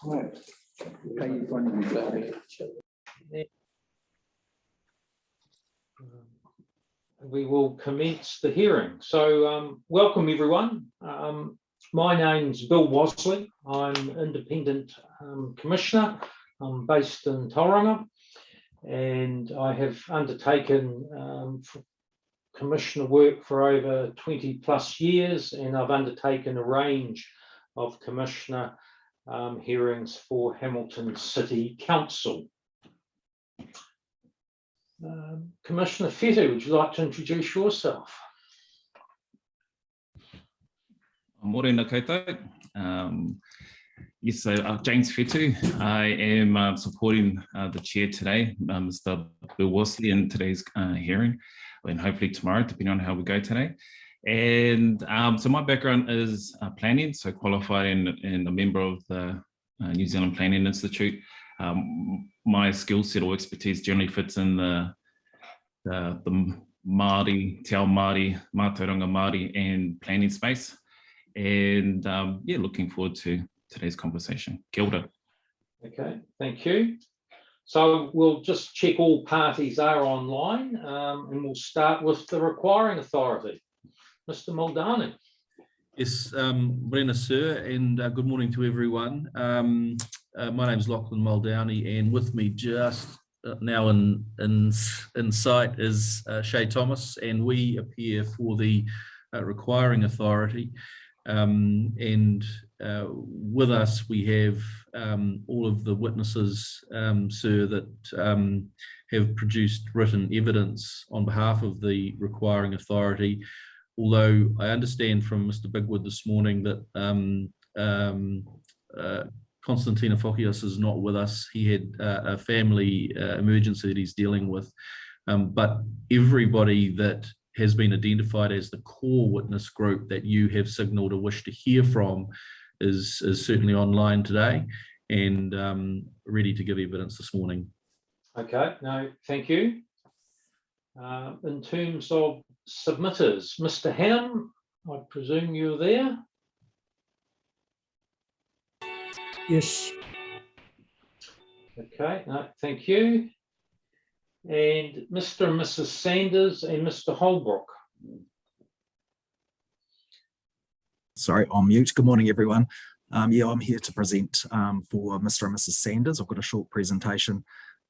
Right. How are you finding it? We will commence the hearing. So welcome everyone. My name's Bill Wasley. I'm Independent Commissioner. I'm based in Tauranga, and I have undertaken Commissioner work for over 20 plus years, and I've undertaken a range of Commissioner hearings for Hamilton City Council. Commissioner Fettu, would you like to introduce yourself? Morena koutou. Yes, so James Fettu. I am supporting the chair today, Mr. Bill Wasley, in today's hearing, and hopefully tomorrow, depending on how we go today. And so my background is planning, so qualified and a member of the New Zealand Planning Institute. My skill set or expertise generally fits in the Māori, Te Ao Māori, Mātauranga Māori and planning space. And yeah, looking forward to today's conversation. Kia ora. Okay, thank you. So we'll just check all parties are online, and we'll start with the requiring authority. Mr. Muldowney. Yes, Morena sir, and good morning to everyone. My name is Lachlan Muldowney, and with me just now in sight is Shay Thomas, and we appear for the requiring authority. And with us we have all of the witnesses, sir, that have produced written evidence on behalf of the requiring authority. Although I understand from Mr. Bigwood this morning that Constantina Fokios is not with us. He had a family emergency that he's dealing with. But everybody that has been identified as the core witness group that you have signalled a wish to hear from is certainly online today and ready to give evidence this morning. Okay, no, thank you. In terms of submitters, Mr. Ham, I presume you're there? Yes. Okay, no, thank you. And Mr. and Mrs. Sanders and Mr. Holbrook. Sorry, on mute. Good morning, everyone. Yeah, I'm here to present for Mr. and Mrs. Sanders. I've got a short presentation.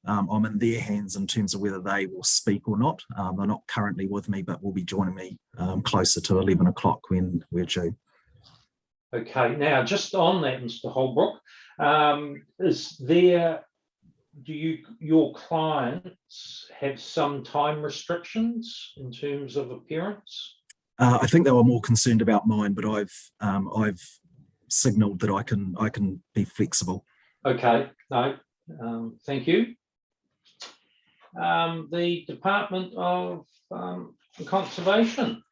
I'm in their hands in terms of whether they will speak or not. They're not currently with me, but will be joining me closer to 11 o'clock when we're due. Okay, now just on that, Mr. Holbrook, do your clients have some time restrictions in terms of appearance? I think they were more concerned about mine, but I've signalled that I can be flexible. Okay, no, thank you. The Department of Conservation.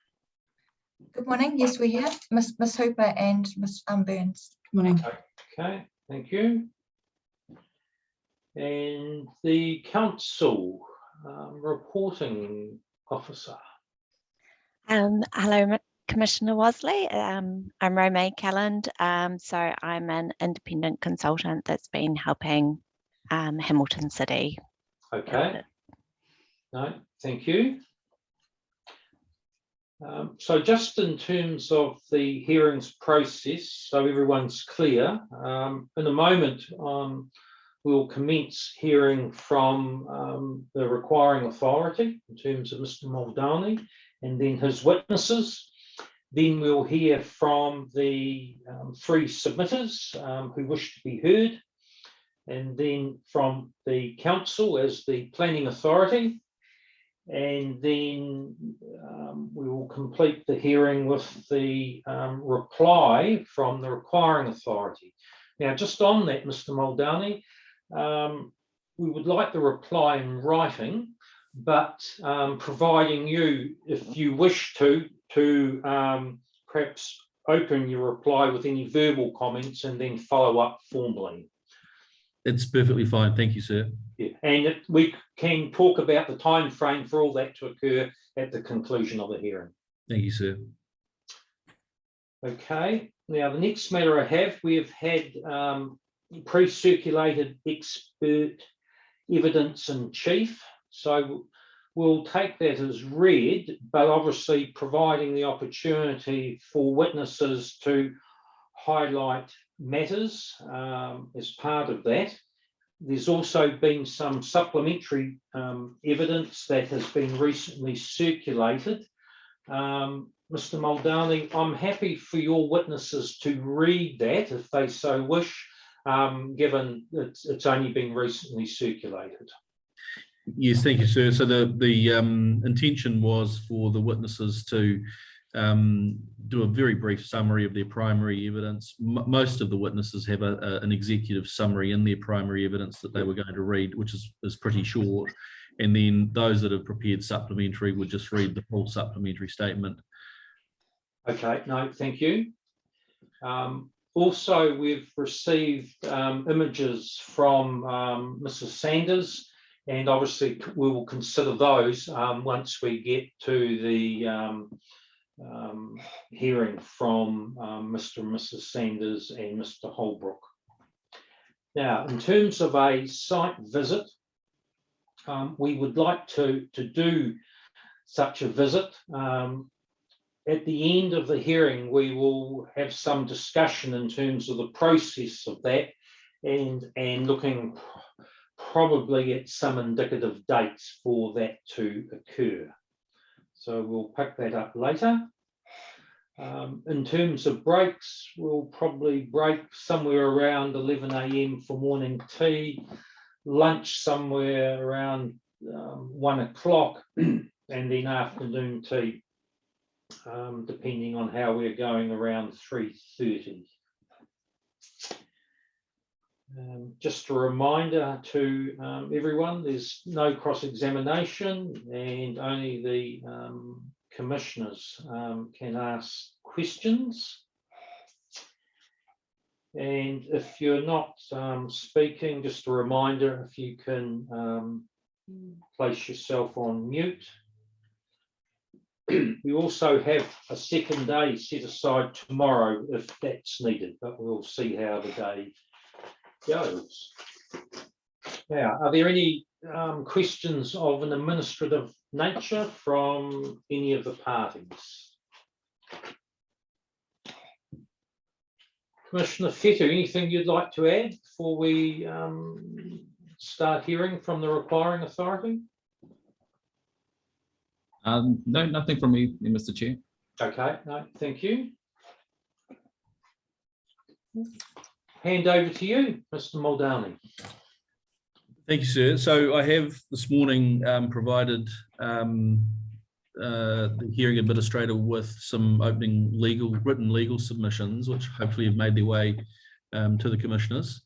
Good morning. Yes, we have Miss Hooper and Miss Burns. Good morning. Okay, thank you. And the Council Reporting Officer. Hello, Commissioner Wasley. I'm Romae Calland. So I'm an independent consultant that's been helping Hamilton City. Okay. No, thank you. So just in terms of the hearings process, so everyone's clear, in a moment we'll commence hearing from the requiring authority in terms of Mr. Muldowney and then his witnesses. Then we'll hear from the three submitters who wish to be heard, and then from the council as the planning authority. And then we will complete the hearing with the reply from the requiring authority. Now, just on that, Mr. Muldowney, we would like the reply in writing, but providing you, if you wish to perhaps open your reply with any verbal comments and then follow up formally. It's perfectly fine. Thank you, sir. Yeah, and we can talk about the time frame for all that to occur at the conclusion of the hearing. Thank you, sir. Okay, now the next matter I have, we have had pre-circulated expert evidence in chief. So we'll take that as read, but obviously providing the opportunity for witnesses to highlight matters as part of that. There's also been some supplementary evidence that has been recently circulated. Mr. Muldowney, I'm happy for your witnesses to read that if they so wish, given it's only been recently circulated. Yes, thank you, sir. So the intention was for the witnesses to do a very brief summary of their primary evidence. Most of the witnesses have an executive summary in their primary evidence that they were going to read, which is pretty short. And then those that have prepared supplementary would just read the full supplementary statement. Okay, no, thank you. Also, we've received images from Mrs. Sanders, and obviously we will consider those once we get to the hearing from Mr. and Mrs. Sanders and Mr. Holbrook. Now, in terms of a site visit, we would like to do such a visit. At the end of the hearing, we will have some discussion in terms of the process of that and looking probably at some indicative dates for that to occur. So we'll pick that up later. In terms of breaks, we'll probably break somewhere around 11 a.m. for morning tea, lunch somewhere around 1 o'clock, and then afternoon tea, depending on how we're going, around 3:30. Just a reminder to everyone, there's no cross-examination and only the commissioners can ask questions. And if you're not speaking, just a reminder, if you can place yourself on mute. We also have a second day set aside tomorrow if that's needed, but we'll see how the day goes. Now, are there any questions of an administrative nature from any of the parties? Commissioner Fettu, anything you'd like to add before we start hearing from the requiring authority? No, nothing from me, Mr. Chair. Okay, no, thank you. Hand over to you, Mr. Muldowney. Thank you, sir. So I have this morning provided the hearing administrator with some opening written legal submissions, which hopefully have made their way to the commissioners.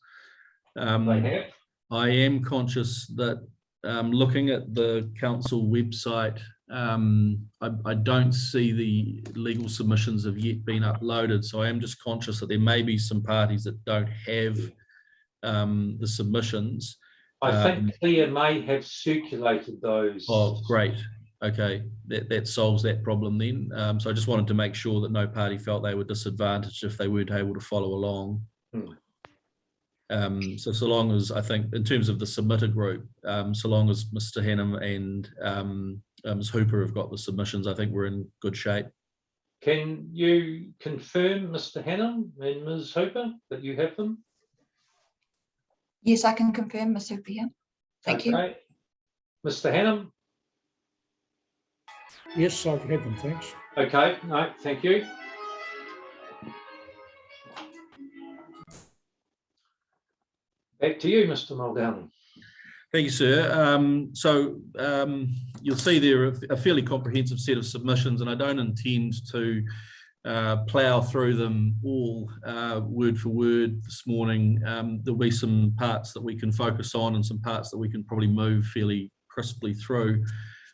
I am conscious that looking at the council website, I don't see the legal submissions have yet been uploaded. So I am just conscious that there may be some parties that don't have the submissions. I think Claire may have circulated those. Oh, great. Okay, that solves that problem then. So I just wanted to make sure that no party felt they were disadvantaged if they weren't able to follow along. So long as, I think, in terms of the submitter group, so long as Mr. Hannam and Ms. Hooper have got the submissions, I think we're in good shape. Can you confirm, Mr. Hannam and Ms. Hooper, that you have them? Yes, I can confirm, Ms. Hooper here. Thank you. Mr. Hannam? Yes, I've had them, thanks. Okay, no, thank you. Back to you, Mr. Muldowney. Thank you, sir. So you'll see there a fairly comprehensive set of submissions, and I don't intend to plough through them all word for word this morning. There'll be some parts that we can focus on and some parts that we can probably move fairly crisply through.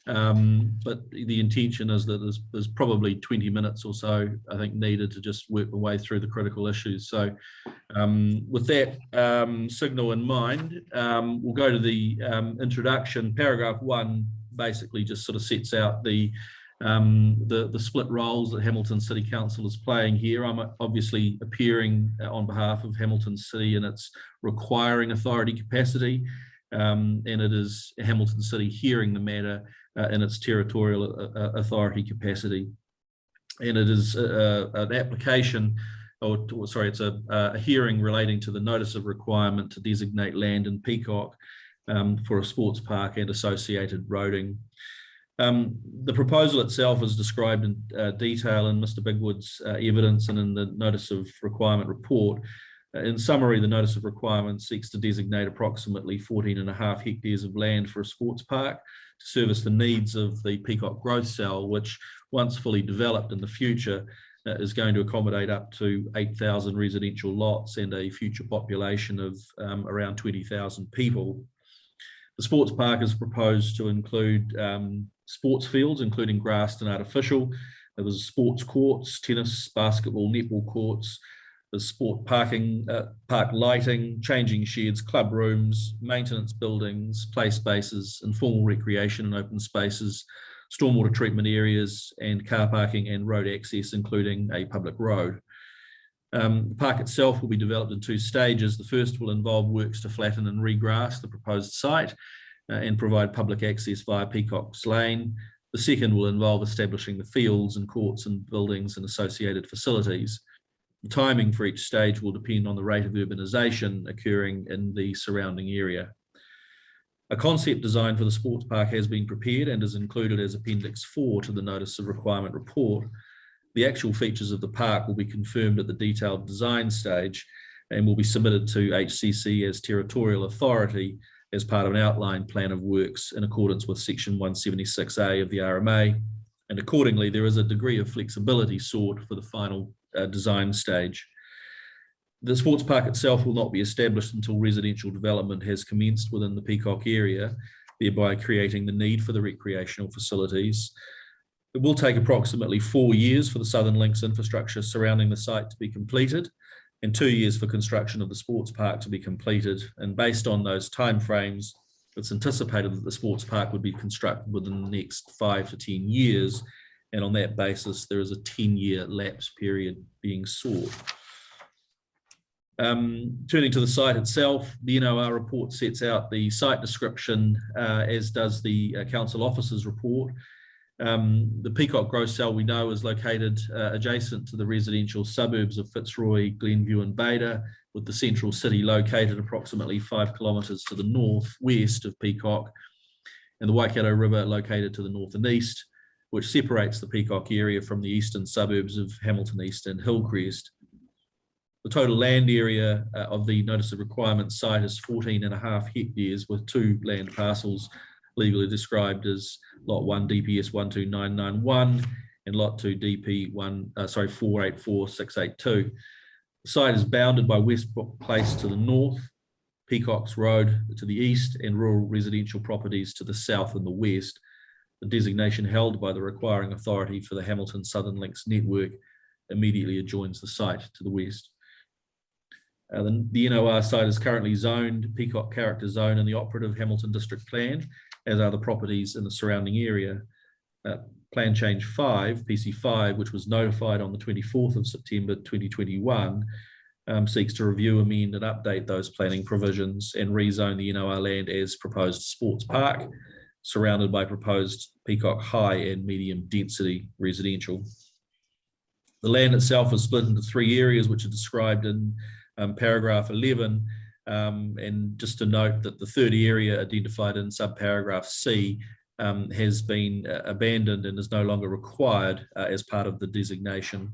But the intention is that there's probably 20 minutes or so, I think, needed to just work my way through the critical issues. So with that signal in mind, we'll go to the introduction. Paragraph 1 basically just sort of sets out the The split roles that Hamilton City Council is playing here. I'm obviously appearing on behalf of Hamilton City in its requiring authority capacity, and it is Hamilton City hearing the matter in its territorial authority capacity. And it is an application, or sorry, it's a hearing relating to the notice of requirement to designate land in Peacock for a sports park and associated roading. The proposal itself is described in detail in Mr. Bigwood's evidence and in the notice of requirement report. In summary, the notice of requirement seeks to designate approximately 14.5 hectares of land for a sports park to service the needs of the Peacock growth cell, which, once fully developed in the future, is going to accommodate up to 8,000 residential lots and a future population of around 20,000 people. The sports park is proposed to include sports fields, including grassed and artificial. There was sports courts, tennis, basketball, netball courts. There's sport parking, park lighting, changing sheds, club rooms, maintenance buildings, play spaces, informal recreation and open spaces, stormwater treatment areas, and car parking and road access, including a public road. The park itself will be developed in 2 stages. The first will involve works to flatten and regrass the proposed site and provide public access via Peacockes Lane. The second will involve establishing the fields and courts and buildings and associated facilities. The timing for each stage will depend on the rate of urbanisation occurring in the surrounding area. A concept design for the sports park has been prepared and is included as Appendix 4 to the Notice of Requirement report. The actual features of the park will be confirmed at the detailed design stage and will be submitted to HCC as territorial authority as part of an outline plan of works in accordance with Section 176A of the RMA. And accordingly, there is a degree of flexibility sought for the final design stage. The sports park itself will not be established until residential development has commenced within the Peacock area, thereby creating the need for the recreational facilities. It will take approximately 4 years for the Southern Links infrastructure surrounding the site to be completed and 2 years for construction of the sports park to be completed. And based on those timeframes, it's anticipated that the sports park would be constructed within the next 5 to 10 years. And on that basis, there is a 10-year lapse period being sought. Turning to the site itself, the NOR report sets out the site description, as does the council officer's report. The Peacock growth cell, we know, is located adjacent to the residential suburbs of Fitzroy, Glenview and Beta, with the central city located approximately 5 kilometres to the northwest of Peacock, and the Waikato River located to the north and east, which separates the Peacock area from the eastern suburbs of Hamilton East and Hillcrest. The total land area of the Notice of Requirement site is 14.5 hectares, with 2 land parcels legally described as Lot 1 DPS 12991 and Lot 2 DP 484682. The site is bounded by Westbrook Place to the north, Peacockes Road to the east, and rural residential properties to the south and the west. The designation held by the requiring authority for the Hamilton Southern Links network immediately adjoins the site to the west. The NOR site is currently zoned Peacock Character Zone in the operative Hamilton District Plan, as are the properties in the surrounding area. Plan Change 5, PC5, which was notified on the 24th of September 2021, seeks to review, amend and update those planning provisions and rezone the NOR land as proposed sports park, surrounded by proposed Peacock high and medium density residential. The land itself is split into 3 areas, which are described in paragraph 11, and just to note that the third area identified in subparagraph C has been abandoned and is no longer required as part of the designation.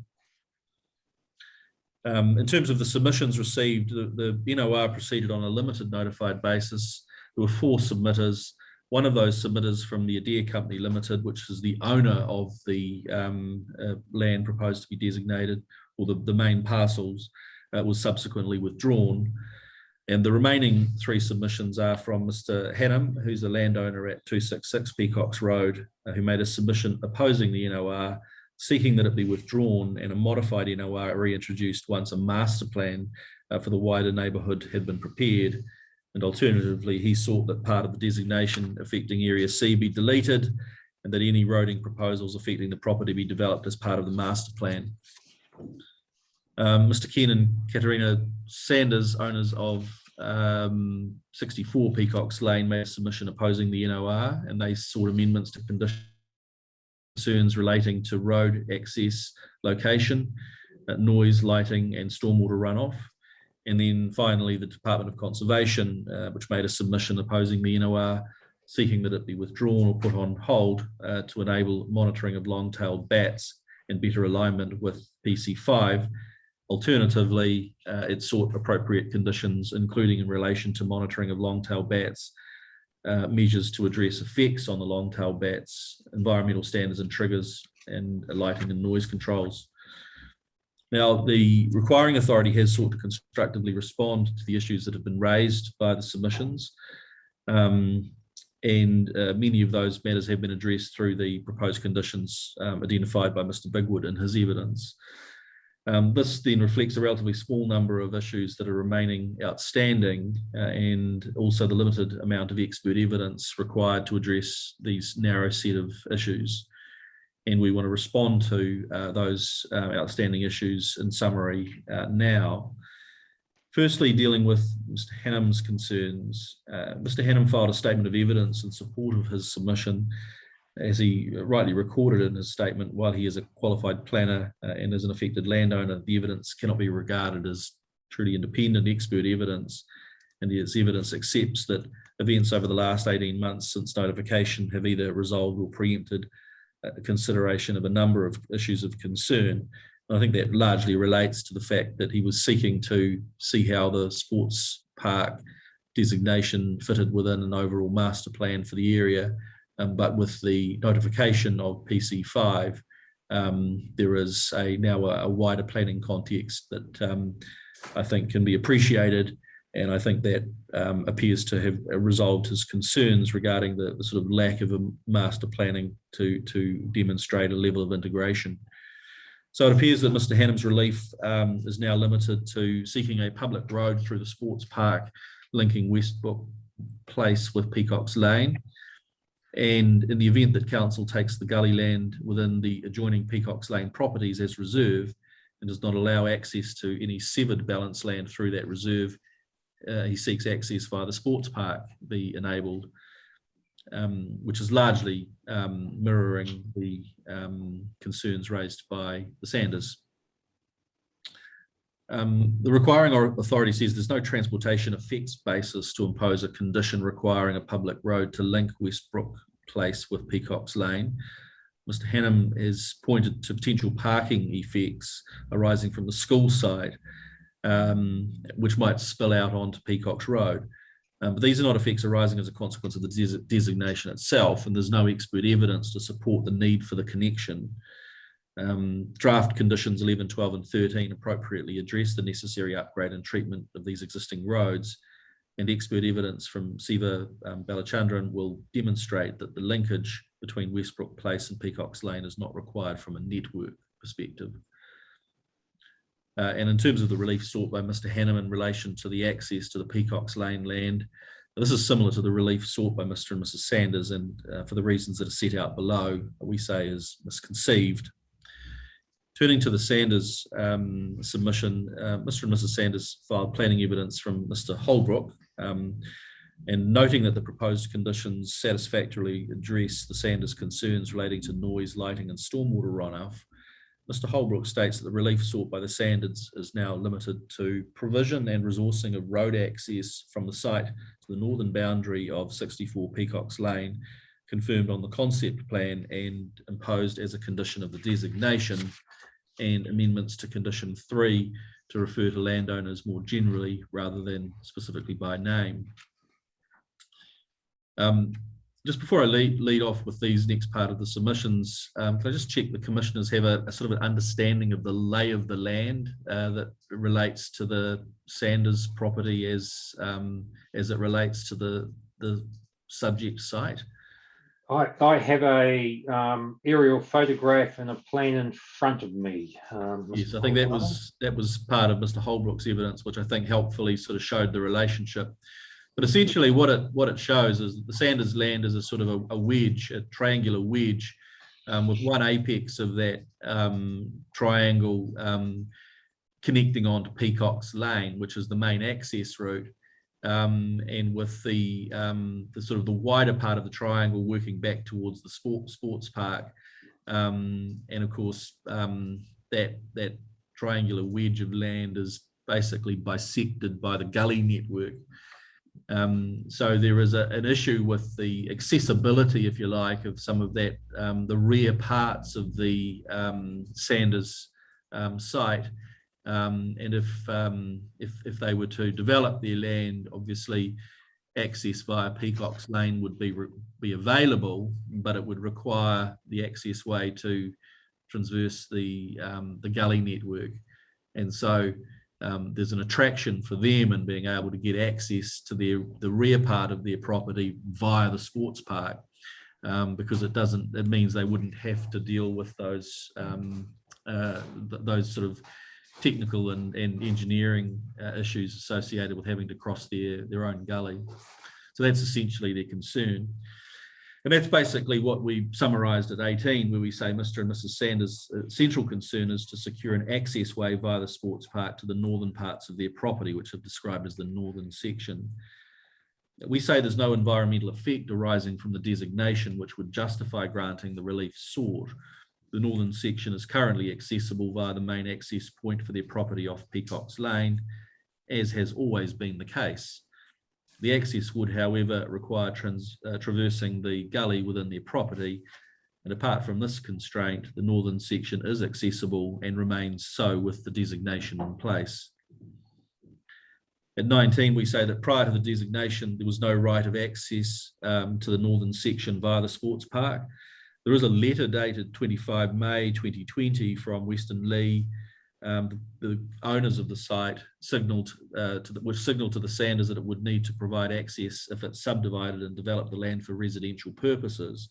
In terms of the submissions received, the NOR proceeded on a limited notified basis. There were 4 submitters. One of those submitters from the Adair Company Limited, which is the owner of the land proposed to be designated, or the main parcels, was subsequently withdrawn. And the remaining 3 submissions are from Mr. Hannam, who's a landowner at 266 Peacockes Road, who made a submission opposing the NOR, seeking that it be withdrawn and a modified NOR reintroduced once a master plan for the wider neighbourhood had been prepared. And alternatively, he sought that part of the designation affecting Area C be deleted and that any roading proposals affecting the property be developed as part of the master plan. Mr. Ken and Katerina Sanders, owners of 64 Peacockes Lane, made a submission opposing the NOR, and they sought amendments to concerns relating to road access, location, noise, lighting, and stormwater runoff. And then finally, the Department of Conservation, which made a submission opposing the NOR, seeking that it be withdrawn or put on hold to enable monitoring of long-tailed bats and better alignment with PC5. Alternatively, it sought appropriate conditions, including in relation to monitoring of long-tailed bats, measures to address effects on the long-tailed bats, environmental standards and triggers, and lighting and noise controls. Now, the requiring authority has sought to constructively respond to the issues that have been raised by the submissions, and many of those matters have been addressed through the proposed conditions identified by Mr. Bigwood in his evidence. This then reflects a relatively small number of issues that are remaining outstanding, and also the limited amount of expert evidence required to address these narrow set of issues. And we want to respond to those outstanding issues in summary now. Firstly, dealing with Mr. Hannam's concerns. Mr. Hannam filed a statement of evidence in support of his submission, as he rightly recorded in his statement. While he is a qualified planner and is an affected landowner, the evidence cannot be regarded as truly independent expert evidence, and his evidence accepts that events over the last 18 months since notification have either resolved or preempted consideration of a number of issues of concern. And I think that largely relates to the fact that he was seeking to see how the sports park designation fitted within an overall master plan for the area. But with the notification of PC5, there is now a wider planning context that I think can be appreciated, and I think that appears to have resolved his concerns regarding the sort of lack of a master planning to demonstrate a level of integration. So it appears that Mr. Hannam's relief is now limited to seeking a public road through the sports park linking Westbrook Place with Peacockes Lane. And in the event that council takes the gully land within the adjoining Peacockes Lane properties as reserve and does not allow access to any severed balance land through that reserve, he seeks access via the sports park be enabled, which is largely mirroring the concerns raised by the Sanders. The requiring authority says there's no transportation effects basis to impose a condition requiring a public road to link Westbrook Place with Peacockes Lane. Mr. Hannam has pointed to potential parking effects arising from the school side, which might spill out onto Peacockes Road. But these are not effects arising as a consequence of the designation itself, and there's no expert evidence to support the need for the connection. Draft conditions 11, 12 and 13 appropriately address the necessary upgrade and treatment of these existing roads, and expert evidence from Siva Balachandran will demonstrate that the linkage between Westbrook Place and Peacockes Lane is not required from a network perspective. And in terms of the relief sought by Mr. Hannam in relation to the access to the Peacockes Lane land, this is similar to the relief sought by Mr. and Mrs. Sanders, and for the reasons that are set out below, we say is misconceived. Turning to the Sanders submission, Mr. and Mrs. Sanders filed planning evidence from Mr. Holbrook, and noting that the proposed conditions satisfactorily address the Sanders concerns relating to noise, lighting and stormwater runoff, Mr. Holbrook states that the relief sought by the Sanders is now limited to provision and resourcing of road access from the site to the northern boundary of 64 Peacockes Lane, confirmed on the concept plan and imposed as a condition of the designation, and amendments to condition 3 to refer to landowners more generally rather than specifically by name. Just before I lead off with these next part of the submissions, can I just check the commissioners have a sort of an understanding of the lay of the land that relates to the Sanders property as it relates to the subject site? I have a aerial photograph and a plan in front of me. Yes, I think that was part of Mr. Holbrook's evidence, which I think helpfully sort of showed the relationship. But essentially what it shows is that the Sanders land is a sort of a wedge, a triangular wedge, with one apex of that triangle connecting onto Peacockes Lane, which is the main access route, and with the sort of the wider part of the triangle working back towards the sports park, and of course that triangular wedge of land is basically bisected by the gully network. So there is an issue with the accessibility, if you like, of some of that, the rear parts of the Sanders site. And if they were to develop their land, obviously access via Peacockes Lane would be available, but it would require the access way to traverse the gully network. And so there's an attraction for them in being able to get access to the rear part of their property via the sports park, because it means they wouldn't have to deal with those sort of technical and engineering issues associated with having to cross their own gully. So that's essentially their concern. And that's basically what we summarised at 18, where we say Mr. and Mrs. Sanders' central concern is to secure an access way via the sports park to the northern parts of their property, which are described as the northern section. We say there's no environmental effect arising from the designation which would justify granting the relief sought. The northern section is currently accessible via the main access point for their property off Peacockes Lane, as has always been the case. The access would, however, require traversing the gully within their property, and apart from this constraint, the northern section is accessible and remains so with the designation in place. At 19, we say that prior to the designation, there was no right of access to the northern section via the sports park. There is a letter dated 25 May 2020 from Western Lee. The owners of the site signalled to the Sanders that it would need to provide access if it subdivided and developed the land for residential purposes.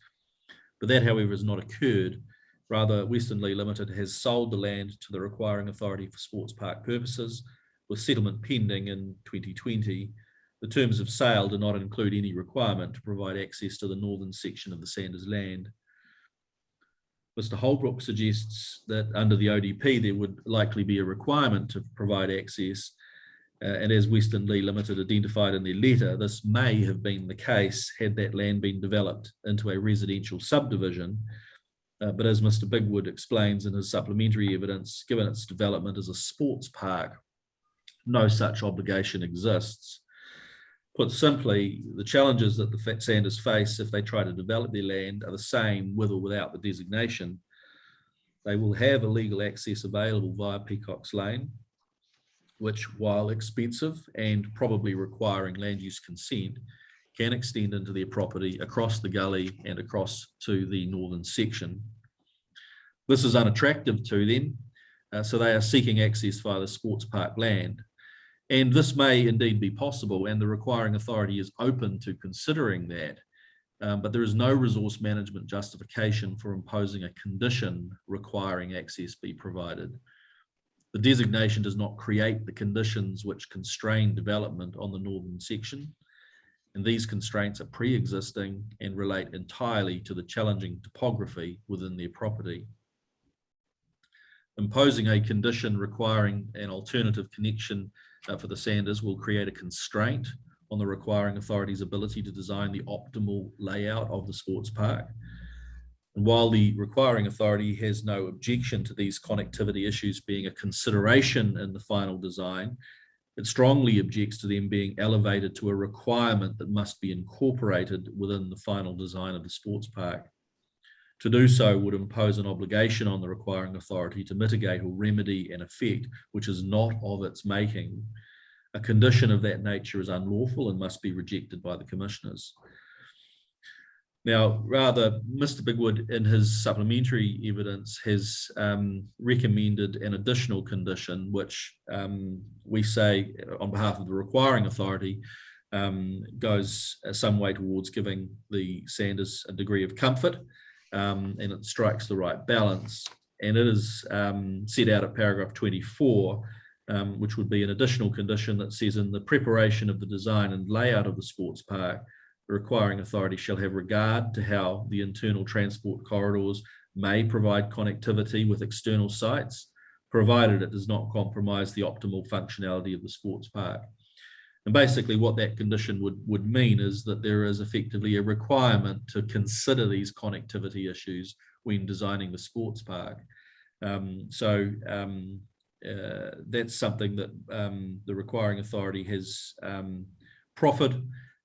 But that, however, has not occurred. Rather, Western Lee Limited has sold the land to the requiring authority for sports park purposes, with settlement pending in 2020. The terms of sale do not include any requirement to provide access to the northern section of the Sanders land. Mr. Holbrook suggests that under the ODP there would likely be a requirement to provide access, and as Western Lee Limited identified in their letter, this may have been the case had that land been developed into a residential subdivision, but as Mr. Bigwood explains in his supplementary evidence, given its development as a sports park, no such obligation exists. Put simply, the challenges that the Sanders face if they try to develop their land are the same with or without the designation. They will have illegal access available via Peacockes Lane, which, while expensive and probably requiring land use consent, can extend into their property across the gully and across to the northern section. This is unattractive to them, so they are seeking access via the sports park land. And this may indeed be possible, and the requiring authority is open to considering that, but there is no resource management justification for imposing a condition requiring access be provided. The designation does not create the conditions which constrain development on the northern section, and these constraints are pre-existing and relate entirely to the challenging topography within their property. Imposing a condition requiring an alternative connection for the Sanders will create a constraint on the requiring authority's ability to design the optimal layout of the sports park. And while the requiring authority has no objection to these connectivity issues being a consideration in the final design, it strongly objects to them being elevated to a requirement that must be incorporated within the final design of the sports park. To do so would impose an obligation on the requiring authority to mitigate or remedy an effect which is not of its making. A condition of that nature is unlawful and must be rejected by the commissioners. Now, rather, Mr. Bigwood, in his supplementary evidence, has recommended an additional condition, which we say, on behalf of the requiring authority, goes some way towards giving the Sanders a degree of comfort, and it strikes the right balance. And it is set out at paragraph 24 which would be an additional condition that says in the preparation of the design and layout of the sports park, the requiring authority shall have regard to how the internal transport corridors may provide connectivity with external sites, provided it does not compromise the optimal functionality of the sports park. And basically what that condition would mean is that there is effectively a requirement to consider these connectivity issues when designing the sports park. That's something that the requiring authority has proffered,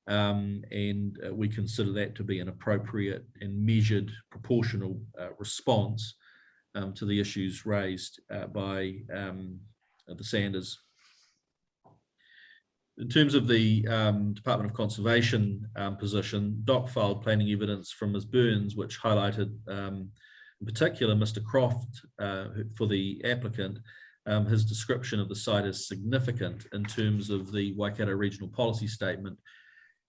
and we consider that to be an appropriate and measured proportional response to the issues raised by the Sanders. In terms of the Department of Conservation position, DOC filed planning evidence from Ms. Burns, which highlighted in particular Mr. Croft for the applicant. His description of the site is significant in terms of the Waikato Regional Policy Statement,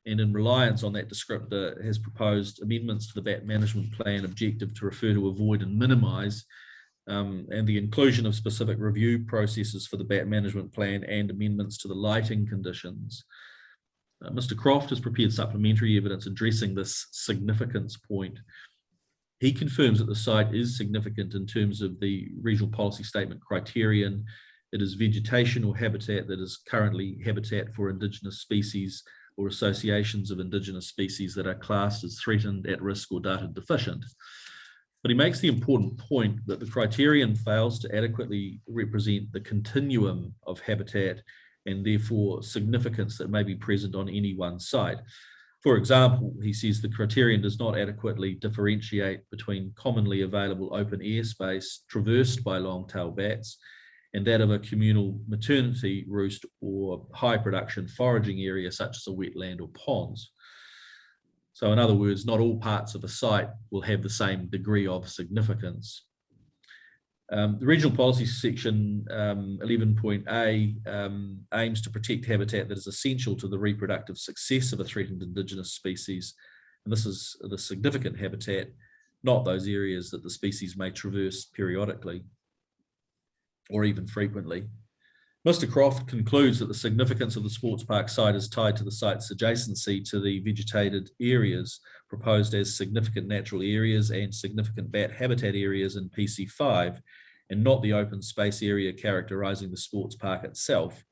and in reliance on that descriptor has proposed amendments to the BAT Management Plan objective to refer to avoid and minimise, and the inclusion of specific review processes for the BAT Management Plan and amendments to the lighting conditions. Mr. Croft has prepared supplementary evidence addressing this significance point. He confirms that the site is significant in terms of the Regional Policy Statement criterion. It is vegetation or habitat that is currently habitat for Indigenous species or associations of Indigenous species that are classed as threatened, at risk, or data deficient. But he makes the important point that the criterion fails to adequately represent the continuum of habitat and therefore significance that may be present on any one site. For example, he says the criterion does not adequately differentiate between commonly available open air space traversed by long-tailed bats and that of a communal maternity roost or high production foraging area such as a wetland or ponds. So in other words, not all parts of a site will have the same degree of significance. The regional policy section 11.A aims to protect habitat that is essential to the reproductive success of a threatened Indigenous species. And this is the significant habitat, not those areas that the species may traverse periodically or even frequently. Mr. Croft concludes that the significance of the sports park site is tied to the site's adjacency to the vegetated areas proposed as significant natural areas and significant bat habitat areas in PC5, and not the open space area characterising the sports park itself.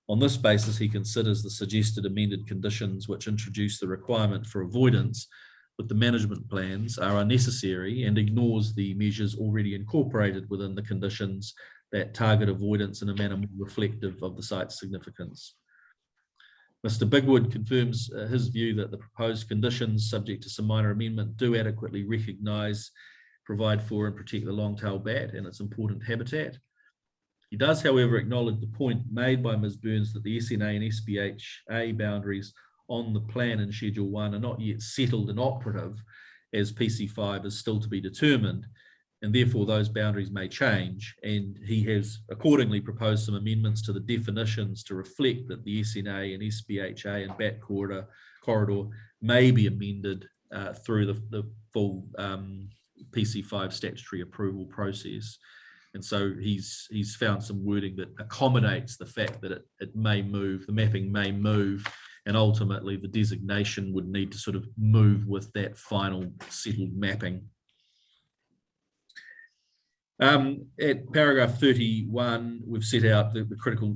On this basis, he considers the suggested amended conditions which introduce the requirement for avoidance with the management plans are unnecessary and ignores the measures already incorporated within the conditions that target avoidance in a manner more reflective of the site's significance. Mr. Bigwood confirms his view that the proposed conditions, subject to some minor amendment, do adequately recognise, provide for and protect the long-tailed bat and its important habitat. He does, however, acknowledge the point made by Ms. Burns that the SNA and SPHA boundaries on the plan in Schedule 1 are not yet settled and operative, as PC5 is still to be determined, and therefore those boundaries may change, and he has accordingly proposed some amendments to the definitions to reflect that the SNA and SPHA and BAT corridor may be amended through the full PC5 statutory approval process. And so he's found some wording that accommodates the fact that it may move, the mapping may move, and ultimately the designation would need to sort of move with that final settled mapping. At paragraph 31, we've set out the critical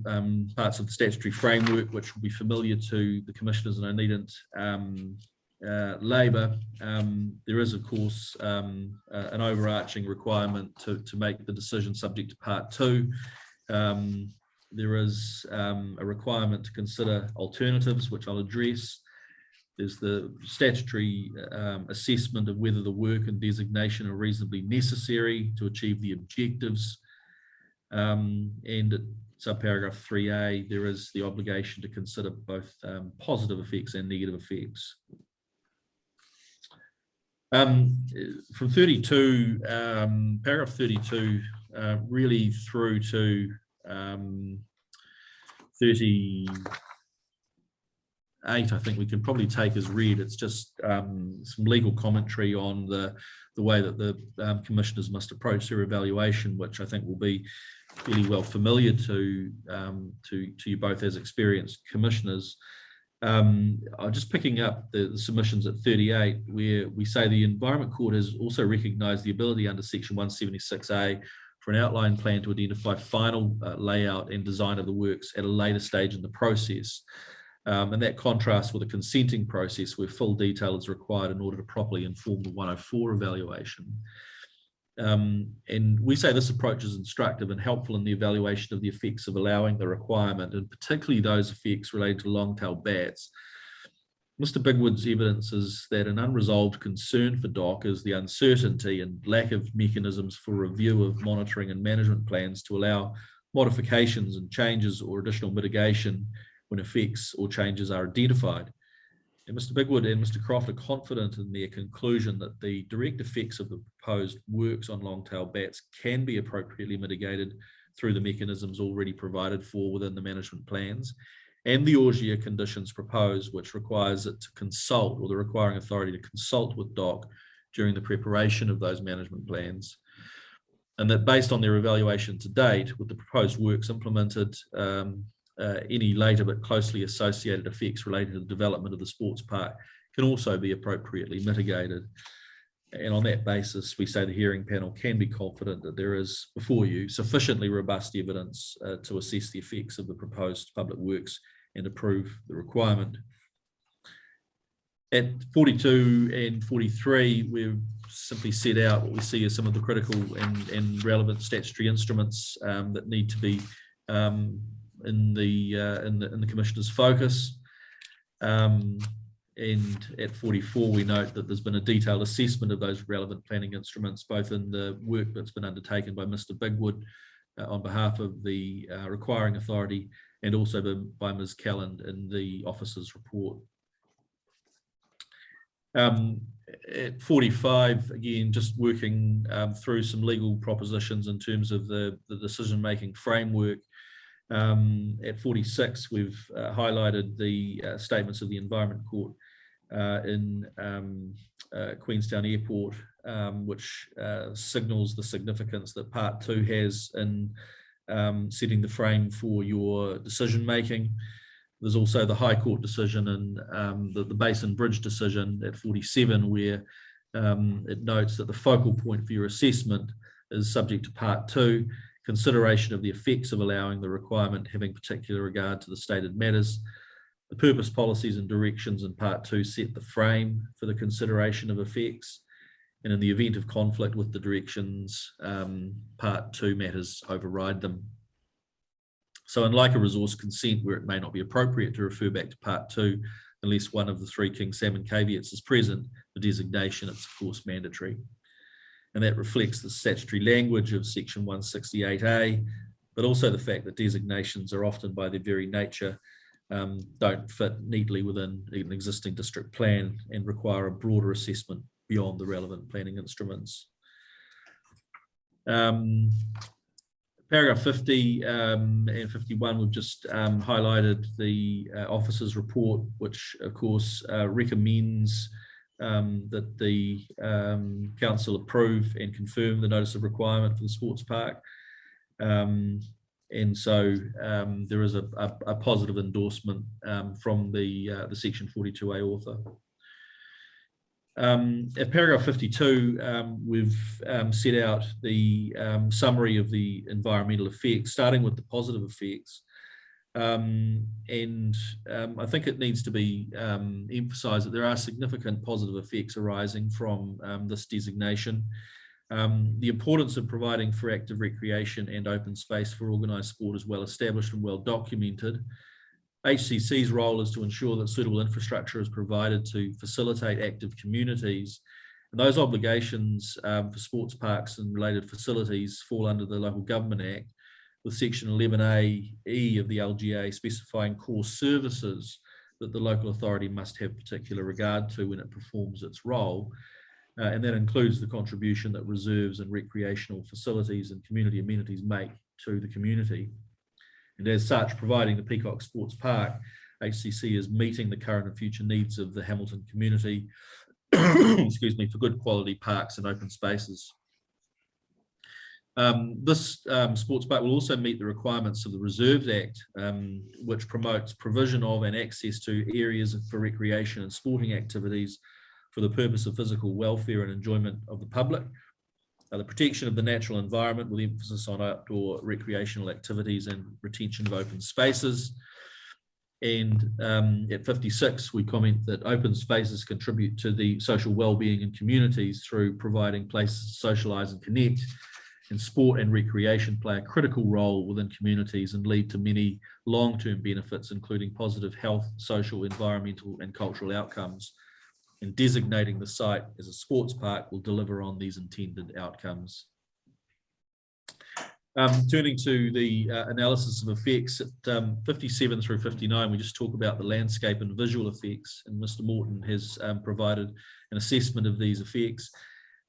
parts of the statutory framework, which will be familiar to the commissioners, and I needn't labour. There is, of course, an overarching requirement to make the decision subject to part 2. There is a requirement to consider alternatives, which I'll address. There's the statutory assessment of whether the work and designation are reasonably necessary to achieve the objectives. And at subparagraph 3A, there is the obligation to consider both positive effects and negative effects. From 32, paragraph 32, really through to 30. 8, I think we can probably take as read. It's just some legal commentary on the way that the commissioners must approach their evaluation, which I think will be really well familiar to you both as experienced commissioners. I'm just picking up the submissions at 38, where we say the Environment Court has also recognised the ability under Section 176A for an outline plan to identify final layout and design of the works at a later stage in the process. And that contrasts with a consenting process where full detail is required in order to properly inform the 104 evaluation. And we say this approach is instructive and helpful in the evaluation of the effects of allowing the requirement, and particularly those effects related to long-tailed bats. Mr. Bigwood's evidence is that an unresolved concern for DOC is the uncertainty and lack of mechanisms for review of monitoring and management plans to allow modifications and changes or additional mitigation when effects or changes are identified. And Mr. Bigwood and Mr. Croft are confident in their conclusion that the direct effects of the proposed works on long-tailed bats can be appropriately mitigated through the mechanisms already provided for within the management plans, and the Augia conditions proposed, which requires it to consult, or the requiring authority to consult with DOC during the preparation of those management plans. And that based on their evaluation to date, with the proposed works implemented, any later but closely associated effects related to the development of the sports park can also be appropriately mitigated. And on that basis, we say the hearing panel can be confident that there is before you sufficiently robust evidence to assess the effects of the proposed public works and approve the requirement. At 42 and 43, we've simply set out what we see as some of the critical and relevant statutory instruments that need to be in the Commissioner's focus. And at 44, we note that there's been a detailed assessment of those relevant planning instruments, both in the work that's been undertaken by Mr. Bigwood on behalf of the requiring authority, and also by Ms. Calland in the officer's report. At 45, again, just working through some legal propositions in terms of the decision-making framework. At 46, we've highlighted the statements of the Environment Court in Queenstown Airport, which signals the significance that Part 2 has in setting the frame for your decision making. There's also the High Court decision and the Basin Bridge decision at 47, where it notes that the focal point for your assessment is subject to Part 2, consideration of the effects of allowing the requirement having particular regard to the stated matters. The purpose, policies and directions in Part 2 set the frame for the consideration of effects, and in the event of conflict with the directions, Part 2 matters override them. So unlike a resource consent where it may not be appropriate to refer back to Part 2 unless one of the 3 king salmon caveats is present, the designation is of course mandatory. And that reflects the statutory language of Section 168A, but also the fact that designations are often by their very nature don't fit neatly within an existing district plan and require a broader assessment beyond the relevant planning instruments. Paragraph 50 and 51, we've just highlighted the officer's report, which of course recommends that the council approve and confirm the notice of requirement for the sports park. And so there is a positive endorsement from the Section 42A author. At paragraph 52, we've set out the summary of the environmental effects, starting with the positive effects. And I think it needs to be emphasised that there are significant positive effects arising from this designation. The importance of providing for active recreation and open space for organised sport is well established and well documented. HCC's role is to ensure that suitable infrastructure is provided to facilitate active communities. And those obligations for sports parks and related facilities fall under the Local Government Act, with Section 11A(e) of the LGA specifying core services that the local authority must have particular regard to when it performs its role. And that includes the contribution that reserves and recreational facilities and community amenities make to the community. And as such, providing the Peacockes Sports Park HCC is meeting the current and future needs of the Hamilton community, excuse me, for good quality parks and open spaces. This sports park will also meet the requirements of the Reserves Act, which promotes provision of and access to areas for recreation and sporting activities for the purpose of physical welfare and enjoyment of the public, the protection of the natural environment with emphasis on outdoor recreational activities and retention of open spaces. And at 56, we comment that open spaces contribute to the social well-being in communities through providing places to socialise and connect, and sport and recreation play a critical role within communities and lead to many long-term benefits, including positive health, social, environmental and cultural outcomes. And designating the site as a sports park will deliver on these intended outcomes. Turning to the analysis of effects at 57 through 59, we just talk about the landscape and visual effects, and Mr. Morton has provided an assessment of these effects.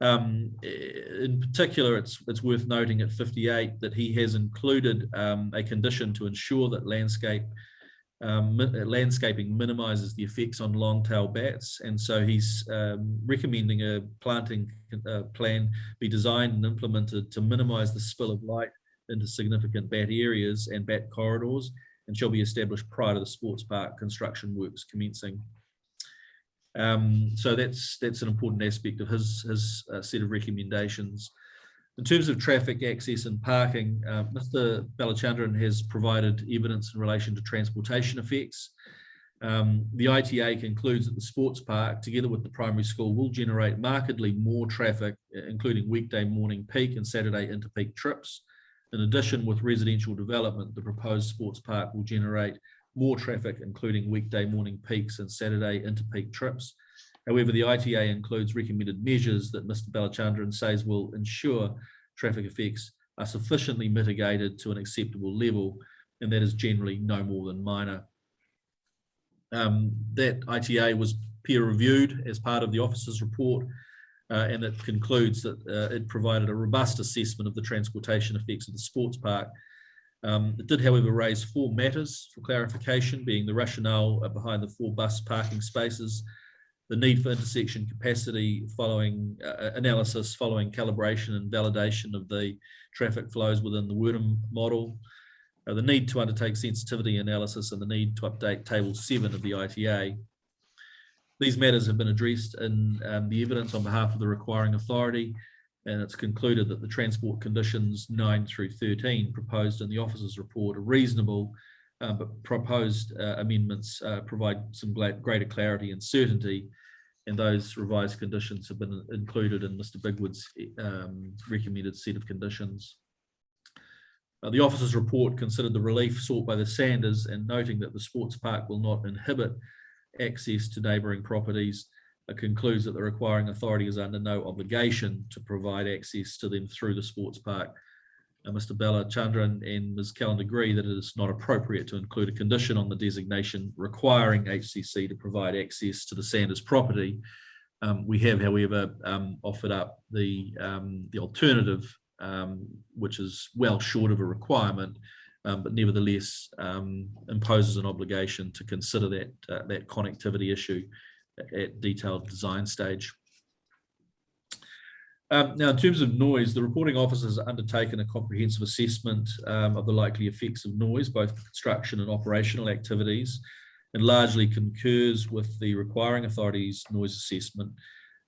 In particular, it's worth noting at 58 that he has included a condition to ensure that landscaping minimises the effects on long-tailed bats, and so he's recommending a planting plan be designed and implemented to minimise the spill of light into significant bat areas and bat corridors, and shall be established prior to the sports park construction works commencing. So that's an important aspect of his set of recommendations. In terms of traffic access and parking, Mr. Balachandran has provided evidence in relation to transportation effects. The ITA concludes that the sports park, together with the primary school, will generate markedly more traffic, including weekday morning peak and Saturday interpeak trips. In addition, with residential development, the proposed sports park will generate more traffic, including weekday morning peaks and Saturday interpeak trips. However, the ITA includes recommended measures that Mr. Balachandran says will ensure traffic effects are sufficiently mitigated to an acceptable level, and that is generally no more than minor. That ITA was peer reviewed as part of the officer's report, and it concludes that it provided a robust assessment of the transportation effects of the sports park. It did, however, raise 4 matters for clarification, being the rationale behind the 4 bus parking spaces, the need for intersection capacity following analysis, following calibration and validation of the traffic flows within the Wordham model, the need to undertake sensitivity analysis, and the need to update Table 7 of the ITA. These matters have been addressed in the evidence on behalf of the requiring authority, and it's concluded that the transport conditions 9 through 13 proposed in the officer's report are reasonable, but proposed amendments provide some greater clarity and certainty, and those revised conditions have been included in Mr. Bigwood's recommended set of conditions. The officer's report considered the relief sought by the Sanders, and noting that the sports park will not inhibit access to neighbouring properties, concludes that the requiring authority is under no obligation to provide access to them through the sports park. Mr. Balachandran and Ms. Calland agree that it is not appropriate to include a condition on the designation requiring HCC to provide access to the Sanders property. We have, however, offered up the alternative, which is well short of a requirement, but nevertheless imposes an obligation to consider that connectivity issue at detailed design stage. Now, in terms of noise, the reporting officer has undertaken a comprehensive assessment of the likely effects of noise, both construction and operational activities, and largely concurs with the requiring authority's noise assessment.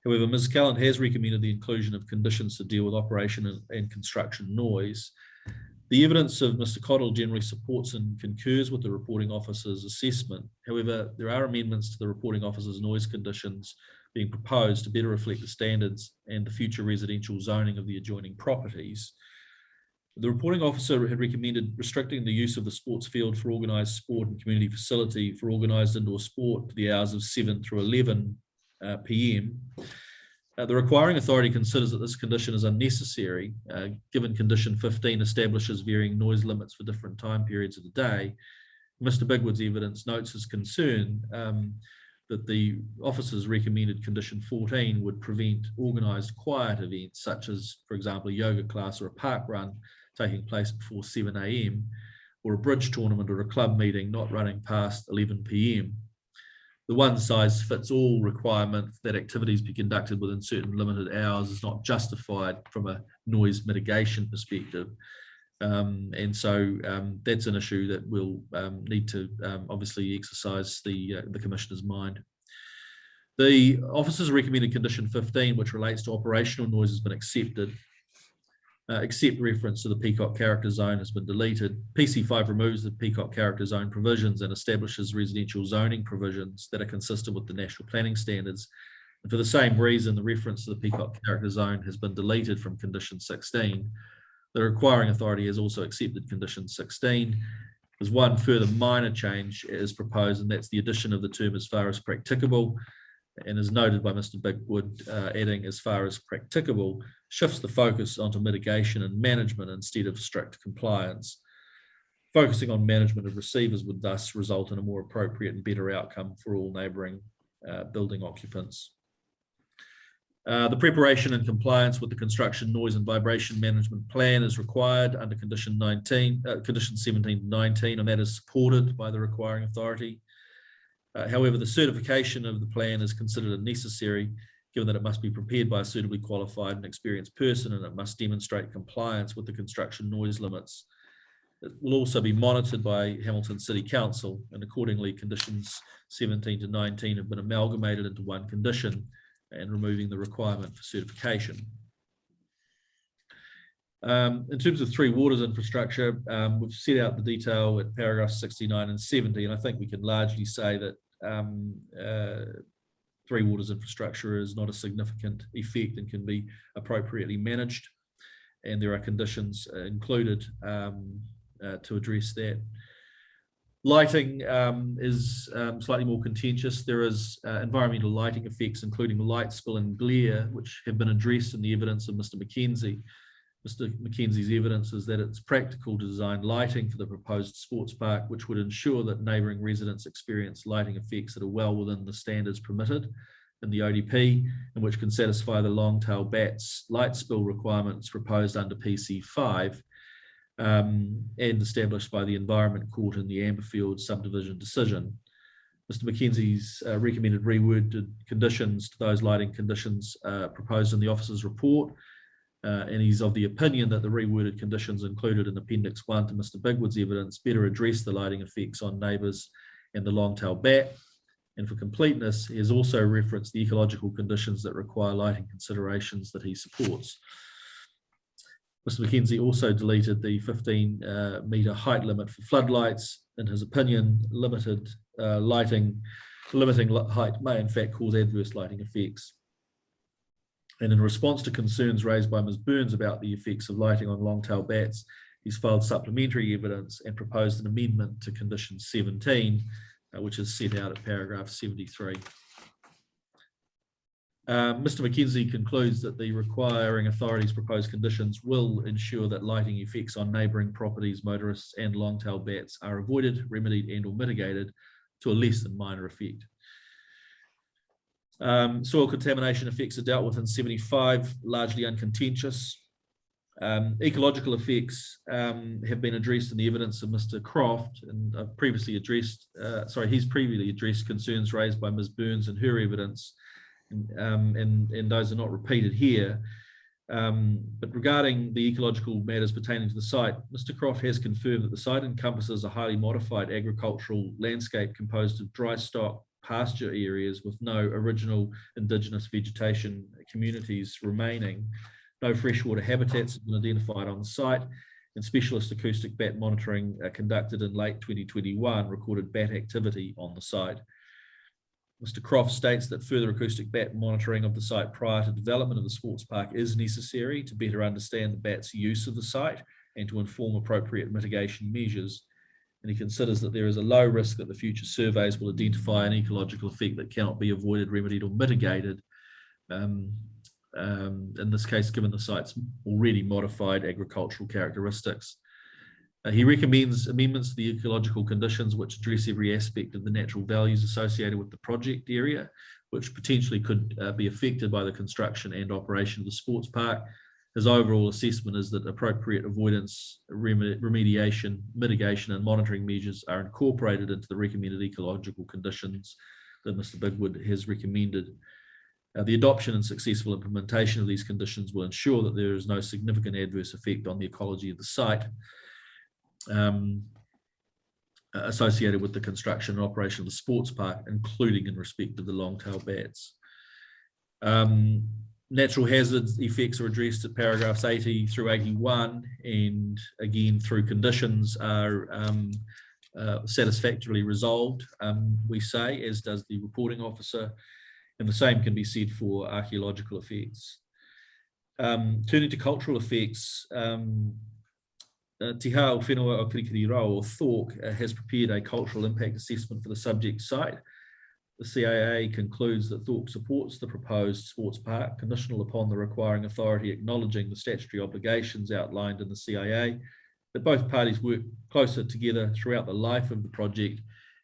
However, Ms. Calland has recommended the inclusion of conditions to deal with operation and construction noise. The evidence of Mr. Cottle generally supports and concurs with the reporting officer's assessment. However, there are amendments to the reporting officer's noise conditions being proposed to better reflect the standards and the future residential zoning of the adjoining properties. The reporting officer had recommended restricting the use of the sports field for organised sport and community facility for organised indoor sport to the hours of 7 through 11 p.m. The requiring authority considers that this condition is unnecessary, given condition 15 establishes varying noise limits for different time periods of the day. Mr. Bigwood's evidence notes his concern that the officer's recommended condition 14 would prevent organised quiet events, such as, for example, a yoga class or a park run taking place before 7 a.m., or a bridge tournament or a club meeting not running past 11 p.m. The one-size-fits-all requirement that activities be conducted within certain limited hours is not justified from a noise mitigation perspective. And so that's an issue that we'll need to obviously exercise the Commissioner's mind. The officers recommended condition 15, which relates to operational noise, has been accepted. Except reference to the Peacock character zone has been deleted. PC5 removes the Peacock character zone provisions and establishes residential zoning provisions that are consistent with the national planning standards. And for the same reason, the reference to the Peacock character zone has been deleted from condition 16. The requiring authority has also accepted condition 16. There's one further minor change is proposed, and that's the addition of the term as far as practicable. And as noted by Mr. Bigwood, adding as far as practicable shifts the focus onto mitigation and management instead of strict compliance. Focusing on management of receivers would thus result in a more appropriate and better outcome for all neighbouring building occupants. The preparation and compliance with the construction noise and vibration management plan is required under condition 17 to 19, and that is supported by the requiring authority. However, the certification of the plan is considered necessary, given that it must be prepared by a suitably qualified and experienced person, and it must demonstrate compliance with the construction noise limits. It will also be monitored by Hamilton City Council, and accordingly conditions 17 to 19 have been amalgamated into one condition and removing the requirement for certification. In terms of Three Waters infrastructure, we've set out the detail at paragraphs 69 and 70, and I think we can largely say that Three Waters infrastructure is not a significant effect and can be appropriately managed, and there are conditions included to address that. Lighting is slightly more contentious. There is environmental lighting effects, including light spill and glare, which have been addressed in the evidence of Mr. Mackenzie. Mr. Mackenzie's evidence is that it's practical to design lighting for the proposed sports park, which would ensure that neighbouring residents experience lighting effects that are well within the standards permitted in the ODP, and which can satisfy the long-tail bats light spill requirements proposed under PC5 and established by the Environment Court in the Amberfield subdivision decision. Mr. Mackenzie's recommended reworded conditions to those lighting conditions proposed in the officer's report, and he's of the opinion that the reworded conditions included in Appendix 1 to Mr. Bigwood's evidence better address the lighting effects on neighbours and the long-tail bat. And for completeness, he has also referenced the ecological conditions that require lighting considerations that he supports. Mr. Mackenzie also deleted the 15-metre height limit for floodlights. In his opinion, limiting height may in fact cause adverse lighting effects. And in response to concerns raised by Ms. Burns about the effects of lighting on long-tail bats, he's filed supplementary evidence and proposed an amendment to condition 17, which is set out at paragraph 73. Mr. Mackenzie concludes that the requiring authorities' proposed conditions will ensure that lighting effects on neighbouring properties, motorists and long-tail bats are avoided, remedied and or mitigated to a less than minor effect. Soil contamination effects are dealt with in 75, largely uncontentious. Ecological effects have been addressed in the evidence of Mr. Croft, and I've previously addressed, he's previously addressed concerns raised by Ms. Burns in her evidence, and those are not repeated here. But regarding the ecological matters pertaining to the site, Mr. Croft has confirmed that the site encompasses a highly modified agricultural landscape composed of dry stock pasture areas with no original indigenous vegetation communities remaining. No freshwater habitats have been identified on the site, and specialist acoustic bat monitoring conducted in late 2021 recorded bat activity on the site. Mr. Croft states that further acoustic bat monitoring of the site prior to development of the sports park is necessary to better understand the bat's use of the site and to inform appropriate mitigation measures. And he considers that there is a low risk that the future surveys will identify an ecological effect that cannot be avoided, remedied or mitigated. In this case, given the site's already modified agricultural characteristics. He recommends amendments to the ecological conditions which address every aspect of the natural values associated with the project area, which potentially could be affected by the construction and operation of the sports park. His overall assessment is that appropriate avoidance, remediation, mitigation and monitoring measures are incorporated into the recommended ecological conditions that Mr. Bigwood has recommended. The adoption and successful implementation of these conditions will ensure that there is no significant adverse effect on the ecology of the site associated with the construction and operation of the sports park, including in respect of the long-tail bats. Natural hazards effects are addressed at paragraphs 80 through 81, and again through conditions are satisfactorily resolved, we say, as does the reporting officer, and the same can be said for archaeological effects. Turning to cultural effects, Te Hao Whenua o Kirikiriroa, or THORC, has prepared a cultural impact assessment for the subject site. The CAA concludes that THORC supports the proposed sports park, conditional upon the requiring authority acknowledging the statutory obligations outlined in the CAA, that both parties work closer together throughout the life of the project,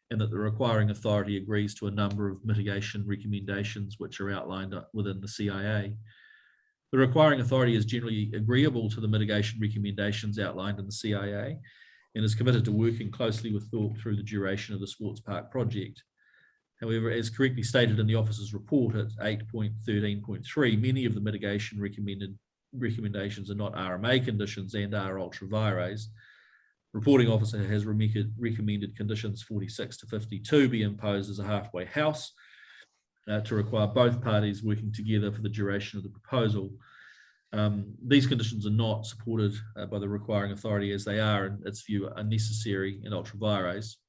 and that the requiring authority agrees to a number of mitigation recommendations which are outlined within the CAA. The requiring authority is generally agreeable to the mitigation recommendations outlined in the CAA and is committed to working closely with THORC through the duration of the sports park project. However, as correctly stated in the officer's report at 8.13.3, many of the mitigation recommendations are not RMA conditions and are ultra vires. Reporting officer has recommended conditions 46 to 52 be imposed as a halfway house to require both parties working together for the duration of the proposal. These conditions are not supported by the requiring authority, as they are, in its view, unnecessary and ultra vires.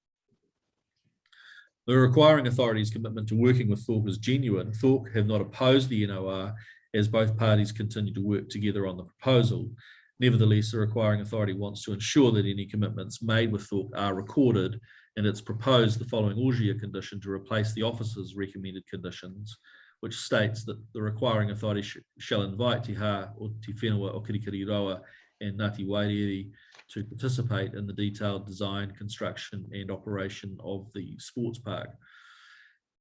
The requiring authority's commitment to working with THORC is genuine. THORC have not opposed the NOR, as both parties continue to work together on the proposal. Nevertheless, the requiring authority wants to ensure that any commitments made with THORC are recorded, and it's proposed the following ORGIA condition to replace the officer's recommended conditions, which states that the requiring authority shall invite Te Ha o Te Whenua o Kirikiriroa and Ngāti Wairere to participate in the detailed design, construction and operation of the sports park.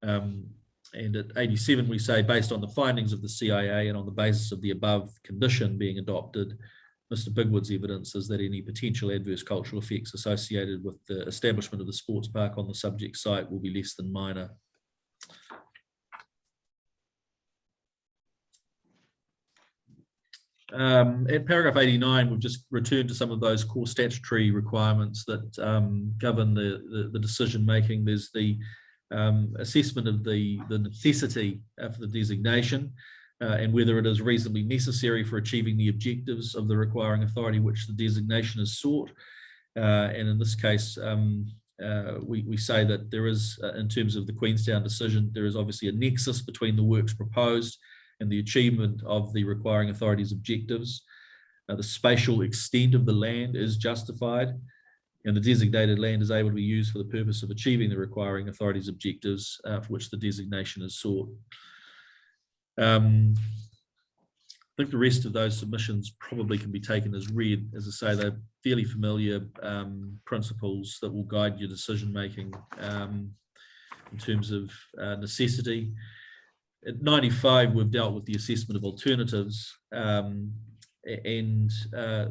And at 87, we say, based on the findings of the CAA and on the basis of the above condition being adopted, Mr. Bigwood's evidence is that any potential adverse cultural effects associated with the establishment of the sports park on the subject site will be less than minor. At paragraph 89, we've just returned to some of those core statutory requirements that govern the decision making. There's the assessment of the necessity for the designation and whether it is reasonably necessary for achieving the objectives of the requiring authority which the designation is sought. And in this case, we say that there is, in terms of the Queenstown decision, there is obviously a nexus between the works proposed and the achievement of the requiring authority's objectives. The spatial extent of the land is justified, and the designated land is able to be used for the purpose of achieving the requiring authority's objectives for which the designation is sought. I think the rest of those submissions probably can be taken as read. As I say, they're fairly familiar principles that will guide your decision making in terms of necessity. At 95, we've dealt with the assessment of alternatives, and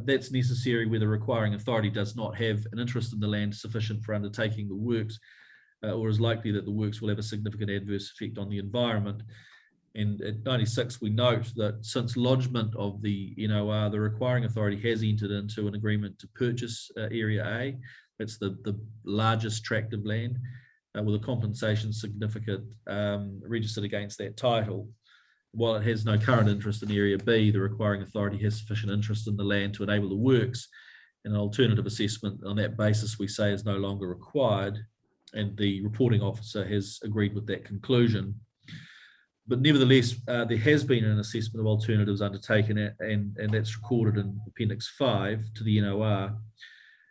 that's necessary where the requiring authority does not have an interest in the land sufficient for undertaking the works, or is likely that the works will have a significant adverse effect on the environment. And at 96, we note that since lodgement of the NOR, the requiring authority has entered into an agreement to purchase Area A. That's the largest tract of land, with a compensation certificate registered against that title. While it has no current interest in Area B, the requiring authority has sufficient interest in the land to enable the works. An alternative assessment on that basis, we say, is no longer required, and the reporting officer has agreed with that conclusion. But nevertheless, there has been an assessment of alternatives undertaken, and that's recorded in Appendix 5 to the NOR.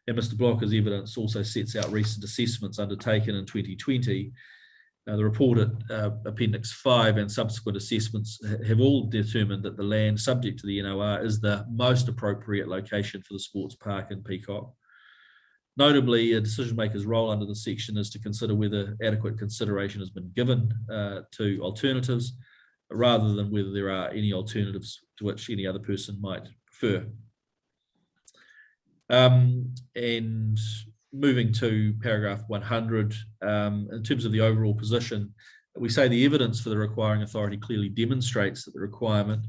And Mr. Blocker's evidence also sets out recent assessments undertaken in 2020. The report at Appendix 5 and subsequent assessments have all determined that the land subject to the NOR is the most appropriate location for the sports park in Peacock. Notably, a decision maker's role under this section is to consider whether adequate consideration has been given to alternatives, rather than whether there are any alternatives to which any other person might prefer. And moving to paragraph 100, in terms of the overall position, we say the evidence for the requiring authority clearly demonstrates that the requirement,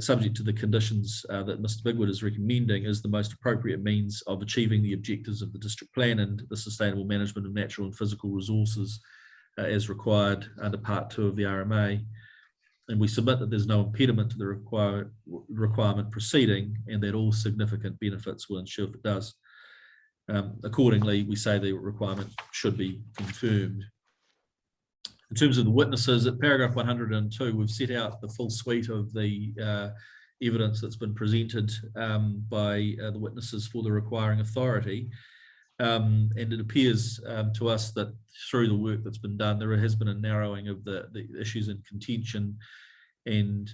subject to the conditions that Mr. Bigwood is recommending, is the most appropriate means of achieving the objectives of the district plan and the sustainable management of natural and physical resources as required under Part 2 of the RMA. And we submit that there's no impediment to the requirement proceeding, and that all significant benefits will ensure if it does. Accordingly, we say the requirement should be confirmed. In terms of the witnesses, at paragraph 102, we've set out the full suite of the evidence that's been presented by the witnesses for the requiring authority. And it appears to us that through the work that's been done, there has been a narrowing of the issues in contention. And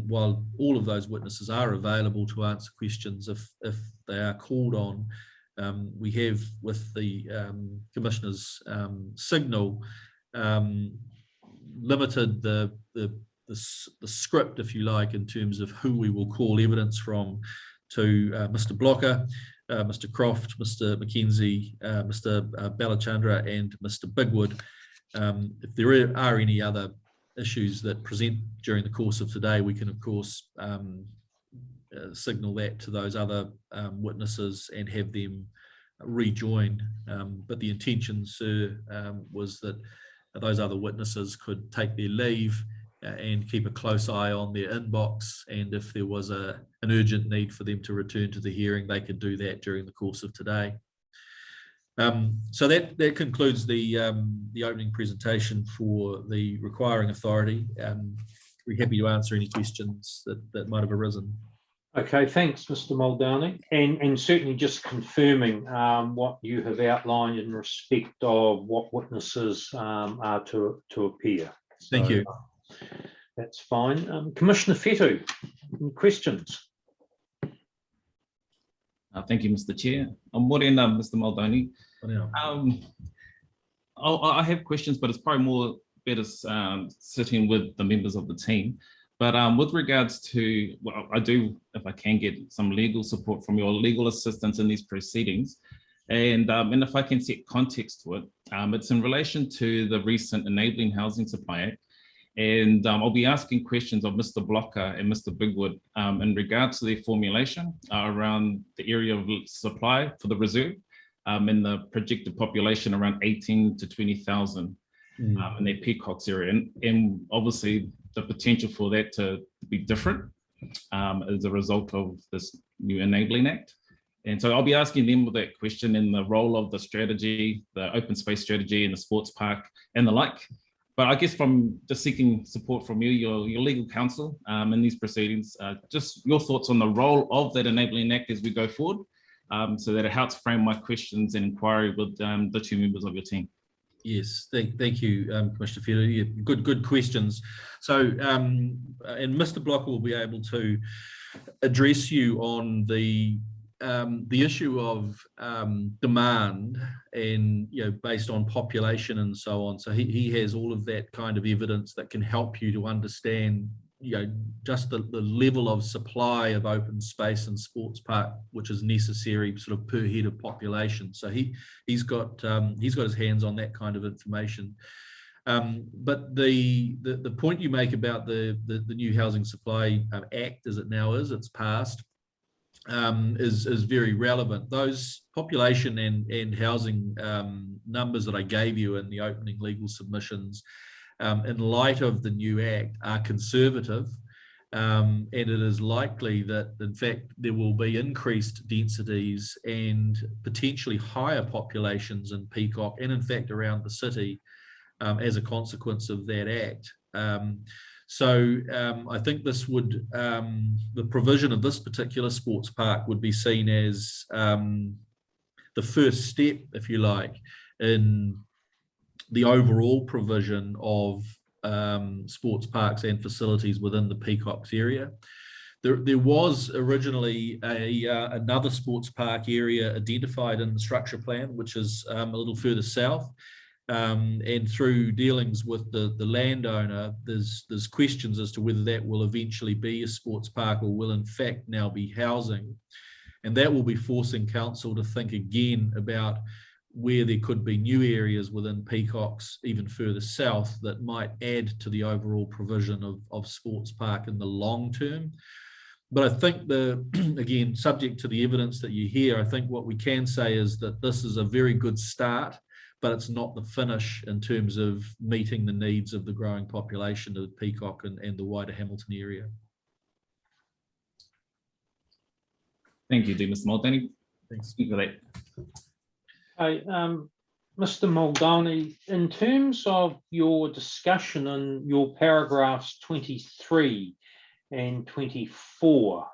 while all of those witnesses are available to answer questions if they are called on, we have, with the Commissioner's signal, limited the script, if you like, in terms of who we will call evidence from to Mr. Blocker, Mr. Croft, Mr. McKenzie, Mr. Balachandra and Mr. Bigwood. If there are any other issues that present during the course of today, we can of course signal that to those other witnesses and have them rejoin. But the intention, sir, was that those other witnesses could take their leave and keep a close eye on their inbox, and if there was an urgent need for them to return to the hearing, they could do that during the course of today. So that concludes the opening presentation for the requiring authority. We're happy to answer any questions that might have arisen. Okay, thanks, Mr. Muldowney, and certainly just confirming what you have outlined in respect of what witnesses are to appear. Thank you. That's fine. Commissioner Fettu, questions? Thank you, Mr. Chair. Morning, Mr. Muldowney. I have questions, but it's probably more better sitting with the members of the team. But with regards to, well, I do, if I can get some legal support from your legal assistance in these proceedings, and if I can set context to it, it's in relation to the recent Enabling Housing Supply Act. And I'll be asking questions of Mr. Blocker and Mr. Bigwood in regards to their formulation around the area of supply for the reserve and the projected population around 18 to 20,000 in their Peacockes area. And obviously the potential for that to be different as a result of this new Enabling Act. And so I'll be asking them that question in the role of the strategy, the open space strategy and the sports park and the like. But I guess from just seeking support from you, your legal counsel in these proceedings, just your thoughts on the role of that Enabling Act as we go forward, so that it helps frame my questions and inquiry with the two members of your team. Yes, thank you, Commissioner Fettu. Yeah, good questions. So, and Mr. Blocker will be able to address you on the issue of demand and, you know, based on population and so on. So he has all of that kind of evidence that can help you to understand, you know, just the level of supply of open space and sports park which is necessary sort of per head of population. So he's got his hands on that kind of information. But the point you make about the new Housing Supply Act, as it now is, it's passed, is very relevant. Those population and housing numbers that I gave you in the opening legal submissions, in light of the new Act, are conservative, and it is likely that, in fact, there will be increased densities and potentially higher populations in Peacock and, in fact, around the city as a consequence of that Act. So I think this would, the provision of this particular sports park would be seen as the first step, if you like, in the overall provision of sports parks and facilities within the Peacockes area. There was originally another sports park area identified in the structure plan, which is a little further south. And through dealings with the landowner, there's questions as to whether that will eventually be a sports park or will in fact now be housing. And that will be forcing council to think again about where there could be new areas within Peacockes, even further south, that might add to the overall provision of sports park in the long term. But I think again, subject to the evidence that you hear, I think what we can say is that this is a very good start, but it's not the finish in terms of meeting the needs of the growing population of Peacock and the wider Hamilton area. Thank you, Mr. Muldowney. Thanks. Thank you for that. Okay, Mr. Muldowney, in terms of your discussion in your paragraphs 23 and 24,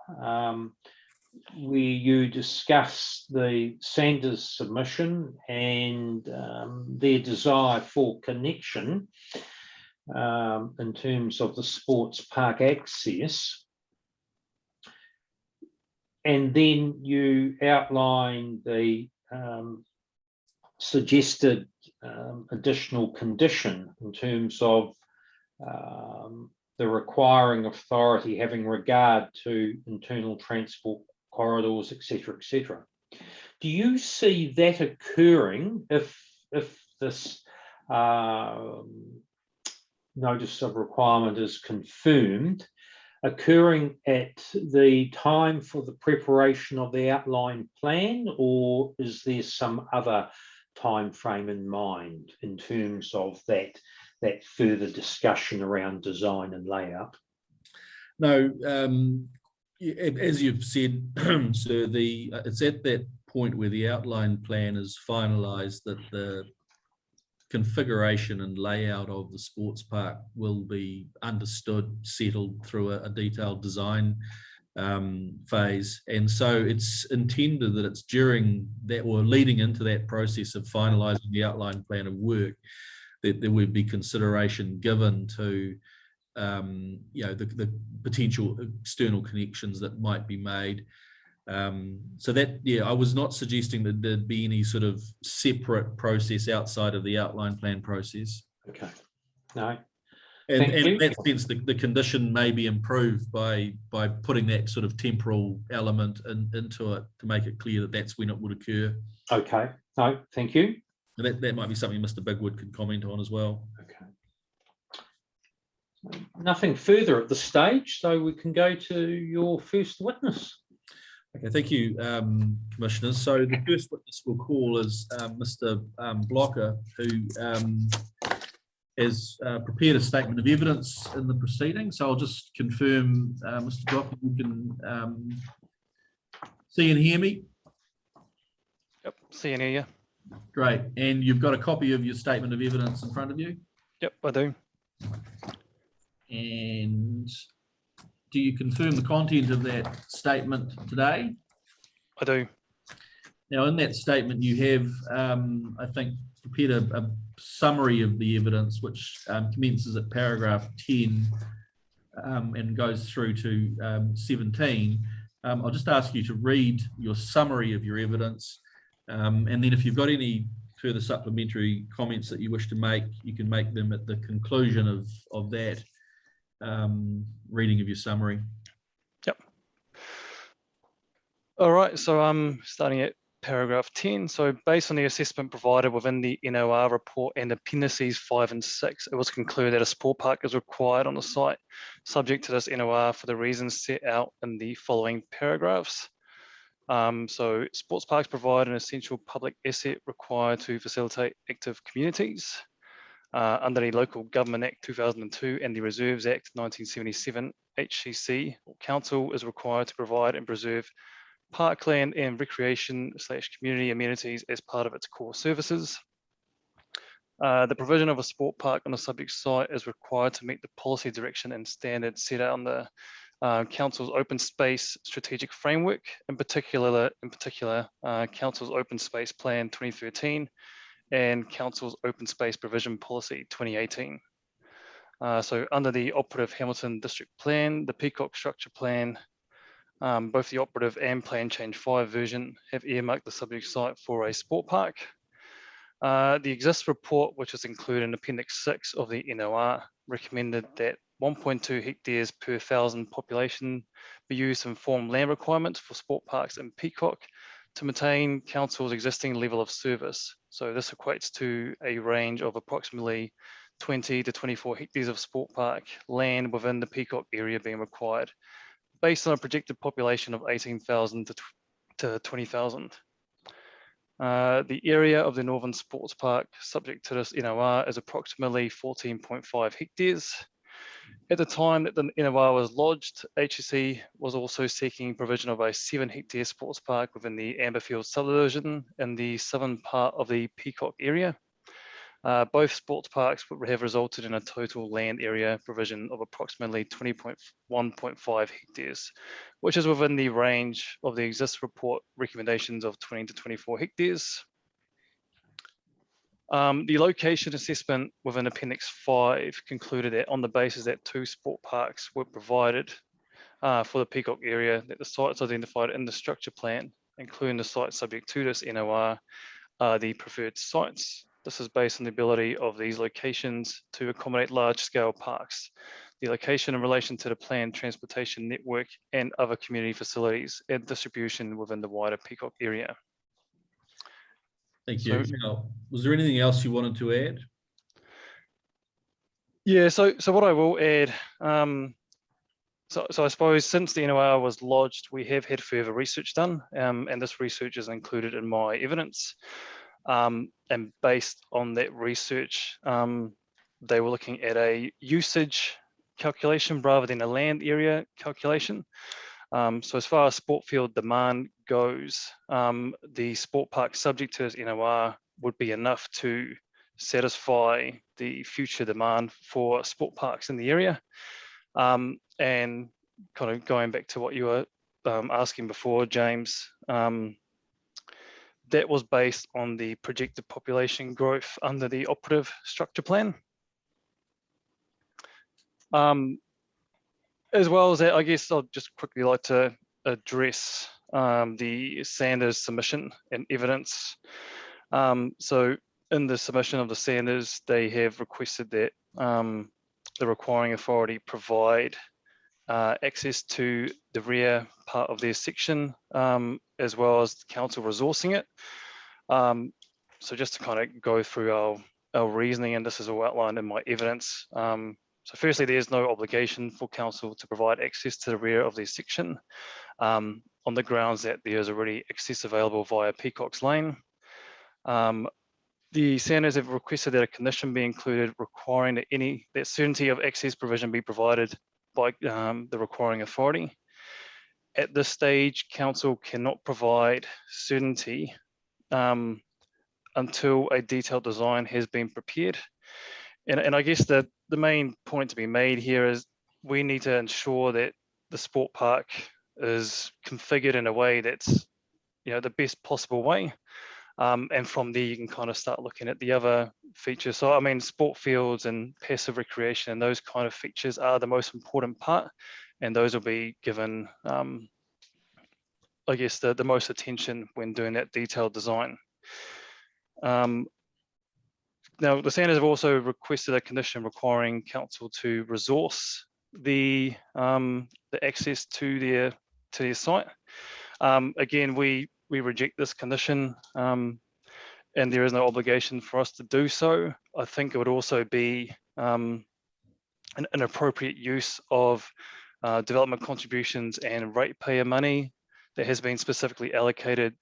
where you discuss the Sanders submission and their desire for connection in terms of the sports park access. And then you outline the suggested additional condition in terms of the requiring authority having regard to internal transport corridors, etc., etc. Do you see that occurring if this notice of requirement is confirmed, occurring at the time for the preparation of the outline plan, or is there some other time frame in mind in terms of that further discussion around design and layout? No, as you've said, sir, it's at that point where the outline plan is finalised that the configuration and layout of the sports park will be understood, settled through a detailed design phase. And so it's intended that it's during that or leading into that process of finalising the outline plan of work that there would be consideration given to the potential external connections that might be made. So that, I was not suggesting that there'd be any sort of separate process outside of the outline plan process. Okay, no. And in that sense, the condition may be improved by putting that sort of temporal element into it to make it clear that that's when it would occur. Okay, no, thank you. And that might be something Mr. Bigwood could comment on as well. Okay. Nothing further at this stage, so we can go to your first witness. Okay, thank you, Commissioners. So the first witness we'll call is Mr. Blocker, who has prepared a statement of evidence in the proceedings. So I'll just confirm, Mr. Blocker, you can see and hear me? Yep, see and hear you. Great. And you've got a copy of your statement of evidence in front of you? Yep, I do. And do you confirm the content of that statement today? I do. Now, in that statement, you have, I think, prepared a summary of the evidence, which commences at paragraph 10 and goes through to 17. I'll just ask you to read your summary of your evidence. And then if you've got any further supplementary comments that you wish to make, you can make them at the conclusion of that reading of your summary. Yep. All right, so I'm starting at paragraph 10. So based on the assessment provided within the NOR report and appendices 5 and 6, it was concluded that a sport park is required on the site, subject to this NOR for the reasons set out in the following paragraphs. So sports parks provide an essential public asset required to facilitate active communities. Under the Local Government Act 2002 and the Reserves Act 1977, HCC or Council is required to provide and preserve parkland and recreation/community amenities as part of its core services. The provision of a sport park on the subject site is required to meet the policy direction and standards set out on the Council's open space strategic framework, in particular, Council's Open Space Plan 2013 and Council's Open Space Provision Policy 2018. So under the operative Hamilton District Plan, the Peacock Structure Plan, both the operative and Plan Change 5 version have earmarked the subject site for a sport park. The exists report, which is included in Appendix 6 of the NOR, recommended that 1.2 hectares per 1,000 population be used to inform land requirements for sport parks in Peacock to maintain council's existing level of service. So this equates to a range of approximately 20 to 24 hectares of sport park land within the Peacock area being required, based on a projected population of 18,000 to 20,000. The area of the Northern Sports Park subject to this NOR is approximately 14.5 hectares. At the time that the NOR was lodged, HSE was also seeking provision of a 7-hectare sports park within the Amberfield subdivision in the southern part of the Peacock area. Both sports parks would have resulted in a total land area provision of approximately 20.1.5 hectares, which is within the range of the exist report recommendations of 20 to 24 hectares. The location assessment within Appendix 5 concluded that on the basis that 2 sport parks were provided for the Peacock area, that the sites identified in the structure plan, including the sites subject to this NOR, are the preferred sites. This is based on the ability of these locations to accommodate large-scale parks, the location in relation to the planned transportation network and other community facilities and distribution within the wider Peacock area. Thank you. Now, was there anything else you wanted to add? Yeah, so what I will add, so I suppose since the NOR was lodged, we have had further research done, and this research is included in my evidence. And based on that research, they were looking at a usage calculation rather than a land area calculation. So as far as sport field demand goes, the sport park subject to this NOR would be enough to satisfy the future demand for sport parks in the area. And kind of going back to what you were asking before, James, that was based on the projected population growth under the operative structure plan. As well as that, I guess I'll just quickly like to address the Sanders submission and evidence. So in the submission of the Sanders, they have requested that the requiring authority provide access to the rear part of their section, as well as the council resourcing it. So just to kind of go through our reasoning, and this is all outlined in my evidence. So firstly, there's no obligation for council to provide access to the rear of their section on the grounds that there is already access available via Peacockes Lane. The Sanders have requested that a condition be included requiring that certainty of access provision be provided by the requiring authority. At this stage, council cannot provide certainty until a detailed design has been prepared. And I guess the main point to be made here is we need to ensure that the sport park is configured in a way that's, the best possible way. And from there, you can kind of start looking at the other features. So, I mean, sport fields and passive recreation and those kind of features are the most important part. And those will be given, I guess, the most attention when doing that detailed design. Now, the Sanders have also requested a condition requiring council to resource the access to their site. Again, we reject this condition, and there is no obligation for us to do so. I think it would also be an appropriate use of development contributions and ratepayer money that has been specifically allocated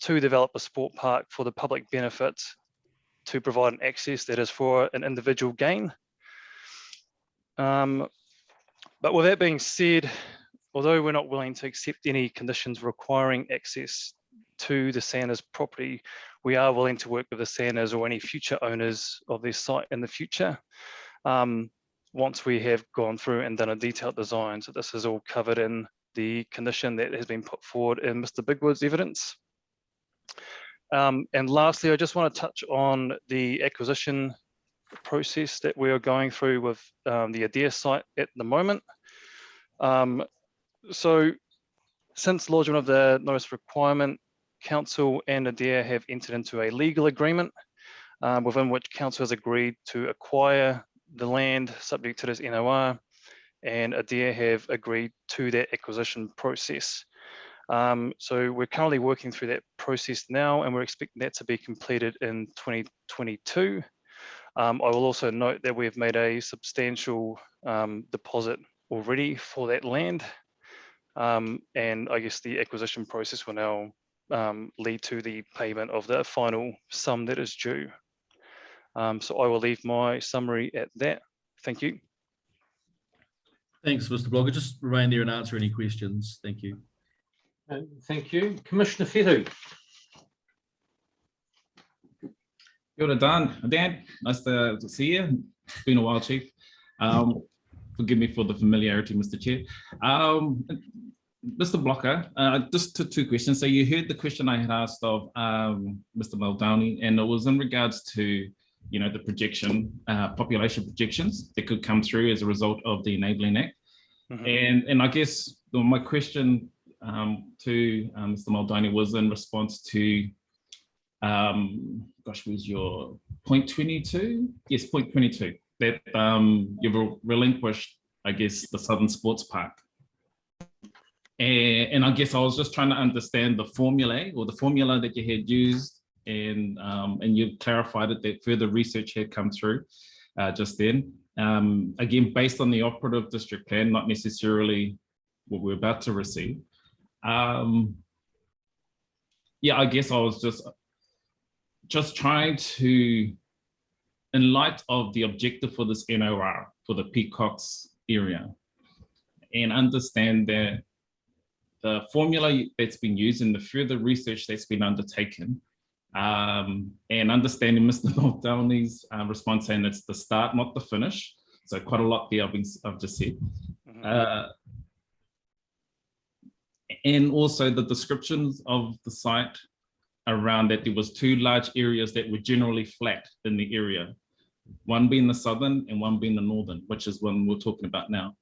to develop a sport park for the public benefit, to provide an access that is for an individual gain. But with that being said, although we're not willing to accept any conditions requiring access to the Sanders property, we are willing to work with the Sanders or any future owners of this site in the future, once we have gone through and done a detailed design. So this is all covered in the condition that has been put forward in Mr. Bigwood's evidence. And lastly, I just want to touch on the acquisition process that we are going through with the Adair site at the moment. So since lodgement of the notice requirement, council and Adair have entered into a legal agreement within which council has agreed to acquire the land subject to this NOR, and ADARE have agreed to that acquisition process. So we're currently working through that process now, and we're expecting that to be completed in 2022. I will also note that we've made a substantial deposit already for that land. And I guess the acquisition process will now lead to the payment of the final sum that is due. So I will leave my summary at that. Thank you. Thanks, Mr. Blogger. Just remain there and answer any questions. Thank you. Thank you. Commissioner Whethu. Kia ora, Dan. Nice to see you. It's been a while, Chief. Forgive me for the familiarity, Mr. Chair. Mr. Blocker, just two questions. So you heard the question I had asked of Mr. Muldowney, and it was in regards to, the projection, population projections that could come through as a result of the Enabling Act. Mm-hmm. And I guess my question to Mr. Muldowney was in response to, where's your point 22? Yes, point 22, that you've relinquished, I guess, the Southern Sports Park. And I guess I was just trying to understand the formula that you had used, and you clarified it that further research had come through just then. Again, based on the operative district plan, not necessarily what we're about to receive. Yeah, I guess I was just trying to, in light of the objective for this NOR for the Peacockes area, and understand that the formula that's been used and the further research that's been undertaken, and understanding Mr. Muldowney's response saying it's the start, not the finish. So quite a lot there I've just said. Mm-hmm. And also the descriptions of the site around that there was two large areas that were generally flat in the area, one being the southern and one being the northern, which is one we're talking about now.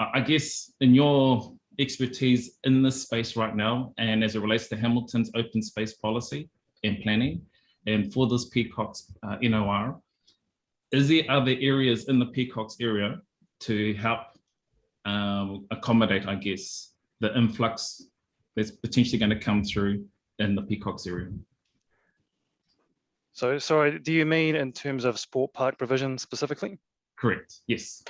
I guess in your expertise in this space right now, and as it relates to Hamilton's open space policy and planning, and for this Peacockes NOR, is there other areas in the Peacockes area to help accommodate, I guess, the influx that's potentially going to come through in the Peacockes area? So, sorry, do you mean in terms of sport park provision specifically? Correct, yes.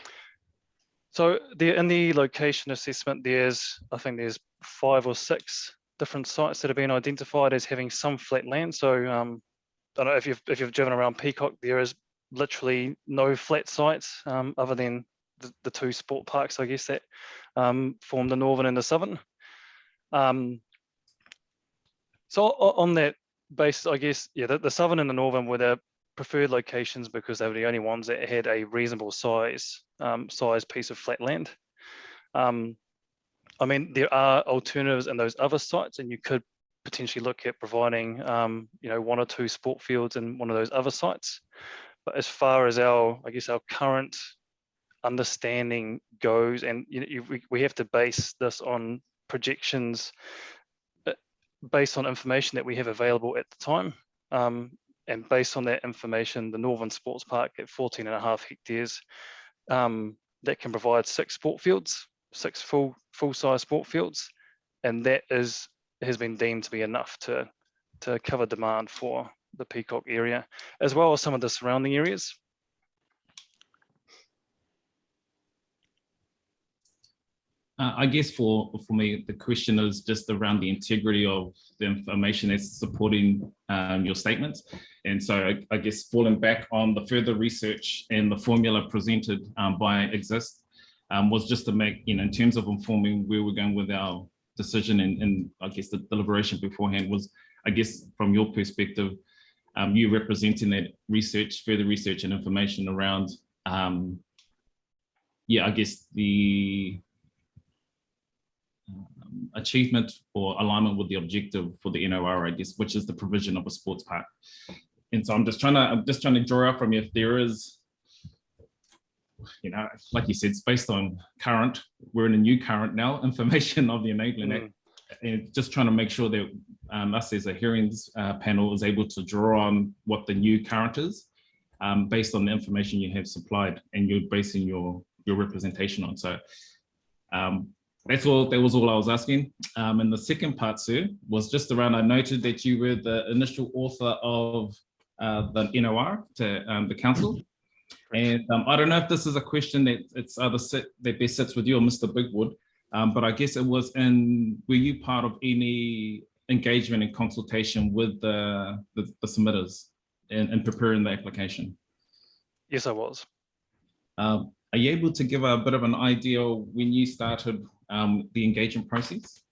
So in the location assessment, I think there's 5 or 6 different sites that have been identified as having some flat land. So I don't know if you've driven around Peacock, there is literally no flat sites other than the 2 sport parks, I guess, that form the northern and the southern. So on that basis, I guess, yeah, the southern and the northern were the preferred locations because they were the only ones that had a reasonable size piece of flat land. I mean, there are alternatives in those other sites, and you could potentially look at providing, 1 or 2 sport fields in one of those other sites. But as far as our current understanding goes, and we have to base this on projections based on information that we have available at the time. And based on that information, the Northern Sports Park at 14.5 hectares, that can provide 6 sport fields, 6 full-size sport fields, and that has been deemed to be enough to cover demand for the Peacock area, as well as some of the surrounding areas. I guess for me, the question is just around the integrity of the information that's supporting your statements. And so I guess falling back on the further research and the formula presented by Exist was just to make, in terms of informing where we're going with our decision, and I guess the deliberation beforehand was, I guess, from your perspective, you representing that research, further research and information around, I guess the achievement or alignment with the objective for the NOR, I guess, which is the provision of a sports park. And so I'm just trying to draw out from you if there is, like you said, it's based on current, we're in a new current now, information of the Enabling Act, and just trying to make sure that us as a hearings panel is able to draw on what the new current is based on the information you have supplied and you're basing your representation on. So that was all I was asking. And the second part, sir, was just around, I noted that you were the initial author of the NOR to the council. And I don't know if this is a question that it's either that best sits with you or Mr. Bigwood, but I guess it was were you part of any engagement and consultation with the submitters in preparing the application? Yes, I was. Are you able to give a bit of an idea when you started the engagement process?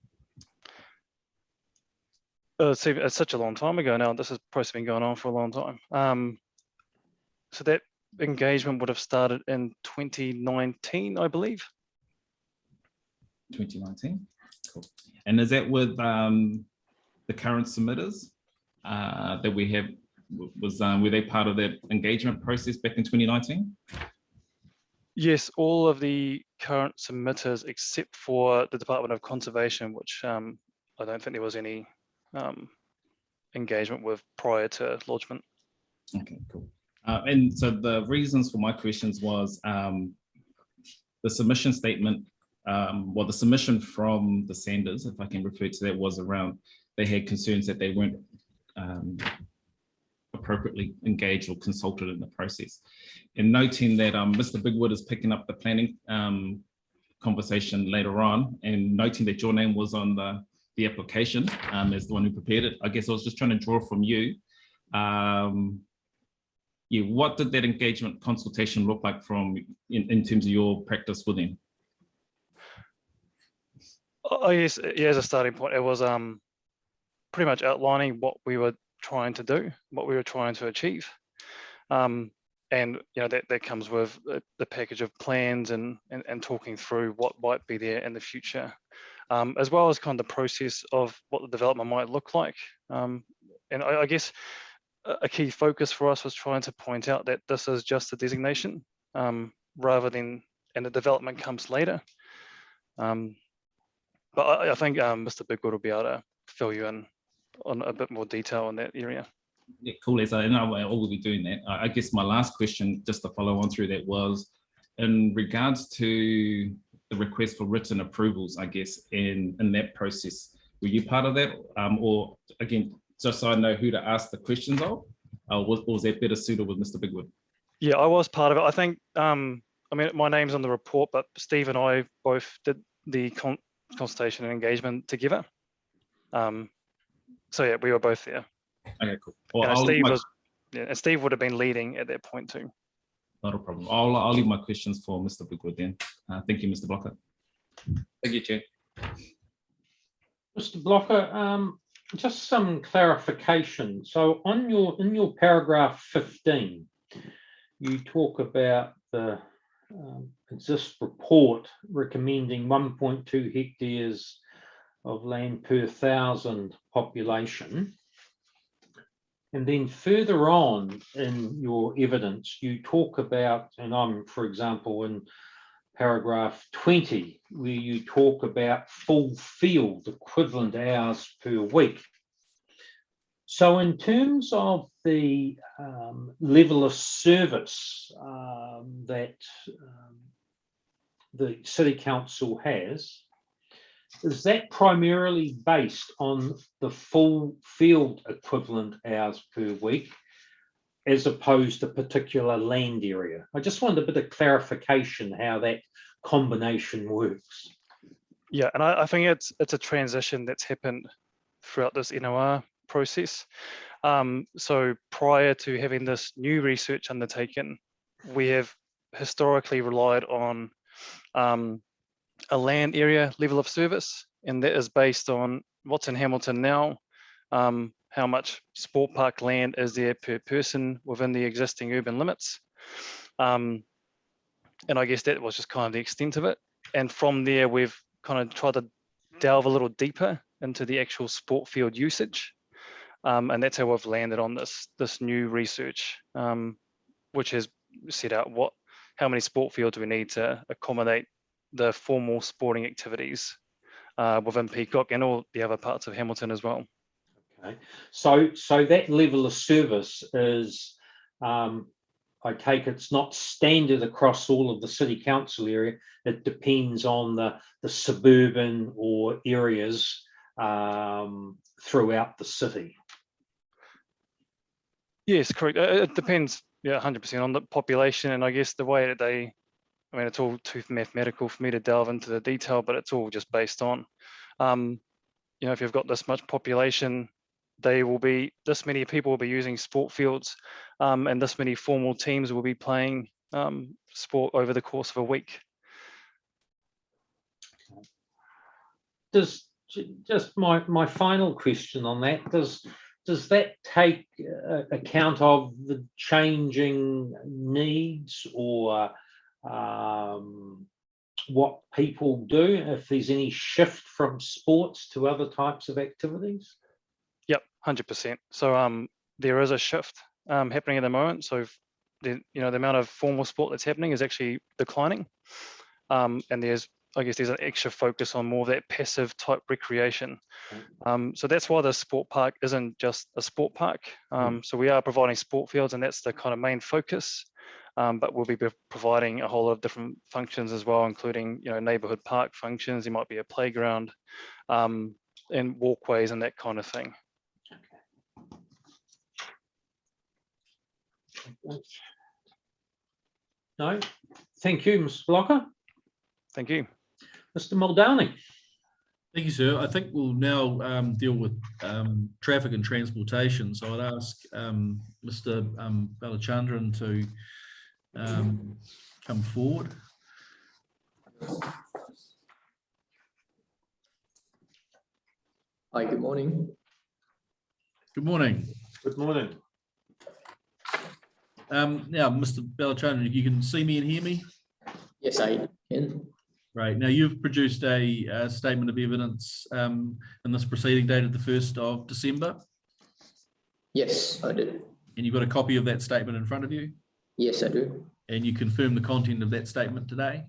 See, it's such a long time ago now. This has process been going on for a long time. So that engagement would have started in 2019, I believe. 2019, cool. And is that with the current submitters that we have? Were they part of that engagement process back in 2019? Yes, all of the current submitters except for the Department of Conservation, which I don't think there was any engagement with prior to lodgement. Okay, cool. And so the reasons for my questions was the submission statement, well, the submission from the Sanders, if I can refer to that, was around they had concerns that they weren't appropriately engaged or consulted in the process. And noting that Mr. Bigwood is picking up the planning conversation later on, and noting that your name was on the application as the one who prepared it, I guess I was just trying to draw from you. Yeah, what did that engagement consultation look like from in terms of your practice with them? Oh, yes, yeah, as a starting point, it was pretty much outlining what we were trying to do, what we were trying to achieve. And you know that comes with the package of plans and talking through what might be there in the future, as well as kind of the process of what the development might look like. And I guess a key focus for us was trying to point out that this is just a designation rather than, and the development comes later. But I think Mr. Bigwood will be able to fill you in on a bit more detail in that area. Yeah, cool. As I know, I will be doing that. I guess my last question, just to follow on through that, was in regards to the request for written approvals, I guess, in that process. Were you part of that? Or again, just so I know who to ask the questions of, was that better suited with Mr. Bigwood? Yeah, I was part of it. I think, I mean, my name's on the report, but Steve and I both did the consultation and engagement together. So yeah, we were both there. Okay, cool. Well, and Steve would have been leading at that point too. Not a problem. I'll leave my questions for Mr. Bigwood then. Thank you, Mr. Blocker. Thank you, Chair. Mr. Blocker, just some clarification. So in your paragraph 15, you talk about the this report recommending 1.2 hectares of land per 1,000 population. And then further on in your evidence, you talk about, and I'm, for example, in paragraph 20, where you talk about full field equivalent hours per week. So in terms of the level of service that the City Council has, is that primarily based on the full field equivalent hours per week as opposed to particular land area? I just wanted a bit of clarification how that combination works. Yeah, and I think it's a transition that's happened throughout this NOR process. So prior to having this new research undertaken, we have historically relied on a land area level of service, and that is based on what's in Hamilton now, how much sport park land is there per person within the existing urban limits. And I guess that was just kind of the extent of it. And from there, we've kind of tried to delve a little deeper into the actual sport field usage. And that's how we've landed on this new research, which has set out how many sport fields we need to accommodate the formal sporting activities within Peacock and all the other parts of Hamilton as well. Okay, so that level of service is, I take it's not standard across all of the city council area. It depends on the suburban or areas throughout the city. Yes, correct. It depends, yeah, 100% on the population, and I guess the way that they, I mean, it's all too mathematical for me to delve into the detail, but it's all just based on, you know, if you've got this much population, this many people will be using sport fields, and this many formal teams will be playing sport over the course of a week. Does just my final question on that, does that take account of the changing needs or what people do, if there's any shift from sports to other types of activities? Yep, 100%. So there is a shift happening at the moment. So the amount of formal sport that's happening is actually declining, and there's an extra focus on more of that passive type recreation. So that's why the sport park isn't just a sport park. So we are providing sport fields, and that's the kind of main focus. But we'll be providing a whole lot of different functions as well, including neighbourhood park functions. There might be a playground, and walkways and that kind of thing. No, thank you, Mr. Blocker. Thank you. Mr. Muldowney. Thank you, sir. I think we'll now deal with traffic and transportation. So I'd ask Mr. Balachandran to come forward. Hi, good morning. Good morning. Good morning. Now, Mr. Balachandran, you can see me and hear me? Yes, I can. Right. Now, you've produced a statement of evidence in this proceeding dated the 1st of December. Yes, I did. And you've got a copy of that statement in front of you? Yes, I do. And you confirm the content of that statement today?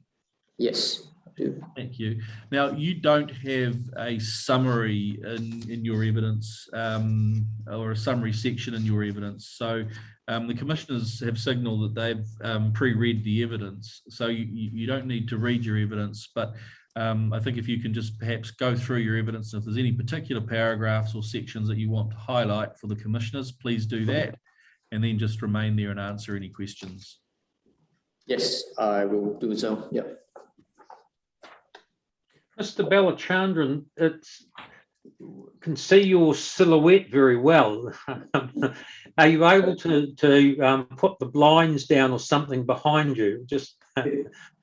Yes, I do. Thank you. Now, you don't have a summary in your evidence or a summary section in your evidence. So the commissioners have signalled that they've pre-read the evidence. So you don't need to read your evidence, but I think if you can just perhaps go through your evidence, and if there's any particular paragraphs or sections that you want to highlight for the commissioners, please do that, and then just remain there and answer any questions. Yes, I will do so. Yeah. Mr. Balachandran, can see your silhouette very well. Are you able to put the blinds down or something behind you? Just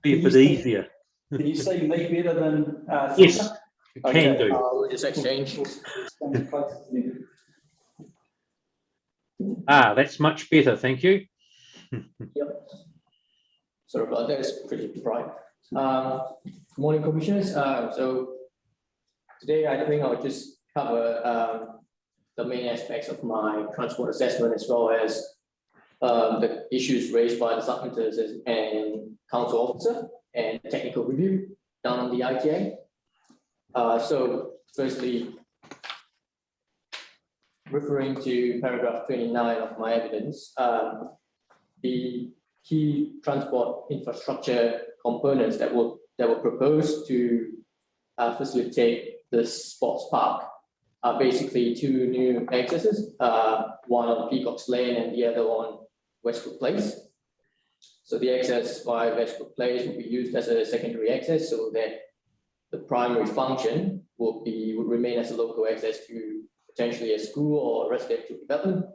be a bit easier. Did you say make better than? Yes, you can do. We'll just exchange. That's much better. Thank you. Yep. Sorry about that. It's pretty bright. Good morning, commissioners. So today I think I'll just cover the main aspects of my transport assessment, as well as the issues raised by the submitters and council officer and technical review done on the ITA. So firstly, referring to paragraph 29 of my evidence, the key transport infrastructure components that were proposed to facilitate the sports park are basically two new accesses, one on Peacockes Lane and the other on Westwood Place. So the access via Westwood Place will be used as a secondary access, so that the primary function would remain as a local access to potentially a school or residential development.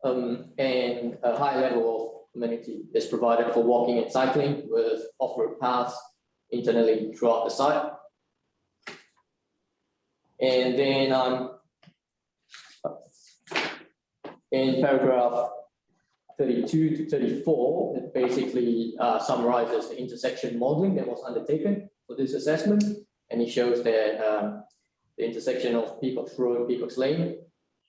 And a high level of amenity is provided for walking and cycling, with off-road paths internally throughout the site. And then in paragraph 32 to 34, it basically summarizes the intersection modeling that was undertaken for this assessment, and it shows that the intersection of Peacockes Road, Peacockes Lane,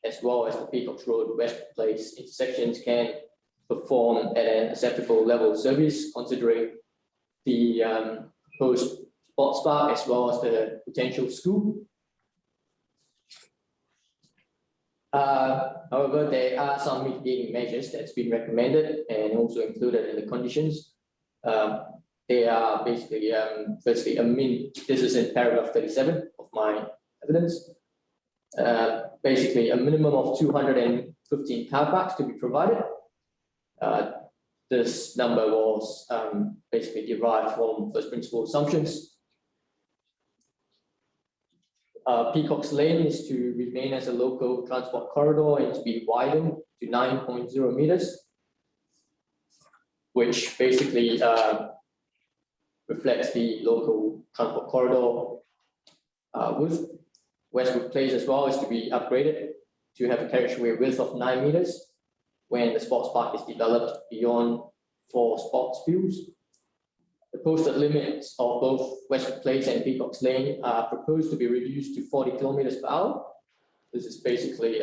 as well as the Peacockes Road, West Place intersections can perform at an acceptable level of service, considering the proposed sports park as well as the potential school. However, there are some mitigating measures that's been recommended and also included in the conditions. They are basically, firstly, this is in paragraph 37 of my evidence. Basically, a minimum of 215 car parks to be provided. This number was basically derived from first principle assumptions. Peacockes Lane is to remain as a local transport corridor and to be widened to 9.0 meters, which basically reflects the local transport corridor width. Westwood Place as well is to be upgraded to have a carriageway width of 9 meters when the sports park is developed beyond 4 sports fields. The posted limits of both Westwood Place and Peacockes Lane are proposed to be reduced to 40 kilometers per hour. This is basically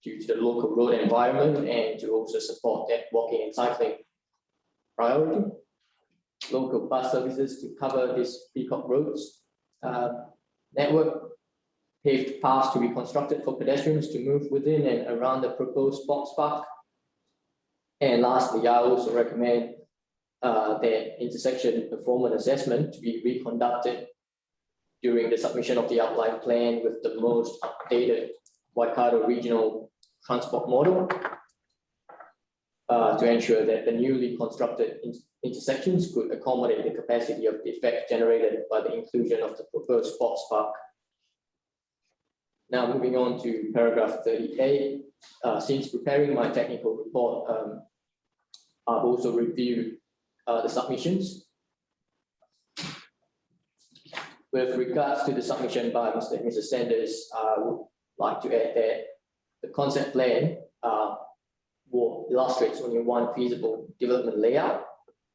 due to the local road environment and to also support that walking and cycling priority. Local bus services to cover this Peacock roads network. Paved paths to be constructed for pedestrians to move within and around the proposed sports park. And lastly, I also recommend that intersection performance assessment to be reconducted during the submission of the outline plan with the most updated Waikato regional transport model to ensure that the newly constructed intersections could accommodate the capacity of the effect generated by the inclusion of the proposed sports park. Now moving on to paragraph 38, since preparing my technical report, I've also reviewed the submissions. With regards to the submission by Mr. and Mrs. Sanders, I would like to add that the concept plan illustrates only one feasible development layout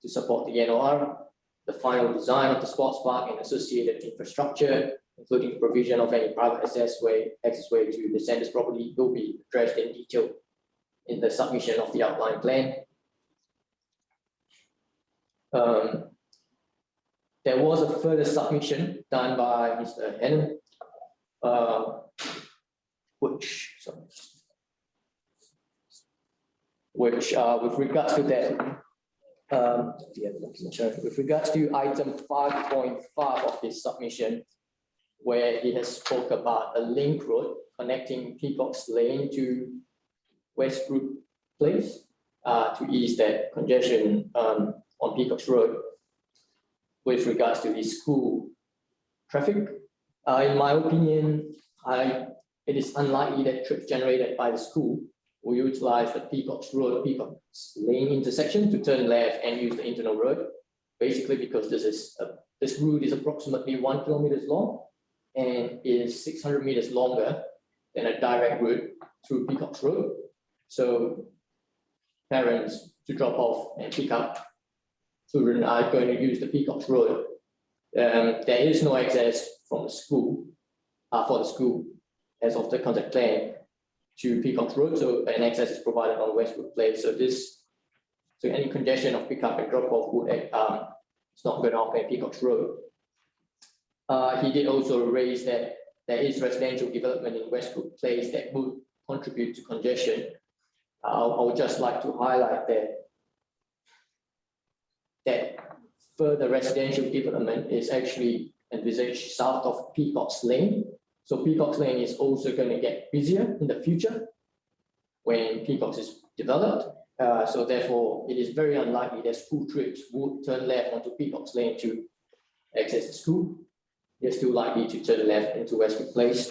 to support the NOR. The final design of the sports park and associated infrastructure, including the provision of any private accessway to the Sanders property, will be addressed in detail in the submission of the outline plan. There was a further submission done by Mr. Hennon, which with regards to that, with regards to item 5.5 of his submission, where he has spoke about a link road connecting Peacockes Lane to Westwood Place to ease that congestion on Peacockes Road with regards to the school traffic. In my opinion, it is unlikely that trips generated by the school will utilize the Peacockes Peacockes Lane intersection to turn left and use the internal road, basically because this route is approximately 1 kilometer long and is 600 meters longer than a direct route through Peacockes Road. So parents to drop off and pick up children are going to use the Peacockes Road. There is no access from the school for the school as of the concept plan to Peacockes Road, so an access is provided on Westwood Place. So any congestion of pickup and drop off would it's not going to occur at Peacockes Road. He did also raise that there is residential development in Westwood Place that would contribute to congestion. I would just like to highlight that further residential development is actually envisaged south of Peacockes Lane. So Peacockes Lane is also going to get busier in the future when Peacockes is developed. So therefore, it is very unlikely that school trips would turn left onto Peacockes Lane to access the school. They're still likely to turn left into Westwood Place.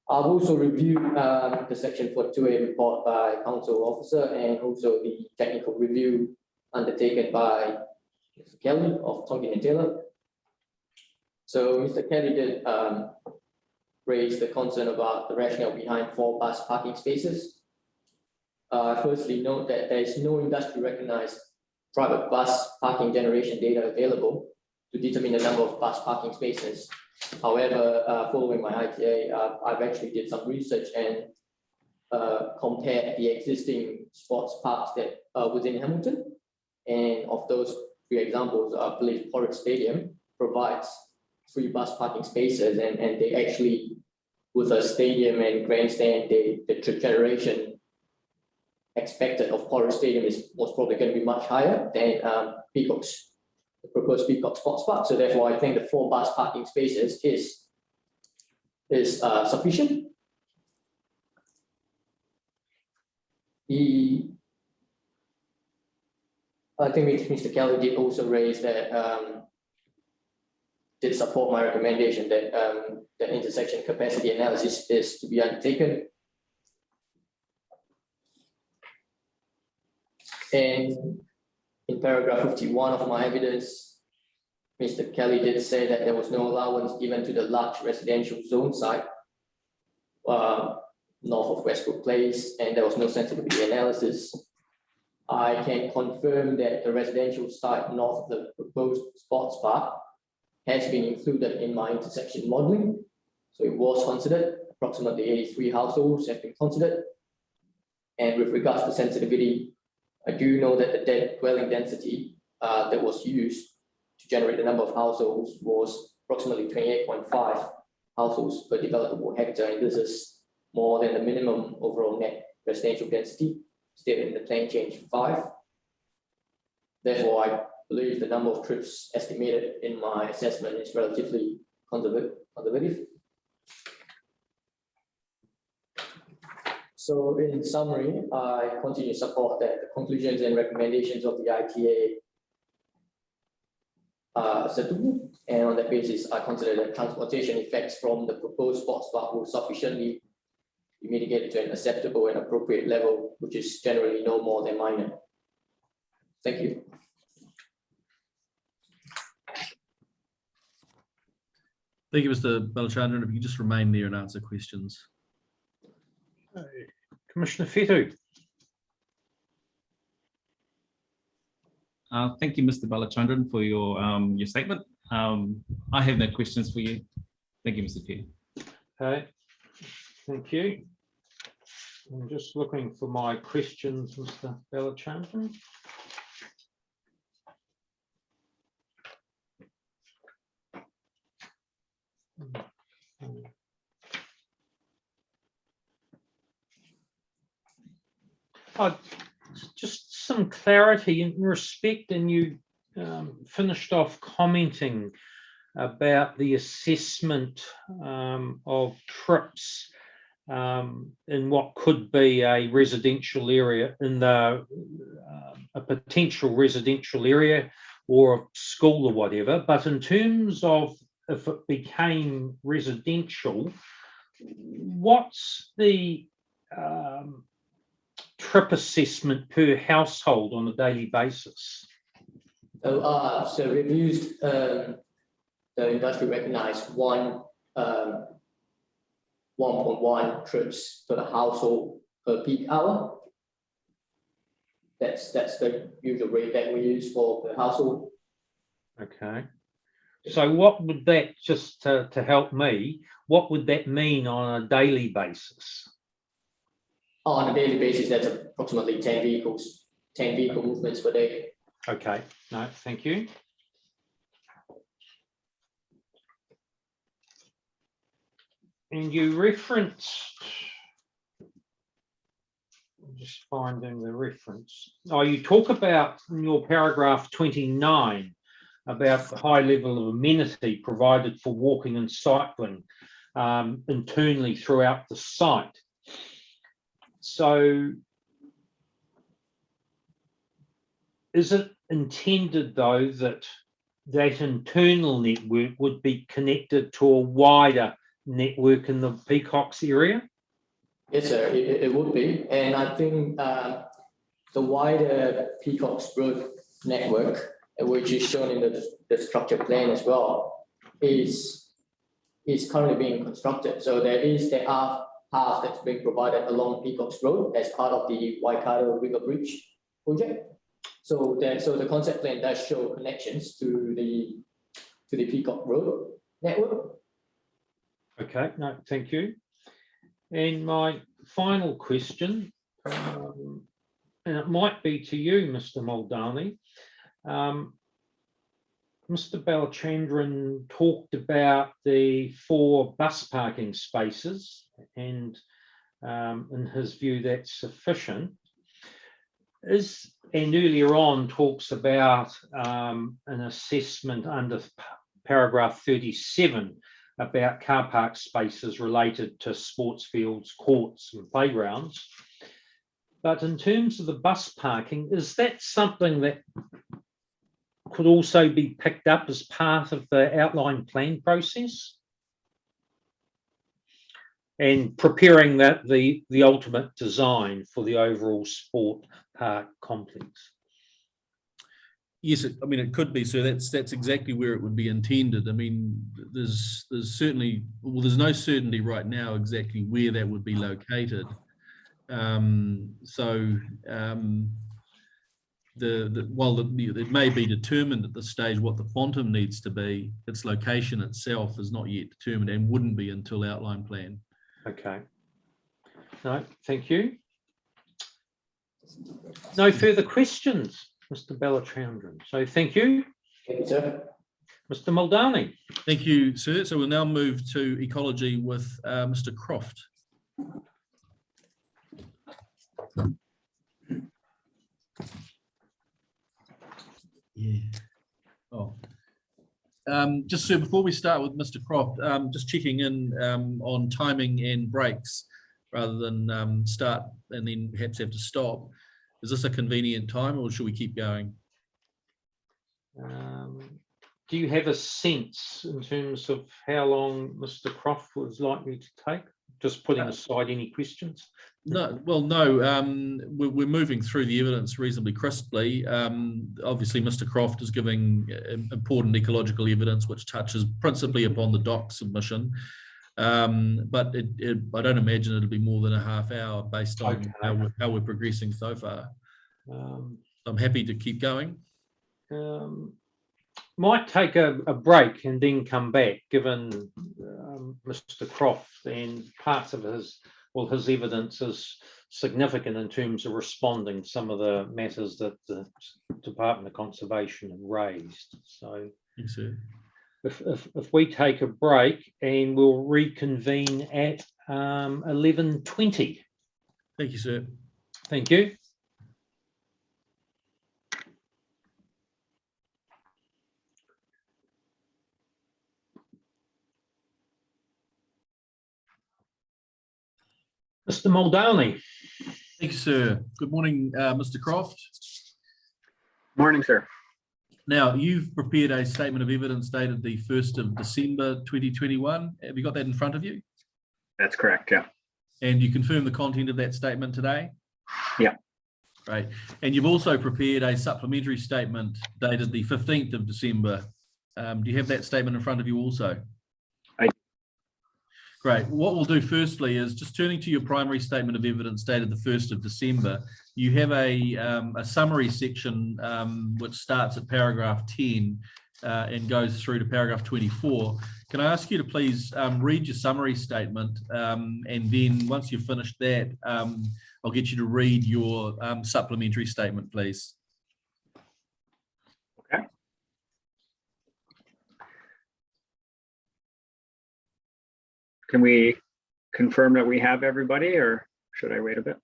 I've also reviewed the section 42A report by council officer and also the technical review undertaken by Mr. Kelly of Tonkin and Taylor. So Mr. Kelly did raise the concern about the rationale behind 4 bus parking spaces. Firstly, note that there is no industry recognized private bus parking generation data available to determine the number of bus parking spaces. However, following my ITA, I've actually did some research and compared the existing sports parks that are within Hamilton. And of those 3 examples, I believe Porritt Stadium provides 3 bus parking spaces, and they actually with a stadium and grandstand, the generation expected of Porridge Stadium was probably going to be much higher than Peacockes, the proposed Peacock Sports Park. So therefore, I think the 4 bus parking spaces is sufficient. I think Mr. Kelly did also raise that did support my recommendation that the intersection capacity analysis is to be undertaken. And in paragraph 51 of my evidence, Mr. Kelly did say that there was no allowance given to the large residential zone site north of Westbrook Place, and there was no sensitivity analysis. I can confirm that the residential site north of the proposed sports park has been included in my intersection modeling. So it was considered. Approximately 83 households have been considered. And with regards to sensitivity, I do know that the dwelling density that was used to generate the number of households was approximately 28.5 households per developable hectare, and this is more than the minimum overall net residential density stated in the plan change 5. Therefore, I believe the number of trips estimated in my assessment is relatively conservative. So in summary, I continue to support that the conclusions and recommendations of the ITA are acceptable, and on that basis, I consider that transportation effects from the proposed sports park will sufficiently be mitigated to an acceptable and appropriate level, which is generally no more than minor. Thank you. Thank you, Mr. Balachandran. If you could just remain there and answer questions. Commissioner Whettu. Thank you, Mr. Balachandran, for your statement. I have no questions for you. Thank you, Mr. Chair. Okay, thank you. I'm just looking for my questions, Mr. Balachandran. Just some clarity in respect, and you finished off commenting about the assessment of trips in what could be a residential area, in the a potential residential area or a school or whatever. But in terms of if it became residential, what's the trip assessment per household on a daily basis? So we've used the industry recognized 1.1 trips per household per peak hour. That's the usual rate that we use for the household. Okay. So what would that, just to help me, what would that mean on a daily basis? On a daily basis, that's approximately 10 vehicle movements per day. Okay, no, thank you. And you referenced, I'm just finding the reference. Oh, you talk about in your paragraph 29 about the high level of amenity provided for walking and cycling internally throughout the site. So is it intended, though, that that internal network would be connected to a wider network in the Peacockes area? Yes, sir, it would be. And I think the wider Peacockes Road network, which is shown in the structure plan as well, is currently being constructed. So there are paths that's being provided along Peacockes Road as part of the Waikato River Bridge project. So the concept plan does show connections to the Peacock Road network. Okay, no, thank you. And my final question, and it might be to you, Mr. Muldowney. Mr. Balachandran talked about the 4 bus parking spaces, and in his view, that's sufficient. And earlier on talks about an assessment under paragraph 37 about car park spaces related to sports fields, courts and playgrounds. But in terms of the bus parking, is that something that could also be picked up as part of the outline plan process? And preparing the ultimate design for the overall sport park complex. Yes, I mean, it could be, so that's exactly where it would be intended. I mean, there's certainly, well, there's no certainty right now exactly where that would be located. While it may be determined at this stage what the quantum needs to be, its location itself is not yet determined and wouldn't be until outline plan. Okay. No, thank you. No further questions, Mr. Balachandran. So thank you. Thank you, sir. Mr. Muldowney. Thank you, sir. So we'll now move to ecology with Mr. Croft. Yeah. Oh. Just so before we start with Mr. Croft, just checking in on timing and breaks rather than start and then perhaps have to stop. Is this a convenient time or should we keep going? Do you have a sense in terms of how long Mr. Croft was likely to take? Just putting aside any questions. No, well, no. We're moving through the evidence reasonably crisply. Obviously, Mr. Croft is giving important ecological evidence which touches principally upon the doc submission, but I don't imagine it'll be more than a half hour based on how we're progressing so far. I'm happy to keep going. Might take a break and then come back, given Mr. Croft and parts of his evidence is significant in terms of responding to some of the matters that the Department of Conservation have raised. So yes, sir. If we take a break and we'll reconvene at 11:20. Thank you, sir. Thank you. Mr. Muldowney. Thank you, sir. Good morning, Mr. Croft. Morning, sir. Now, you've prepared a statement of evidence dated the 1st of December 2021. Have you got that in front of you? That's correct, yeah. And you confirm the content of that statement today? Yeah. Great. And you've also prepared a supplementary statement dated the 15th of December. Do you have that statement in front of you also? Great. What we'll do firstly is just turning to your primary statement of evidence dated the 1st of December. You have a summary section which starts at paragraph 10 and goes through to paragraph 24. Can I ask you to please read your summary statement, and then once you've finished that, I'll get you to read your supplementary statement, please. Okay. Can we confirm that we have everybody, or should I wait a bit?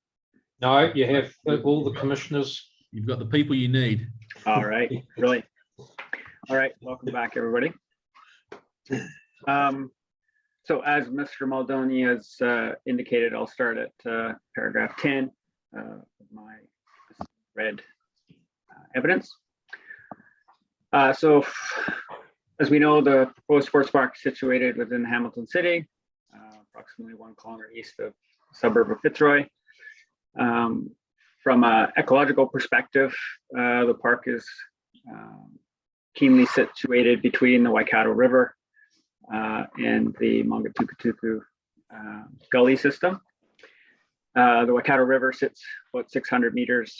No, you have all the commissioners. You've got the people you need. All right, really. All right, welcome back, everybody. So as Mr. Muldowney has indicated, I'll start at paragraph 10 of my read evidence. So as we know, the proposed sports park is situated within Hamilton City, approximately 1 kilometer east of the suburb of Fitzroy. From an ecological perspective, the park is keenly situated between the Waikato River and the Mangatukutuku gully system. The Waikato River sits about 600 meters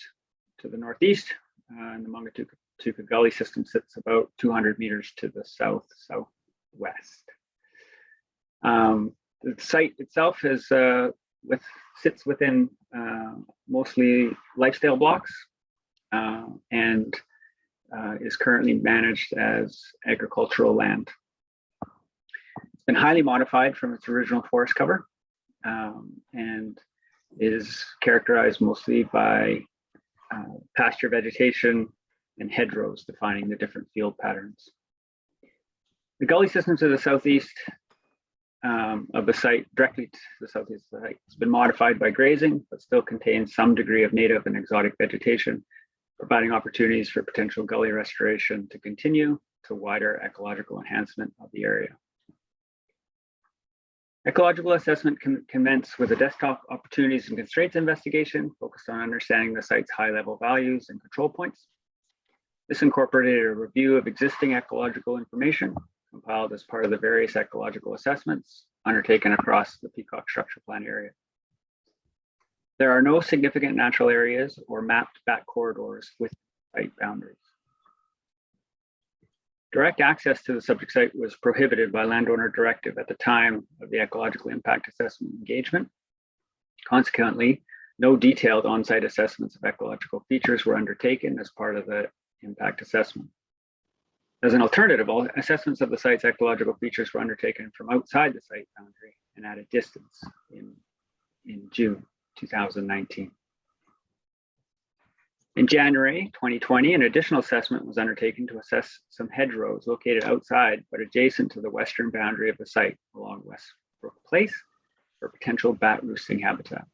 to the northeast, and the Mangatukutuku gully system sits about 200 meters to the southwest. The site itself is sits within mostly lifestyle blocks, and is currently managed as agricultural land. It's been highly modified from its original forest cover and is characterized mostly by pasture vegetation and hedgerows defining the different field patterns. The gully system to the southeast of the site, directly to the southeast of the site, has been modified by grazing, but still contains some degree of native and exotic vegetation, providing opportunities for potential gully restoration to continue to wider ecological enhancement of the area. Ecological assessment can commence with a desktop opportunities and constraints investigation focused on understanding the site's high-level values and control points. This incorporated a review of existing ecological information compiled as part of the various ecological assessments undertaken across the Peacock Structure Plan area. There are no significant natural areas or mapped back corridors with site boundaries. Direct access to the subject site was prohibited by landowner directive at the time of the ecological impact assessment engagement. Consequently, no detailed on-site assessments of ecological features were undertaken as part of the impact assessment. As an alternative, all assessments of the site's ecological features were undertaken from outside the site boundary and at a distance in June 2019. In January 2020, an additional assessment was undertaken to assess some hedgerows located outside but adjacent to the western boundary of the site along Westbrook Place for potential bat roosting habitat.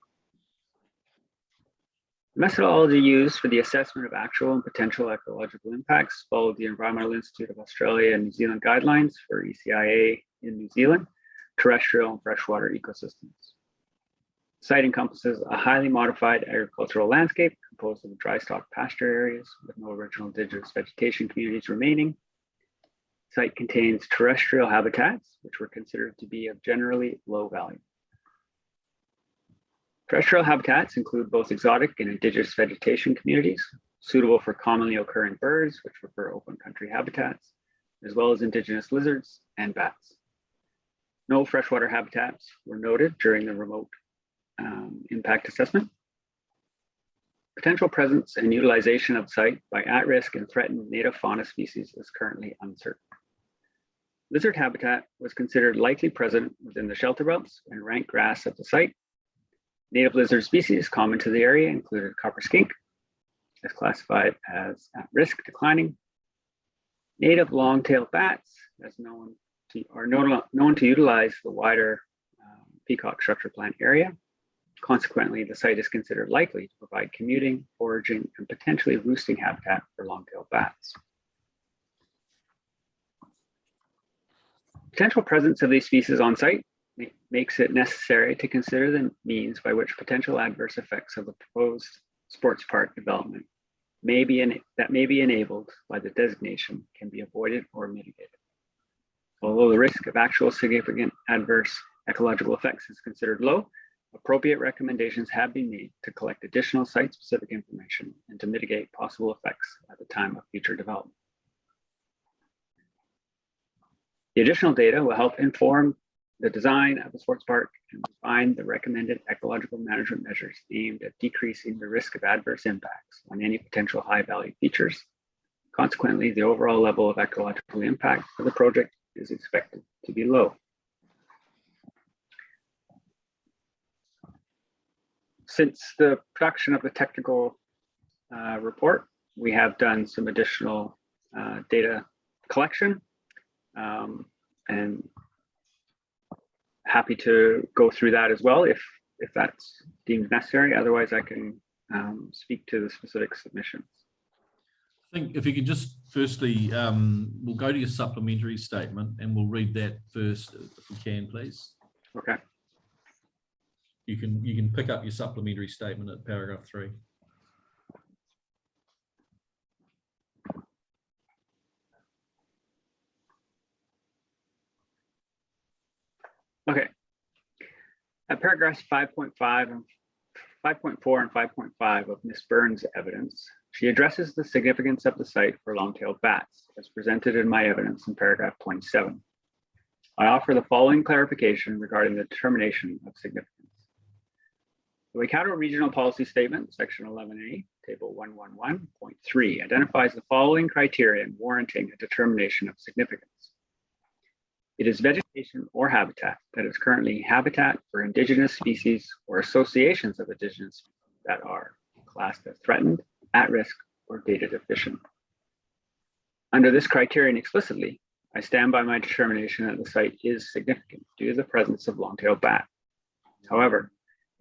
The methodology used for the assessment of actual and potential ecological impacts followed the Environmental Institute of Australia and New Zealand guidelines for ECIA in New Zealand, terrestrial and freshwater ecosystems. The site encompasses a highly modified agricultural landscape composed of dry stock pasture areas with no original indigenous vegetation communities remaining. The site contains terrestrial habitats, which were considered to be of generally low value. Terrestrial habitats include both exotic and indigenous vegetation communities, suitable for commonly occurring birds, which prefer open country habitats, as well as indigenous lizards and bats. No freshwater habitats were noted during the remote impact assessment. Potential presence and utilization of the site by at-risk and threatened native fauna species is currently uncertain. Lizard habitat was considered likely present within the shelter belts and rank grass of the site. Native lizard species common to the area included copper skink, as classified as at-risk declining. Native long-tailed bats, as known to utilize the wider Peacock Structure Plan area. Consequently, the site is considered likely to provide commuting, foraging, and potentially roosting habitat for long-tailed bats. Potential presence of these species on site makes it necessary to consider the means by which potential adverse effects of the proposed sports park development may be enabled by the designation can be avoided or mitigated. Although the risk of actual significant adverse ecological effects is considered low, appropriate recommendations have been made to collect additional site-specific information and to mitigate possible effects at the time of future development. The additional data will help inform the design of the sports park and refine the recommended ecological management measures aimed at decreasing the risk of adverse impacts on any potential high-value features. Consequently, the overall level of ecological impact for the project is expected to be low. Since the production of the technical report, we have done some additional data collection and happy to go through that as well if that's deemed necessary. Otherwise, I can speak to the specific submissions. I think if you could just firstly, we'll go to your supplementary statement and we'll read that first, if we can, please. Okay. You can pick up your supplementary statement at paragraph 3. Okay. At paragraphs 5.5 and 5.4 and 5.5 of Ms. Burns' evidence, she addresses the significance of the site for long-tailed bats as presented in my evidence in paragraph 27. I offer the following clarification regarding the determination of significance. The Waikato Regional Policy Statement, section 11A, table 111.3 identifies the following criterion warranting a determination of significance. It is vegetation or habitat that is currently habitat for indigenous species or associations of indigenous species that are classed as threatened, at risk, or data deficient. Under this criterion explicitly, I stand by my determination that the site is significant due to the presence of long-tailed bat. However,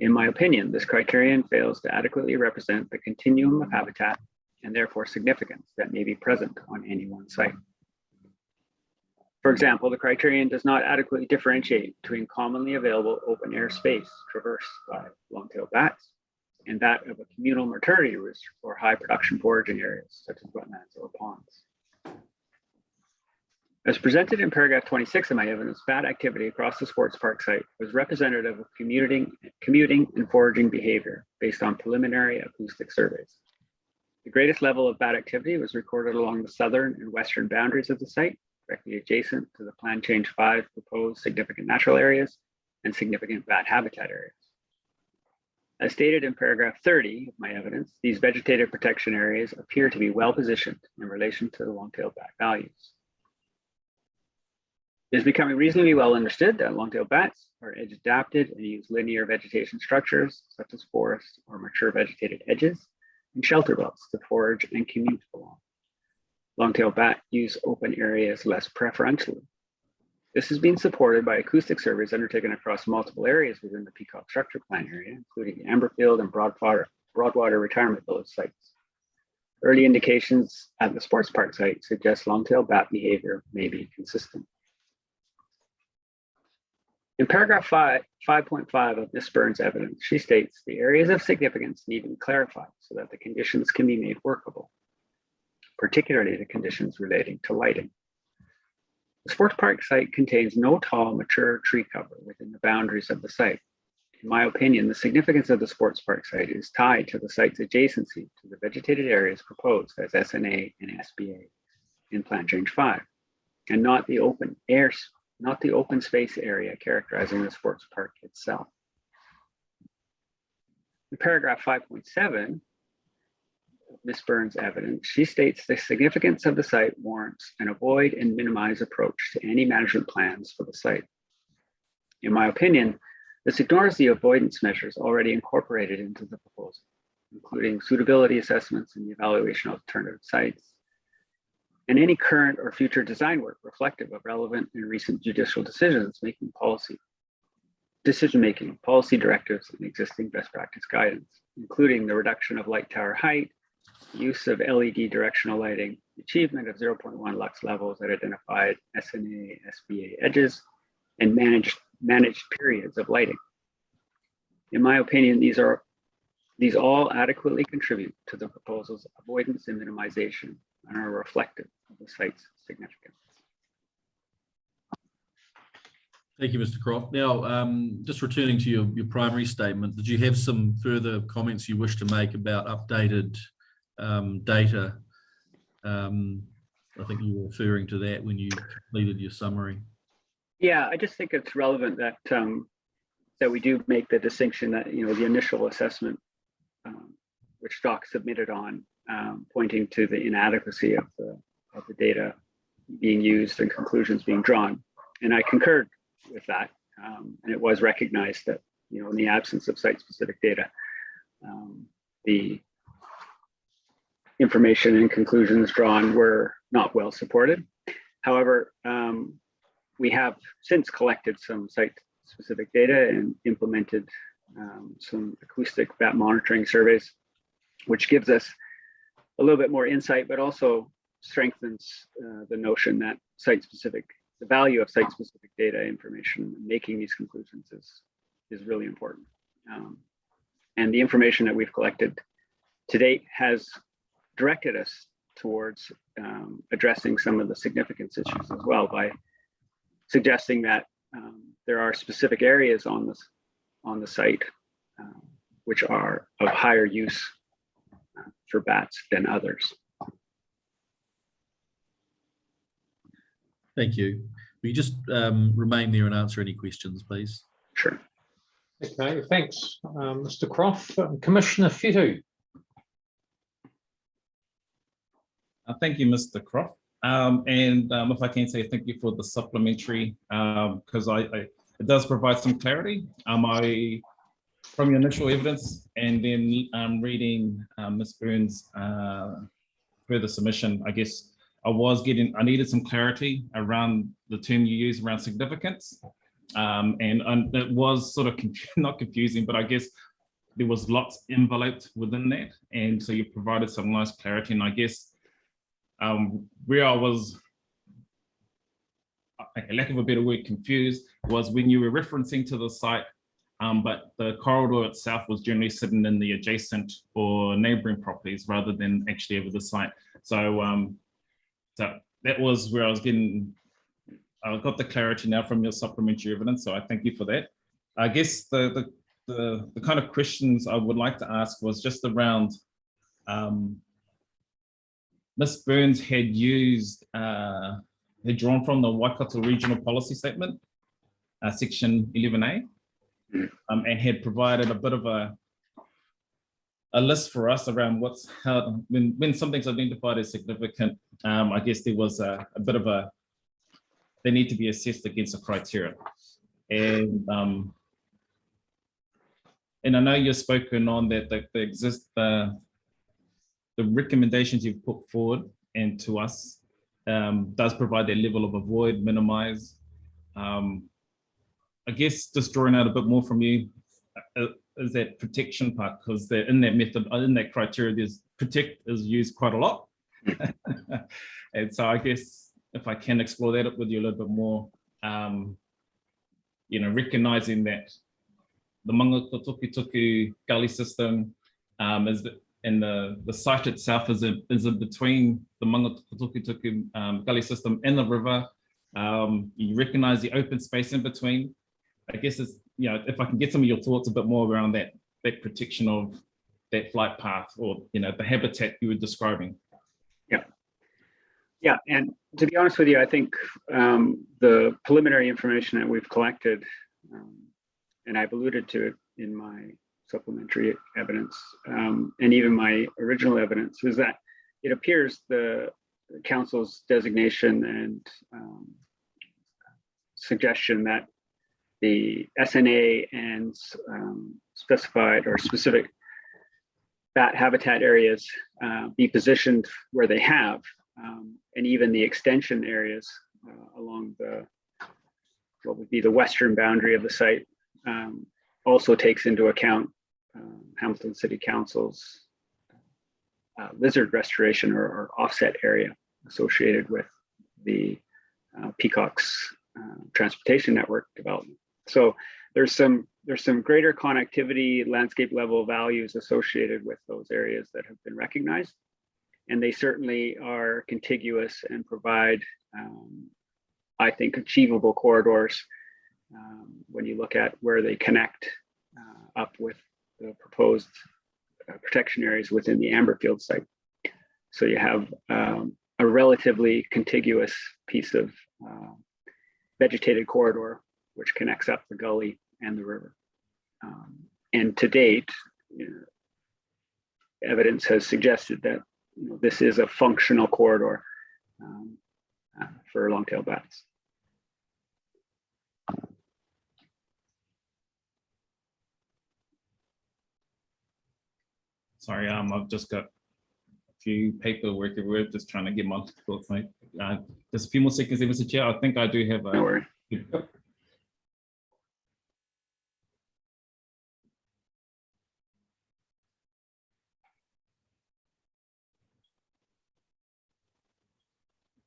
in my opinion, this criterion fails to adequately represent the continuum of habitat and therefore significance that may be present on any one site. For example, the criterion does not adequately differentiate between commonly available open air space traversed by long-tailed bats and that of a communal maternity roost or high production foraging areas such as wetlands or ponds. As presented in paragraph 26 of my evidence, bat activity across the sports park site was representative of commuting and foraging behavior based on preliminary acoustic surveys. The greatest level of bat activity was recorded along the southern and western boundaries of the site, directly adjacent to the Plan Change 5 proposed significant natural areas and significant bat habitat areas. As stated in paragraph 30 of my evidence, these vegetative protection areas appear to be well positioned in relation to the long-tailed bat values. It is becoming reasonably well understood that long-tailed bats are edge adapted and use linear vegetation structures such as forests or mature vegetated edges and shelter belts to forage and commute along. Long-tailed bat use open areas less preferentially. This has been supported by acoustic surveys undertaken across multiple areas within the Peacock Structure Plan area, including the Amberfield and Broadwater Retirement Village sites. Early indications at the sports park site suggest long-tailed bat behavior may be consistent. In paragraph 5.5 of Ms. Burns' evidence, she states the areas of significance need to be clarified so that the conditions can be made workable, particularly the conditions relating to lighting. The sports park site contains no tall, mature tree cover within the boundaries of the site. In my opinion, the significance of the sports park site is tied to the site's adjacency to the vegetated areas proposed as SNA and SBA in Plan Change 5, and not the open space area characterizing the sports park itself. In paragraph 5.7, Ms. Burns' evidence, she states the significance of the site warrants an avoid and minimize approach to any management plans for the site. In my opinion, this ignores the avoidance measures already incorporated into the proposal, including suitability assessments and the evaluation of alternative sites, and any current or future design work reflective of relevant and recent judicial decision-making, policy directives, and existing best practice guidance, including the reduction of light tower height, use of LED directional lighting, achievement of 0.1 lux levels at identified SNA, SBA edges, and managed periods of lighting. In my opinion, these all adequately contribute to the proposal's avoidance and minimization and are reflective of the site's significance. Thank you, Mr. Croft. Now, just returning to your primary statement, did you have some further comments you wish to make about updated data? I think you were referring to that when you completed your summary. Yeah, I just think it's relevant that that we do make the distinction that the initial assessment, which Doc submitted on, pointing to the inadequacy of the data being used and conclusions being drawn, and I concurred with that. And it was recognized that in the absence of site-specific data, the information and conclusions drawn were not well supported. However, we have since collected some site-specific data and implemented some acoustic bat monitoring surveys, which gives us a little bit more insight, but also strengthens the notion that the value of site-specific data information and making these conclusions is really important. And the information that we've collected to date has directed us towards addressing some of the significance issues as well by suggesting that there are specific areas on the site which are of higher use for bats than others. Thank you. Will you just remain there and answer any questions, please? Sure. Okay, thanks, Mr. Croft. Commissioner Fitu. Thank you, Mr. Croft. If I can say thank you for the supplementary, because it does provide some clarity. From your initial evidence and then reading Ms. Burns' further submission, I guess I needed some clarity around the term you use around significance. And it was sort of not confusing, but I guess there was lots enveloped within that. And so you provided some nice clarity. And I guess where I was, lack of a better word, confused, was when you were referencing to the site, but the corridor itself was generally sitting in the adjacent or neighboring properties rather than actually over the site. So, so that was where I got the clarity now from your supplementary evidence. So I thank you for that. I guess the kind of questions I would like to ask was just around, Ms. Burns had drawn from the Waikato Regional Policy Statement, section 11A, and had provided a bit of a list for us around when something's identified as significant. I guess there was a bit of they need to be assessed against a criteria. And I know you've spoken on that the recommendations you've put forward and to us does provide that level of avoid, minimize. I guess just drawing out a bit more from you is that protection part, because in that method, in that criteria, there's protect is used quite a lot. And so I guess if I can explore that with you a little bit more, recognizing that the Mangatukutuku gully system and the site itself is in between the Mangatukutuku gully system and the river. You recognize the open space in between. I guess it's, if I can get some of your thoughts a bit more around that protection of that flight path, or the habitat you were describing. Yeah, and to be honest with you, I think the preliminary information that we've collected, and I've alluded to it in my supplementary evidence, and even my original evidence, is that it appears the council's designation and suggestion that the SNA and specified or specific bat habitat areas be positioned where they have, and even the extension areas along what would be the western boundary of the site also takes into account Hamilton City Council's lizard restoration or offset area associated with the Peacockes transportation network development. So there's some greater connectivity, landscape level values associated with those areas that have been recognized. And they certainly are contiguous and provide, I think, achievable corridors when you look at where they connect up with the proposed protection areas within the Amberfield site. So you have a relatively contiguous piece of vegetated corridor which connects up the gully and the river. And to date, evidence has suggested that this is a functional corridor for long-tailed bats. Sorry, I've just got a few paperwork everywhere, just trying to get my thoughts. Just a few more seconds there, Mr. Chair. I think I do have a. No worry.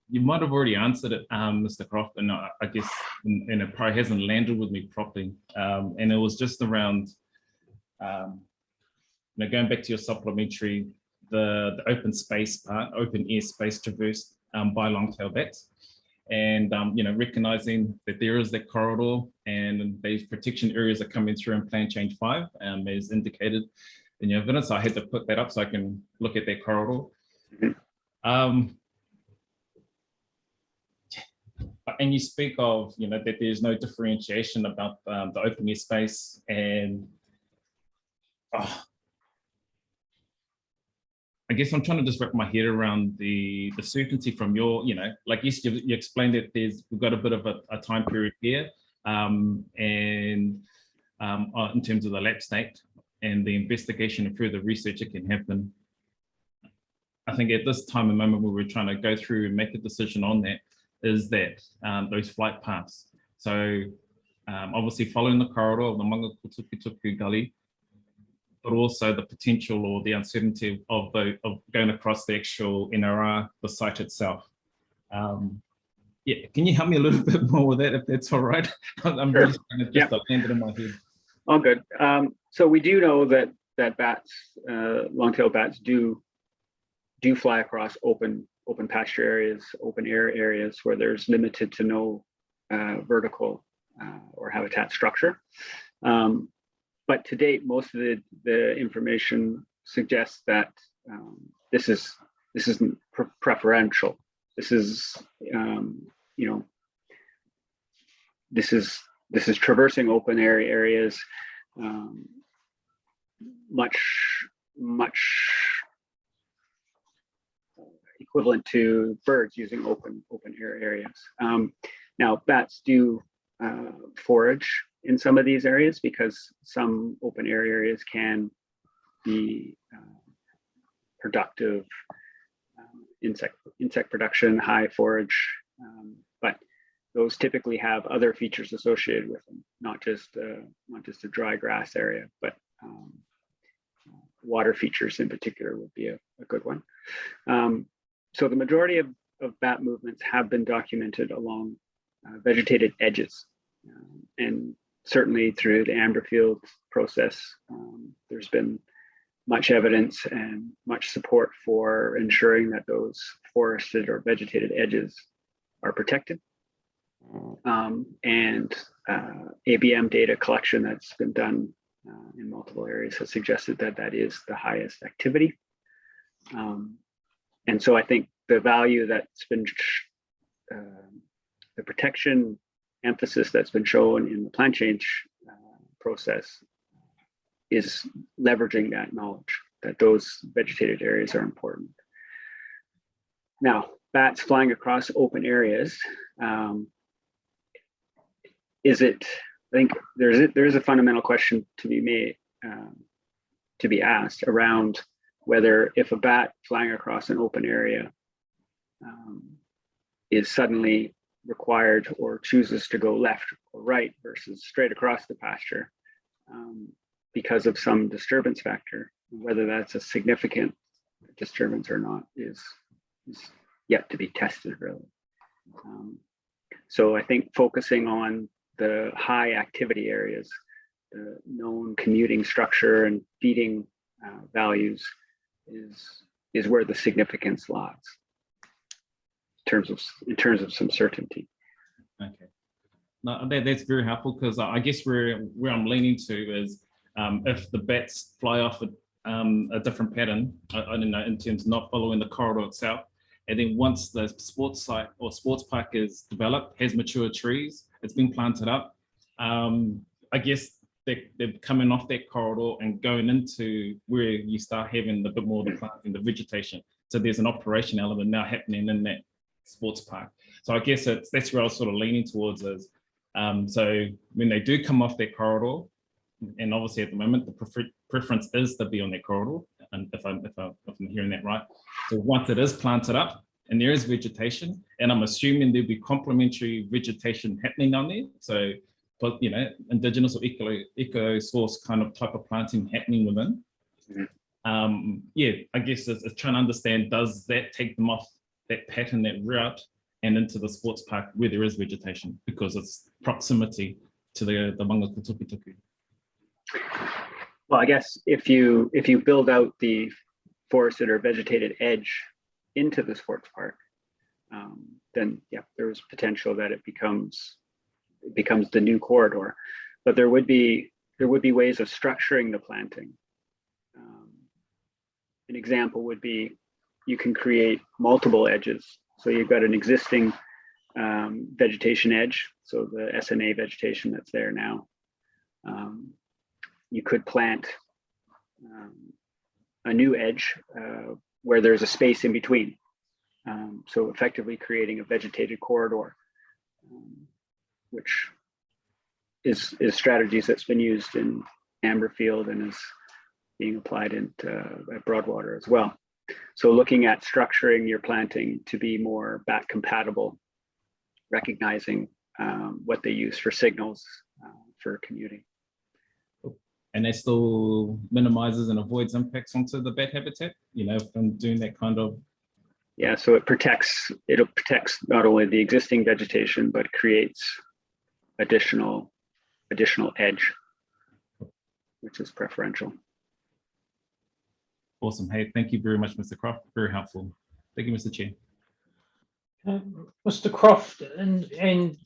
You might have already answered it, Mr. Croft, and I guess and it probably hasn't landed with me properly. And it was just around, going back to your supplementary, the open space part, open air space traversed by long-tailed bats, and recognizing that there is that corridor and these protection areas are coming through in Plan Change 5, as indicated in your evidence. I had to put that up so I can look at that corridor. And you speak of, that there's no differentiation about the open air space and I guess I'm trying to just wrap my head around the certainty from your, like yes, you explained that we've got a bit of a time period here, and in terms of the lapse date and the investigation and further research that can happen. I think at this time and moment where we're trying to go through and make a decision on that is that those flight paths. So obviously following the corridor of the Mangakitukutuku Gully, but also the potential or the uncertainty of going across the actual NRR, the site itself. Yeah, can you help me a little bit more with that, if that's all right? I'm Sure. really trying to just land it in my head. All good. So we do know that bats, long-tailed bats, do fly across open pasture areas, open air areas where there's limited to no vertical or habitat structure. But to date, most of the information suggests that this isn't preferential. This is this is traversing open areas, much equivalent to birds using open air areas. Now, bats do forage in some of these areas because some open air areas can be productive insect production, high forage, but those typically have other features associated with them, not just a dry grass area, but water features in particular would be a good one. So the majority of bat movements have been documented along vegetated edges, and certainly through the Amberfield process, there's been much evidence and much support for ensuring that those forested or vegetated edges are protected. And ABM data collection that's been done in multiple areas has suggested that that is the highest activity. And so I think the value that's been, the protection emphasis that's been shown in the plan change process is leveraging that knowledge that those vegetated areas are important. Now, bats flying across open areas, I think there is a fundamental question to be made, to be asked around whether if a bat flying across an open area is suddenly required or chooses to go left or right versus straight across the pasture because of some disturbance factor, whether that's a significant disturbance or not is yet to be tested, really. So I think focusing on the high activity areas, the known commuting structure and feeding values is where the significance lies in terms of some certainty. Okay, no, that's very helpful, because I guess where I'm leaning to is if the bats fly off a different pattern, I don't know, in terms of not following the corridor itself, and then once the sports site or sports park is developed, has mature trees, it's been planted up, I guess they're coming off that corridor and going into where you start having a bit more of the planting, the vegetation. So there's an operation element now happening in that sports park. So I guess that's where I was sort of leaning towards is, so when they do come off that corridor, and obviously at the moment the preference is to be on that corridor, and if I'm hearing that right. So once it is planted up and there is vegetation, and I'm assuming there'll be complementary vegetation happening on there. So, but indigenous or eco source kind of type of planting happening within. Yeah, I guess it's trying to understand, does that take them off that pattern, that route, and into the sports park where there is vegetation because it's proximity to the Mangakitukutuku? Well, I guess if you build out the forested or vegetated edge into the sports park, then yeah, there's potential that it becomes the new corridor. But there would be ways of structuring the planting. An example would be you can create multiple edges. So you've got an existing vegetation edge, so the SNA vegetation that's there now. You could plant a new edge where there's a space in between. So effectively creating a vegetated corridor, which is strategies that's been used in Amberfield and is being applied at Broadwater as well. So looking at structuring your planting to be more bat compatible, recognizing what they use for signals for commuting. And that still minimizes and avoids impacts onto the bat habitat, you know, from doing that kind of. Yeah, so it protects not only the existing vegetation, but creates additional edge, which is preferential. Awesome. Hey, thank you very much, Mr. Croft. Very helpful. Thank you, Mr. Chair. Mr. Croft, and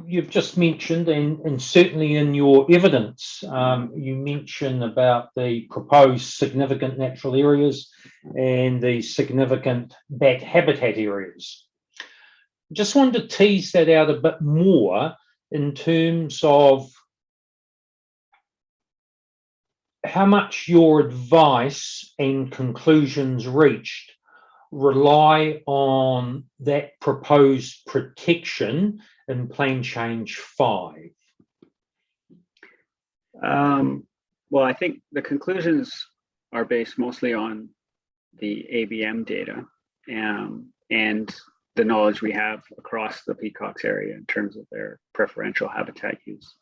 you've just mentioned, and certainly in your evidence, you mention about the proposed significant natural areas and the significant bat habitat areas. Just wanted to tease that out a bit more in terms of how much your advice and conclusions reached rely on that proposed protection in Plan Change 5? Well, I think the conclusions are based mostly on the ABM data and the knowledge we have across the Peacockes area in terms of their preferential habitat use.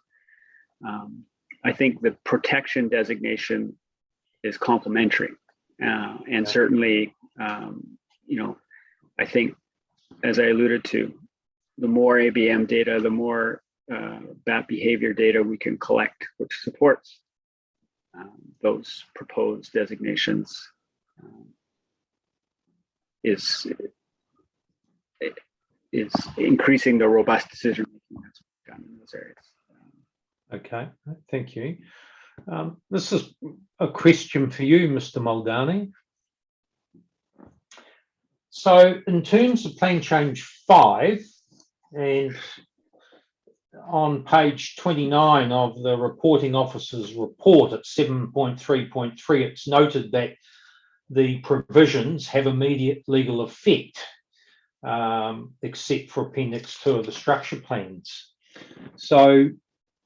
I think the protection designation is complementary, and certainly, you know, I think, as I alluded to, the more ABM data, the more bat behavior data we can collect, which supports those proposed designations, is increasing the robust decision making that's done in those areas. Okay, thank you. This is a question for you, Mr. Muldowney. So in terms of Plan Change 5, and on page 29 of the reporting officer's report at 7.3.3, it's noted that the provisions have immediate legal effect, except for Appendix 2 of the structure plans. So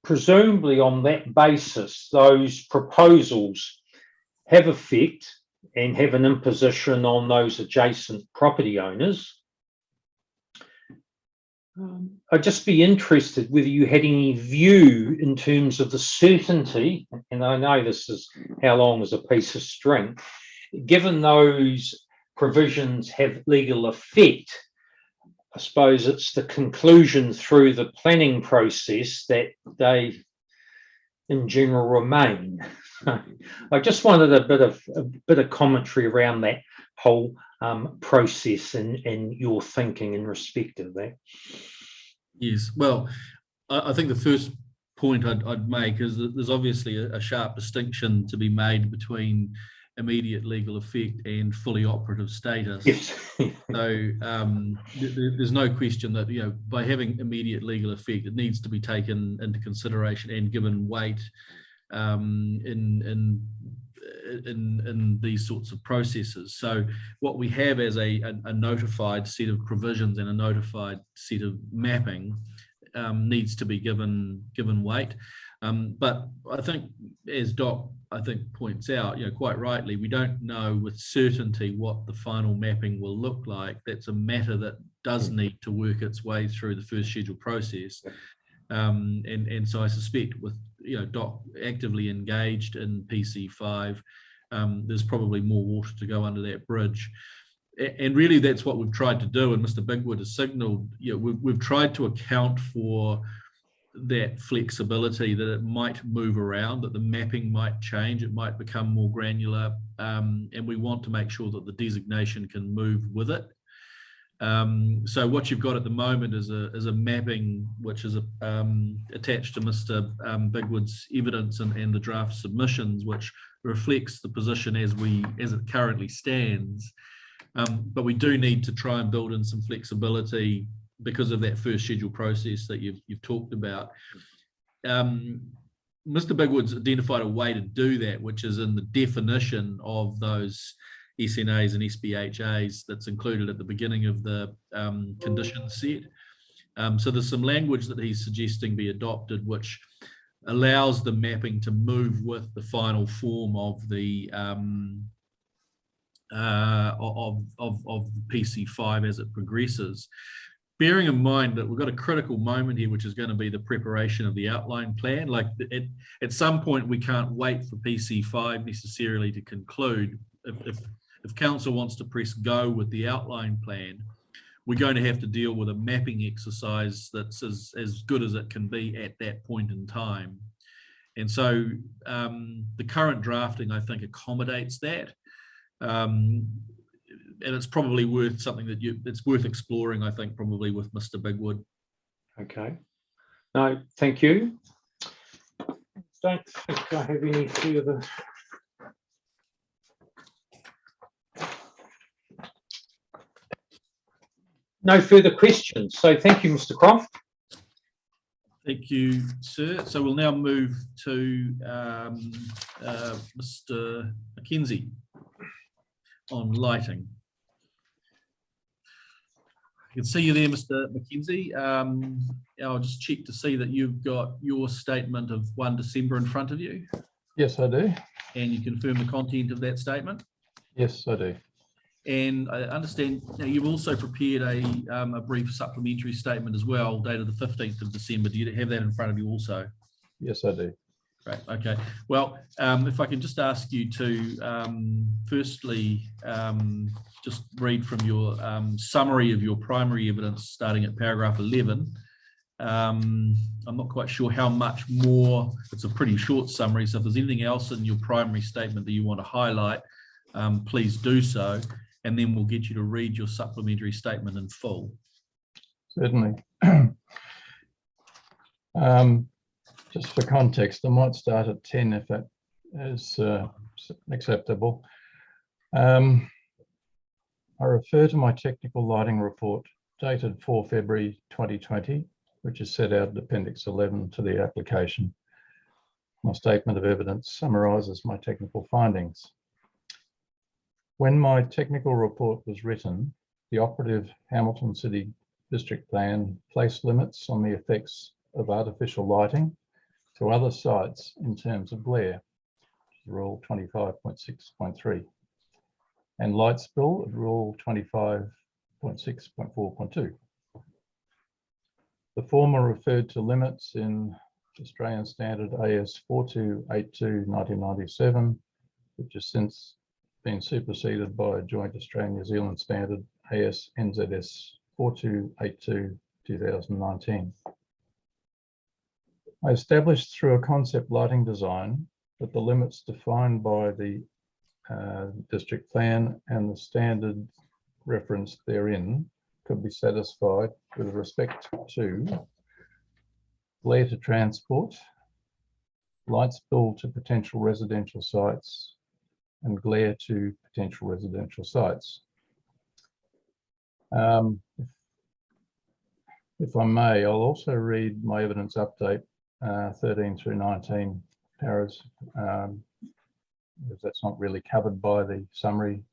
presumably on that basis, those proposals have effect and have an imposition on those adjacent property owners. I'd just be interested whether you had any view in terms of the certainty, and I know this is how long is a piece of string, given those provisions have legal effect, I suppose it's the conclusion through the planning process that they in general remain. I just wanted a bit of commentary around that whole process and your thinking in respect of that. Yes, well, I think the first point I'd make is that there's obviously a sharp distinction to be made between immediate legal effect and fully operative status. Yes. So there's no question that, you know, by having immediate legal effect, it needs to be taken into consideration and given weight in these sorts of processes. So what we have as a notified set of provisions and a notified set of mapping needs to be given weight. But I think, as Doc points out, you know, quite rightly, we don't know with certainty what the final mapping will look like. That's a matter that does need to work its way through the first schedule process. And so I suspect with, you know, Doc actively engaged in PC5, there's probably more water to go under that bridge. And really that's what we've tried to do, and Mr. Bigwood has signalled, you know, we've tried to account for that flexibility, that it might move around, that the mapping might change, it might become more granular, and we want to make sure that the designation can move with it. So what you've got at the moment is a mapping which is attached to Mr. Bigwood's evidence and the draft submissions, which reflects the position as it currently stands. But we do need to try and build in some flexibility because of that first schedule process that you've talked about. Mr. Bigwood's identified a way to do that, which is in the definition of those SNAs and SBHAs that's included at the beginning of the condition set. So there's some language that he's suggesting be adopted, which allows the mapping to move with the final form of the PC5 as it progresses. Bearing in mind that we've got a critical moment here, which is going to be the preparation of the outline plan. Like at some point, we can't wait for PC5 necessarily to conclude. If council wants to press go with the outline plan, we're going to have to deal with a mapping exercise that's as good as it can be at that point in time. And so the current drafting, I think, accommodates that. And it's probably worth something that it's worth exploring, I think, probably with Mr. Bigwood. Okay. No, thank you. Don't think I have any further. No further questions. So thank you, Mr. Croft. Thank you, sir. So we'll now move to Mr. Mackenzie on lighting. I can see you there, Mr. Mackenzie. I'll just check to see that you've got your statement of 1 December in front of you. Yes, I do. And you confirm the content of that statement? Yes, I do. And I understand now you've also prepared a brief supplementary statement as well, dated the 15th of December. Do you have that in front of you also? Yes, I do. Great. Okay. Well, if I can just ask you to firstly just read from your summary of your primary evidence starting at paragraph 11. I'm not quite sure how much more, it's a pretty short summary, so if there's anything else in your primary statement that you want to highlight, please do so, and then we'll get you to read your supplementary statement in full. Certainly. Just for context, I might start at 10 if that is acceptable. I refer to my technical lighting report dated 4 February 2020, which is set out in Appendix 11 to the application. My statement of evidence summarises my technical findings. When my technical report was written, the operative Hamilton City District Plan placed limits on the effects of artificial lighting to other sites in terms of glare, Rule 25.6.3, and light spill at Rule 25.6.4.2. The former referred to limits in Australian Standard AS 4282/1997, which has since been superseded by a joint Australian-New Zealand standard AS NZS 4282/2019. I established through a concept lighting design that the limits defined by the district plan and the standard referenced therein could be satisfied with respect to glare to transport, light spill to potential residential sites, and glare to potential residential sites. If I may, I'll also read my evidence update 13 through 19 paras, because that's not really covered by the summary.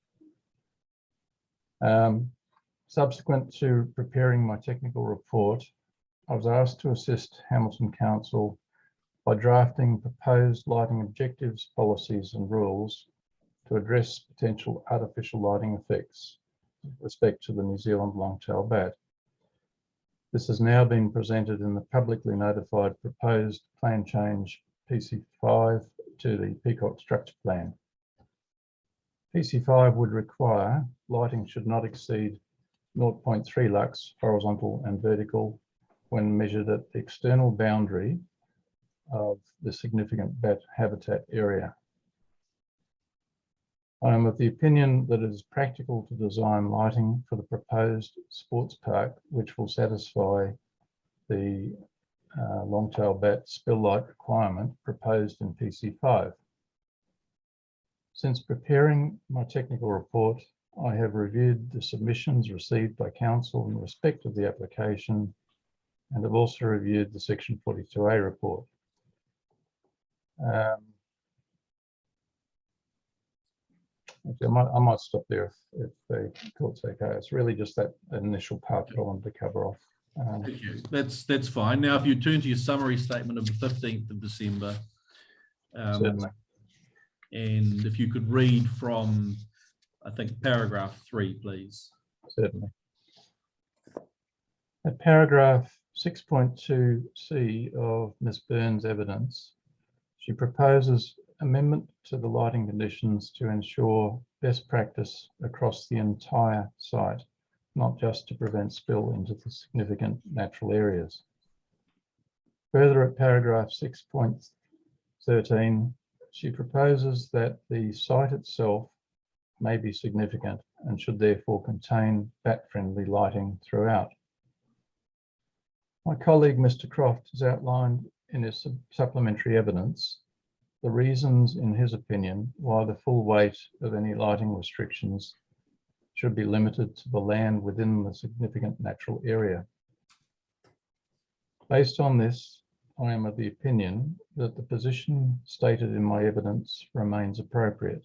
Subsequent to preparing my technical report, I was asked to assist Hamilton Council by drafting proposed lighting objectives, policies and rules to address potential artificial lighting effects with respect to the New Zealand long-tailed bat. This has now been presented in the publicly notified proposed plan change PC5 to the Peacockes structure plan. PC5 would require lighting should not exceed 0.3 lux horizontal and vertical when measured at the external boundary of the significant bat habitat area. I am of the opinion that it is practical to design lighting for the proposed sports park, which will satisfy the long-tailed bat spill light requirement proposed in PC5. Since preparing my technical report, I have reviewed the submissions received by Council in respect of the application and have also reviewed the Section 42A report. Actually, I might stop there if the court's okay. It's really just that initial part that I wanted to cover off. Thank you. That's fine. Now, if you turn to your summary statement of the 15th of December, Certainly. and if you could read from, I think, paragraph 3, please. Certainly. At paragraph 6.2c of Ms. Burns' evidence, she proposes amendment to the lighting conditions to ensure best practice across the entire site, not just to prevent spill into the significant natural areas. Further, at paragraph 6.13, she proposes that the site itself may be significant and should therefore contain bat-friendly lighting throughout. My colleague, Mr. Croft, has outlined in his supplementary evidence the reasons, in his opinion, why the full weight of any lighting restrictions should be limited to the land within the significant natural area. Based on this, I am of the opinion that the position stated in my evidence remains appropriate.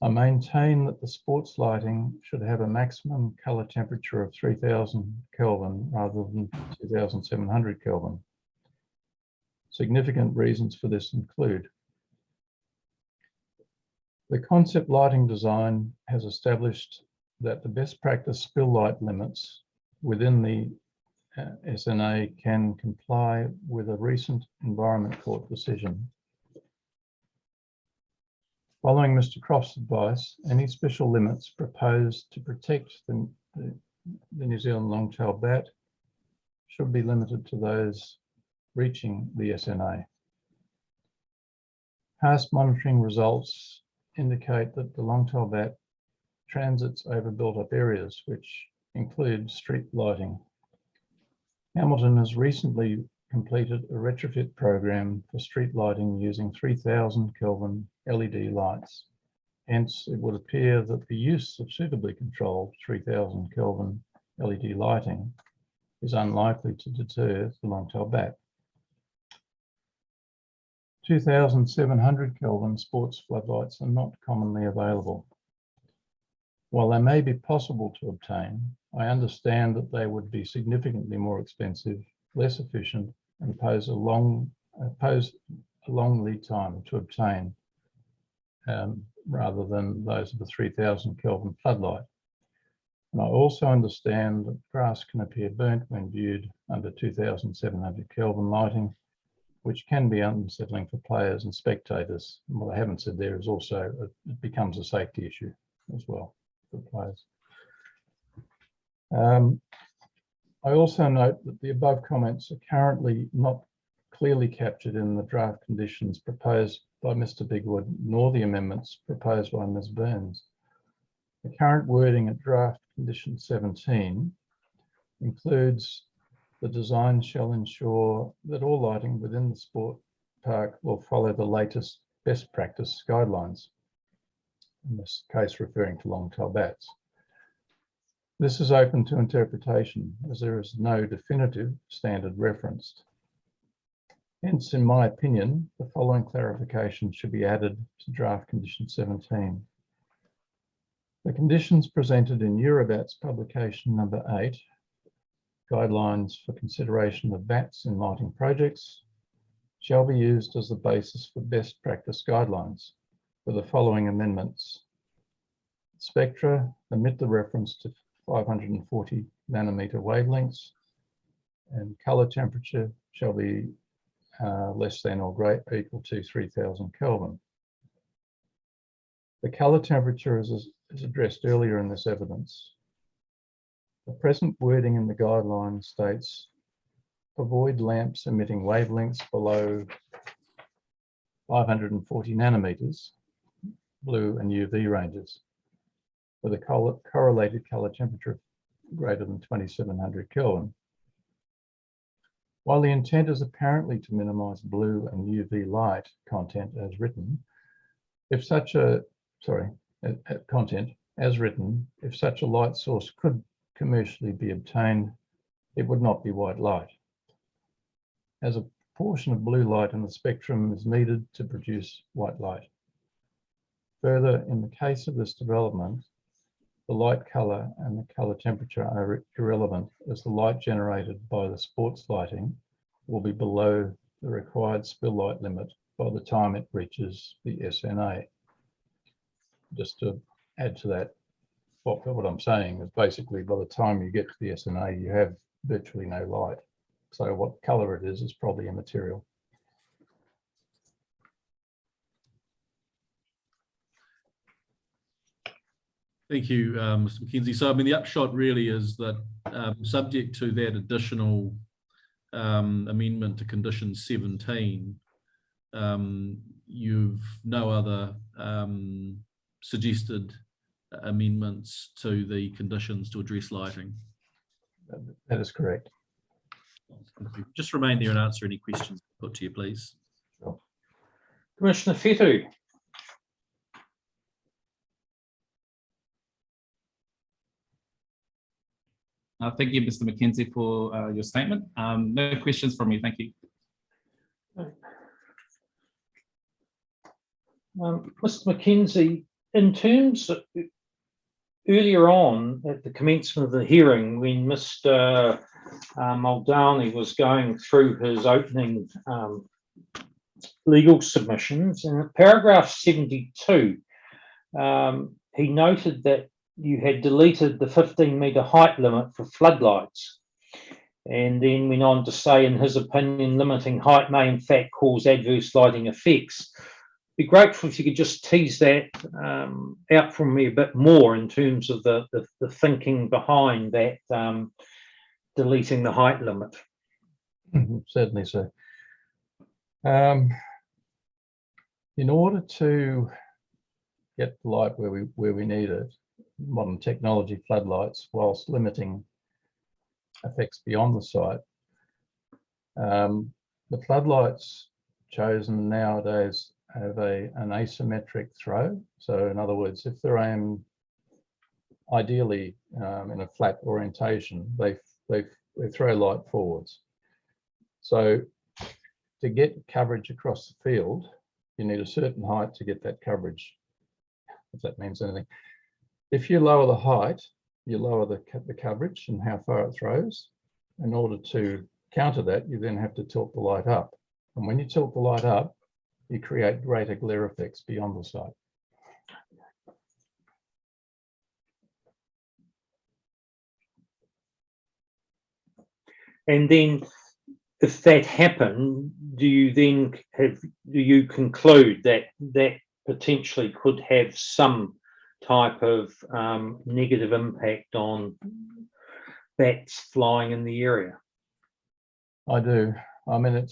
I maintain that the sports lighting should have a maximum colour temperature of 3000 Kelvin rather than 2700 Kelvin. Significant reasons for this include the concept lighting design has established that the best practice spill light limits within the SNA can comply with a recent Environment Court decision. Following Mr. Croft's advice, any special limits proposed to protect the New Zealand long-tailed bat should be limited to those reaching the SNA. Past monitoring results indicate that the long-tailed bat transits over built-up areas, which include street lighting. Hamilton has recently completed a retrofit program for street lighting using 3000 Kelvin LED lights. Hence, it would appear that the use of suitably controlled 3000 Kelvin LED lighting is unlikely to deter the long-tailed bat. 2700 Kelvin sports floodlights are not commonly available. While they may be possible to obtain, I understand that they would be significantly more expensive, less efficient, and pose a long lead time to obtain, rather than those of the 3000 Kelvin floodlight. And I also understand that grass can appear burnt when viewed under 2700 Kelvin lighting, which can be unsettling for players and spectators. And what I haven't said there is also it becomes a safety issue as well for players. I also note that the above comments are currently not clearly captured in the draft conditions proposed by Mr. Bigwood, nor the amendments proposed by Ms. Burns. The current wording at draft condition 17 includes the design shall ensure that all lighting within the sport park will follow the latest best practice guidelines, in this case referring to long-tailed bats. This is open to interpretation as there is no definitive standard referenced. Hence, in my opinion, the following clarification should be added to draft condition 17. The conditions presented in Eurobat's publication number 8, Guidelines for Consideration of Bats in Lighting Projects, shall be used as the basis for best practice guidelines for the following amendments. Spectra omit the reference to 540 nanometer wavelengths, and color temperature shall be less than or equal to 3000 Kelvin. The color temperature is addressed earlier in this evidence. The present wording in the guideline states, avoid lamps emitting wavelengths below 540 nanometers, blue and UV ranges, with a correlated color temperature greater than 2700 Kelvin. While the intent is apparently to minimize blue and UV light content as written, if such a light source could commercially be obtained, it would not be white light, as a portion of blue light in the spectrum is needed to produce white light. Further, in the case of this development, the light colour and the colour temperature are irrelevant, as the light generated by the sports lighting will be below the required spill light limit by the time it reaches the SNA. Just to add to that, what I'm saying is basically by the time you get to the SNA, you have virtually no light. So what colour it is probably immaterial. Thank you, Mr. McKenzie. So, I mean, the upshot really is that subject to that additional amendment to condition 17, you've no other suggested amendments to the conditions to address lighting. That is correct. Just remain there and answer any questions put to you, please. Sure. Commissioner Whettu. Thank you, Mr. McKenzie, for your statement. No questions from me. Thank you. Mr. McKenzie, in terms of earlier on at the commencement of the hearing, when Mr. Muldowney was going through his opening legal submissions, in paragraph 72, he noted that you had deleted the 15-metre height limit for floodlights, and then went on to say, in his opinion, limiting height may in fact cause adverse lighting effects. Be grateful if you could just tease that out from me a bit more in terms of the thinking behind that deleting the height limit. Certainly, sir. In order to get the light where we need it, modern technology floodlights, whilst limiting effects beyond the site, the floodlights chosen nowadays have an asymmetric throw. So in other words, if they're aimed ideally in a flat orientation, they throw light forwards. So to get coverage across the field, you need a certain height to get that coverage, if that means anything. If you lower the height, you lower the coverage and how far it throws. In order to counter that, you then have to tilt the light up. And when you tilt the light up, you create greater glare effects beyond the site. And then if that happened, do you conclude that that potentially could have some type of negative impact on bats flying in the area? I do. I mean,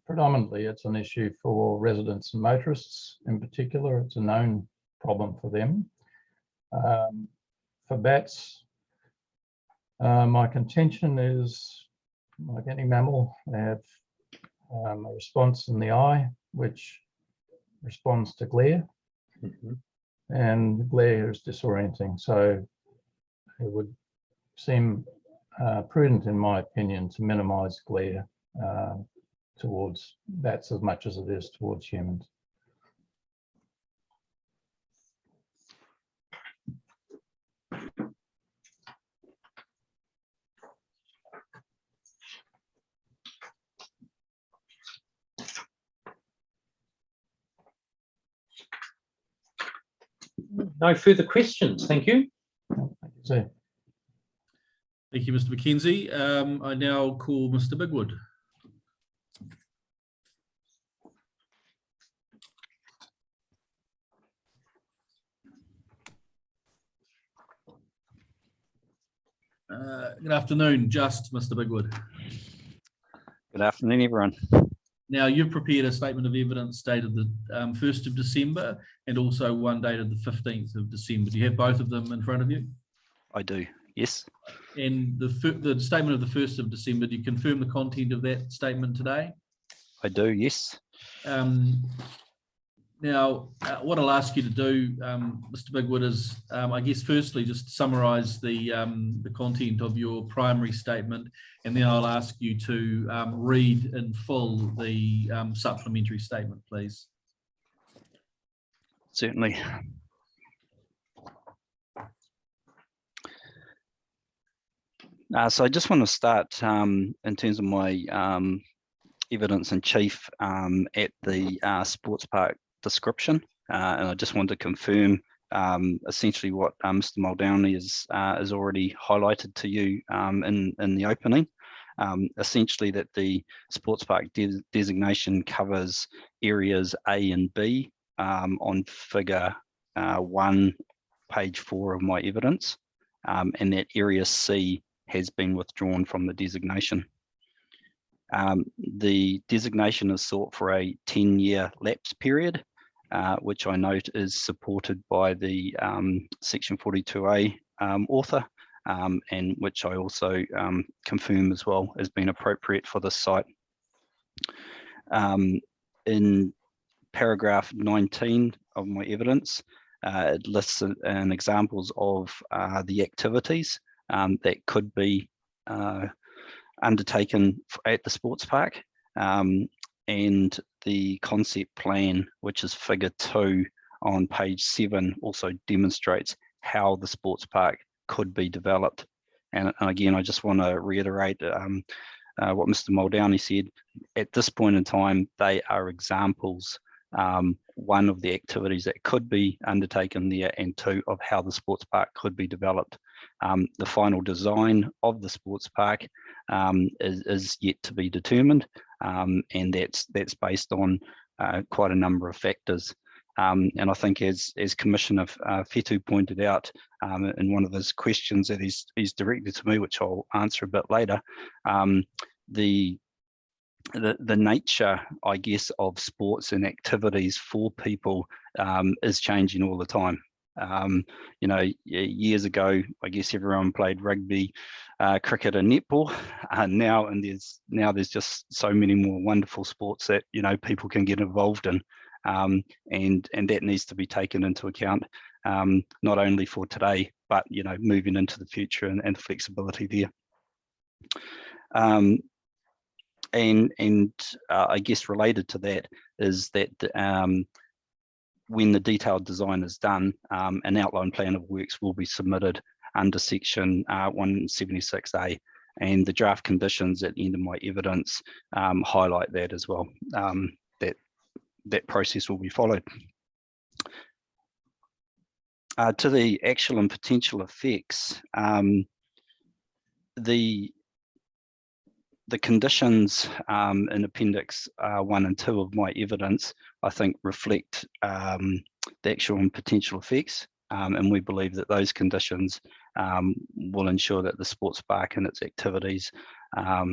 predominantly it's an issue for residents and motorists in particular. It's a known problem for them. For bats, my contention is, like any mammal, they have a response in the eye which responds to glare. And glare is disorienting, so it would seem prudent, in my opinion, to minimize glare towards bats as much as it is towards humans. No further questions. Thank you. Thank you, sir. Thank you, Mr. McKenzie. I now call Mr. Bigwood. Good afternoon, just Mr. Bigwood. Good afternoon, everyone. Now, you've prepared a statement of evidence dated the 1st of December and also one dated the 15th of December. Do you have both of them in front of you? I do, yes. And the statement of the 1st of December, do you confirm the content of that statement today? I do, yes. Now, what I'll ask you to do, Mr. Bigwood, is I guess firstly just summarise the content of your primary statement, and then I'll ask you to read in full the supplementary statement, please. certainly. So I just want to start in terms of my evidence in chief at the sports park description, and I just want to confirm essentially what Mr. Muldowney has already highlighted to you in the opening. Essentially that the sports park designation covers areas A and B on figure 1, page 4 of my evidence, and that area C has been withdrawn from the designation. The designation is sought for a 10-year lapse period, which I note is supported by the section 42A author, and which I also confirm as well as being appropriate for this site. In paragraph 19 of my evidence, it lists an examples of the activities that could be undertaken at the sports park, and the concept plan, which is figure 2 on page 7, also demonstrates how the sports park could be developed. And again, I just want to reiterate what Mr. Muldowney said. At this point in time, they are examples, one of the activities that could be undertaken there, and 2 of how the sports park could be developed. The final design of the sports park is yet to be determined, and that's based on quite a number of factors. And I think as Commissioner Whetu pointed out in one of his questions that he's directed to me, which I'll answer a bit later, the nature, I guess, of sports and activities for people is changing all the time. You know, years ago, I guess everyone played rugby, cricket and netball. Now there's just so many more wonderful sports that, you know, people can get involved in. And that needs to be taken into account, not only for today, but, you know, moving into the future and the flexibility there. And I guess related to that is that when the detailed design is done, an outline plan of works will be submitted under section 176A, and the draft conditions at the end of my evidence highlight that as well. That process will be followed. To the actual and potential effects, the conditions in Appendix 1 and 2 of my evidence, I think, reflect the actual and potential effects, and we believe that those conditions will ensure that the sports park and its activities are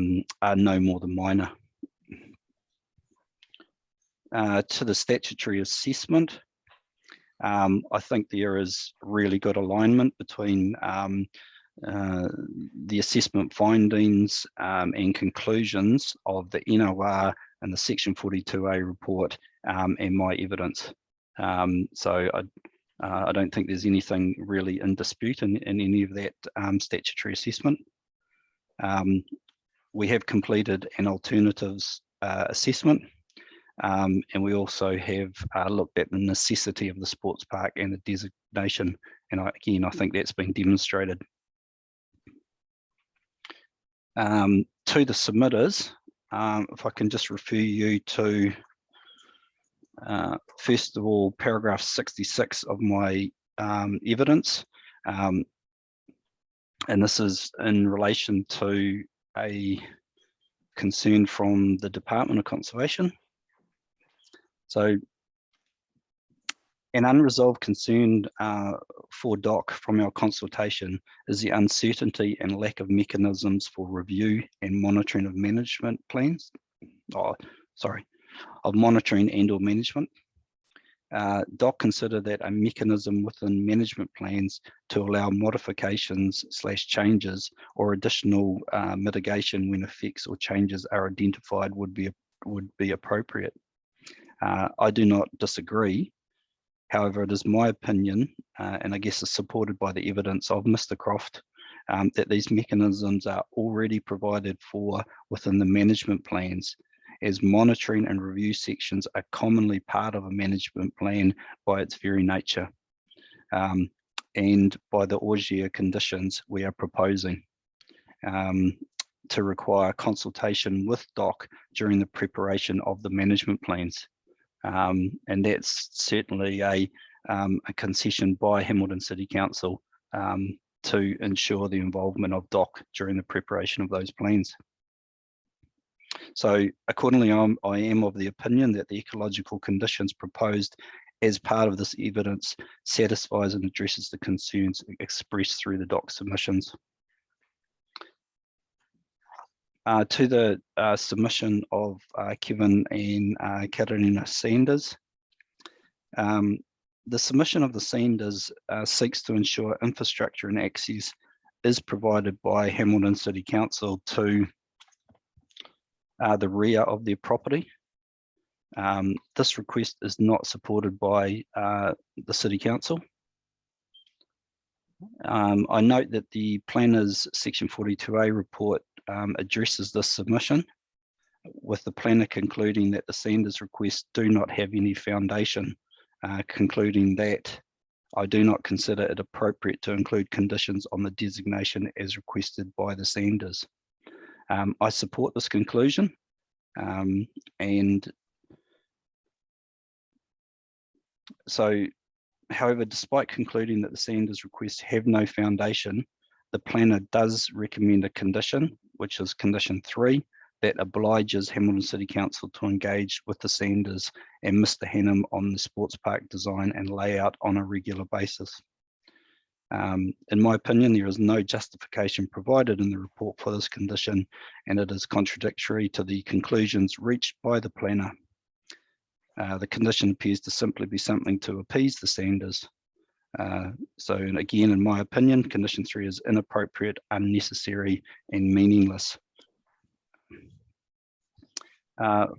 no more than minor. To the statutory assessment, I think there is really good alignment between the assessment findings and conclusions of the NOR and the Section 42A report and my evidence. So I don't think there's anything really in dispute in any of that statutory assessment. We have completed an alternatives assessment. And we also have looked at the necessity of the sports park and the designation. And again, I think that's been demonstrated. To the submitters, if I can just refer you to, first of all, paragraph 66 of my evidence. And this is in relation to a concern from the Department of Conservation. So an unresolved concern for DOC from our consultation is the uncertainty and lack of mechanisms for review and monitoring of management plans. Of monitoring and/or management. DOC consider that a mechanism within management plans to allow modifications / changes or additional mitigation when effects or changes are identified would be appropriate. I do not disagree. However, it is my opinion, and I guess it's supported by the evidence of Mr. Croft, that these mechanisms are already provided for within the management plans, as monitoring and review sections are commonly part of a management plan by its very nature, and by the AUGEA conditions we are proposing to require consultation with DOC during the preparation of the management plans. And that's certainly a concession by Hamilton City Council to ensure the involvement of DOC during the preparation of those plans. So accordingly, I am of the opinion that the ecological conditions proposed as part of this evidence satisfies and addresses the concerns expressed through the DOC submissions. To the submission of Kevin and Katarina Sanders. The submission of the Sanders seeks to ensure infrastructure and access is provided by Hamilton City Council to the rear of their property. This request is not supported by the City Council. I note that the planner's section 42A report addresses this submission, with the planner concluding that the Sanders requests do not have any foundation, concluding that I do not consider it appropriate to include conditions on the designation as requested by the Sanders. I support this conclusion, and so, however, despite concluding that the Sanders requests have no foundation, the planner does recommend a condition, which is condition 3, that obliges Hamilton City Council to engage with the Sanders and Mr. Hannam on the sports park design and layout on a regular basis. In my opinion, there is no justification provided in the report for this condition, and it is contradictory to the conclusions reached by the planner. The condition appears to simply be something to appease the Sanders. So again, in my opinion, condition 3 is inappropriate, unnecessary, and meaningless.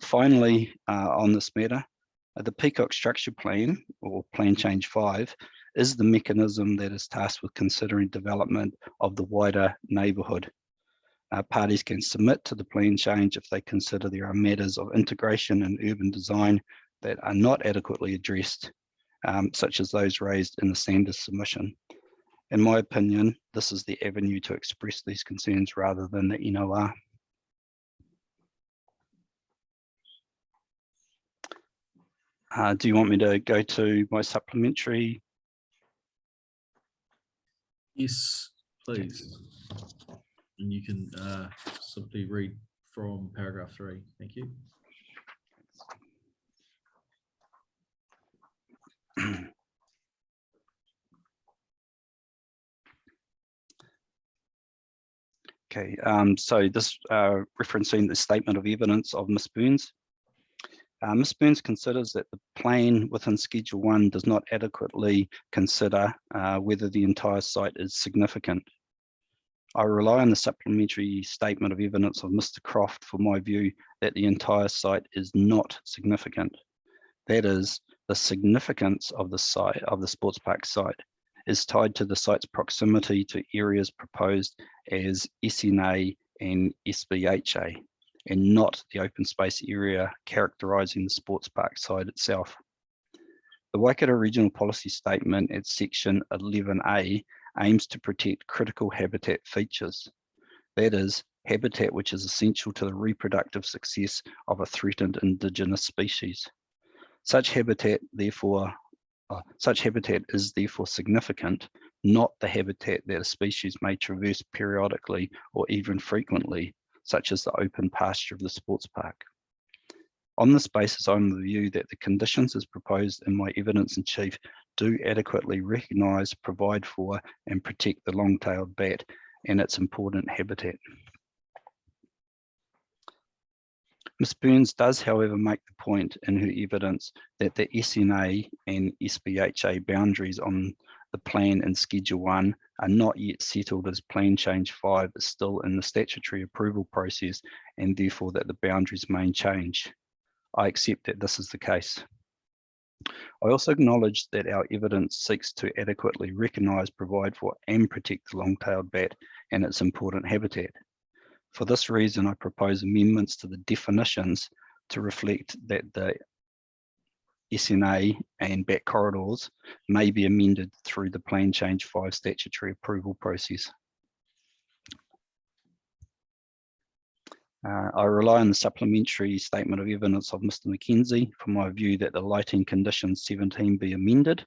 Finally, on this matter, the Peacockes structure plan, or Plan Change 5, is the mechanism that is tasked with considering development of the wider neighbourhood. Parties can submit to the plan change if they consider there are matters of integration and urban design that are not adequately addressed, such as those raised in the Sanders submission. In my opinion, this is the avenue to express these concerns rather than the NOR. Do you want me to go to my supplementary? Yes, please. And you can simply read from paragraph 3. Thank you. Okay, so this referencing the statement of evidence of Ms. Burns. Ms. Burns considers that the plan within Schedule 1 does not adequately consider whether the entire site is significant. I rely on the supplementary statement of evidence of Mr. Croft for my view that the entire site is not significant. That is, the significance of the site, of the sports park site, is tied to the site's proximity to areas proposed as SNA and SBHA, and not the open space area characterising the sports park site itself. The Waikato Regional Policy Statement at section 11A aims to protect critical habitat features. That is, habitat which is essential to the reproductive success of a threatened indigenous species. Such habitat is therefore significant, not the habitat that a species may traverse periodically or even frequently, such as the open pasture of the sports park. On this basis, I'm of the view that the conditions as proposed in my evidence in chief do adequately recognise, provide for, and protect the long-tailed bat and its important habitat. Ms. Burns does, however, make the point in her evidence that the SNA and SBHA boundaries on the plan in Schedule 1 are not yet settled, as Plan Change 5 is still in the statutory approval process, and therefore that the boundaries may change. I accept that this is the case. I also acknowledge that our evidence seeks to adequately recognise, provide for, and protect the long-tailed bat and its important habitat. For this reason, I propose amendments to the definitions to reflect that the SNA and back corridors may be amended through the Plan Change 5 statutory approval process. I rely on the supplementary statement of evidence of Mr. McKenzie for my view that the lighting condition 17 be amended.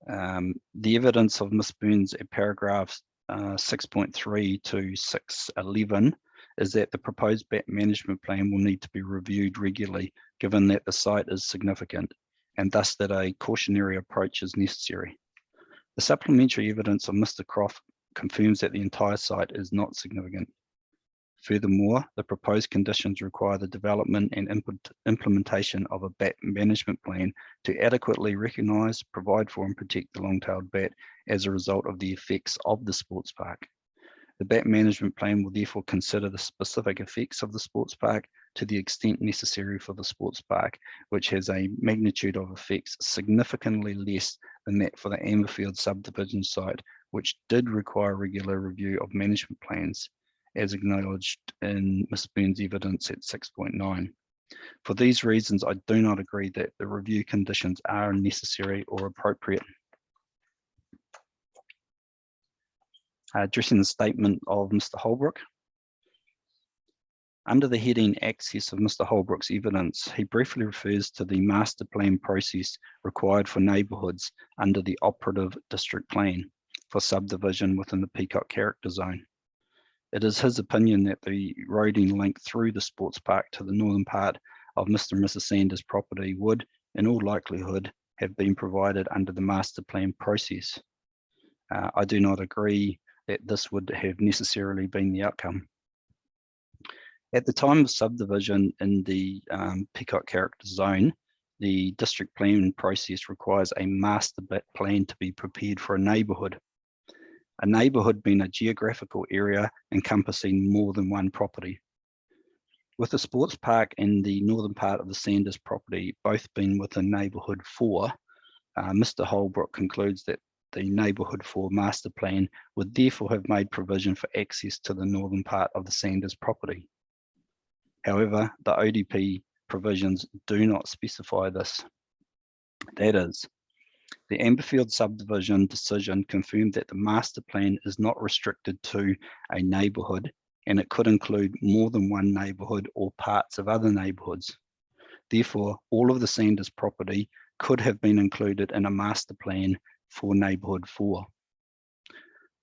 The evidence of Ms. Burns at paragraphs 6.3 to 6.11 is that the proposed bat management plan will need to be reviewed regularly, given that the site is significant, and thus that a cautionary approach is necessary. The supplementary evidence of Mr. Croft confirms that the entire site is not significant. Furthermore, the proposed conditions require the development and implementation of a bat management plan to adequately recognise, provide for and protect the long-tailed bat as a result of the effects of the sports park. The bat management plan will therefore consider the specific effects of the sports park to the extent necessary for the sports park, which has a magnitude of effects significantly less than that for the Amberfield subdivision site, which did require regular review of management plans, as acknowledged in Ms. Burns' evidence at 6.9. For these reasons, I do not agree that the review conditions are necessary or appropriate. Addressing the statement of Mr. Holbrook. Under the heading Access of Mr. Holbrook's evidence, he briefly refers to the master plan process required for neighbourhoods under the operative district plan for subdivision within the Peacock character zone. It is his opinion that the roading link through the sports park to the northern part of Mr. and Mrs. Sanders' property would, in all likelihood, have been provided under the master plan process. I do not agree that this would have necessarily been the outcome. At the time of subdivision in the Peacock character zone, the district plan process requires a master plan to be prepared for a neighbourhood. A neighbourhood being a geographical area encompassing more than one property. With the sports park and the northern part of the Sanders property both being within neighbourhood 4, Mr. Holbrook concludes that the neighbourhood 4 master plan would therefore have made provision for access to the northern part of the Sanders property. However, the ODP provisions do not specify this. That is, the Amberfield subdivision decision confirmed that the master plan is not restricted to a neighbourhood, and it could include more than one neighbourhood or parts of other neighbourhoods. Therefore, all of the Sanders property could have been included in a master plan for neighbourhood 4.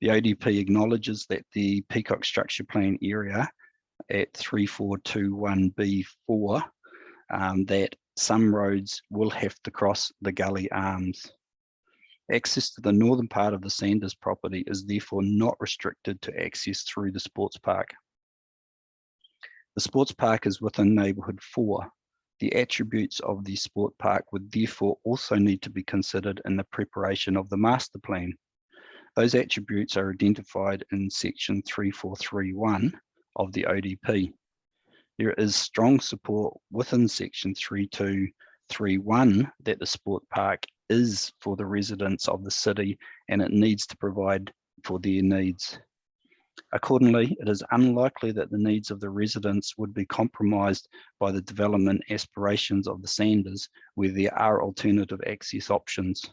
The ODP acknowledges that the Peacock structure plan area at 3421B4, that some roads will have to cross the gully arms. Access to the northern part of the Sanders property is therefore not restricted to access through the sports park. The sports park is within neighbourhood 4. The attributes of the sport park would therefore also need to be considered in the preparation of the master plan. Those attributes are identified in section 3431 of the ODP. There is strong support within section 3231 that the sport park is for the residents of the city and it needs to provide for their needs. Accordingly, it is unlikely that the needs of the residents would be compromised by the development aspirations of the Sanders where there are alternative access options.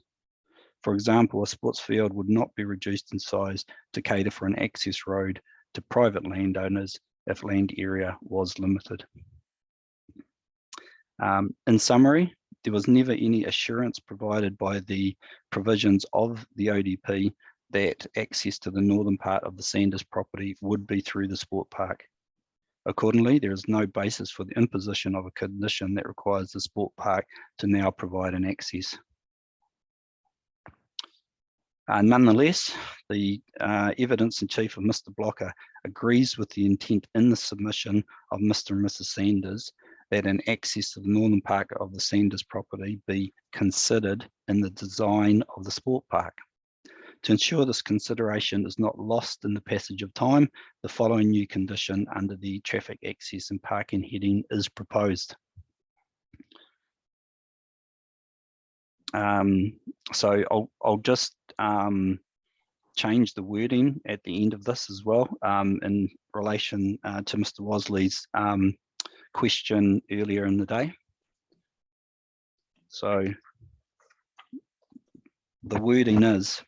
For example, a sports field would not be reduced in size to cater for an access road to private landowners if land area was limited. In summary, there was never any assurance provided by the provisions of the ODP that access to the northern part of the Sanders property would be through the sport park. Accordingly, there is no basis for the imposition of a condition that requires the sport park to now provide an access. Nonetheless, the evidence in chief of Mr. Blocker agrees with the intent in the submission of Mr. and Mrs. Sanders that an access to the northern part of the Sanders property be considered in the design of the sport park. To ensure this consideration is not lost in the passage of time, the following new condition under the traffic access and parking heading is proposed. So I'll just change the wording at the end of this as well in relation to Mr. Wasley's question earlier in the day. So the wording is,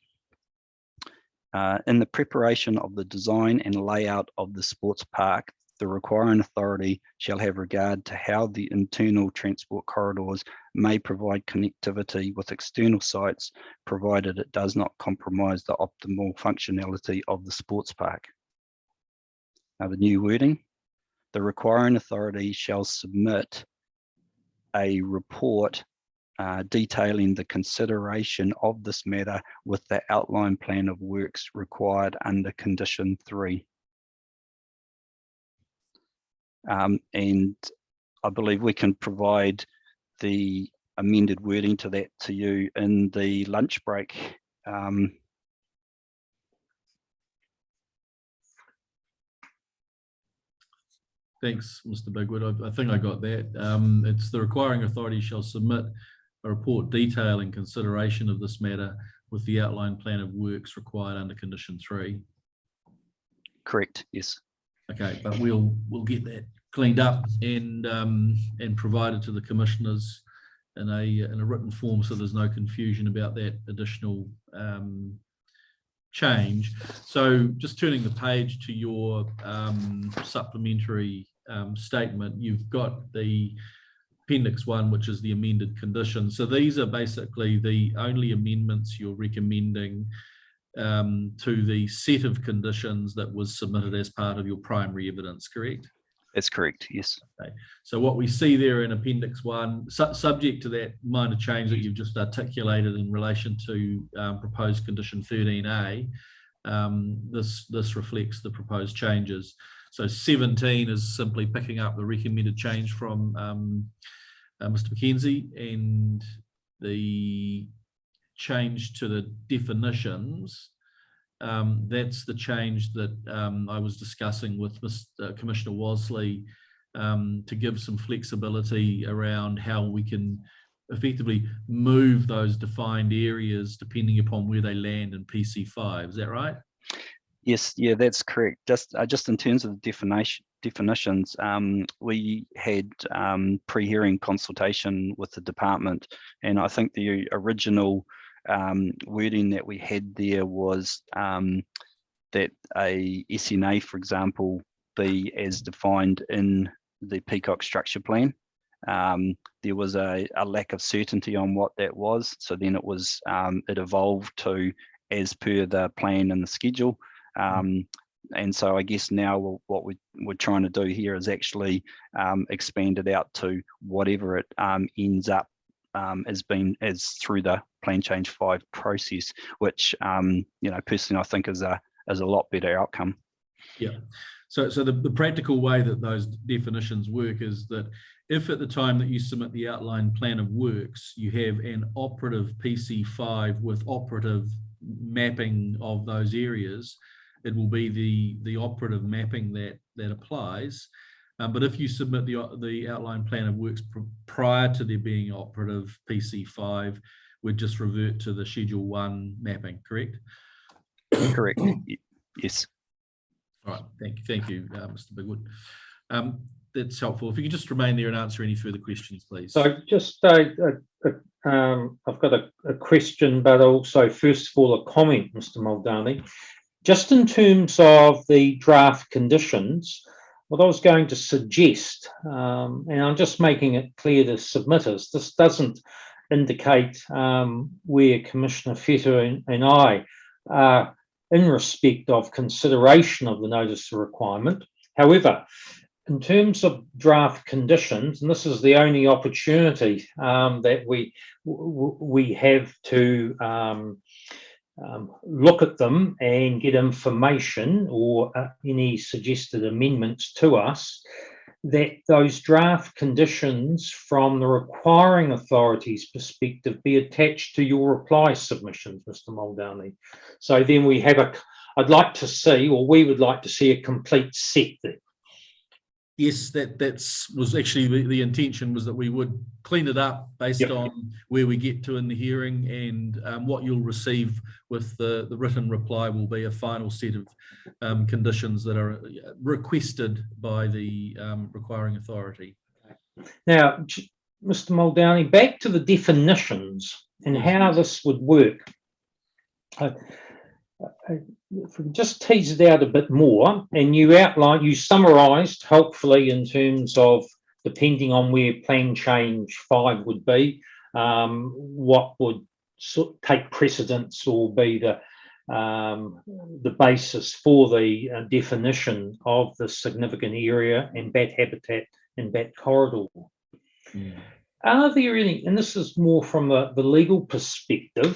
in the preparation of the design and layout of the sports park, the requiring authority shall have regard to how the internal transport corridors may provide connectivity with external sites, provided it does not compromise the optimal functionality of the sports park. Now the new wording, the requiring authority shall submit a report detailing the consideration of this matter with the outline plan of works required under condition 3. And I believe we can provide the amended wording to that to you in the lunch break. Thanks, Mr. Bigwood. I think I got that. It's the requiring authority shall submit a report detailing consideration of this matter with the outline plan of works required under condition 3. Correct, yes. Okay, but we'll get that cleaned up and provided to the commissioners in a written form, so there's no confusion about that additional change. So just turning the page to your supplementary statement, you've got the Appendix 1, which is the amended conditions. So these are basically the only amendments you're recommending to the set of conditions that was submitted as part of your primary evidence, correct? That's correct, yes. Okay. So what we see there in Appendix 1, subject to that minor change that you've just articulated in relation to proposed condition 13A, this reflects the proposed changes. So 17 is simply picking up the recommended change from Mr. McKenzie, and the change to the definitions, that's the change that I was discussing with Commissioner Wasley to give some flexibility around how we can effectively move those defined areas depending upon where they land in PC5. Is that right? Yes, yeah, that's correct. Just in terms of the definitions, we had pre-hearing consultation with the department, and I think the original wording that we had there was that a SNA, for example, be as defined in the Peacock structure plan. There was a lack of certainty on what that was, so then it was it evolved to as per the plan and the schedule. And so I guess now what we're trying to do here is actually expand it out to whatever it ends up as through the Plan Change 5 process, which personally I think is a lot better outcome. Yeah. So the practical way that those definitions work is that if at the time that you submit the outline plan of works, you have an operative PC5 with operative mapping of those areas, it will be the operative mapping that applies. But if you submit the outline plan of works prior to there being operative PC5, we'd just revert to the Schedule 1 mapping, correct? Correct, yes. All right, thank you, Mr. Bigwood. That's helpful. If you could just remain there and answer any further questions, please. So just I've got a question, but also first of all a comment, Mr. Muldowney. Just in terms of the draft conditions, what I was going to suggest, and I'm just making it clear to submitters, this doesn't indicate where Commissioner Feta and I are in respect of consideration of the notice of requirement. However, in terms of draft conditions, and this is the only opportunity that we have to look at them and get information or any suggested amendments to us, that those draft conditions from the requiring authorities perspective be attached to your reply submissions, Mr. Muldowney. So then we have I'd like to see, or we would like to see, a complete set there. Yes, that's was actually the intention, was that we would clean it up based on where we get to in the hearing, and what you'll receive with the written reply will be a final set of conditions that are requested by the requiring authority. Now, Mr. Muldowney, back to the definitions and how this would work. If we can just tease it out a bit more, and you summarised helpfully in terms of, depending on where plan change 5 would be, what would take precedence or be the basis for the definition of the significant area and bat habitat and bat corridor. Are there any, and this is more from the legal perspective,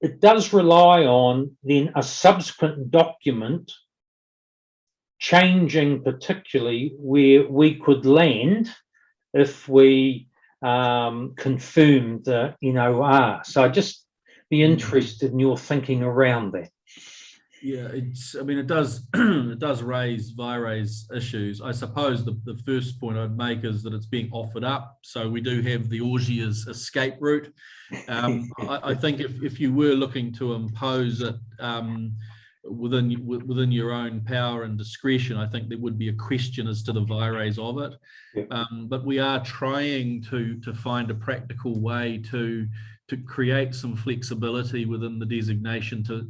it does rely on then a subsequent document changing particularly where we could land if we confirmed the NOR. So I'd just be interested in your thinking around that. Yeah, it does it does raise vires issues. I suppose the first point I'd make is that it's being offered up. So we do have the Augia's escape route. I think if you were looking to impose it within your own power and discretion, I think there would be a question as to the vires of it. But we are trying to find a practical way to create some flexibility within the designation to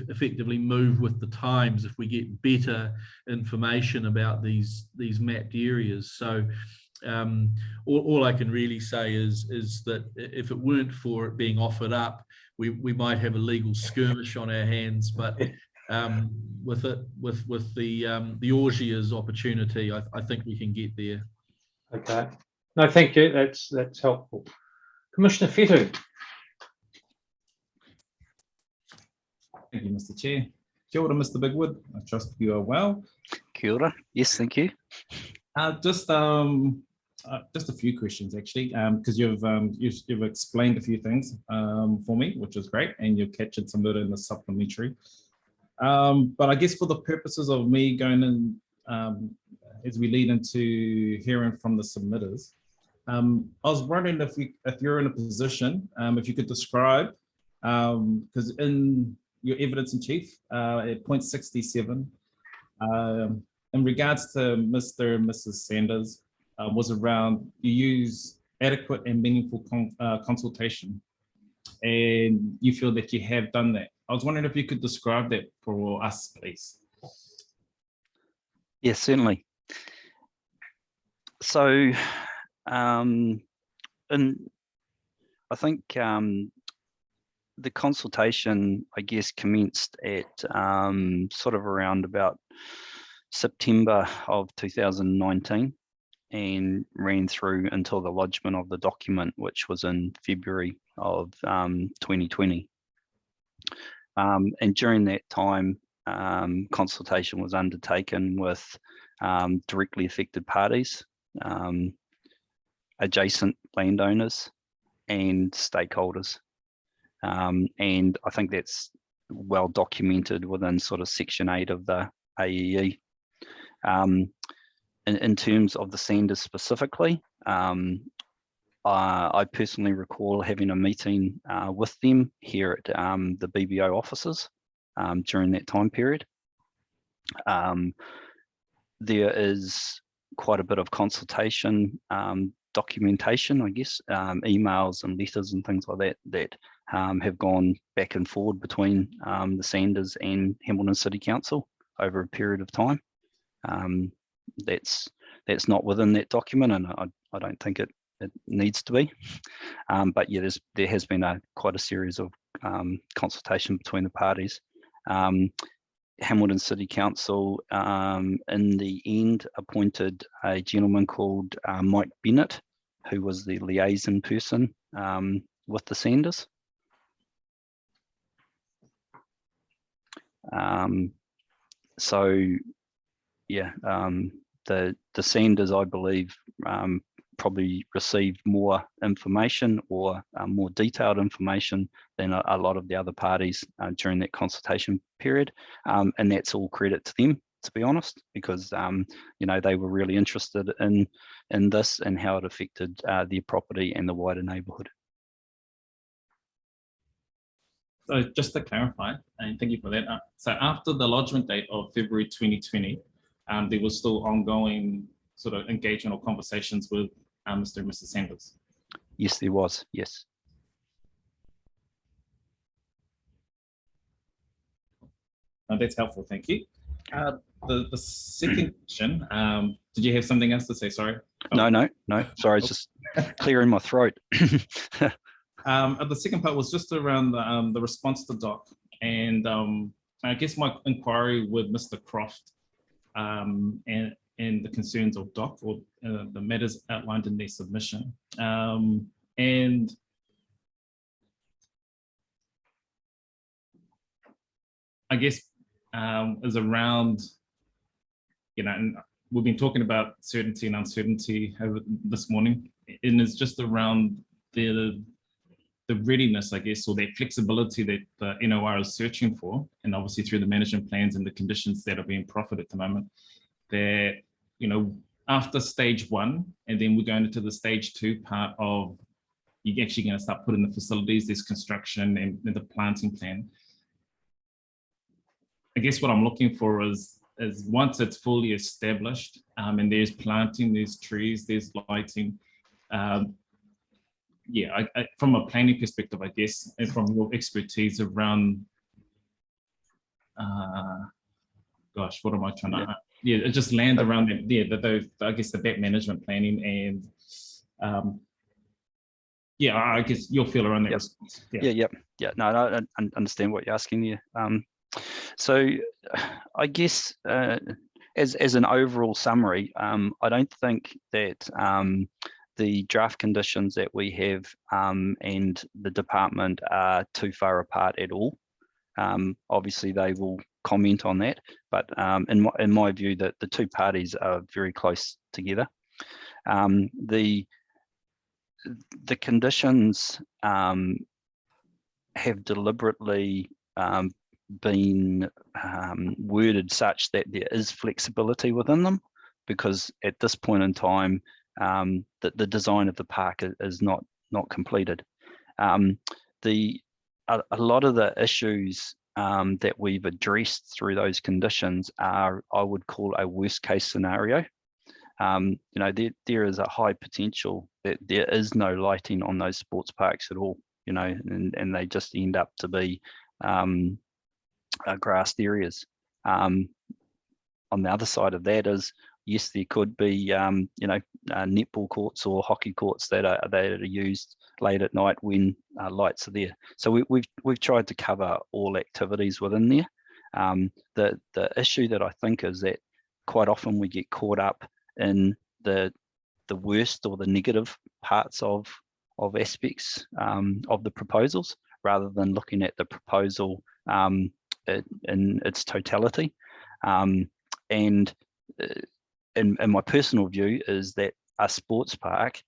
effectively move with the times if we get better information about these mapped areas. So all I can really say is that if it weren't for it being offered up, we might have a legal skirmish on our hands. But with the Augia's opportunity, I think we can get there. Okay. No, thank you. That's helpful. Commissioner Fettu. Thank you, Mr. Chair. Kia ora, Mr. Bigwood. I trust you are well. Kia ora. Yes, thank you. Just a few questions, actually, because you've explained a few things for me, which is great, and you've captured some of it in the supplementary. But I guess for the purposes of me going in, as we lead into hearing from the submitters, I was wondering if you're in a position, if you could describe, because in your evidence in chief at point 67, in regards to Mr. and Mrs. Sanders, was around you use adequate and meaningful consultation, and you feel that you have done that. I was wondering if you could describe that for us, please. Yes, certainly. So, and I think the consultation, I guess, commenced at sort of around about September of 2019 and ran through until the lodgement of the document, which was in February of 2020. And during that time, consultation was undertaken with directly affected parties, adjacent landowners and stakeholders. And I think that's well documented within sort of Section 8 of the AEE. In terms of the Sanders specifically, I personally recall having a meeting with them here at the BBO offices during that time period. There is quite a bit of consultation, documentation, I guess, emails and letters and things like that have gone back and forward between the Sanders and Hamilton City Council over a period of time. That's not within that document, and I don't think it needs to be. But yeah, there has been quite a series of consultation between the parties. Hamilton City Council, in the end, appointed a gentleman called Mike Bennett, who was the liaison person with the Sanders. So yeah, the Sanders, I believe, probably received more information or more detailed information than a lot of the other parties during that consultation period, and that's all credit to them. to be honest, because they were really interested in this and how it affected their property and the wider neighbourhood. So just to clarify, and thank you for that. So after the lodgement date of February 2020, there was still ongoing sort of engagement or conversations with Mr. and Mrs. Sanders. Yes, there was. Yes. That's helpful. Thank you. The second question, did you have something else to say? Sorry. Oh. No. Sorry, it's just clearing my throat. The second part was just around the response to DOC, and I guess my inquiry with Mr. Croft and the concerns of DOC, or the matters outlined in their submission, and I guess is around, and we've been talking about certainty and uncertainty this morning, and it's just around the readiness, I guess, or that flexibility that the NOR is searching for, and obviously through the management plans and the conditions that are being proffered at the moment, that, after stage 1, and then we're going into the stage 2 part of, you're actually going to start putting the facilities, there's construction and the planting plan. I guess what I'm looking for is once it's fully established, and there's planting, there's trees, there's lighting, from a planning perspective, I guess, and from your expertise around, what am I trying to, just land around that, I guess the back management planning and, I guess you'll feel around that. Yep. No, I understand what you're asking here. So I guess as an overall summary, I don't think that the draft conditions that we have and the department are too far apart at all. Obviously, they will comment on that, but in my view, that the two parties are very close together. The conditions have deliberately been worded such that there is flexibility within them, because at this point in time, the design of the park is not completed. A lot of the issues that we've addressed through those conditions are, I would call, a worst case scenario. There is a high potential that there is no lighting on those sports parks at all, and they just end up to be grassed areas. On the other side of that is, yes, there could be netball courts or hockey courts that are used late at night when lights are there. So we've tried to cover all activities within there. The issue that I think is that quite often we get caught up in the worst or the negative parts of aspects of the proposals, rather than looking at the proposal in its totality. And my personal view is that a sports park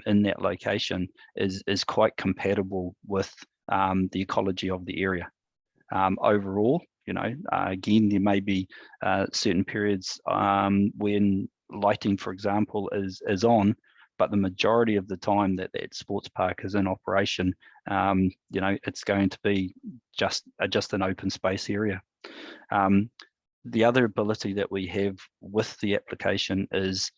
in that location is quite compatible with the ecology of the area. Overall, again, there may be certain periods when lighting, for example, is on, but the majority of the time that sports park is in operation, it's going to be just an open space area. The other ability that we have with the application is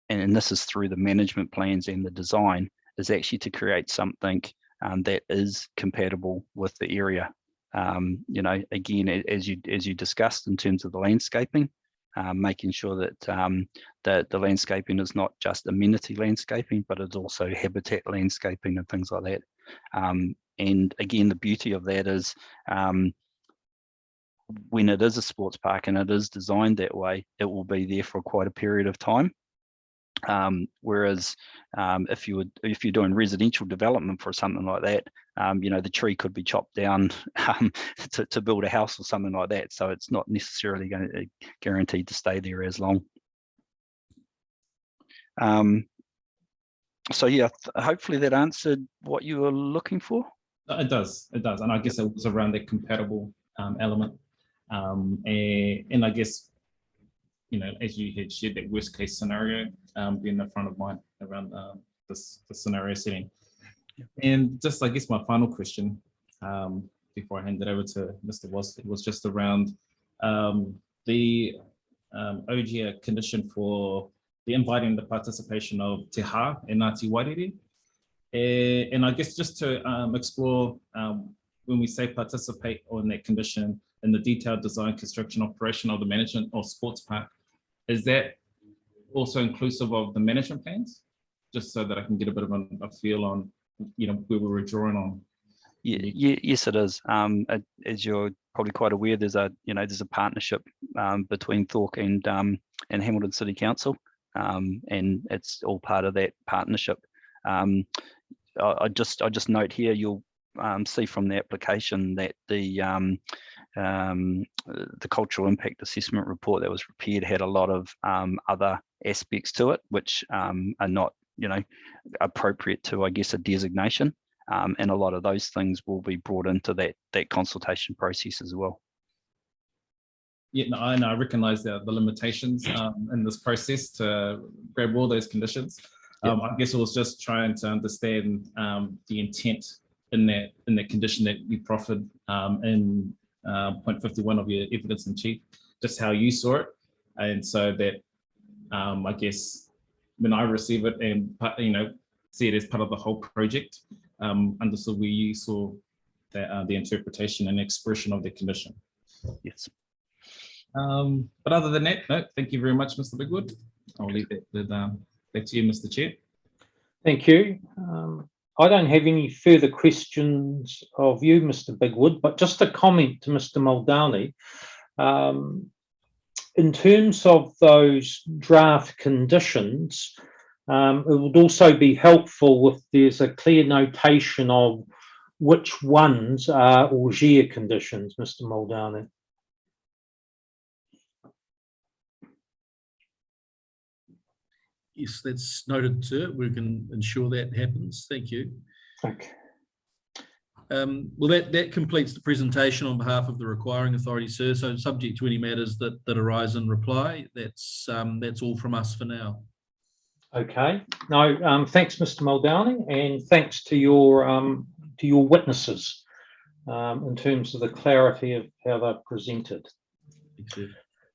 and this is through the management plans and the design, is actually to create something that is compatible with the area. Again, as you discussed in terms of the landscaping, making sure that the landscaping is not just amenity landscaping, but it's also habitat landscaping and things like that. And again, the beauty of that is when it is a sports park and it is designed that way, it will be there for quite a period of time. Whereas if you're doing residential development for something like that, the tree could be chopped down to build a house or something like that. So it's not necessarily going to guaranteed to stay there as long. So yeah, hopefully that answered what you were looking for. It does, and I guess it was around that compatible element. And I guess, you know, as you had shared, that worst case scenario being the front of mind around this scenario setting. And just, I guess, my final question before I hand it over to Mr. Wosley was just around the OGA condition for the inviting the participation of Te Ha and Ngāti Wairere. And I guess just to explore when we say participate on that condition in the detailed design, construction, operation of the management or sports park, is that also inclusive of the management plans? Just so that I can get a bit of a feel on, you know, where we were drawing on. Yes, it is. As you're probably quite aware, there's a partnership between Thorpe and Hamilton City Council, and it's all part of that partnership. I just note here, you'll see from the application that the cultural impact assessment report that was prepared had a lot of other aspects to it, which are not, you know, appropriate to, I guess, a designation. And a lot of those things will be brought into that consultation process as well. Yeah, no, I recognise the limitations in this process to grab all those conditions. I guess it was just trying to understand the intent in that condition that you proffered in point 51 of your evidence in chief, just how you saw it, and so that I guess when I receive it and, you know, see it as part of the whole project, understood where you saw that the interpretation and expression of the condition. Yes. But other than that, no, thank you very much, Mr. Bigwood. I'll leave it with back to you, Mr. Chair. Thank you. I don't have any further questions of you, Mr. Bigwood, but just a comment to Mr. Muldowney. In terms of those draft conditions, it would also be helpful if there's a clear notation of which ones are AUGEA conditions, Mr. Muldowney. Yes, that's noted, sir. We can ensure that happens. Thank you. Okay. Well, that completes the presentation on behalf of the requiring authority, sir. So, subject to any matters that arise in reply, that's all from us for now. Okay. No, thanks, Mr. Muldowney, and thanks to your witnesses in terms of the clarity of how they're presented. Thank you.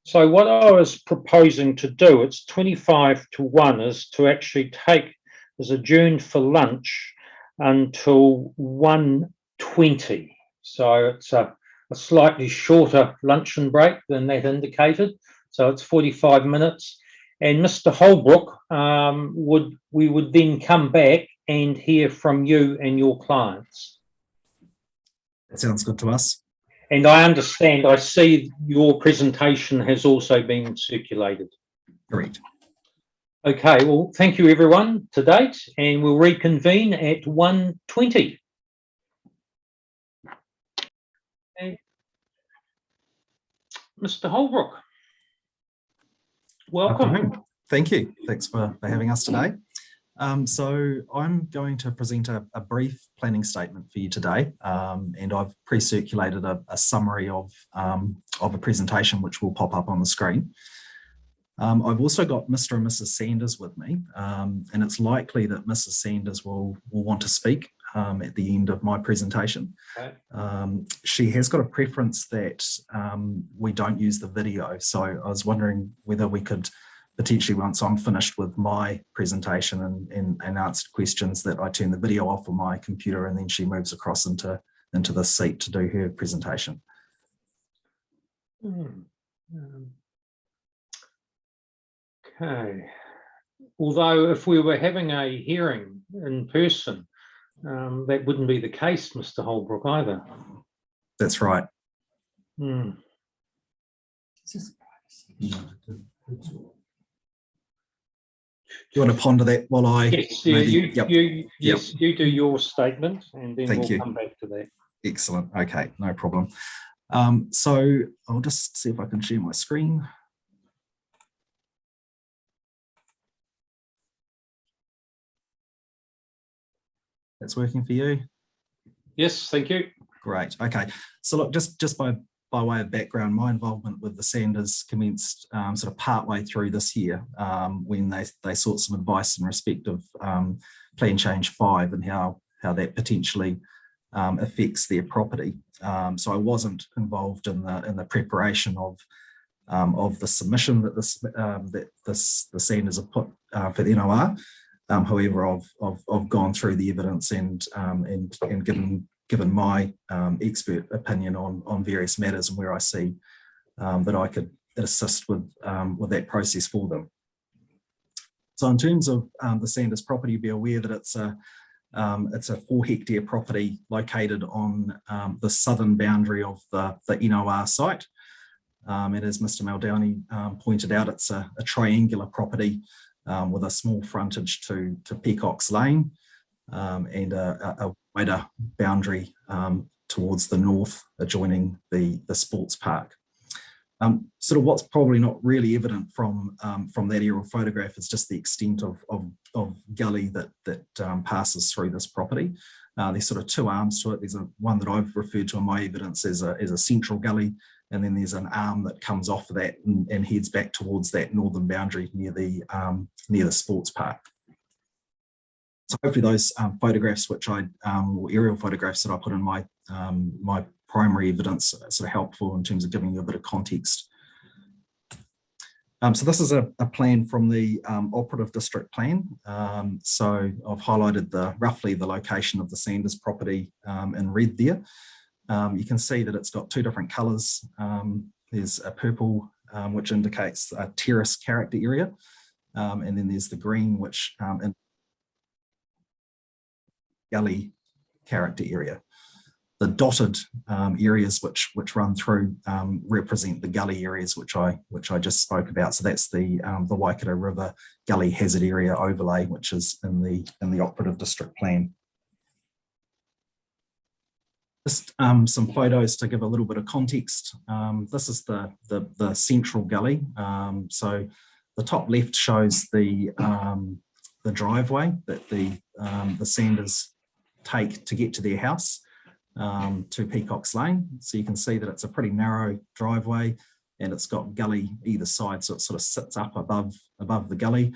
So what I was proposing to do, it's 25 to 1, is to actually take as adjourned for lunch until 1:20. So it's a slightly shorter luncheon break than that indicated. So it's 45 minutes. And Mr. Holbrook, we would then come back and hear from you and your clients. That sounds good to us. And I see your presentation has also been circulated. Correct. Okay, well, thank you everyone to date, and we'll reconvene at 1:20. Okay. Mr. Holbrook, welcome. Afternoon. Thank you. Thanks for having us today. So I'm going to present a brief planning statement for you today, and I've pre-circulated a summary of a presentation which will pop up on the screen. I've also got Mr. and Mrs. Sanders with me, and it's likely that Mrs. Sanders will want to speak at the end of my presentation. Okay. She has got a preference that we don't use the video, so I was wondering whether we could potentially, once I'm finished with my presentation and answered questions, that I turn the video off on my computer and then she moves across into the seat to do her presentation. Okay. Although if we were having a hearing in person, that wouldn't be the case, Mr. Holbrook, either. That's right. Hmm. Do you want to ponder that while I? Yes, you do your statement, and then we'll come back to that. Excellent. Okay, no problem. So I'll just see if I can share my screen. That's working for you? Yes, thank you. Great. Okay. So look, just by by way of background, my involvement with the Sanders commenced sort of partway through this year when they sought some advice in respect of Plan Change 5 and how that potentially affects their property. So I wasn't involved in the preparation of the submission that the Sanders have put for the NOR. However, I've gone through the evidence and given my expert opinion on various matters and where I see that I could assist with that process for them. So in terms of the Sanders property, be aware that it's a 4-hectare property located on the southern boundary of the NOR site. And as Mr. Muldowney pointed out, it's a triangular property with a small frontage to Peacockes Lane and a wider boundary towards the north adjoining the sports park. Sort of what's probably not really evident from that aerial photograph is just the extent of gully that passes through this property. There's sort of 2 arms to it. There's one that I've referred to in my evidence as a central gully, and then there's an arm that comes off of that and heads back towards that northern boundary near the sports park. So hopefully those photographs, or aerial photographs that I put in my my primary evidence, are sort of helpful in terms of giving you a bit of context. So this is a plan from the operative district plan. So I've highlighted roughly the location of the Sanders property in red there. You can see that it's got 2 different colours. There's a purple, which indicates a terrace character area, and then there's the green, which gully character area. The dotted areas which run through represent the gully areas which I just spoke about. So that's the Waikato River Gully Hazard Area overlay, which is in the operative district plan. Just some photos to give a little bit of context. This is the central gully. So the top left shows the driveway that the Sanders take to get to their house, to Peacockes Lane. So you can see that it's a pretty narrow driveway and it's got gully either side, so it sort of sits up above the gully.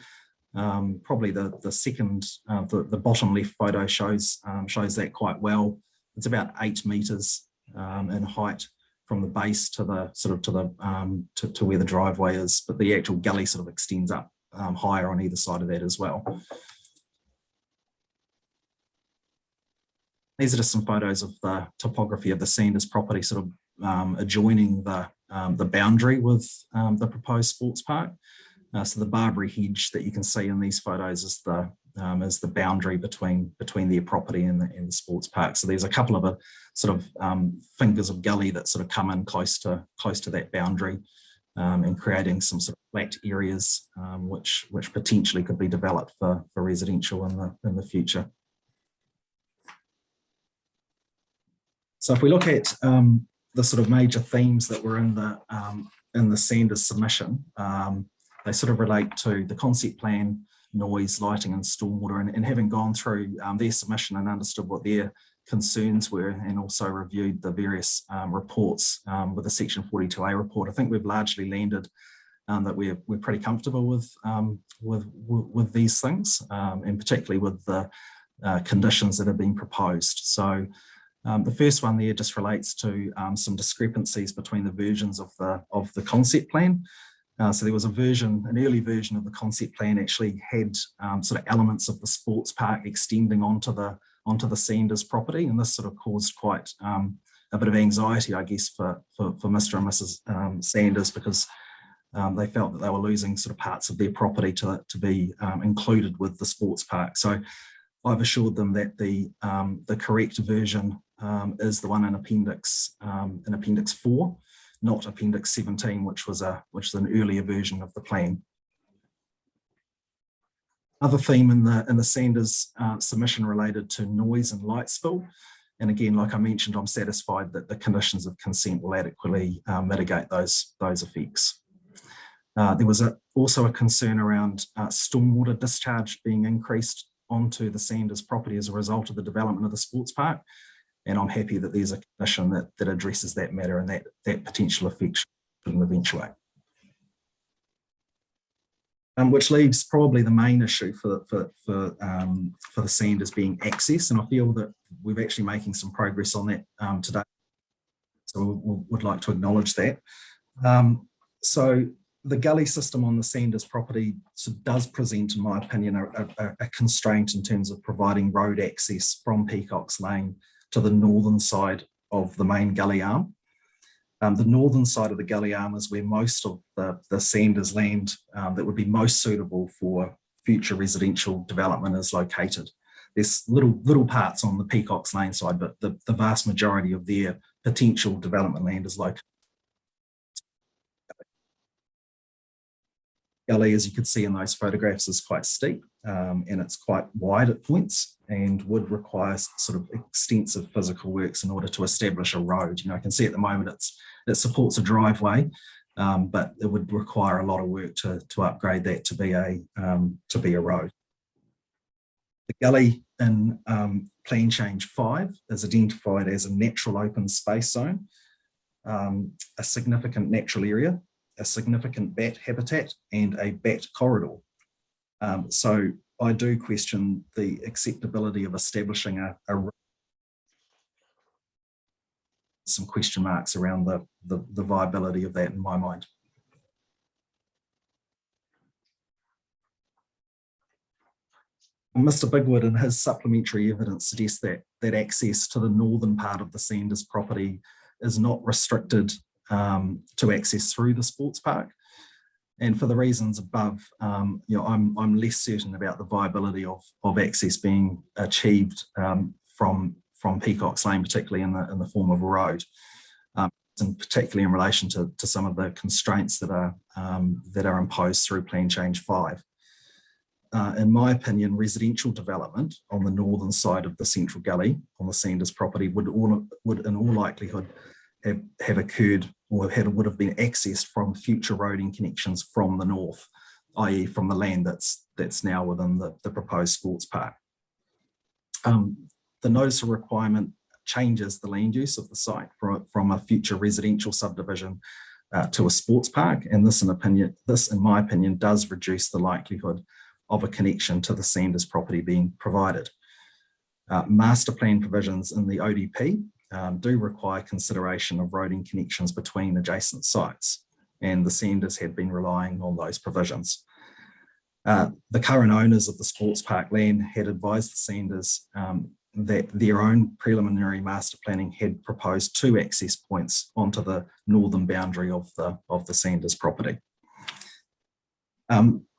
Probably the second, the bottom left photo shows that quite well. It's about 8 meters in height from the base to to where the driveway is, but the actual gully sort of extends up higher on either side of that as well. These are just some photos of the topography of the Sanders property, sort of adjoining the boundary with the proposed sports park. So the Barbary hedge that you can see in these photos is the boundary between their property and the sports park. So there's a couple of sort of fingers of gully that sort of come in close to that boundary, and creating some sort of flat areas which potentially could be developed for residential in the future. So if we look at the sort of major themes that were in the Sanders submission, they sort of relate to the concept plan, noise, lighting and stormwater, and having gone through their submission and understood what their concerns were and also reviewed the various reports with the Section 42A report, I think we've largely landed that we're pretty comfortable with these things, and particularly with the conditions that have been proposed. So the first one there just relates to some discrepancies between the versions of the concept plan. So there was an early version of the concept plan actually had sort of elements of the sports park extending onto the Sanders property, and this sort of caused quite a bit of anxiety, I guess, for Mr. and Mrs. Sanders, because they felt that they were losing sort of parts of their property to be included with the sports park. So I've assured them that the correct version is the one in Appendix 4, not Appendix 17, which was an earlier version of the plan. Other theme in the Sanders submission related to noise and light spill. And again, like I mentioned, I'm satisfied that the conditions of consent will adequately mitigate those effects. There was also a concern around stormwater discharge being increased onto the Sanders property as a result of the development of the sports park. And I'm happy that there's a condition that addresses that matter and that potential effect shouldn't eventuate. Which leaves probably the main issue for the Sanders being access, and I feel that we're actually making some progress on that today. So would like to acknowledge that. So the gully system on the Sanders property does present, in my opinion, a constraint in terms of providing road access from Peacockes Lane to the northern side of the main gully arm. The northern side of the gully arm is where most of the Sanders land that would be most suitable for future residential development is located. There's little parts on the Peacockes Lane side, but the vast majority of their potential development land is located. Gully, as you can see in those photographs, is quite steep and it's quite wide at points and would require sort of extensive physical works in order to establish a road. You know, I can see at the moment it supports a driveway, but it would require a lot of work to upgrade that to be a road. The gully in Plan Change 5 is identified as a natural open space zone, a significant natural area, a significant bat habitat, and a bat corridor. So I do question the acceptability of establishing a some question marks around the viability of that in my mind. Mr. Bigwood in his supplementary evidence suggests that access to the northern part of the Sanders property is not restricted to access through the sports park. And for the reasons above, you know, I'm less certain about the viability of access being achieved from Peacockes Lane, particularly in the form of a road, and particularly in relation to some of the constraints that are imposed through Plan Change 5. In my opinion, residential development on the northern side of the central gully on the Sanders property would in all likelihood have occurred or would have been accessed from future roading connections from the north, i.e. from the land that's now within the proposed sports park. The notice of requirement changes the land use of the site from a future residential subdivision to a sports park, and this in my opinion does reduce the likelihood of a connection to the Sanders property being provided. Master plan provisions in the ODP do require consideration of roading connections between adjacent sites, and the Sanders had been relying on those provisions. The current owners of the sports park land had advised the Sanders that their own preliminary master planning had proposed 2 access points onto the northern boundary of the Sanders property.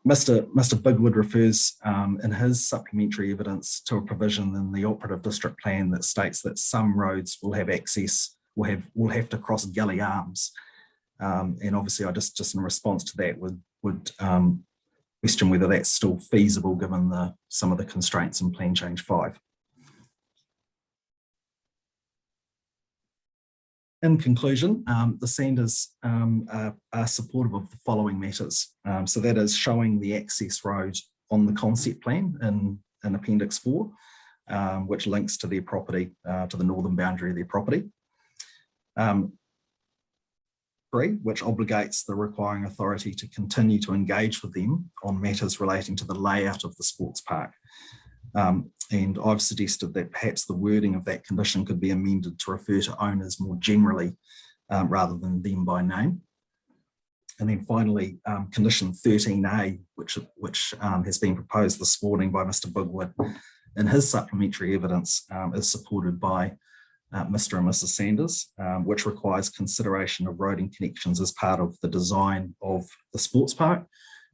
Mr. Bigwood refers in his supplementary evidence to a provision in the operative district plan that states that some roads will have access, will have to cross gully arms. And obviously I just in response to that would question whether that's still feasible given some of the constraints in Plan Change 5. In conclusion, the Sanders are supportive of the following matters. So that is showing the access road on the concept plan in Appendix 4, which links to their property, to the northern boundary of their property. 3, which obligates the requiring authority to continue to engage with them on matters relating to the layout of the sports park. And I've suggested that perhaps the wording of that condition could be amended to refer to owners more generally rather than them by name. And then finally, condition 13A, which has been proposed this morning by Mr. Bigwood in his supplementary evidence, is supported by Mr. and Mrs. Sanders, which requires consideration of roading connections as part of the design of the sports park.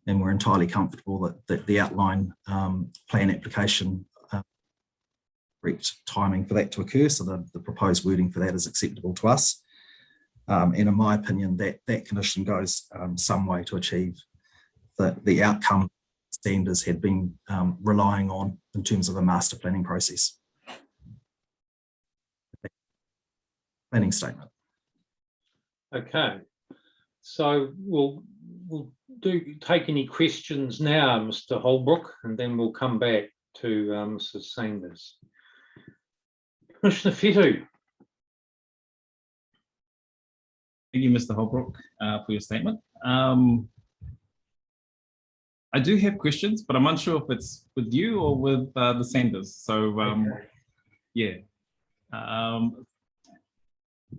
And we're entirely comfortable that the outline plan application correct timing for that to occur, so the proposed wording for that is acceptable to us. And in my opinion, that condition goes some way to achieve the outcome Sanders had been relying on in terms of a master planning process. Planning statement. Okay, so we'll take any questions now, Mr. Holbrook, and then we'll come back to Mrs. Sanders. Commissioner Fitu. Thank you, Mr. Holbrook, for your statement. I do have questions, but I'm unsure if it's with you or with the Sanders. So, yeah.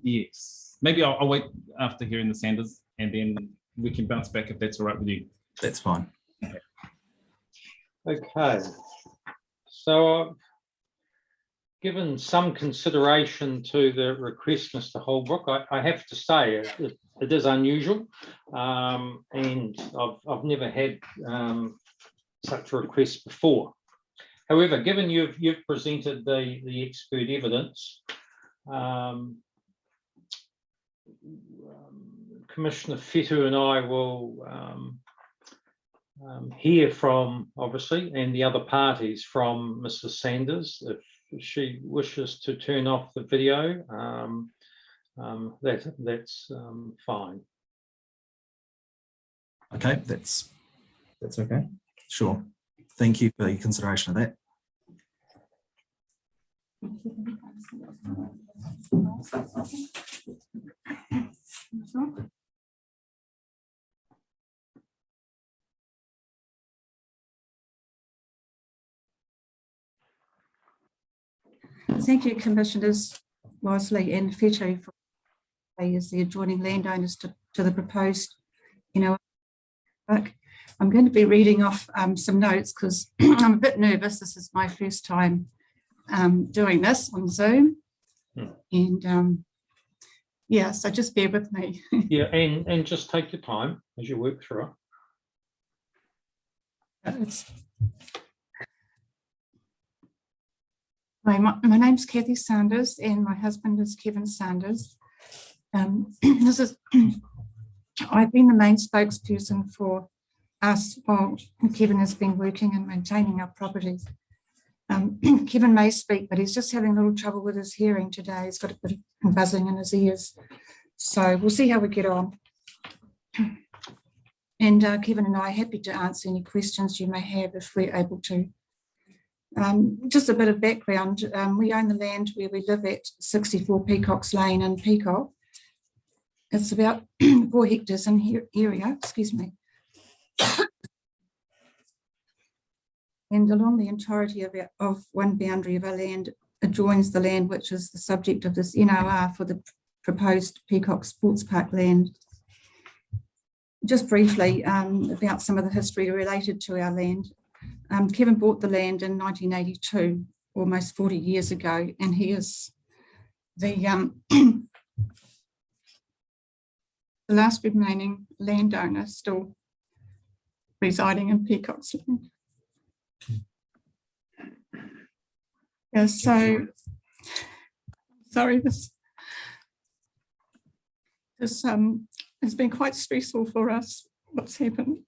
Yes, maybe I'll wait after hearing the Sanders, and then we can bounce back if that's all right with you. That's fine. Okay. So, given some consideration to the request, Mr. Holbrook, I have to say it is unusual, and I've never had such a request before. However, given you've presented the expert evidence, Commissioner Fitu and I will hear from, obviously, and the other parties from Mrs. Sanders. If she wishes to turn off the video, that's fine. Okay, that's okay. Sure. Thank you for your consideration of that. Thank you, Commissioners Mosley and Fitu, for as the adjoining landowners to the proposed, park. I'm going to be reading off some notes because I'm a bit nervous. This is my first time doing this on Zoom, and yeah, so just bear with me. Yeah, and just take your time as you work through it. My name's Kathy Sanders and my husband is Kevin Sanders. I've been the main spokesperson for us while Kevin has been working and maintaining our properties. Kevin may speak, but he's just having a little trouble with his hearing today. He's got a bit of buzzing in his ears. So we'll see how we get on. And Kevin and I are happy to answer any questions you may have if we're able to. Just a bit of background, we own the land where we live at 64 Peacockes Lane in Peacock. It's about 4 hectares in area, excuse me. And along the entirety of one boundary of our land adjoins the land which is the subject of this NOR for the proposed Peacock Sports Park land. Just briefly about some of the history related to our land. Kevin bought the land in 1982, almost 40 years ago, and he is the the last remaining landowner still residing in Peacock's land. Yeah, so sorry, this has been quite stressful for us, what's happened,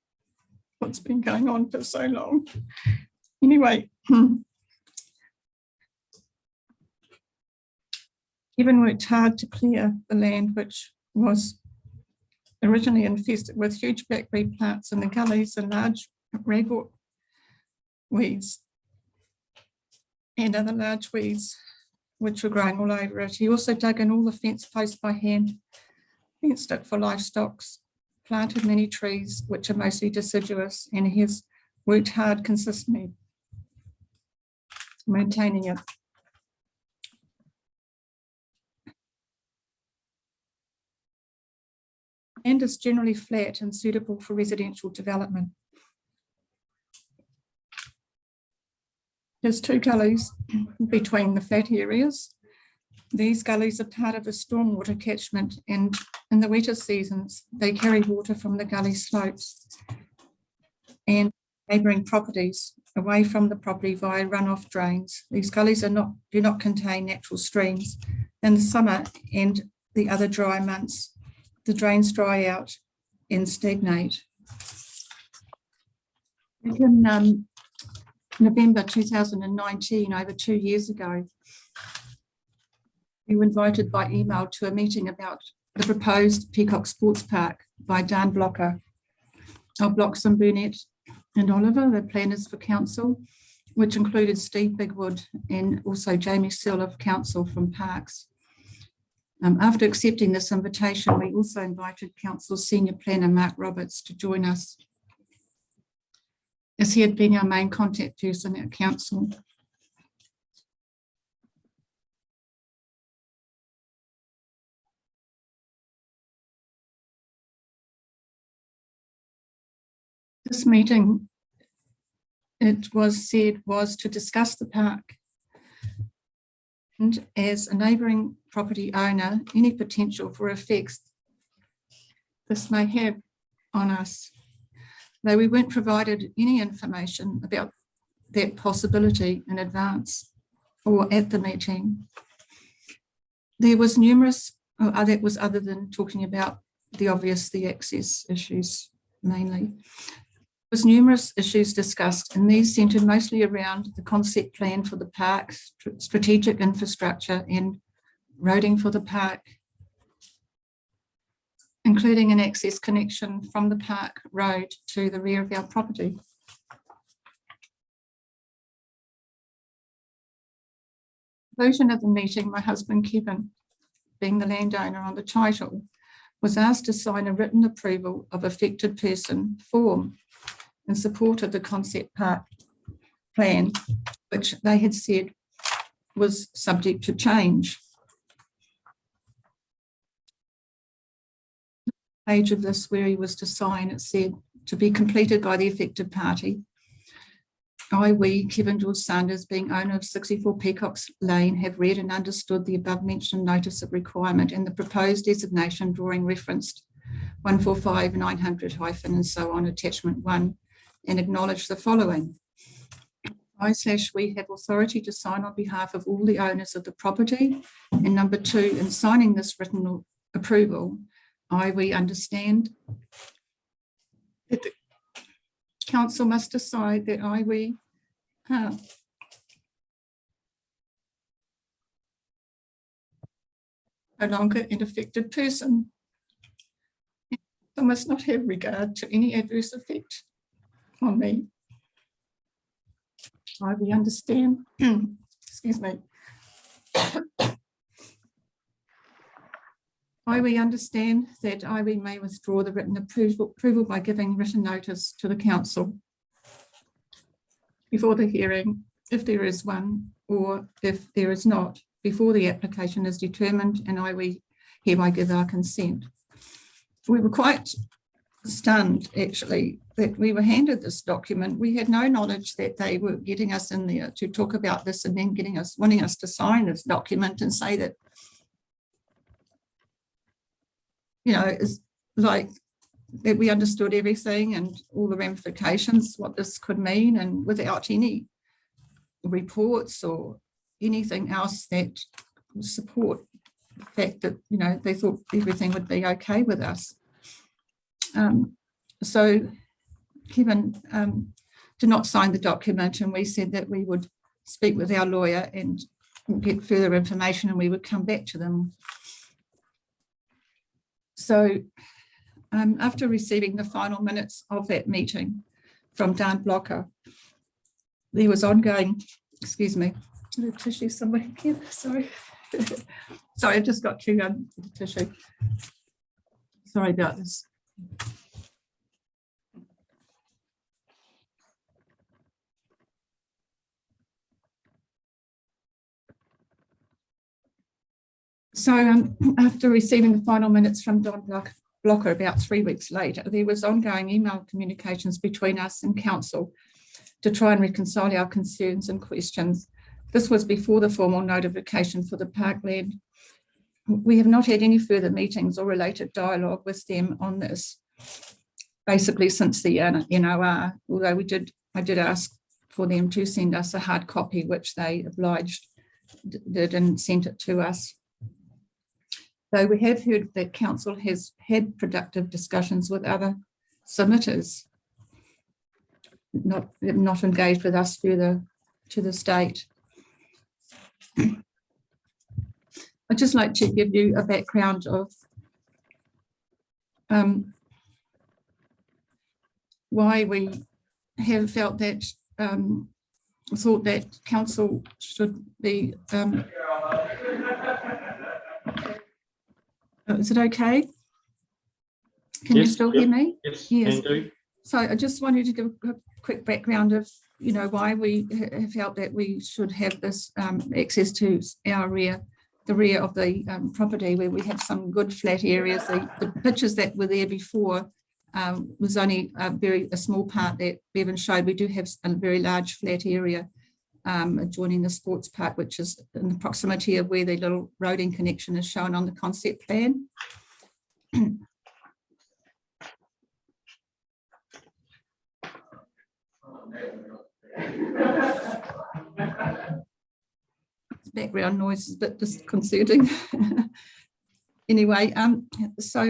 what's been going on for so long. Anyway, Kevin worked hard to clear the land which was originally infested with huge blackberry plants in the gullies and large ragwort weeds and other large weeds which were growing all over it. He also dug in all the fence posts by hand, fenced it for livestock, planted many trees which are mostly deciduous, and he has worked hard consistently maintaining it. Land is generally flat and suitable for residential development. There's 2 gullies between the flat areas. These gullies are part of a stormwater catchment, and in the wetter seasons, they carry water from the gully slopes and neighbouring properties away from the property via runoff drains. These gullies do not contain natural streams. In the summer and the other dry months, the drains dry out and stagnate. In November 2019, over 2 years ago, we were invited by email to a meeting about the proposed Peacock Sports Park by Dan Blocker of Bloxham, Burnett and Oliver, the planners for council, which included Steve Bigwood and also Jamie Searle of Council from Parks. After accepting this invitation, we also invited Council Senior Planner Mark Roberts to join us, as he had been our main contact person at Council. This meeting, it was said, was to discuss the park and, as a neighbouring property owner, any potential for effects this may have on us. Though we weren't provided any information about that possibility in advance or at the meeting. There was numerous, that was other than talking about the obvious, the access issues mainly. There was numerous issues discussed, and these centred mostly around the concept plan for the park, strategic infrastructure and roading for the park, including an access connection from the park road to the rear of our property. Conclusion of the meeting, my husband Kevin, being the landowner on the title, was asked to sign a written approval of affected person form in support of the concept park plan, which they had said was subject to change. Page of this where he was to sign, it said, to be completed by the affected party. We, Kevin George Sanders, being owner of 64 Peacockes Lane, have read and understood the above mentioned notice of requirement and the proposed designation drawing referenced 145-900- and so on, attachment 1, and acknowledge the following. We have authority to sign on behalf of all the owners of the property. And number 2, in signing this written approval, we understand that the council must decide that we no longer an affected person. I must not have regard to any adverse effect on me. We understand, excuse me. We understand that we may withdraw the written approval by giving written notice to the council before the hearing, if there is one, or if there is not, before the application is determined, and we hereby give our consent. We were quite stunned, actually, that we were handed this document. We had no knowledge that they were getting us in there to talk about this and then wanting us to sign this document and say that, you know, it's like that we understood everything and all the ramifications, what this could mean, and without any reports or anything else that would support the fact that, you know, they thought everything would be okay with us. So Kevin did not sign the document, and we said that we would speak with our lawyer and get further information, and we would come back to them. So after receiving the final minutes of that meeting from Dan Blocker, there was ongoing, excuse me, the tissue somewhere here, sorry. Sorry, I just got chewed on the tissue. Sorry about this. So after receiving the final minutes from Don Blocker about 3 weeks later, there was ongoing email communications between us and council to try and reconcile our concerns and questions. This was before the formal notification for the parkland. We have not had any further meetings or related dialogue with them on this, basically since the NOR, although I did ask for them to send us a hard copy, which they obliged, did and sent it to us. Though we have heard that council has had productive discussions with other submitters, not engaged with us further to this date. I'd just like to give you a background of why we have felt that thought that council should be, is it okay? Can you still hear me? Yes, Yes. can do. So I just wanted to give a quick background of, why we have felt that we should have this access to our the rear of the property, where we have some good flat areas. The pictures that were there before was only a small part that Bevan showed. We do have a very large flat area adjoining the sports park, which is in the proximity of where the little roading connection is shown on the concept plan. Background noise is a bit disconcerting. Anyway, so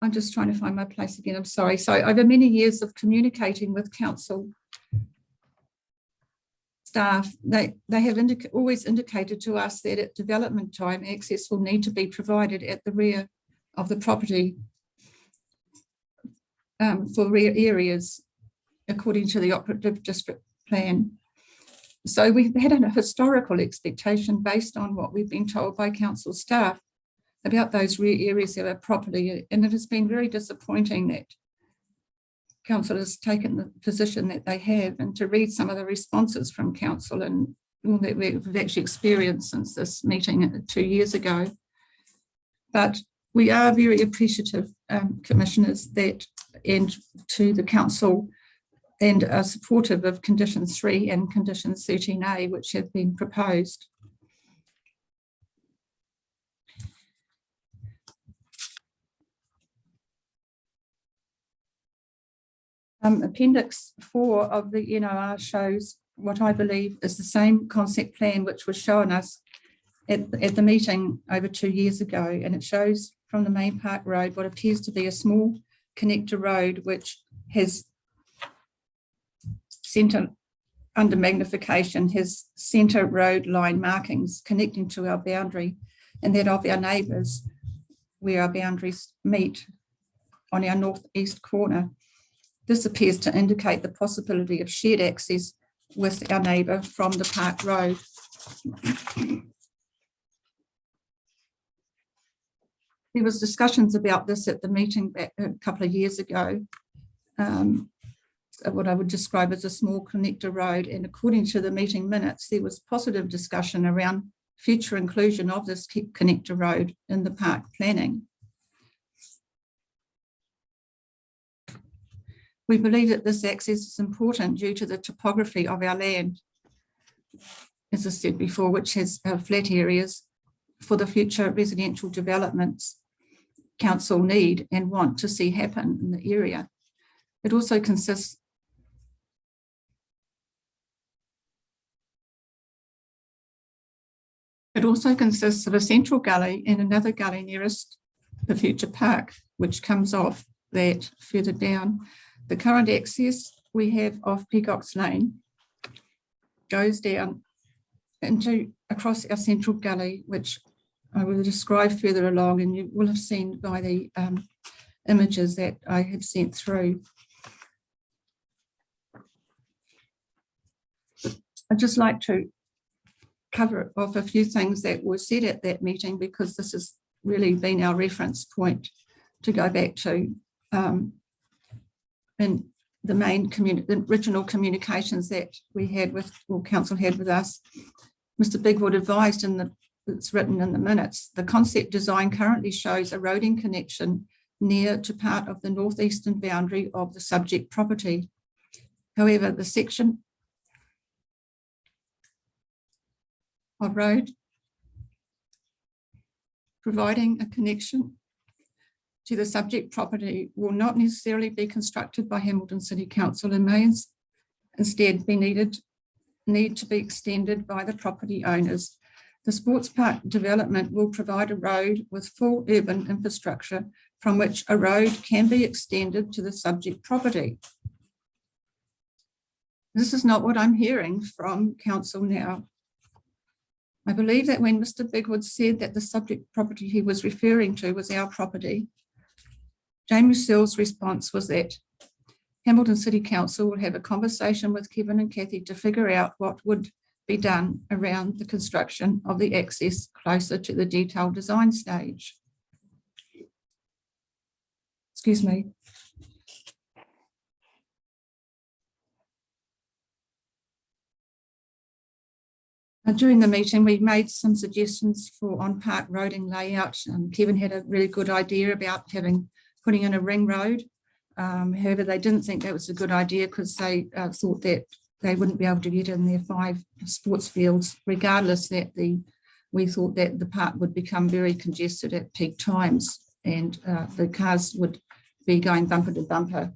I'm just trying to find my place again. I'm sorry. So over many years of communicating with council staff, they have always indicated to us that at development time, access will need to be provided at the rear of the property for rear areas, according to the operative district plan. So we've had a historical expectation based on what we've been told by council staff about those rear areas of our property, and it has been very disappointing that council has taken the position that they have. And to read some of the responses from council and that we've actually experienced since this meeting 2 years ago. But we are very appreciative, commissioners, and to the council, and are supportive of condition 3 and condition 13A, which have been proposed. Appendix 4 of the NOR shows what I believe is the same concept plan which was shown us at the meeting over 2 years ago, and it shows from the main park road what appears to be a small connector road which has centre, under magnification, has centre road line markings connecting to our boundary and that of our neighbours, where our boundaries meet on our northeast corner. This appears to indicate the possibility of shared access with our neighbour from the park road. There was discussions about this at the meeting back a couple of years ago, what I would describe as a small connector road, and according to the meeting minutes, there was positive discussion around future inclusion of this connector road in the park planning. We believe that this access is important due to the topography of our land, as I said before, which has flat areas for the future residential developments council need and want to see happen in the area. It also consists of a central gully and another gully nearest the future park, which comes off that further down. The current access we have off Peacockes Lane goes down across our central gully, which I will describe further along, and you will have seen by the images that I have sent through. I'd just like to cover off a few things that were said at that meeting, because this has really been our reference point to go back to in the main the original communications that we had with, or council had with us. Mr. Bigwood advised it's written in the minutes, the concept design currently shows a roading connection near to part of the northeastern boundary of the subject property. However, the section of road providing a connection to the subject property will not necessarily be constructed by Hamilton City Council and may instead be need to be extended by the property owners. The sports park development will provide a road with full urban infrastructure from which a road can be extended to the subject property. This is not what I'm hearing from council now. I believe that when Mr. Bigwood said that the subject property he was referring to was our property, Jamie Searle's response was that Hamilton City Council will have a conversation with Kevin and Kathy to figure out what would be done around the construction of the access closer to the detailed design stage. Excuse me. During the meeting, we made some suggestions for on-park roading layout. Kevin had a really good idea about putting in a ring road. However, they didn't think that was a good idea because they thought that they wouldn't be able to get in their 5 sports fields, regardless that we thought that the park would become very congested at peak times and the cars would be going bumper to bumper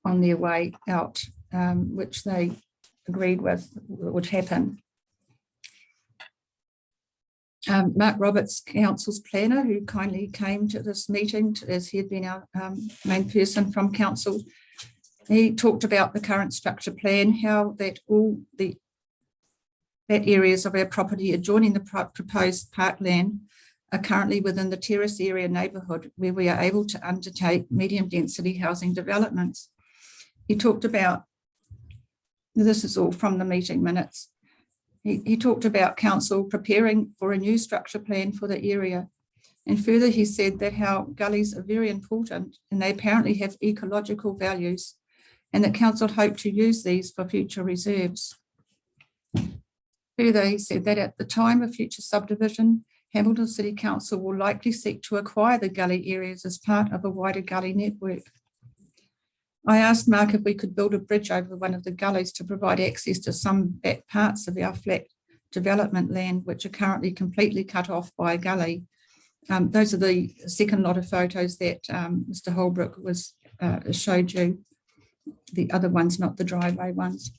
on their way out, which they agreed with would happen. Mark Roberts, Council's planner, who kindly came to this meeting as he had been our main person from Council, he talked about the current structure plan, how that all the areas of our property adjoining the proposed parkland are currently within the terrace area neighbourhood where we are able to undertake medium density housing developments. He talked about, this is all from the meeting minutes, he talked about Council preparing for a new structure plan for the area. And further, he said that how gullies are very important and they apparently have ecological values and that Council hope to use these for future reserves. Further, he said that at the time of future subdivision, Hamilton City Council will likely seek to acquire the gully areas as part of a wider gully network. I asked Mark if we could build a bridge over one of the gullies to provide access to some back parts of our flat development land, which are currently completely cut off by a gully. Those are the second lot of photos that Mr. Holbrook showed you. The other ones, not the driveway ones.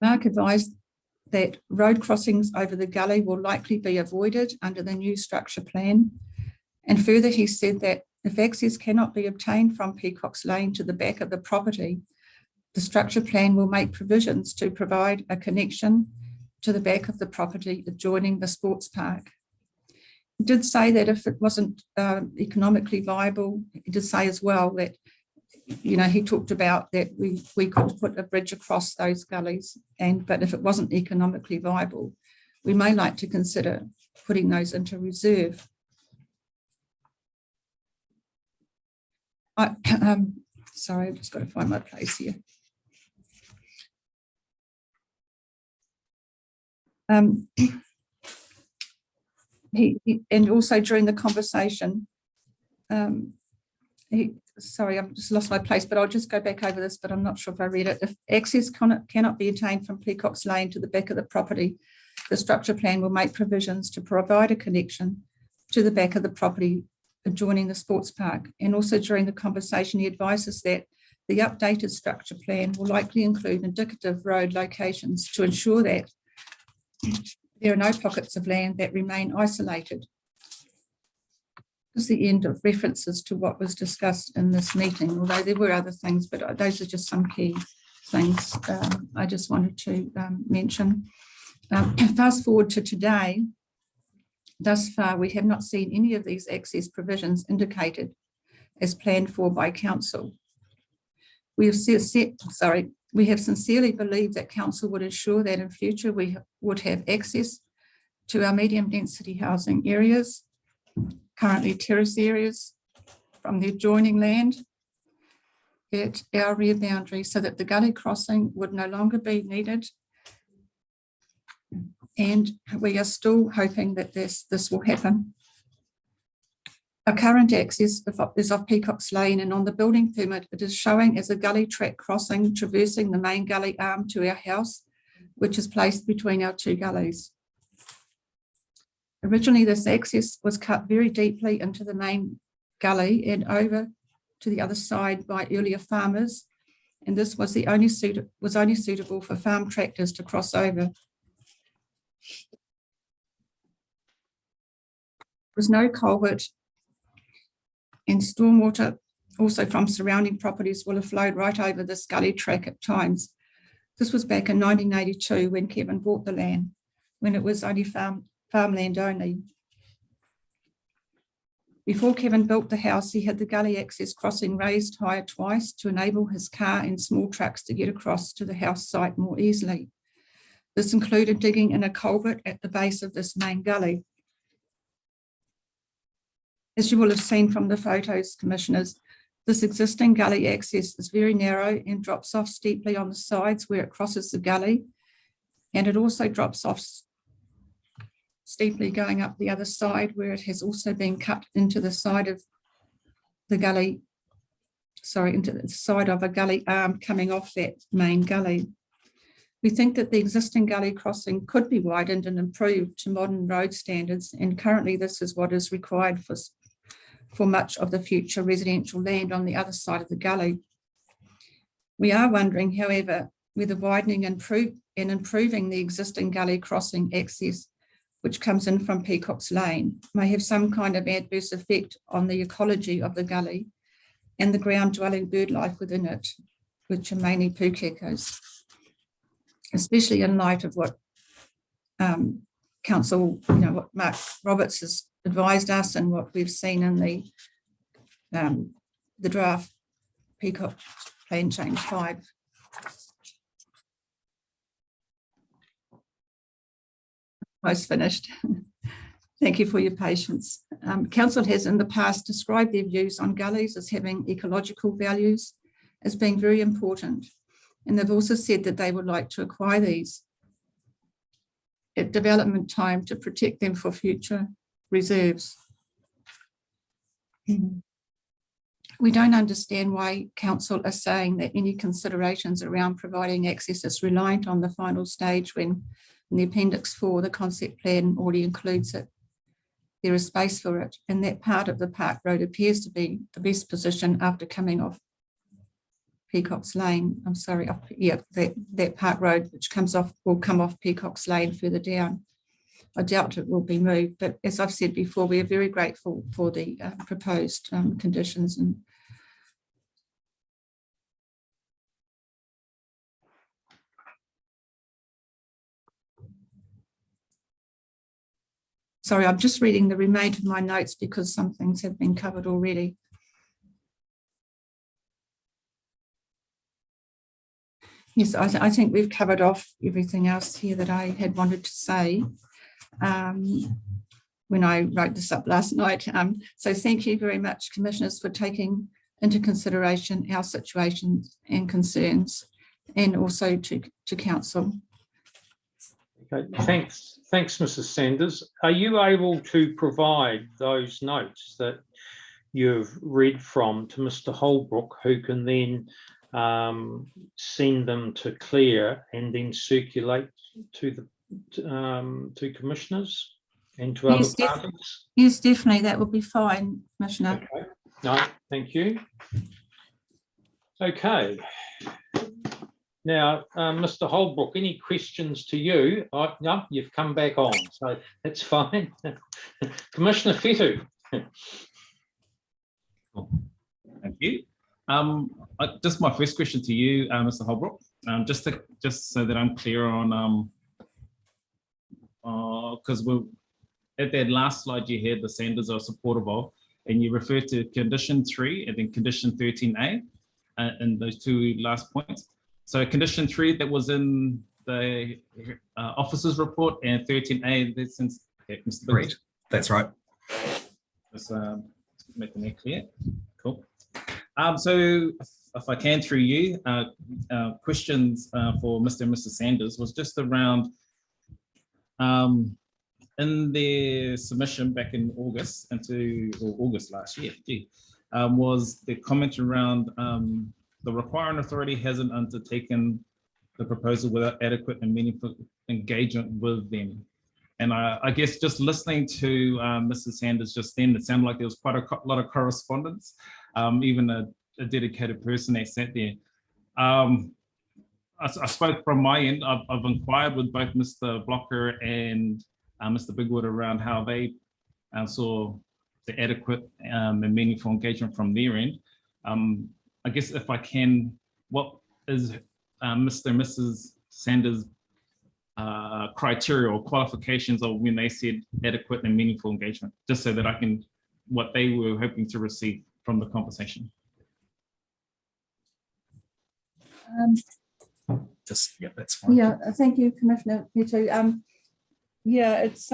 Mark advised that road crossings over the gully will likely be avoided under the new structure plan. And further, he said that if access cannot be obtained from Peacockes Lane to the back of the property, the structure plan will make provisions to provide a connection to the back of the property adjoining the sports park. He did say that if it wasn't economically viable, he did say as well that, you know, he talked about that we could put a bridge across those gullies, but if it wasn't economically viable, we may like to consider putting those into reserve. Sorry, I've just got to find my place here. And also during the conversation, sorry, I've just lost my place, but I'll just go back over this, but I'm not sure if I read it. If access cannot be attained from Peacockes Lane to the back of the property, the structure plan will make provisions to provide a connection to the back of the property adjoining the sports park. And also during the conversation, he advises that the updated structure plan will likely include indicative road locations to ensure that there are no pockets of land that remain isolated. This is the end of references to what was discussed in this meeting, although there were other things, but those are just some key things I just wanted to mention. Fast forward to today. Thus far, we have not seen any of these access provisions indicated as planned for by Council. We have sincerely believed that Council would ensure that in future we would have access to our medium density housing areas, currently terrace areas, from the adjoining land at our rear boundary so that the gully crossing would no longer be needed. And we are still hoping that this will happen. Our current access is off Peacockes Lane, and on the building permit, it is showing as a gully track crossing traversing the main gully arm to our house, which is placed between our two gullies. Originally, this access was cut very deeply into the main gully and over to the other side by earlier farmers, and this was only suitable for farm tractors to cross over. There was no culvert, and stormwater also from surrounding properties will have flowed right over this gully track at times. This was back in 1982 when Kevin bought the land, when it was only farmland only. Before Kevin built the house, he had the gully access crossing raised higher twice to enable his car and small trucks to get across to the house site more easily. This included digging in a culvert at the base of this main gully. As you will have seen from the photos, Commissioners, this existing gully access is very narrow and drops off steeply on the sides where it crosses the gully, and it also drops off steeply going up the other side where it has also been cut into the side of the gully, into the side of a gully arm coming off that main gully. We think that the existing gully crossing could be widened and improved to modern road standards, and currently this is what is required for much of the future residential land on the other side of the gully. We are wondering, however, whether widening and improving the existing gully crossing access, which comes in from Peacockes Lane, may have some kind of adverse effect on the ecology of the gully and the ground dwelling bird life within it, which are mainly peacocks, especially in light of what Council, what Mark Roberts has advised us and what we've seen in the draft Peacock Plan Change 5. Almost finished. Thank you for your patience. Council has in the past described their views on gullies as having ecological values as being very important. And they've also said that they would like to acquire these at development time to protect them for future reserves. We don't understand why Council are saying that any considerations around providing access is reliant on the final stage when in the Appendix 4, the concept plan already includes it. There is space for it, and that part of the park road appears to be the best position after coming off Peacockes Lane. I'm sorry, that park road which will come off Peacockes Lane further down. I doubt it will be moved, but as I've said before, we are very grateful for the proposed conditions. And sorry, I'm just reading the remainder of my notes because some things have been covered already. Yes, I think we've covered off everything else here that I had wanted to say when I wrote this up last night. So thank you very much, Commissioners, for taking into consideration our situations and concerns, and also to Council. Okay, thanks, Mrs. Sanders. Are you able to provide those notes that you've read from to Mr. Holbrook, who can then send them to Claire and then circulate to the commissioners and to other parties? Yes, definitely, that would be fine, Commissioner. Okay. No, thank you. Okay. Now, Mr. Holbrook, any questions to you? No, you've come back on, so that's fine. Commissioner Fettu. Thank you. Just my first question to you, Mr. Holbrook, just so that I'm clear on, because at that last slide you had the Sanders are supportive of, and you referred to condition 3 and then condition 13A, and those two last points. So condition 3 that was in the officer's report, and 13A that's in Mr. Great, that's right. Just making that clear. Cool. So if I can, through you, questions for Mr. and Mrs. Sanders was just around in their submission back in August August last year, was the comment around the requiring authority hasn't undertaken the proposal without adequate and meaningful engagement with them. And I guess just listening to Mrs. Sanders just then, it sounded like there was quite a lot of correspondence, even a dedicated person that sat there. I suppose from my end, I've inquired with both Mr. Blocker and Mr. Bigwood around how they saw the adequate and meaningful engagement from their end. I guess if I can, what is Mr. and Mrs. Sanders' criteria or qualifications of when they said adequate and meaningful engagement, just so that I can what they were hoping to receive from the conversation? Yeah, that's fine. Yeah, thank you, Commissioner Petu. Yeah, it's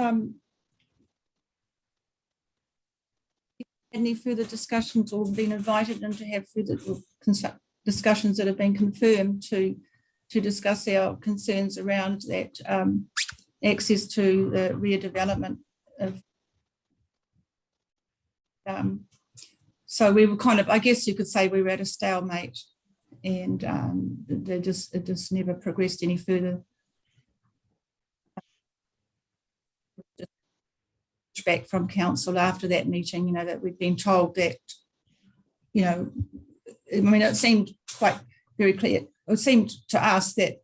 any further discussions or been invited in to have further discussions that have been confirmed to discuss our concerns around that access to the rear development of. So we were kind of, I guess you could say we were at a stalemate, and it just never progressed any further. Back from council after that meeting, you know, that we'd been told that, you know, I mean, it seemed quite very clear. It seemed to us that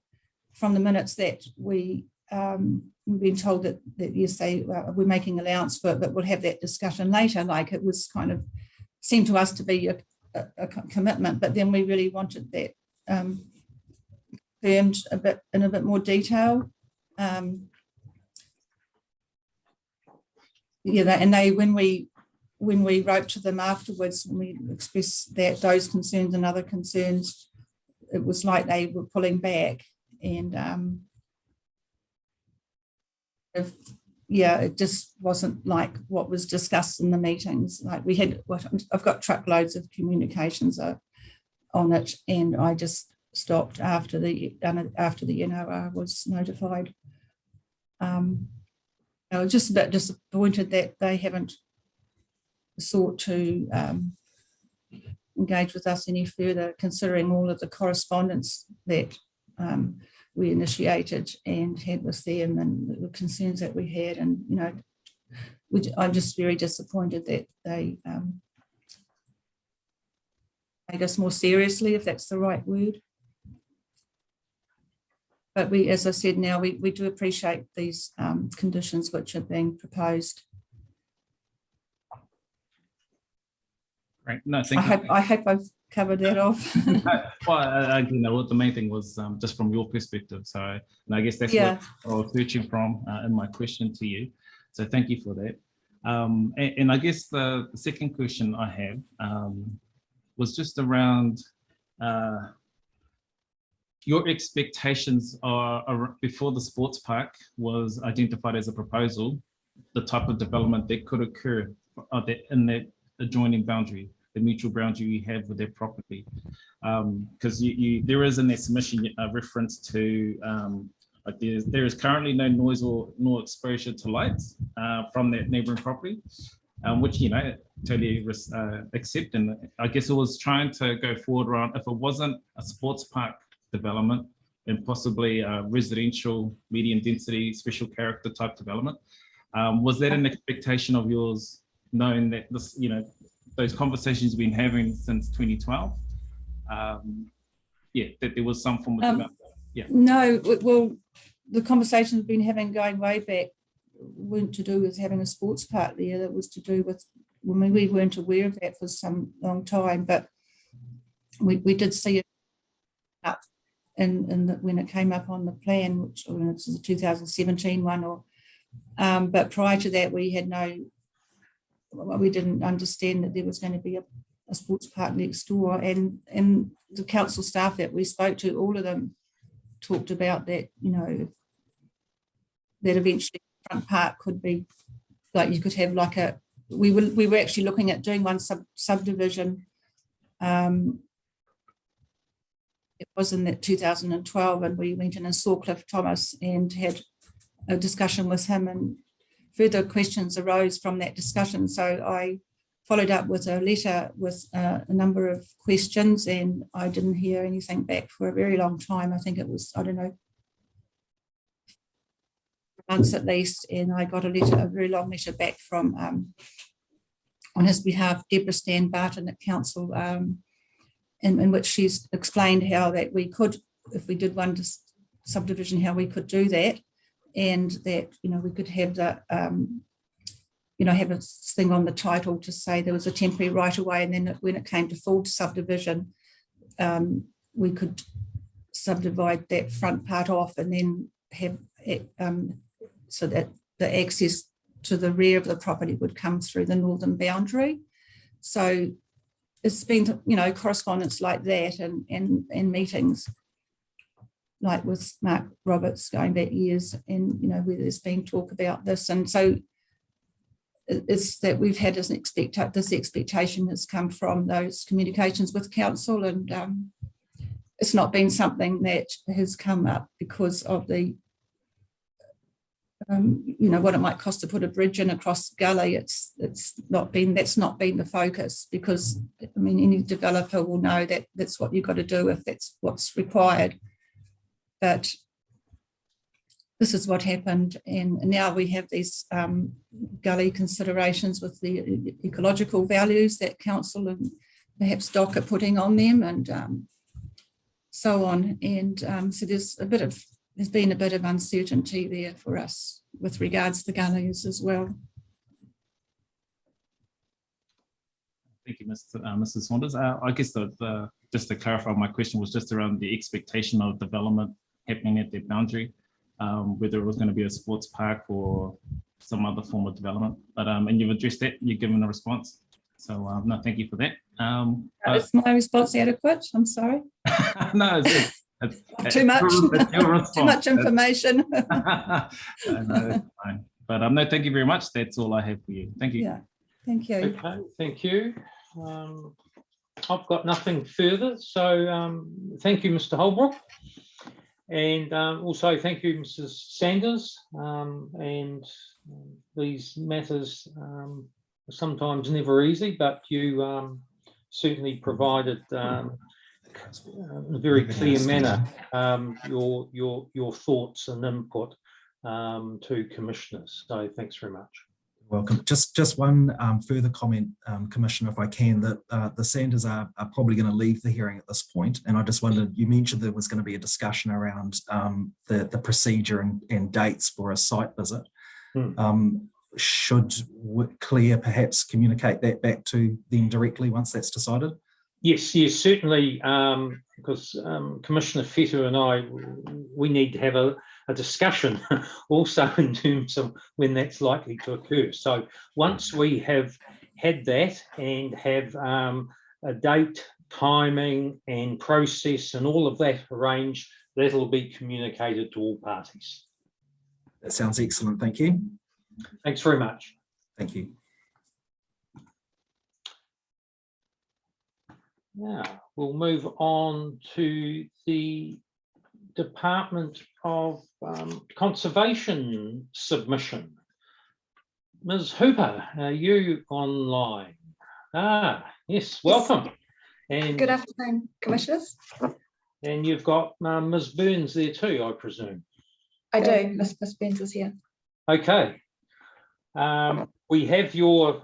from the minutes that we've been told that yes, we're making allowance for it, but we'll have that discussion later. Like, it was kind of seemed to us to be a commitment, but then we really wanted that confirmed in a bit more detail. Yeah, and when we wrote to them afterwards, when we expressed those concerns and other concerns, it was like they were pulling back, and it just wasn't like what was discussed in the meetings. Like, we had, I've got truckloads of communications on it, and I just stopped after the NOR was notified. I was just a bit disappointed that they haven't sought to engage with us any further, considering all of the correspondence that we initiated and had with them, and the concerns that we had. And, you know, I'm just very disappointed that they take us more seriously, if that's the right word. But we, as I said, now we do appreciate these conditions which are being proposed. Right. No, thank you. I hope I've covered that off. Well, you know, what the main thing was just from your perspective. So, and I guess that's what I was searching from in my question to you. So thank you for that. And I guess the second question I have was just around your expectations are before the sports park was identified as a proposal, the type of development that could occur in that adjoining boundary, the mutual boundary you have with their property. Because there is in that submission a reference to like there is currently no noise or exposure to lights from that neighboring property, which, you know, totally accept. And I guess it was trying to go forward around, if it wasn't a sports park development and possibly residential, medium density, special character type development. Was that an expectation of yours, knowing that this, you know, those conversations you've been having since 2012? Yeah, that there was some form of development. Yeah. No, well, the conversations we've been having going way back weren't to do with having a sports park there. That was to do with, when we weren't aware of that for some long time, but we did see it up when it came up on the plan, which it's the 2017 one, or but prior to that we didn't understand that there was going to be a sports park next door, and the council staff that we spoke to, all of them talked about that, you know, that eventually the front park could be like, you could have like we were actually looking at doing one subdivision. It was in that 2012, and we went in and saw Cliff Thomas and had a discussion with him, and further questions arose from that discussion. So I followed up with a letter with a number of questions, and I didn't hear anything back for a very long time. I think it was, I don't know, months at least, and I got a very long letter back from, on his behalf, Deborah Stan Barton at council, in which she's explained how that we could, if we did one subdivision, how we could do that, and that, you know, we could have the, you know, have a thing on the title to say there was a temporary right of way, and then when it came to full subdivision, we could subdivide that front part off and then have it, so that the access to the rear of the property would come through the northern boundary. So it's been, you know, correspondence like that and meetings like with Mark Roberts going back years, and, you know, where there's been talk about this. And so it's that we've had this expectation has come from those communications with council, and it's not been something that has come up because of the, you know, what it might cost to put a bridge in across the gully. That's not been the focus, because, I mean, any developer will know that that's what you've got to do if that's what's required. But this is what happened, and now we have these gully considerations with the ecological values that council and perhaps DOC are putting on them, and so on. And so there's been a bit of uncertainty there for us with regards to gullies as well. Thank you, Mrs. Saunders. I guess just to clarify, my question was just around the expectation of development happening at the boundary, whether it was going to be a sports park or some other form of development. But and you've addressed that, you've given a response. So no, thank you for that. Is my response adequate? I'm sorry. No, it's too much. It's your response. Too much information. No, it's fine. But no, thank you very much. That's all I have for you. Thank you. Yeah, thank you. Okay, thank you. I've got nothing further. So thank you, Mr. Holbrook. And also thank you, Mrs. Sanders. And these matters are sometimes never easy, but you certainly provided in a very clear manner your thoughts and input to commissioners. So thanks very much. Welcome. Just one further comment, Commissioner, if I can, that the Sanders are probably going to leave the hearing at this point. And I just wondered, you mentioned there was going to be a discussion around the procedure and dates for a site visit. Should Claire perhaps communicate that back to them directly once that's decided? Yes, certainly, because Commissioner Fettu and I, we need to have a discussion also in terms of when that's likely to occur. So once we have had that and have a date, timing and process and all of that arranged, that'll be communicated to all parties. That sounds excellent. Thank you. Thanks very much. Thank you. Now we'll move on to the Department of Conservation submission. Ms. Hooper, are you online? Yes, welcome. And good afternoon, Commissioners. And you've got Ms. Burns there too, I presume. I do. Ms. Burns is here. Okay. We have your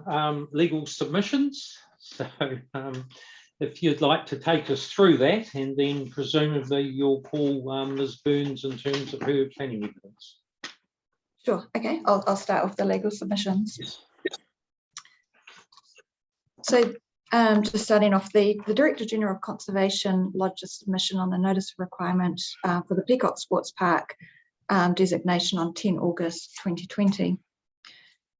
legal submissions, so if you'd like to take us through that, and then presumably you'll call Ms. Burns in terms of her planning evidence. Sure. Okay. I'll start with the legal submissions. Yes. So just starting off, the Director General of Conservation lodged a submission on the notice of requirement for the Peacockes Sports Park designation on 10 August 2020.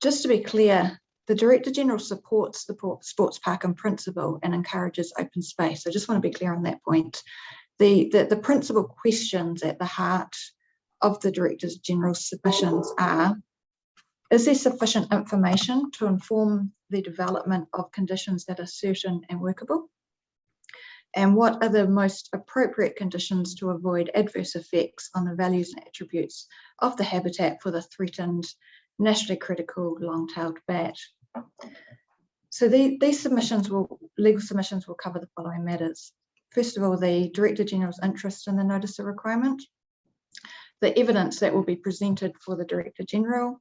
Just to be clear, the Director General supports the sports park in principle and encourages open space. I just want to be clear on that point. The principal questions at the heart of the Director General's submissions are: is there sufficient information to inform the development of conditions that are certain and workable? And what are the most appropriate conditions to avoid adverse effects on the values and attributes of the habitat for the threatened nationally critical long-tailed bat? So these legal submissions will cover the following matters. First of all, the Director General's interest in the notice of requirement, the evidence that will be presented for the Director General,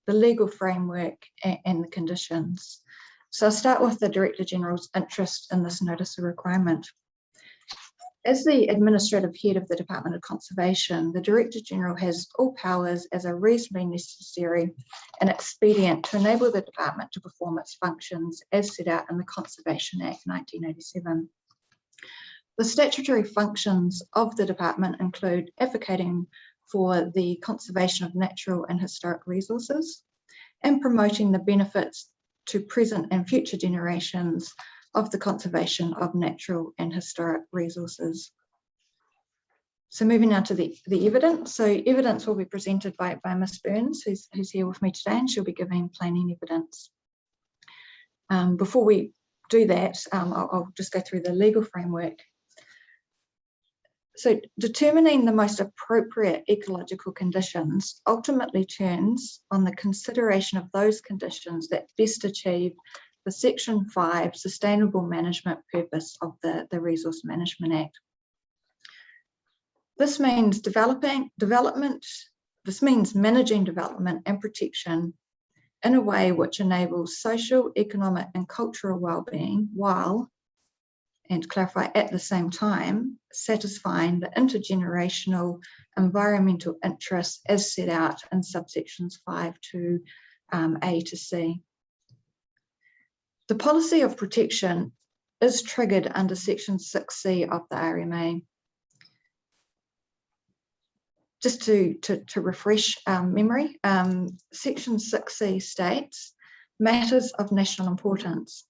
the legal framework and the conditions. So I'll start with the Director General's interest in this notice of requirement. As the administrative head of the Department of Conservation, the Director General has all powers as are reasonably necessary and expedient to enable the department to perform its functions as set out in the Conservation Act 1987. The statutory functions of the department include advocating for the conservation of natural and historic resources and promoting the benefits to present and future generations of the conservation of natural and historic resources. So moving now to the evidence. So evidence will be presented by Ms. Burns, who's here with me today, and she'll be giving planning evidence. Before we do that, I'll just go through the legal framework. So determining the most appropriate ecological conditions ultimately turns on the consideration of those conditions that best achieve the Section 5 sustainable management purpose of the Resource Management Act. This means managing development and protection in a way which enables social, economic and cultural well-being while, and to clarify, at the same time, satisfying the intergenerational environmental interests as set out in subsections 5 to A to C. The policy of protection is triggered under section 6C of the RMA. Just to refresh memory, section 6C states, matters of national importance.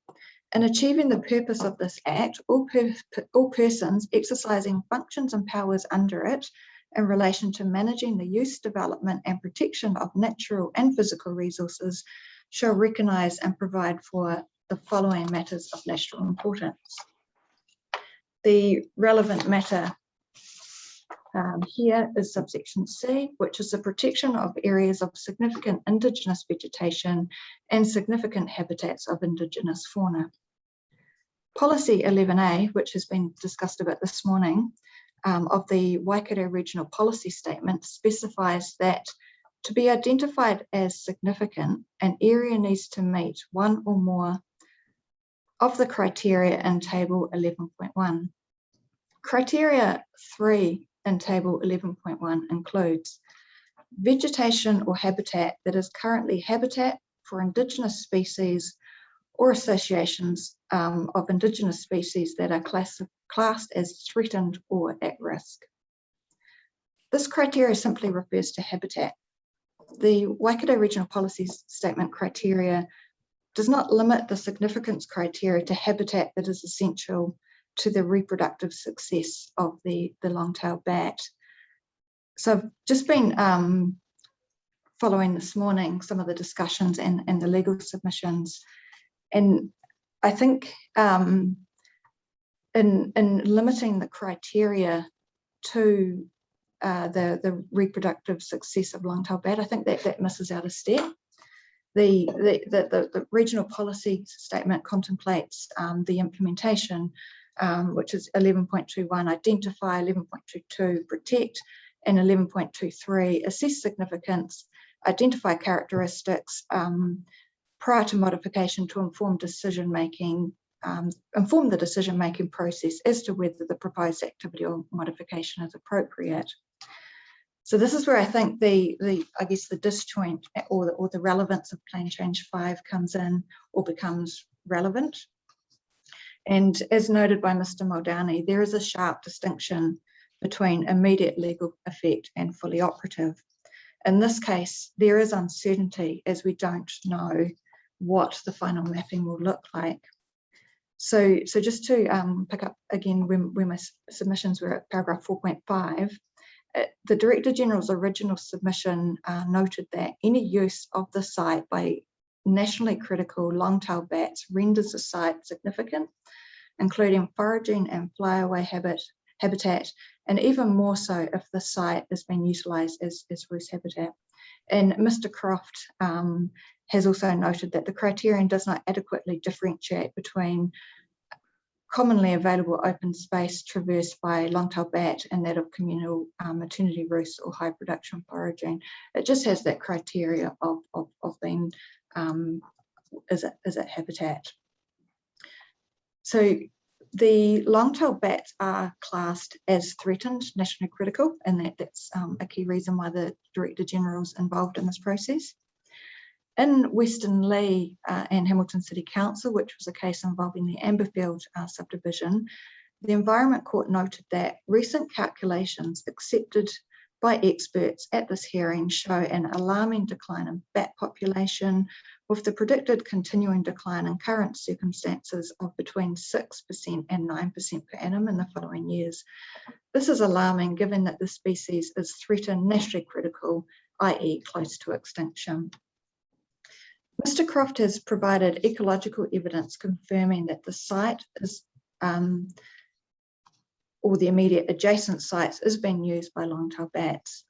In achieving the purpose of this Act, all persons exercising functions and powers under it in relation to managing the use, development and protection of natural and physical resources shall recognise and provide for the following matters of national importance. The relevant matter here is subsection C, which is the protection of areas of significant Indigenous vegetation and significant habitats of Indigenous fauna. Policy 11A, which has been discussed a bit this morning, of the Waikato Regional Policy Statement specifies that to be identified as significant, an area needs to meet one or more of the criteria in Table 11.1. Criteria 3 in Table 11.1 includes vegetation or habitat that is currently habitat for Indigenous species or associations of Indigenous species that are classed as threatened or at risk. This criteria simply refers to habitat. The Waikato Regional Policy Statement criteria does not limit the significance criteria to habitat that is essential to the reproductive success of the long-tailed bat. So I've just been following this morning some of the discussions and the legal submissions, and I think in limiting the criteria to the reproductive success of long-tailed bat, I think that misses out a step. The regional policy statement contemplates the implementation, which is 11.21 identify, 11.22 protect, and 11.23 assess significance, identify characteristics prior to modification to inform the decision-making process as to whether the proposed activity or modification is appropriate. So this is where I think I guess the disjoint or the relevance of Plan Change 5 comes in or becomes relevant. And as noted by Mr. Muldowney, there is a sharp distinction between immediate legal effect and fully operative. In this case, there is uncertainty as we don't know what the final mapping will look like. So just to pick up again where my submissions were at paragraph 4.5, the Director General's original submission noted that any use of the site by nationally critical long-tailed bats renders the site significant, including foraging and flyaway habitat, and even more so if the site is being utilised as roost habitat. And Mr. Croft has also noted that the criterion does not adequately differentiate between commonly available open space traversed by long-tailed bat and that of communal maternity roosts or high production foraging. It just has that criteria of being is it habitat. So the long-tailed bats are classed as threatened, nationally critical, and that's a key reason why the Director General's involved in this process. In Western Lee and Hamilton City Council, which was a case involving the Amberfield subdivision, the Environment Court noted that recent calculations accepted by experts at this hearing show an alarming decline in bat population, with the predicted continuing decline in current circumstances of between 6% and 9% per annum in the following years. This is alarming given that the species is threatened, nationally critical, i.e. close to extinction. Mr. Croft has provided ecological evidence confirming that the site is or the immediate adjacent sites is being used by long-tailed bats.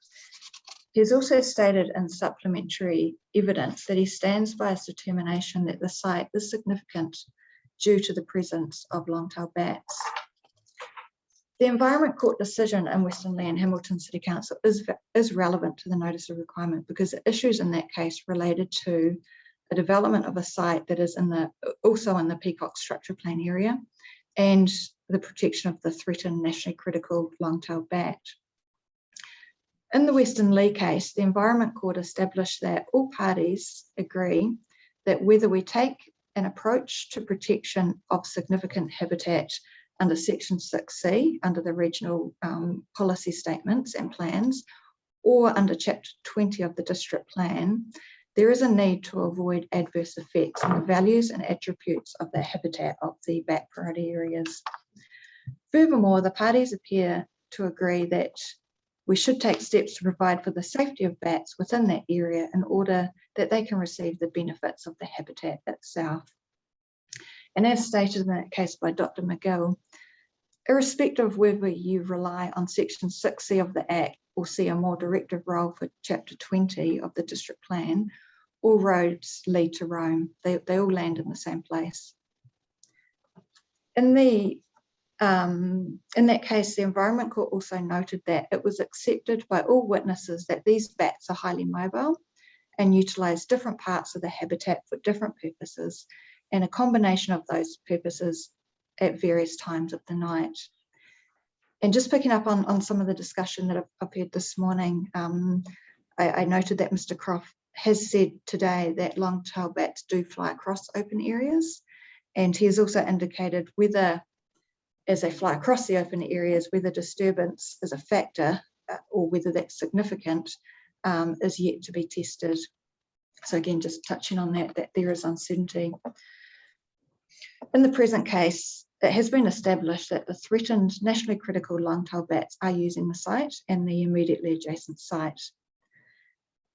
He has also stated in supplementary evidence that he stands by his determination that the site is significant due to the presence of long-tailed bats. The Environment Court decision in Western Lee and Hamilton City Council is relevant to the notice of requirement because the issues in that case related to the development of a site that is also in the Peacockes structure plan area and the protection of the threatened nationally critical long-tailed bat. In the Western Lee case, the Environment Court established that all parties agree that whether we take an approach to protection of significant habitat under Section 6C, under the regional policy statements and plans, or under Chapter 20 of the District Plan, there is a need to avoid adverse effects on the values and attributes of the habitat of the bat priority areas. Furthermore, the parties appear to agree that we should take steps to provide for the safety of bats within that area in order that they can receive the benefits of the habitat itself. And as stated in that case by Dr. McGill, irrespective of whether you rely on Section 6C of the Act or see a more directive role for Chapter 20 of the District Plan, all roads lead to Rome. They all land in the same place. In that case, the Environment Court also noted that it was accepted by all witnesses that these bats are highly mobile and utilise different parts of the habitat for different purposes, and a combination of those purposes at various times of the night. And just picking up on some of the discussion that I've heard this morning, I noted that Mr. Croft has said today that long-tailed bats do fly across open areas, and he has also indicated whether, as they fly across the open areas, whether disturbance is a factor or whether that's significant is yet to be tested. So again, just touching on that there is uncertainty. In the present case, it has been established that the threatened nationally critical long-tailed bats are using the site and the immediately adjacent site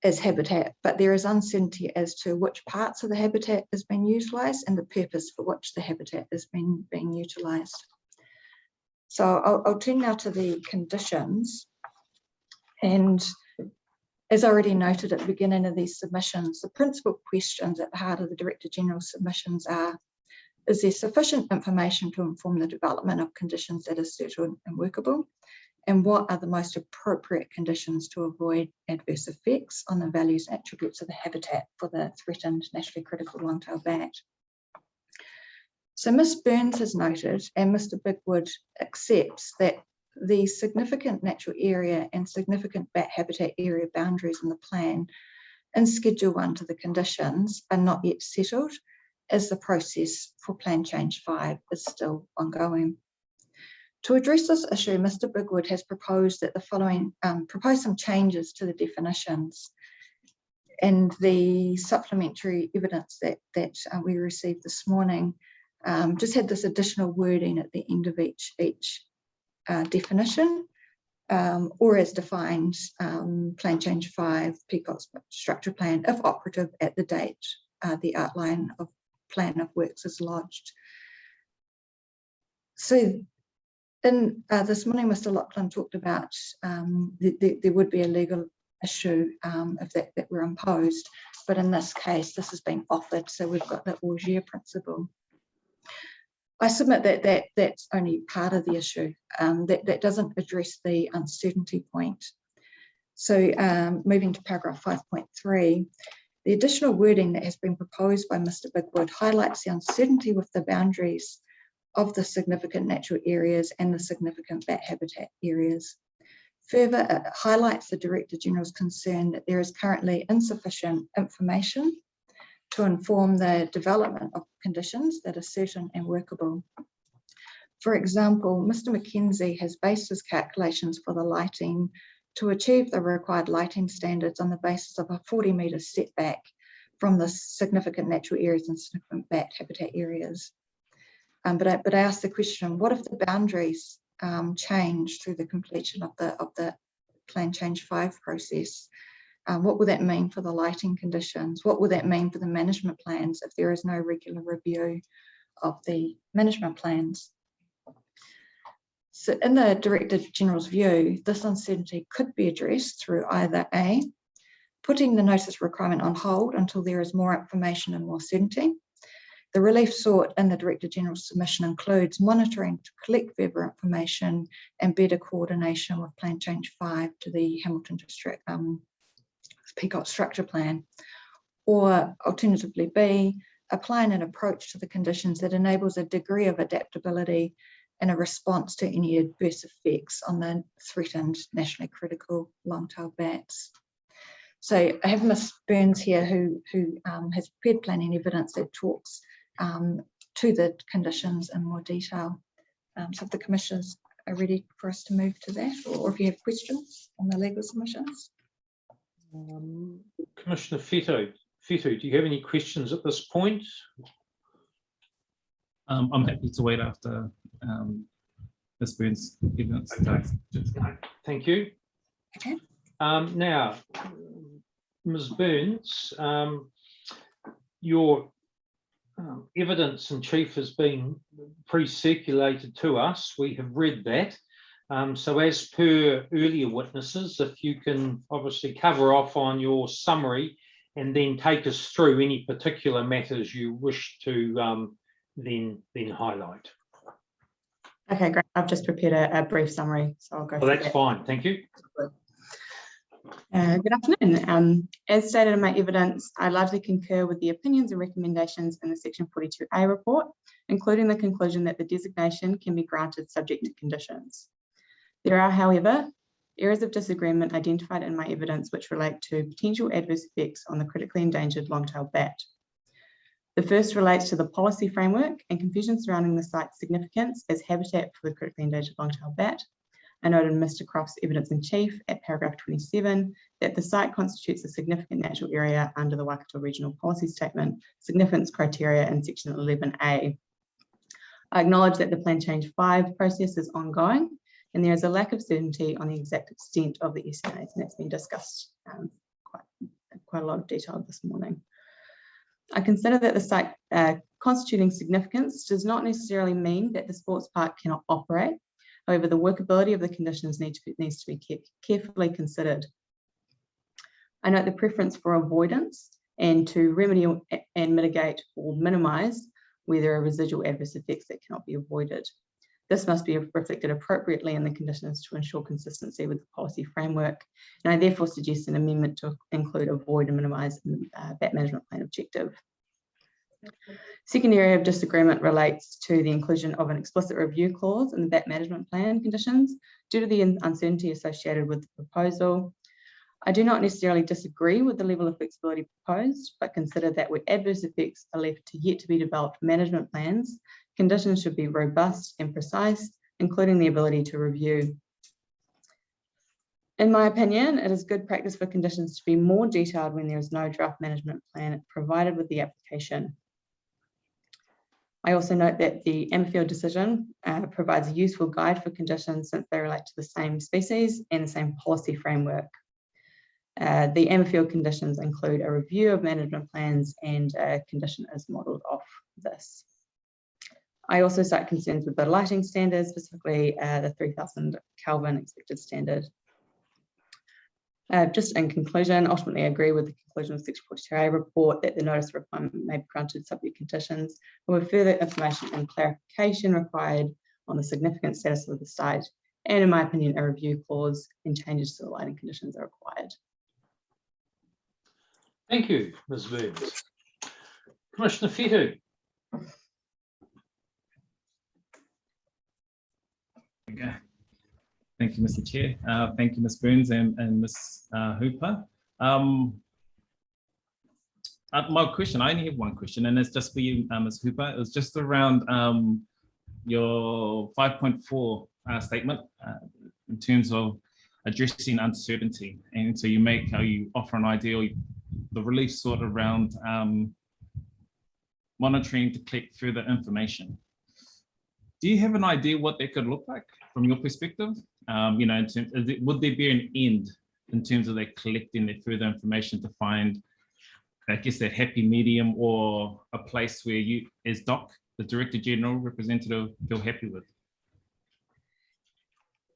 as habitat, but there is uncertainty as to which parts of the habitat is being utilised and the purpose for which the habitat is being utilised. So I'll turn now to the conditions. And as I already noted at the beginning of these submissions, the principal questions at the heart of the Director General's submissions are, is there sufficient information to inform the development of conditions that are suitable and workable? And what are the most appropriate conditions to avoid adverse effects on the values and attributes of the habitat for the threatened nationally critical long-tailed bat? So Ms. Burns has noted, and Mr. Bigwood accepts, that the significant natural area and significant bat habitat area boundaries in the plan in Schedule 1 to the conditions are not yet settled, as the process for Plan Change 5 is still ongoing. To address this issue, Mr. Bigwood has proposed that the following, propose some changes to the definitions, and the supplementary evidence that we received this morning just had this additional wording at the end of each definition, or as defined, Plan Change 5, Peacockes Structure Plan, if operative at the date the outline of plan of works is lodged. So in this morning, Mr. Lachlan talked about there would be a legal issue if that were imposed, but in this case, this has been offered, so we've got the Auger principle. I submit that that's only part of the issue. That doesn't address the uncertainty point. So moving to paragraph 5.3, the additional wording that has been proposed by Mr. Bigwood highlights the uncertainty with the boundaries of the significant natural areas and the significant bat habitat areas. Further, it highlights the Director General's concern that there is currently insufficient information to inform the development of conditions that are certain and workable. For example, Mr. McKenzie has based his calculations for the lighting to achieve the required lighting standards on the basis of a 40-metre setback from the significant natural areas and significant bat habitat areas. But I asked the question, what if the boundaries change through the completion of the Plan Change 5 process? What will that mean for the lighting conditions? What will that mean for the management plans if there is no regular review of the management plans? So in the Director General's view, this uncertainty could be addressed through either A, putting the notice requirement on hold until there is more information and more certainty. The relief sought in the Director General's submission includes monitoring to collect further information and better coordination with Plan Change 5 to the Hamilton District Peacockes structure plan, or alternatively B, applying an approach to the conditions that enables a degree of adaptability and a response to any adverse effects on the threatened nationally critical long-tailed bats. So I have Ms. Burns here who has prepared planning evidence that talks to the conditions in more detail. So if the commissioners are ready for us to move to that, or if you have questions on the legal submissions. Commissioner Fetto, do you have any questions at this point? I'm happy to wait after Ms. Burns' evidence. Thank you. Okay. Now, Ms. Burns, your evidence in chief has been pre-circulated to us. We have read that. So as per earlier witnesses, if you can obviously cover off on your summary and then take us through any particular matters you wish to then highlight. Okay, great. I've just prepared a brief summary, so I'll go. Well, that's fine. Thank you. Good afternoon. As stated in my evidence, I largely concur with the opinions and recommendations in the Section 42A report, including the conclusion that the designation can be granted subject to conditions. There are, however, areas of disagreement identified in my evidence which relate to potential adverse effects on the critically endangered long-tailed bat. The first relates to the policy framework and confusion surrounding the site's significance as habitat for the critically endangered long-tailed bat. I noted in Mr. Croft's evidence in chief at paragraph 27 that the site constitutes a significant natural area under the Waikato Regional Policy Statement, significance criteria in section 11A. I acknowledge that the Plan Change 5 process is ongoing and there is a lack of certainty on the exact extent of the SNAs, and that's been discussed quite a lot of detail this morning. I consider that the site constituting significance does not necessarily mean that the sports park cannot operate. However, the workability of the conditions needs to be carefully considered. I note the preference for avoidance and to remedy and mitigate or minimise where there are residual adverse effects that cannot be avoided. This must be reflected appropriately in the conditions to ensure consistency with the policy framework. And I therefore suggest an amendment to include avoid and minimise bat management plan objective. Second area of disagreement relates to the inclusion of an explicit review clause in the bat management plan conditions due to the uncertainty associated with the proposal. I do not necessarily disagree with the level of flexibility proposed, but consider that where adverse effects are left to yet to be developed management plans, conditions should be robust and precise, including the ability to review. In my opinion, it is good practice for conditions to be more detailed when there is no draft management plan provided with the application. I also note that the Ammerfield decision provides a useful guide for conditions since they relate to the same species and the same policy framework. The Ammerfield conditions include a review of management plans and a condition is modelled off this. I also cite concerns with the lighting standards, specifically the 3000 Kelvin expected standard. Just in conclusion, ultimately I agree with the conclusion of the Section 42A report that the notice requirement may be granted subject conditions, with further information and clarification required on the significant status of the site, and in my opinion, a review clause and changes to the lighting conditions are required. Thank you, Ms. Burns. Commissioner Fetto. Okay. Thank you, Mr. Chair. Thank you, Ms. Burns and Ms. Hooper. My question, I only have one question, and it's just for you, Ms. Hooper. It was just around your 5.4 statement in terms of addressing uncertainty. And so you offer an idea, or the relief sort around monitoring to collect further information. Do you have an idea what that could look like from your perspective? You know, in terms, would there be an end in terms of that collecting that further information to find, I guess, that happy medium, or a place where you, as DOC, the Director General representative, feel happy with?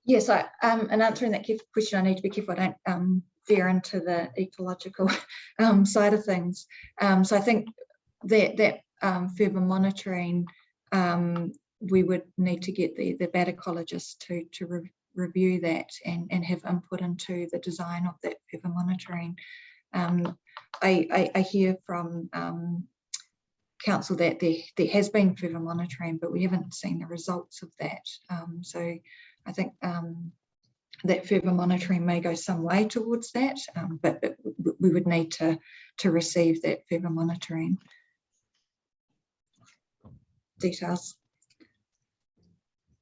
Yes, in answering that question, I need to be careful I don't veer into the ecological side of things. So I think that further monitoring, we would need to get the bat ecologist to review that and have input into the design of that further monitoring. I hear from council that there has been further monitoring, but we haven't seen the results of that. So I think that further monitoring may go some way towards that, but we would need to receive that further monitoring details.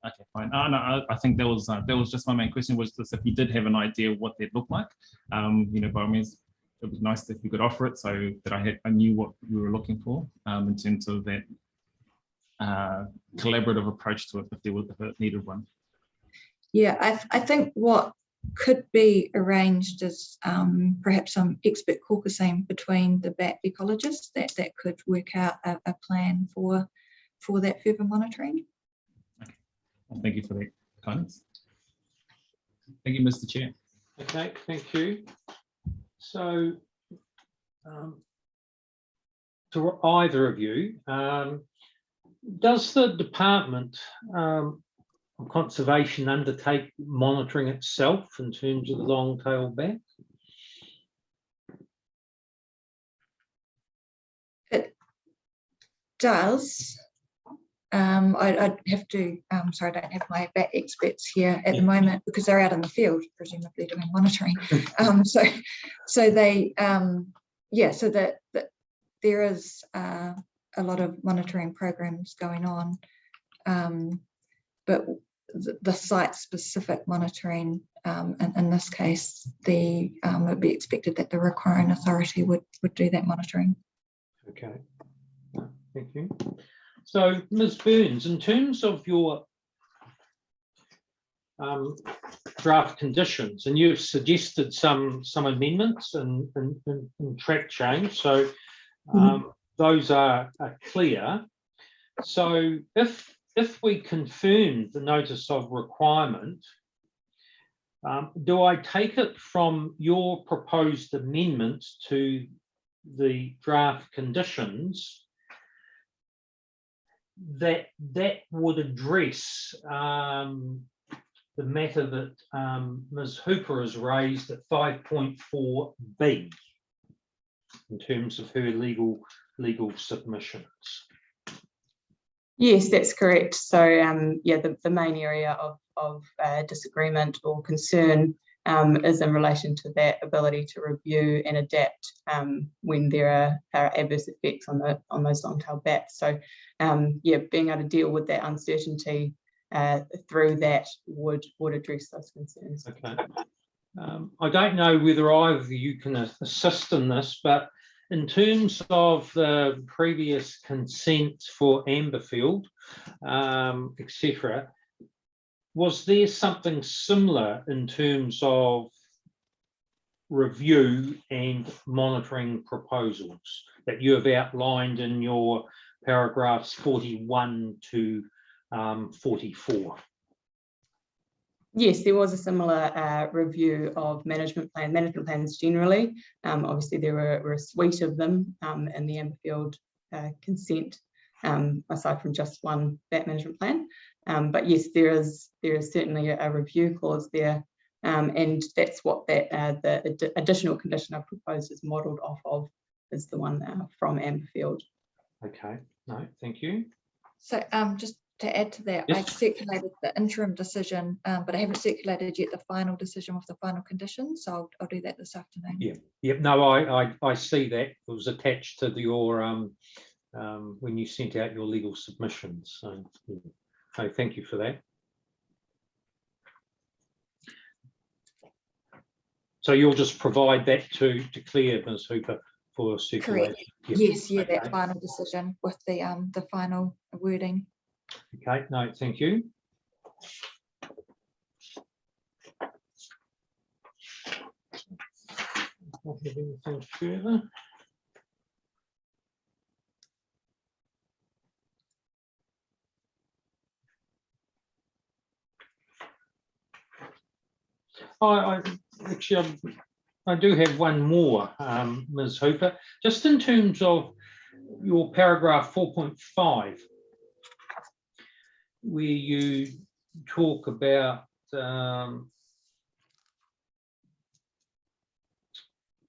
Okay, fine. No, I think that was just my main question, was just if you did have an idea of what that looked like. You know, by all means, it was nice if you could offer it, so that I knew what we were looking for in terms of that collaborative approach to it, if it needed one. Yeah, I think what could be arranged is perhaps some expert caucusing between the bat ecologists that could work out a plan for that further monitoring. Okay. Well, thank you for that guidance. Thank you, Mr. Chair. Okay, thank you. So, to either of you, does the Department of Conservation undertake monitoring itself in terms of the long-tailed bat? It does. I'd have to, sorry, I don't have my bat experts here at the moment because they're out in the field, presumably doing monitoring. So they, yeah, so that there is a lot of monitoring programs going on, but the site-specific monitoring, in this case, it would be expected that the requiring authority would do that monitoring. Okay, thank you. So, Ms. Burns, in terms of your draft conditions, and you've suggested some amendments and track change, so those are clear. So, if we confirm the notice of requirement, do I take it from your proposed amendments to the draft conditions that would address the matter that Ms. Hooper has raised at 5.4b in terms of her legal submissions? Yes, that's correct. So yeah, the main area of disagreement or concern is in relation to that ability to review and adapt when there are adverse effects on those long-tailed bats. So yeah, being able to deal with that uncertainty through that would address those concerns. Okay. I don't know whether either of you can assist in this, but in terms of the previous consent for Amberfield, etc., was there something similar in terms of review and monitoring proposals that you have outlined in your paragraphs 41 to 44? Yes, there was a similar review of management plans generally. Obviously, there were a suite of them in the Amberfield consent, aside from just one bat management plan. But yes, there is certainly a review clause there, and that's what the additional condition I propose is modelled off of, is the one from Amberfield. Okay, no, thank you. So just to add to that, yes. I've circulated the interim decision, but I haven't circulated yet the final decision with the final conditions. So I'll do that this afternoon. Yeah, yep. No, I see that it was attached to your when you sent out your legal submissions. So, yeah. So thank you for that. So you'll just provide that to Claire, Ms. Hooper, for circulation. Correct. Yes, yeah, Okay. that final decision with the final wording. Okay, no, thank you. Not have anything further. Actually, I do have one more, Ms. Hooper, just in terms of your paragraph 4.5, where you talk about the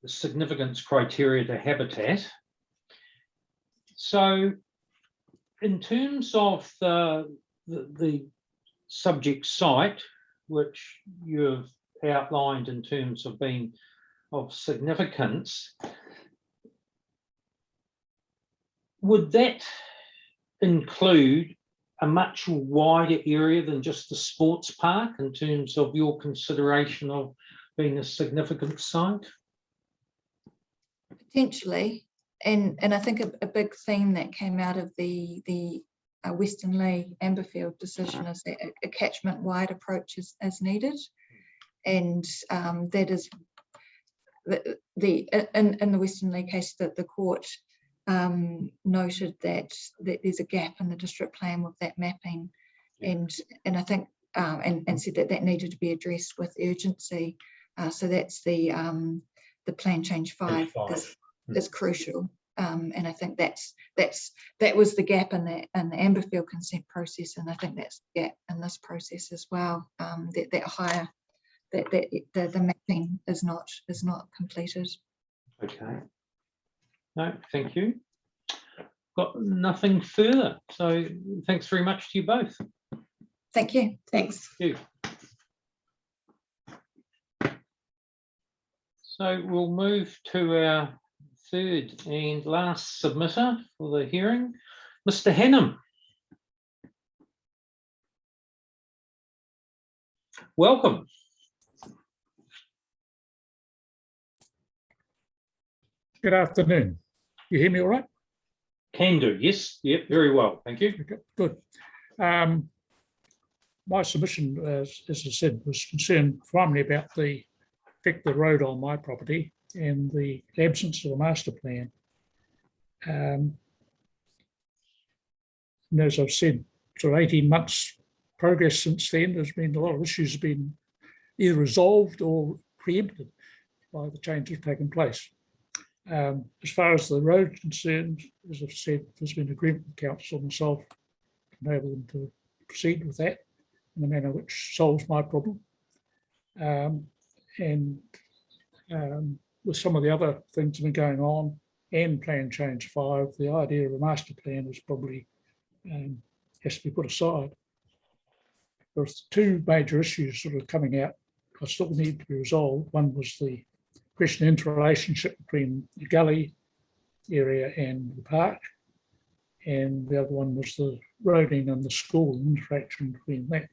significance criteria to habitat. So in terms of the subject site, which you've outlined in terms of being of significance, would that include a much wider area than just the sports park in terms of your consideration of being a significant site? Potentially, and I think a big theme that came out of the Western Lee Amberfield decision is that a catchment-wide approach is needed, and that is in the Western Lee case that the court noted that there's a gap in the district plan with that mapping, and I think and said that needed to be addressed with urgency. So that's the plan change 5 is crucial, and I think that was the gap in the Amberfield consent process, and I think that's the gap in this process as well. The mapping is not completed. Okay. No, thank you. Got nothing further. So thanks very much to you both. Thank you. Thanks. Thank you. So we'll move to our third and last submitter for the hearing, Mr. Hannam. Welcome. Good afternoon. You hear me all right? Can do, yes. Yep, very well. Thank you. Okay, good. My submission, as I said, was concerned primarily about the effect of the road on my property and the absence of a master plan. And as I've said, sort of 18 months progress since then, there's been a lot of issues have been either resolved or preempted by the changes taking place. As far as the road is concerned, as I've said, there's been agreement with council and myself to enable them to proceed with that in a manner which solves my problem. With some of the other things that have been going on and plan change 5, the idea of a master plan is probably has to be put aside. There's 2 major issues sort of coming out that still need to be resolved. One was the question of interrelationship between the gully area and the park, and the other one was the roading and the school interaction between that.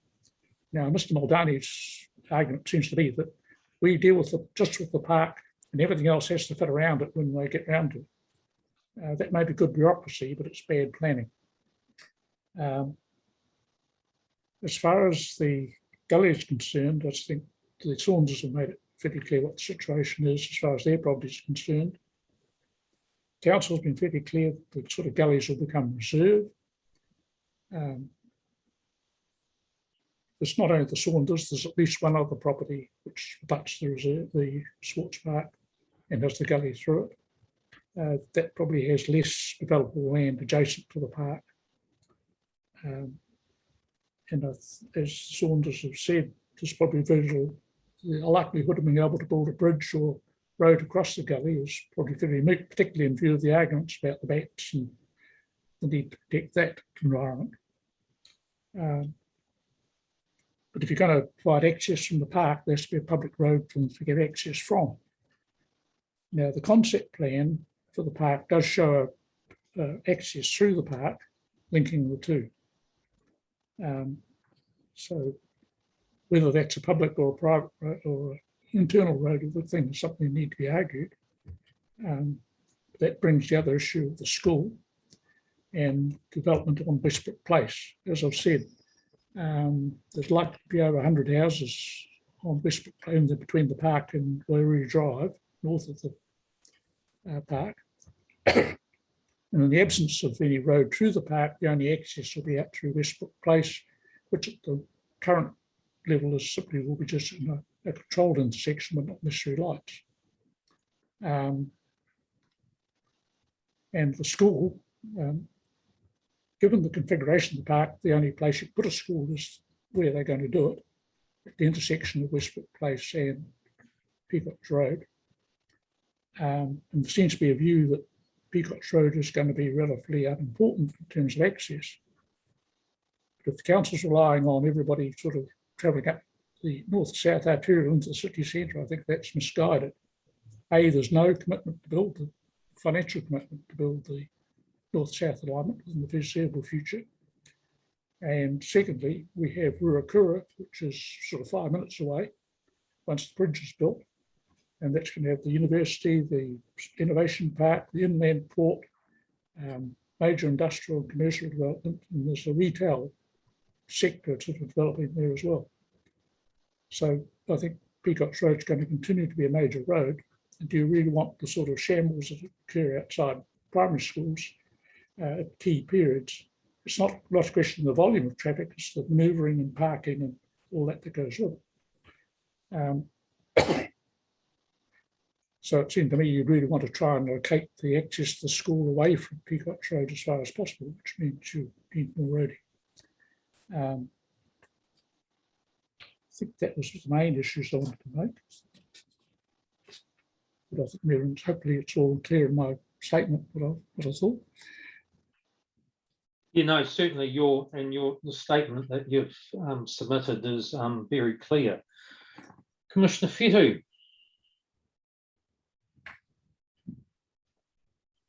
Now, Mr. Muldowney's argument seems to be that we deal with just with the park and everything else has to fit around it when they get round to it. That may be good bureaucracy, but it's bad planning. As far as the gully is concerned, I think the Saunders have made it fairly clear what the situation is as far as their property is concerned. Council's been fairly clear that the sort of gullies will become reserved. It's not only the Saunders, there's at least one other property which abuts the reserve, the sports park, and has the gully through it. That probably has less developable land adjacent to the park. And as Saunders have said, there's probably very little, the likelihood of being able to build a bridge or road across the gully is probably very moot, particularly in view of the arguments about the bats and the need to protect that environment. But if you're going to provide access from the park, there has to be a public road for them to get access from. Now, the concept plan for the park does show access through the park, linking the 2. So whether that's a public or a private road or internal road of the thing is something that need to be argued. That brings the other issue of the school and development on Westbrook Place. As I've said, there's likely to be over 100 houses on Westbrook Place between the park and Wairui Drive, north of the park. And in the absence of any road through the park, the only access will be out through Westbrook Place, which at the current level is simply will be just a controlled intersection with not necessary lights. And the school, given the configuration of the park, the only place you put a school is where they're going to do it, at the intersection of Westbrook Place and Peacockes Road. And there seems to be a view that Peacockes Road is going to be relatively unimportant in terms of access. But if the council's relying on everybody sort of travelling up the north-south arterial into the city centre, I think that's misguided. A, there's no commitment to build the financial commitment to build the north-south alignment in the foreseeable future. And secondly, we have Ruakura, which is sort of 5 minutes away once the bridge is built. And that's going to have the university, the innovation park, the inland port, major industrial and commercial development, and there's a retail sector sort of developing there as well. So I think Peacockes Road is going to continue to be a major road. And do you really want the sort of shambles that occur outside primary schools at key periods? It's not a question of the volume of traffic, it's the manoeuvring and parking and all that goes with it. So it seemed to me you'd really want to try and locate the access to the school away from Peacockes Road as far as possible, which means you need more roading. I think that was the main issues I wanted to make. But I think, hopefully it's all clear in my statement what I thought. You know, certainly the statement that you've submitted is very clear. Commissioner Whetū.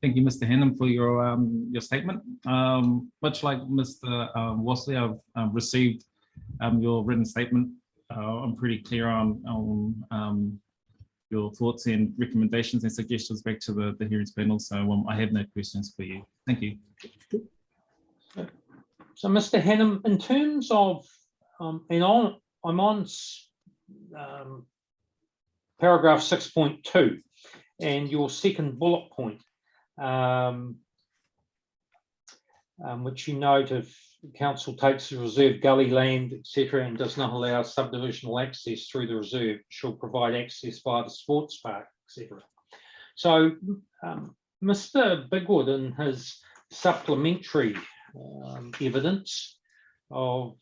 Thank you, Mr. Hannam, for your statement. Much like Mr. Wasley, I've received your written statement. I'm pretty clear on your thoughts and recommendations and suggestions back to the hearings panel. So I have no questions for you. Thank you. So, Mr. Hannam, in terms of, I'm on paragraph 6.2 and your second bullet point, which you note if council takes the reserve gully land, etc., and does not allow subdivisional access through the reserve, shall provide access via the sports park, etc. So, Mr. Bigwood, in his supplementary evidence of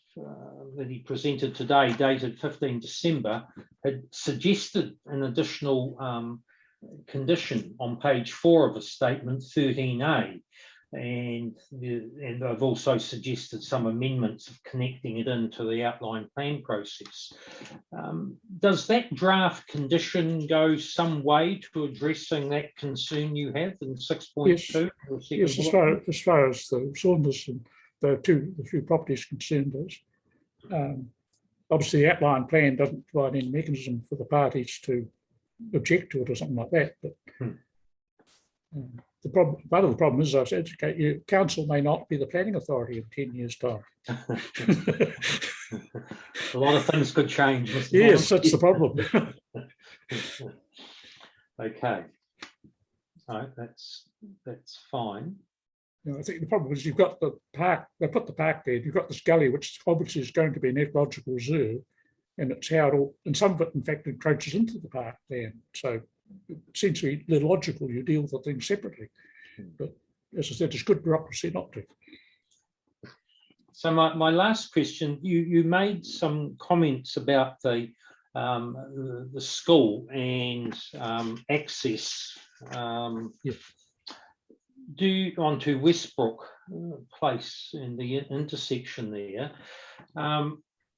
that he presented today, dated 15 December, had suggested an additional condition on page 4 of his statement, 13A, and I've also suggested some amendments of connecting it into the outline plan process. Does that draft condition go some way to addressing that concern you have in 6.2? Yes, as far as the Saunders and the few properties concerned is, obviously the outline plan doesn't provide any mechanism for the parties to object to it or something like that, but part of the problem is, I've said, you, council may not be the planning authority in 10 years' time. A lot of things could change. Yes, that's the problem. Okay, right, that's fine. You know, I think the problem is you've got the park. They put the park there. You've got this gully, which obviously is going to be an ecological reserve, and it's how it all, and some of it, in fact, encroaches into the park there. So it seems to be logical you deal with the things separately. But as I said, it's good bureaucracy not to. So my last question, you made some comments about the school and access onto Westbrook Place and the intersection there.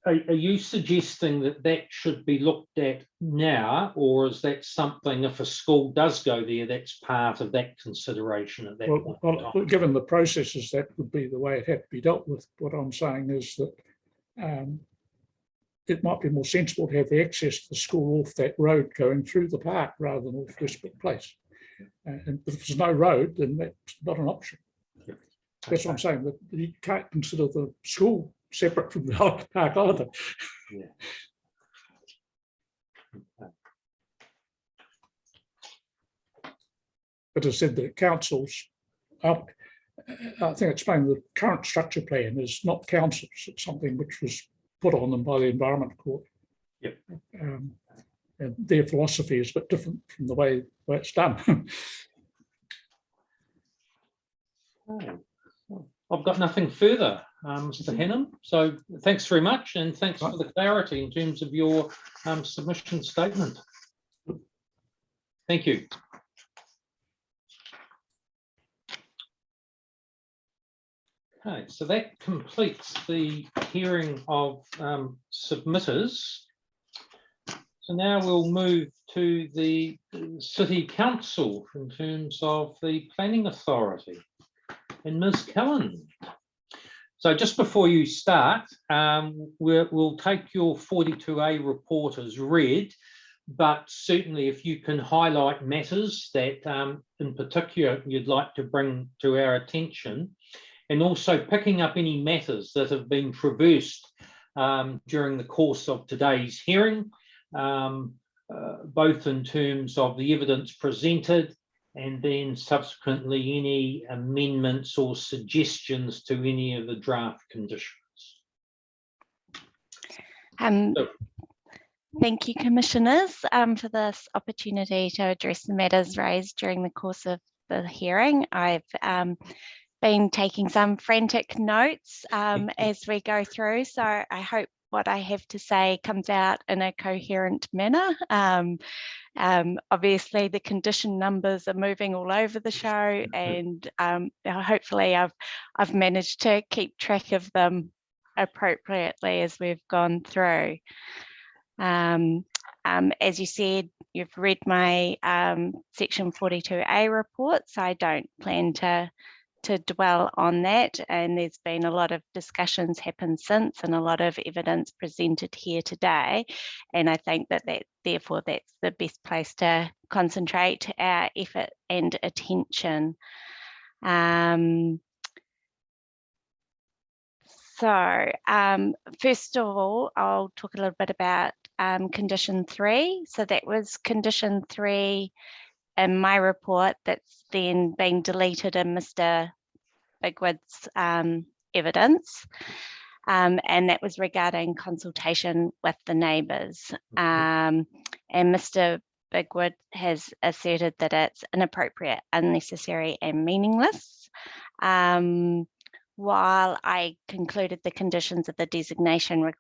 Are you suggesting that should be looked at now, or is that something, if a school does go there, that's part of that consideration at that point? Well, given the processes, that would be the way it had to be dealt with. What I'm saying is that it might be more sensible to have the access to the school off that road going through the park rather than off Westbrook Place. And if there's no road, then that's not an option. That's what I'm saying, that you can't consider the school separate from the park either. Yeah. But as I said, the councils, I think it's explained the current structure plan is not councils, it's something which was put on them by the Environment Court. Yep. And their philosophy is a bit different from the way it's done. Okay. I've got nothing further, Mr. Hannam. So thanks very much, and thanks for the clarity in terms of your submission statement. Thank you. Okay, so that completes the hearing of submitters. So now we'll move to the City Council in terms of the Planning Authority. And Ms. Cullen. So just before you start, we'll take your 42A report as read, but certainly if you can highlight matters that in particular you'd like to bring to our attention, and also picking up any matters that have been traversed during the course of today's hearing, both in terms of the evidence presented and then subsequently any amendments or suggestions to any of the draft conditions. Thank you, Commissioners, for this opportunity to address the matters raised during the course of the hearing. I've been taking some frantic notes as we go through, so I hope what I have to say comes out in a coherent manner. Obviously, the condition numbers are moving all over the show, and hopefully I've managed to keep track of them appropriately as we've gone through. As you said, you've read my Section 42A report, so I don't plan to dwell on that, and there's been a lot of discussions happen since and a lot of evidence presented here today, and I think that therefore that's the best place to concentrate our effort and attention. First of all, I'll talk a little bit about condition 3. So that was condition 3 in my report that's then been deleted in Mr. Bigwood's evidence, and that was regarding consultation with the neighbours. And Mr. Bigwood has asserted that it's inappropriate, unnecessary and meaningless. While I concluded the conditions of the designation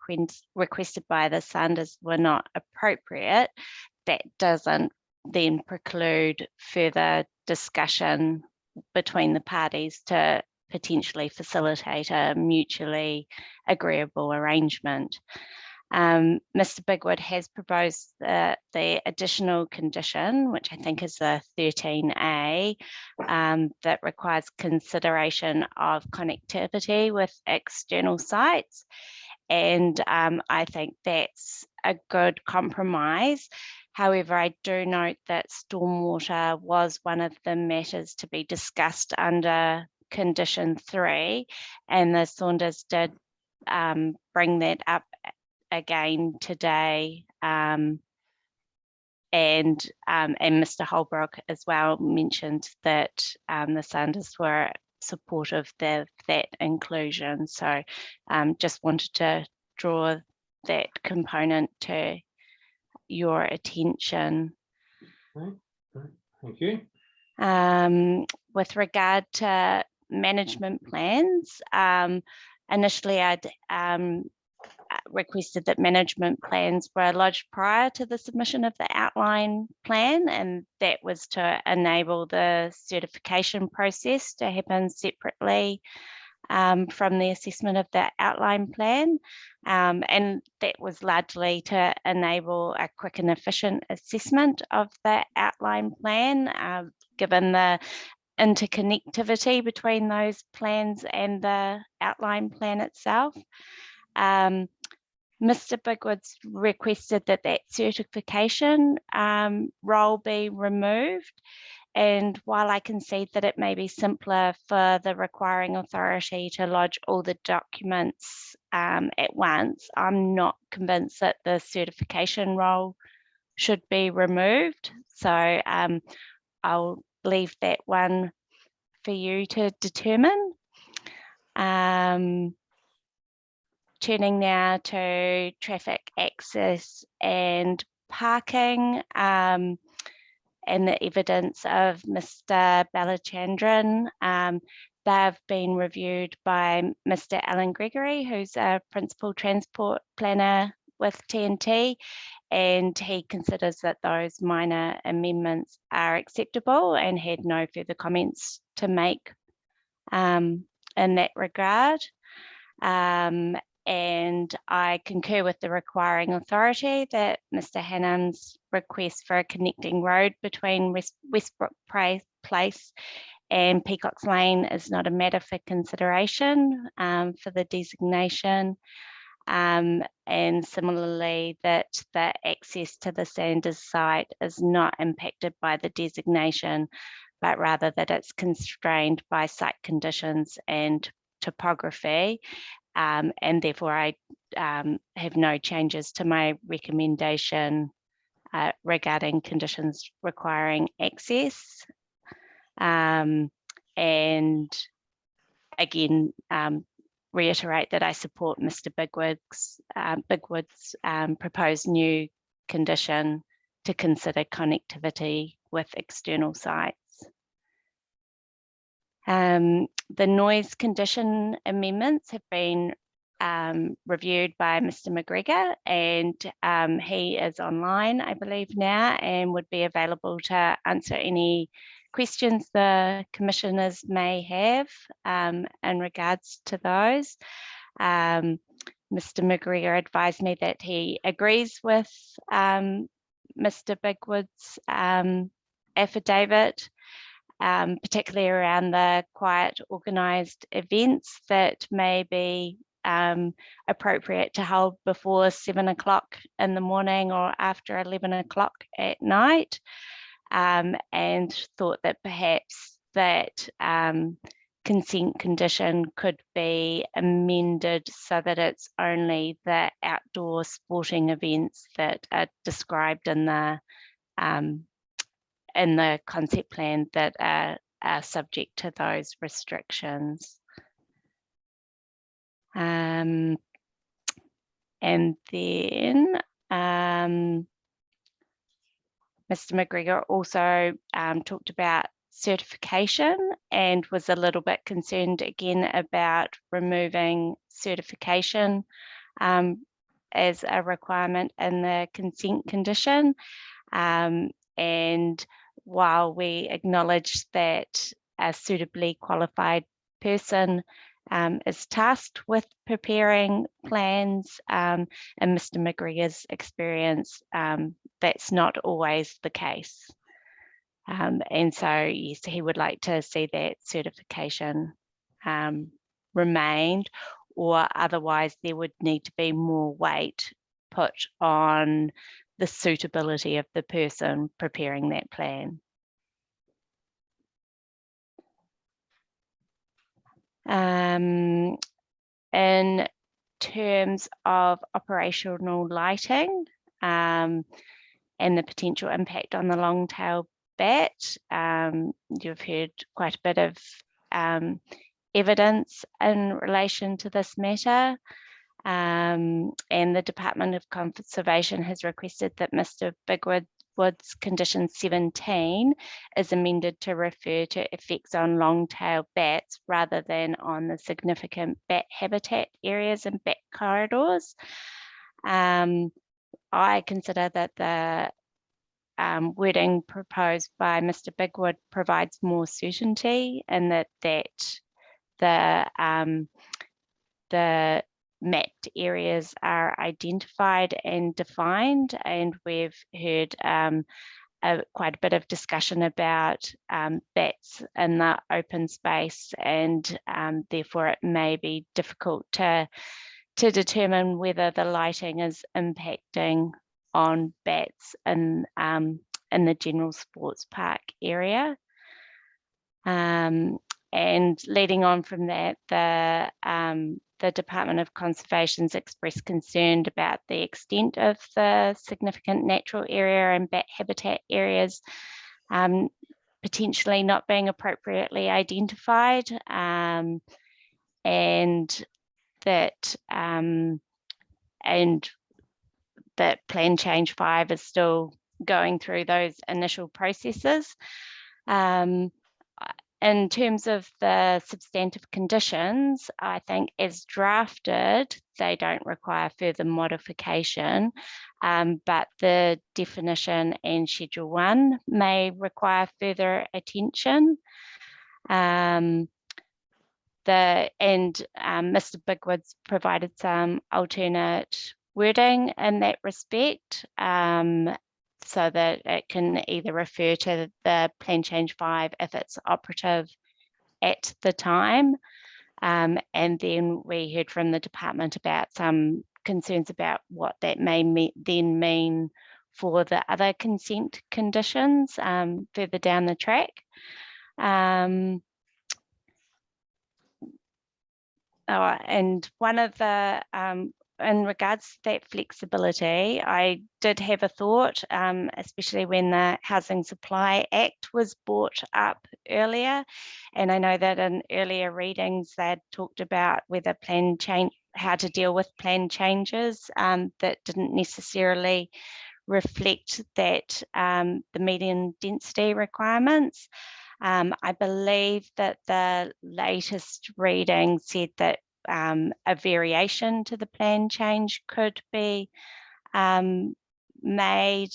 requested by the Sanders were not appropriate, that doesn't then preclude further discussion between the parties to potentially facilitate a mutually agreeable arrangement. Mr. Bigwood has proposed the additional condition, which I think is the 13A, that requires consideration of connectivity with external sites. And I think that's a good compromise. However, I do note that stormwater was one of the matters to be discussed under condition 3, and the Saunders did bring that up again today, and Mr. Holbrook as well mentioned that the Sanders were supportive of that inclusion. So just wanted to draw that component to your attention. Thank you. With regard to management plans, initially I'd requested that management plans were lodged prior to the submission of the outline plan, and that was to enable the certification process to happen separately from the assessment of the outline plan, and that was largely to enable a quick and efficient assessment of the outline plan, given the interconnectivity between those plans and the outline plan itself. Mr. Bigwood's requested that that certification role be removed. And while I concede that it may be simpler for the requiring authority to lodge all the documents at once, I'm not convinced that the certification role should be removed. So I'll leave that one for you to determine. Turning now to traffic access and parking, and the evidence of Mr. Balachandran. They've been reviewed by Mr. Alan Gregory, who's a principal transport planner with TNT, and he considers that those minor amendments are acceptable and had no further comments to make in that regard. And I concur with the requiring authority that Mr. Hannan's request for a connecting road between Westbrook Place and Peacockes Lane is not a matter for consideration for the designation. And similarly, that the access to the Sanders site is not impacted by the designation, but rather that it's constrained by site conditions and topography. And therefore I have no changes to my recommendation regarding conditions requiring access. And again, reiterate that I support Mr. Bigwood's proposed new condition to consider connectivity with external sites. The noise condition amendments have been reviewed by Mr. McGregor, and he is online, I believe now, and would be available to answer any questions the commissioners may have in regards to those. Mr. McGregor advised me that he agrees with Mr. Bigwood's affidavit, particularly around the quiet organised events that may be appropriate to hold before 7 o'clock in the morning or after 11 o'clock at night, and thought that perhaps that consent condition could be amended so that it's only the outdoor sporting events that are described in the concept plan that are subject to those restrictions. And then Mr. McGregor also talked about certification and was a little bit concerned again about removing certification as a requirement in the consent condition. And while we acknowledge that a suitably qualified person is tasked with preparing plans, in Mr. McGregor's experience, that's not always the case. And so, yes, he would like to see that certification remained, or otherwise there would need to be more weight put on the suitability of the person preparing that plan. In terms of operational lighting and the potential impact on the long-tail bat, you've heard quite a bit of evidence in relation to this matter. And the Department of Conservation has requested that Mr. Bigwood's condition 17 is amended to refer to effects on long-tailed bats rather than on the significant bat habitat areas and bat corridors. I consider that the wording proposed by Mr. Bigwood provides more certainty, and that the mapped areas are identified and defined, and we've heard quite a bit of discussion about bats in the open space, and therefore it may be difficult to to determine whether the lighting is impacting on bats in the general sports park area. And leading on from that, the Department of Conservation's expressed concern about the extent of the significant natural area and bat habitat areas potentially not being appropriately identified, and that Plan Change 5 is still going through those initial processes. In terms of the substantive conditions, I think as drafted, they don't require further modification, but the definition and Schedule 1 may require further attention. Mr. Bigwood's provided some alternate wording in that respect, so that it can either refer to the Plan Change 5 if it's operative at the time. And then we heard from the department about some concerns about what that may then mean for the other consent conditions further down the track. And one of the, in regards to that flexibility, I did have a thought, especially when the Housing Supply Act was brought up earlier. And I know that in earlier readings, they'd talked about whether how to deal with plan changes that didn't necessarily reflect that the median density requirements. I believe that the latest reading said that a variation to the plan change could be made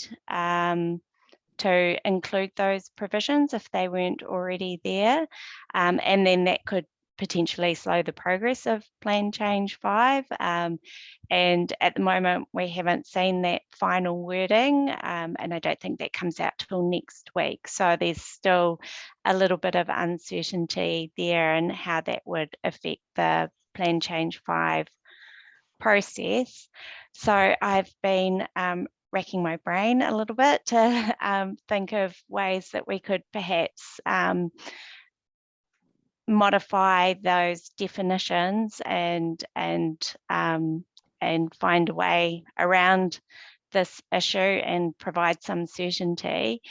to include those provisions if they weren't already there. And then that could potentially slow the progress of Plan Change 5. And at the moment, we haven't seen that final wording, and I don't think that comes out till next week. So there's still a little bit of uncertainty there and how that would affect the Plan Change 5 process. So I've been racking my brain a little bit to think of ways that we could perhaps modify those definitions and find a way around this issue and provide some certainty.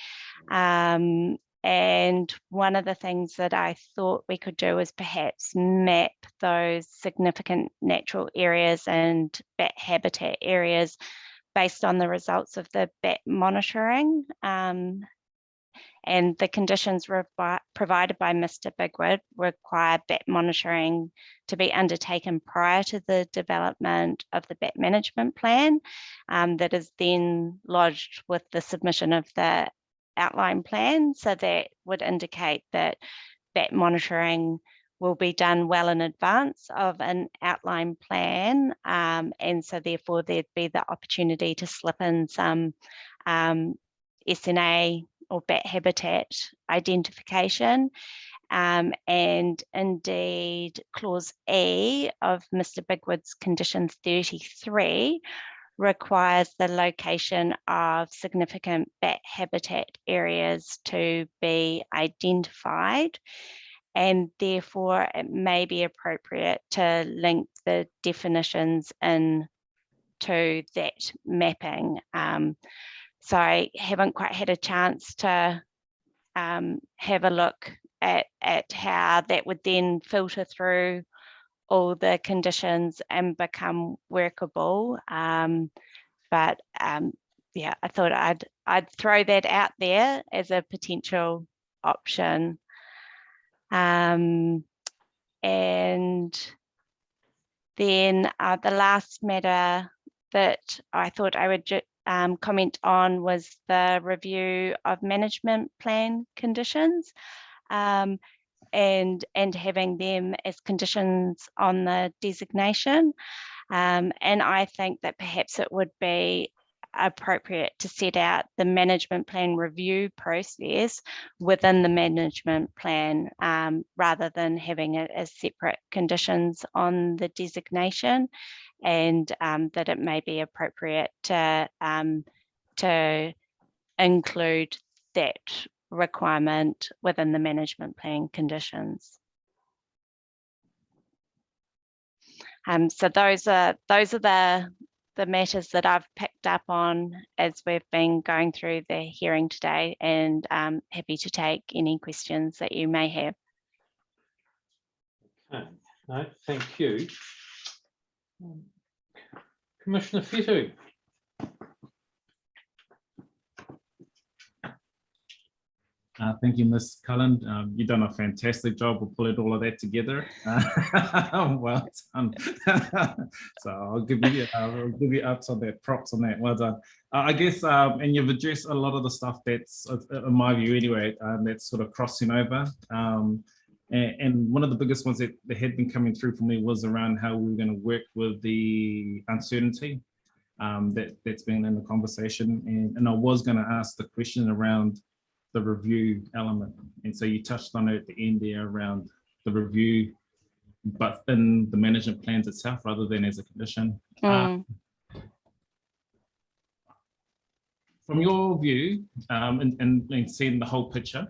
And one of the things that I thought we could do is perhaps map those significant natural areas and bat habitat areas based on the results of the bat monitoring. And the conditions provided by Mr. Bigwood require bat monitoring to be undertaken prior to the development of the bat management plan that is then lodged with the submission of the outline plan. So that would indicate that bat monitoring will be done well in advance of an outline plan. And so therefore there'd be the opportunity to slip in some SNA or bat habitat identification. And indeed, clause E of Mr. Bigwood's condition 33 requires the location of significant bat habitat areas to be identified. And therefore, it may be appropriate to link the definitions in to that mapping. So I haven't quite had a chance to have a look at how that would then filter through all the conditions and become workable. But yeah, I thought I'd throw that out there as a potential option. And then the last matter that I thought I would comment on was the review of management plan conditions and having them as conditions on the designation. And I think that perhaps it would be appropriate to set out the management plan review process within the management plan rather than having it as separate conditions on the designation. and that it may be appropriate to include that requirement within the management plan conditions. So those are the matters that I've picked up on as we've been going through the hearing today, and I'm happy to take any questions that you may have. Okay, no, thank you. Commissioner Fettu. Thank you, Ms. Cullen. You've done a fantastic job of pulling all of that together. Well done. So I'll give you ups on that, props on that. Well done. I guess, and you've addressed a lot of the stuff that's, in my view anyway, that's sort of crossing over. And one of the biggest ones that had been coming through for me was around how we were going to work with the uncertainty that's been in the conversation. And I was going to ask the question around the review element. And so you touched on it at the end there around the review, but in the management plans itself rather than as a condition. From your view, and seeing the whole picture,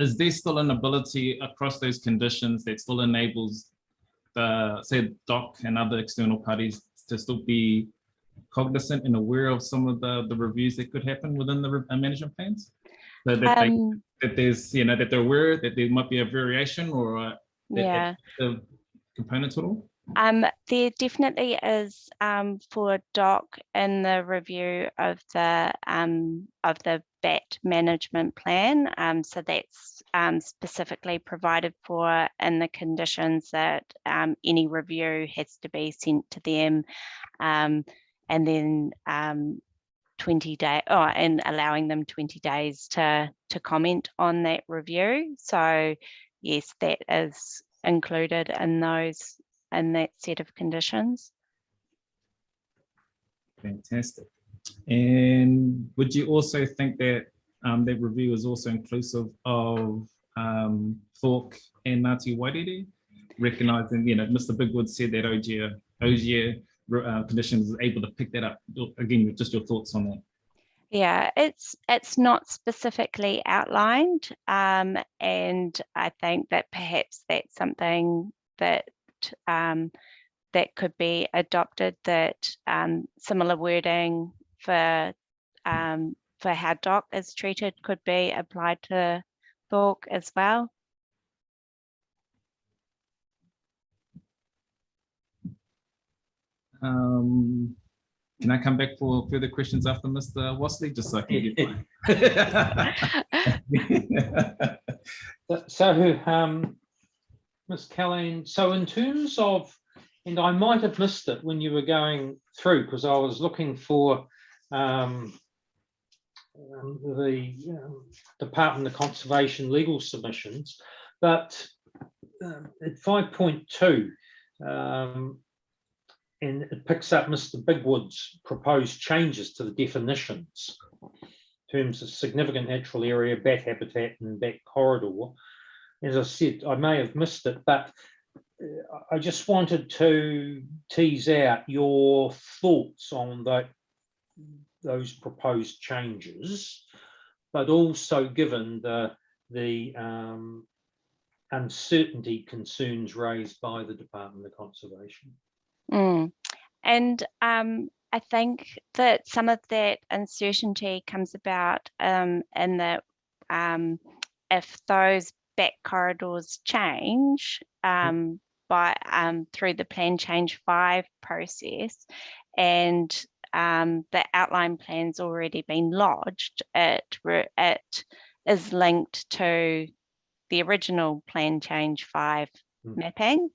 is there still an ability across those conditions that still enables the, say, DOC and other external parties to still be cognizant and aware of some of the reviews that could happen within the management plans? So that, that there's, you know, that they're aware that there might be a variation or the components at all? There definitely is for DOC in the review of the BAT management plan. So that's specifically provided for in the conditions that any review has to be sent to them, and then 20 days, and allowing them 20 days to comment on that review. So yes, that is included in those, in that set of conditions. Fantastic. And would you also think that that review is also inclusive of Thorpe and Ngāti Wairere, recognising, you know, Mr. Bigwood said that OGIA conditions is able to pick that up. Again, just your thoughts on that. Yeah, it's not specifically outlined, and I think that perhaps that's something that that could be adopted, that similar wording for how DOC is treated could be applied to Thorpe as well. Can I come back for further questions after Mr. Wastley, just so I can get So, Ms. Callan, so in terms of, and I might have missed it when you were going through, because I was looking for the Department of Conservation legal submissions, but at 5.2, and it picks up Mr. Bigwood's proposed changes to the definitions in terms of significant natural area, bat habitat and bat corridor. As I said, I may have missed it, but I just wanted to tease out your thoughts on those proposed changes, but also given the uncertainty concerns raised by the Department of Conservation. And I think that some of that uncertainty comes about in that if those bat corridors change through the Plan Change 5 process, and the outline plan's already been lodged, it is linked to the original Plan Change 5 mapping,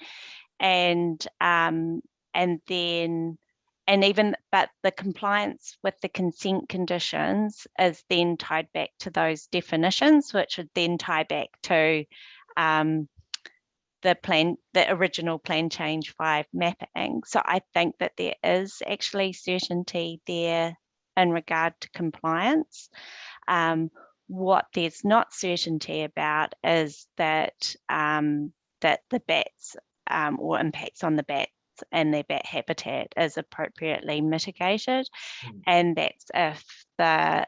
but the compliance with the consent conditions is then tied back to those definitions, which would then tie back to the original Plan Change 5 mapping. So I think that there is actually certainty there in regard to compliance. What there's not certainty about is that that the bats or impacts on the bats and their bat habitat is appropriately mitigated. And that's if the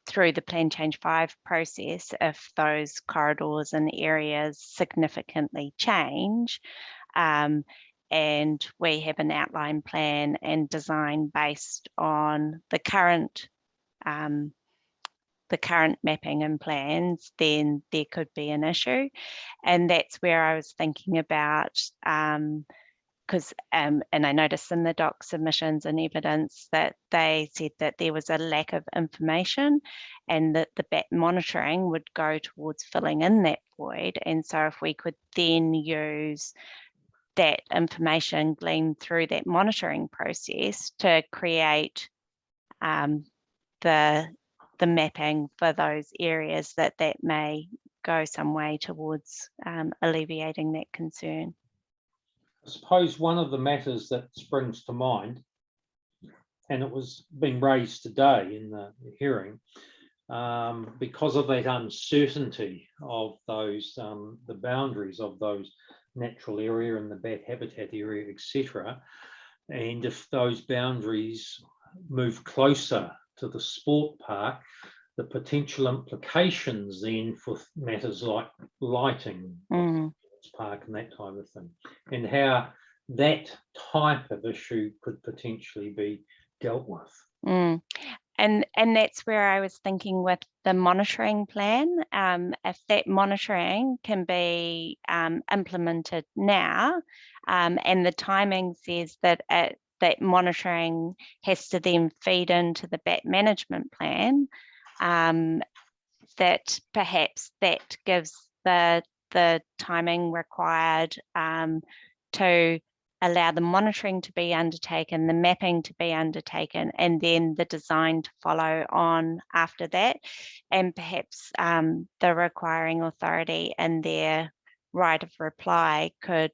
through the Plan Change 5 process, if those corridors and areas significantly change, and we have an outline plan and design based on the current mapping and plans, then there could be an issue. And that's where I was thinking about, because and I noticed in the doc submissions and evidence that they said that there was a lack of information, and that the bat monitoring would go towards filling in that void. And so if we could then use that information gleaned through that monitoring process to create the mapping for those areas, that may go some way towards alleviating that concern. I suppose one of the matters that springs to mind, and it was being raised today in the hearing, because of that uncertainty of those, the boundaries of those natural area and the bat habitat area, etc. And if those boundaries move closer to the sport park, the potential implications then for matters like lighting, park and that type of thing, and how that type of issue could potentially be dealt with. And that's where I was thinking with the monitoring plan. If that monitoring can be implemented now, and the timing says that that monitoring has to then feed into the bat management plan, that perhaps that gives the timing required to allow the monitoring to be undertaken, the mapping to be undertaken, and then the design to follow on after that. And perhaps the requiring authority in their right of reply could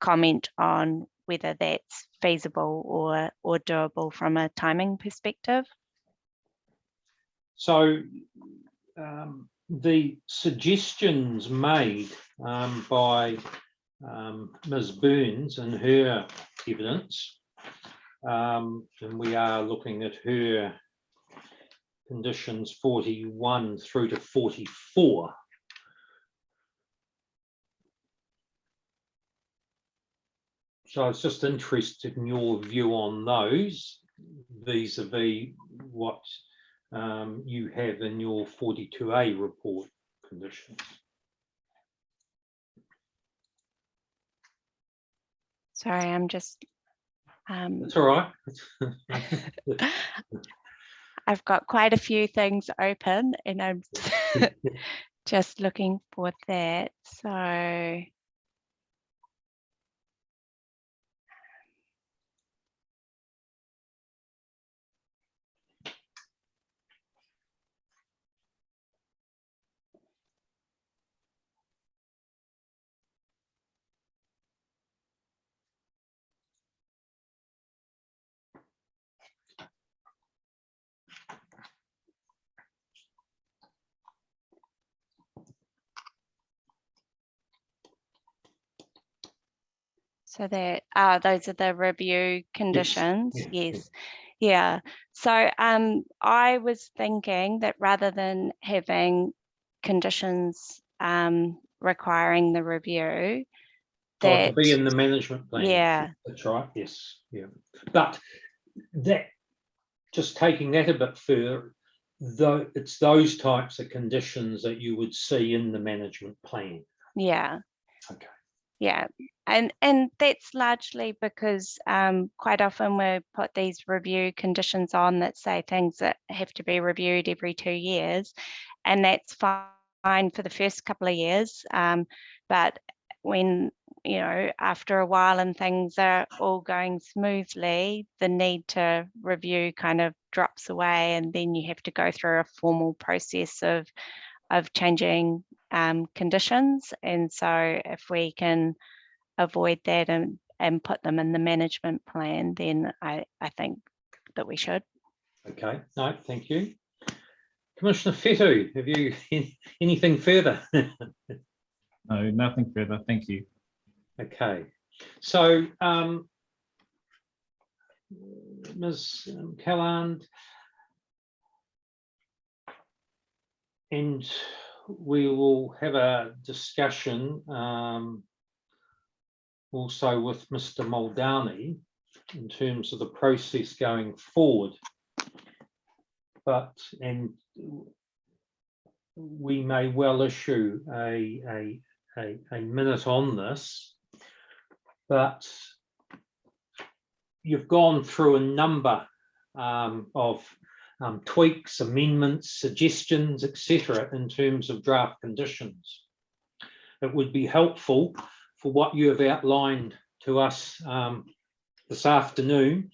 comment on whether that's feasible or doable from a timing perspective. So the suggestions made by Ms. Burns and her evidence, and we are looking at her conditions 41 through to 44. So I was just interested in your view on those vis-a-vis what you have in your 42A report conditions. Sorry, I'm just. That's all right. I've got quite a few things open, and I'm just looking for that. So. So that those are the review conditions. Yes. Yeah. So I was thinking that rather than having conditions requiring the review, that it could be in the management plan. Yeah. That's right. Yes. Yeah. But that, just taking that a bit further, though, it's those types of conditions that you would see in the management plan. Yeah. Okay. Yeah, and that's largely because quite often we put these review conditions on that say things that have to be reviewed every 2 years, and that's fine for the first couple of years. But when, you know, after a while and things are all going smoothly, the need to review kind of drops away, and then you have to go through a formal process of changing conditions. And so if we can avoid that and put them in the management plan, then I think that we should. Okay, no, thank you. Commissioner Fettu, have you anything further? No, nothing further, thank you. Okay, So, Ms. Calland, and we will have a discussion also with Mr. Muldowney in terms of the process going forward. And we may well issue a minute on this, but you've gone through a number of tweaks, amendments, suggestions, etc. in terms of draft conditions. It would be helpful for what you have outlined to us this afternoon,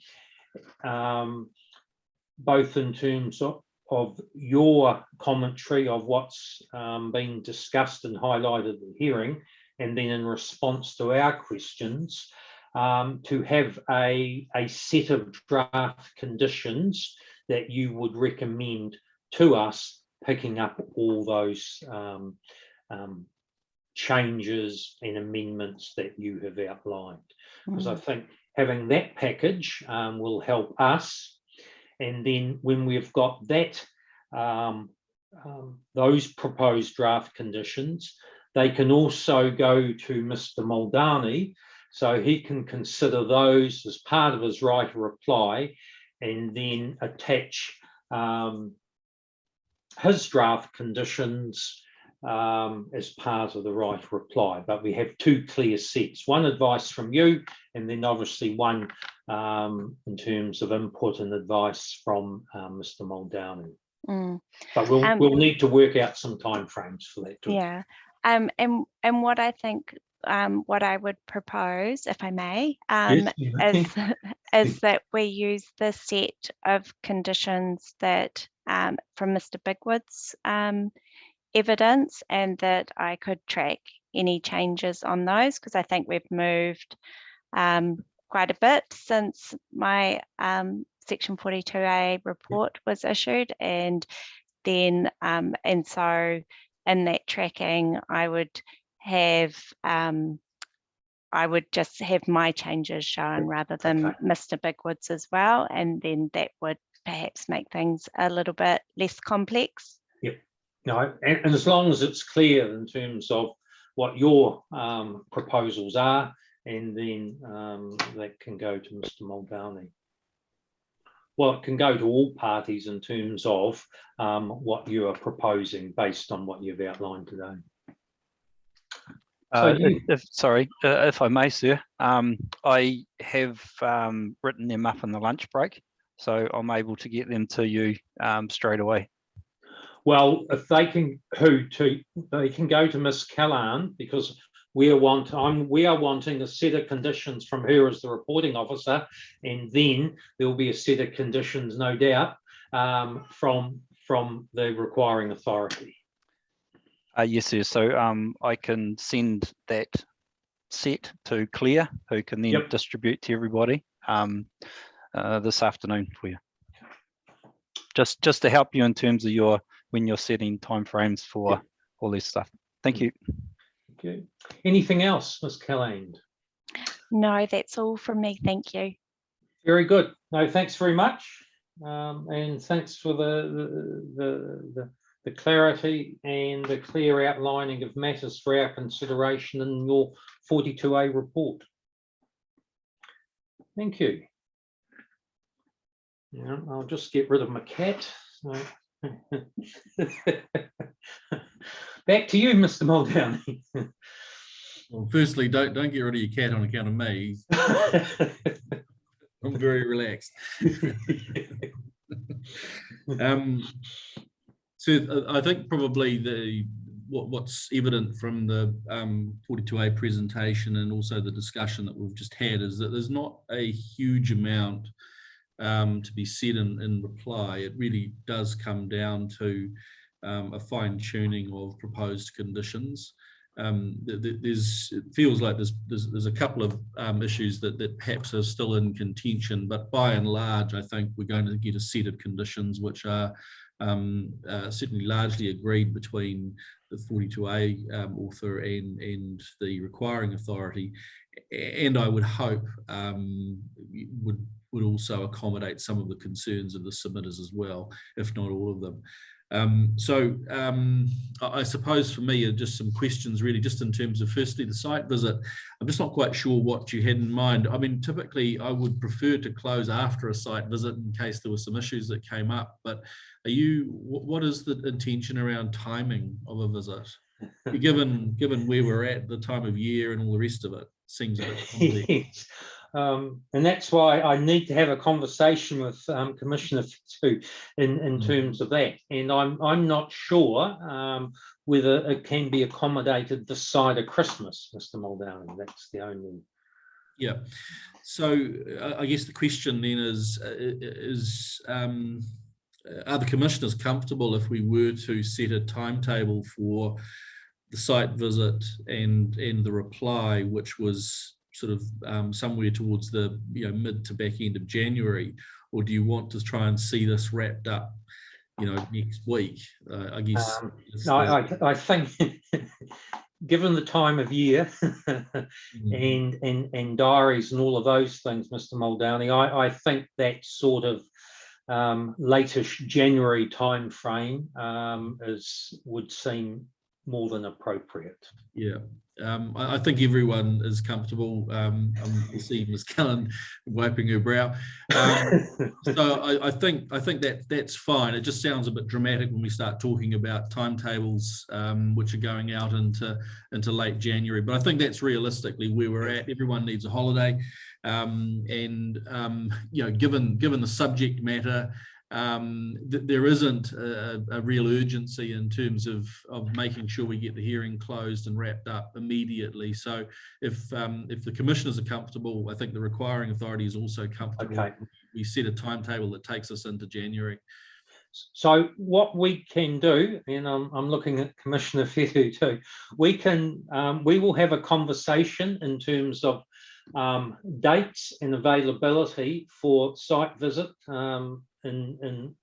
both in terms of your commentary of what's been discussed and highlighted in the hearing, and then in response to our questions, to have a set of draft conditions that you would recommend to us, picking up all those changes and amendments that you have outlined. Because I think having that package will help us. And then when we've got that, those proposed draft conditions, they can also go to Mr. Muldowney, so he can consider those as part of his right of reply, and then attach his draft conditions as part of the right of reply. But we have two clear sets, one advice from you, and then obviously one in terms of input and advice from Mr. Muldowney. But we'll need to work out some timeframes for that too. Yeah, and what I think, what I would propose, if I may, is that we use the set of conditions that from Mr. Bigwood's evidence, and that I could track any changes on those, because I think we've moved quite a bit since my Section 42A report was issued, and then and so in that tracking I would just have my changes shown rather than Mr. Bigwood's as well, and then that would perhaps make things a little bit less complex. Yep. No, and as long as it's clear in terms of what your proposals are, and then that can go to Mr. Muldowney. Well, it can go to all parties in terms of what you are proposing based on what you've outlined today. So if I may, sir, I have written them up in the lunch break, so I'm able to get them to you straight away. Well, if they can, they can go to Miss Callan, because we are wanting a set of conditions from her as the reporting officer, and then there will be a set of conditions, no doubt, from the requiring authority. Yes, sir. So I can send that set to Claire, who can then distribute to everybody this afternoon for you. Just to help you in terms of when you're setting timeframes for all this stuff. Thank you. Okay. Anything else, Ms. Calland? No, that's all from me. Thank you. Very good. No, thanks very much, and thanks for the clarity and the clear outlining of matters for our consideration in your 42A report. Thank you. Yeah, I'll just get rid of my cat. So. Back to you, Mr. Muldowney. Well, firstly, don't get rid of your cat on account of me. I'm very relaxed. So I think probably what's evident from the 42A presentation and also the discussion that we've just had is that there's not a huge amount to be said in reply. It really does come down to a fine-tuning of proposed conditions. It feels like there's a couple of issues that perhaps are still in contention, but by and large, I think we're going to get a set of conditions which are certainly largely agreed between the 42A author and the requiring authority, and I would hope would also accommodate some of the concerns of the submitters as well, if not all of them. I suppose for me are just some questions really, just in terms of firstly the site visit. I'm just not quite sure what you had in mind. I mean, typically I would prefer to close after a site visit in case there were some issues that came up, but what is the intention around timing of a visit? Given where we're at, the time of year and all the rest of it, seems a bit complex. Yes. And that's why I need to have a conversation with Commissioner Fitu in terms of that. And I'm not sure whether it can be accommodated this side of Christmas, Mr. Muldowney. That's the only. Yeah. So I guess the question then is are the commissioners comfortable if we were to set a timetable for the site visit and the reply, which was sort of somewhere towards the mid to back end of January, or do you want to try and see this wrapped up next week? I guess no, I think given the time of year and diaries and all of those things, Mr. Muldowney, I think that sort of latest January time frame would seem more than appropriate. Yeah, I think everyone is comfortable. I see Ms. Cullen wiping her brow. So I think that's fine. It just sounds a bit dramatic when we start talking about timetables which are going out into late January. But I think that's realistically where we're at. Everyone needs a holiday, given the subject matter. There isn't a real urgency in terms of making sure we get the hearing closed and wrapped up immediately. So if the commissioners are comfortable, I think the requiring authority is also comfortable. Okay. We set a timetable that takes us into January. So what we can do, and I'm looking at Commissioner Fitu too, we will have a conversation in terms of dates and availability for site visit in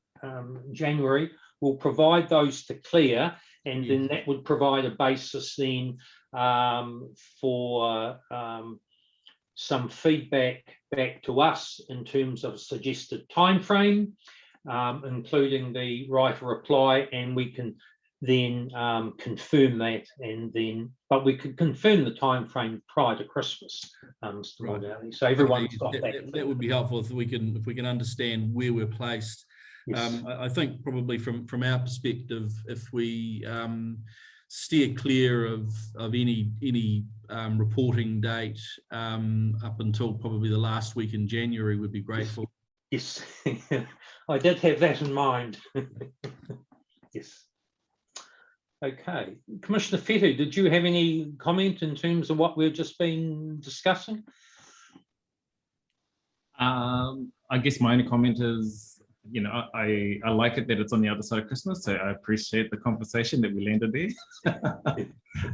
January. We'll provide those to Claire, and then that would provide a basis then for some feedback back to us in terms of suggested time frame, including the right of reply, and we can then confirm that, but we could confirm the time frame prior to Christmas, Mr. Muldowney. So everyone's got that. That would be helpful if we can understand where we're placed. Yes. I think probably from our perspective, if we steer clear of any reporting date up until probably the last week in January, would be grateful. Yes, I did have that in mind. Yes. Okay, Commissioner Fitu, did you have any comment in terms of what we've just been discussing? I guess my only comment is, I like it that it's on the other side of Christmas, so I appreciate the conversation that we landed there.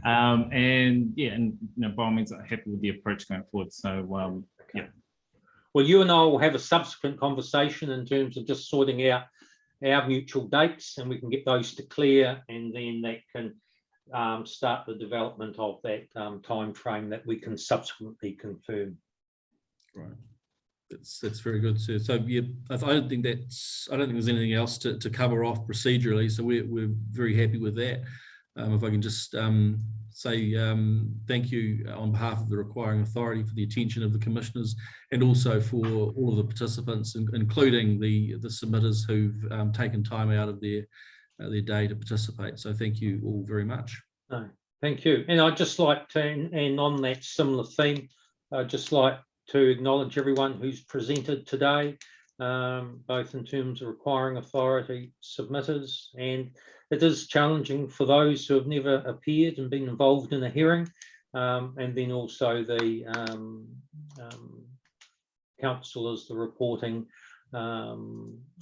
And by all means, I'm happy with the approach going forward. So yeah. Well, you and I will have a subsequent conversation in terms of just sorting out our mutual dates, and we can get those to Claire, and then that can start the development of that time frame that we can subsequently confirm. Right. That's very good, sir. So yeah, I don't think there's anything else to cover off procedurally. So we're very happy with that. If I can just say thank you on behalf of the requiring authority for the attention of the commissioners, and also for all of the participants, including the submitters who've taken time out of their day to participate. So thank you all very much. No, thank you. And I'd just like to, and on that similar theme, I'd just like to acknowledge everyone who's presented today, both in terms of requiring authority submitters, and it is challenging for those who have never appeared and been involved in a hearing, and then also the councillors, the reporting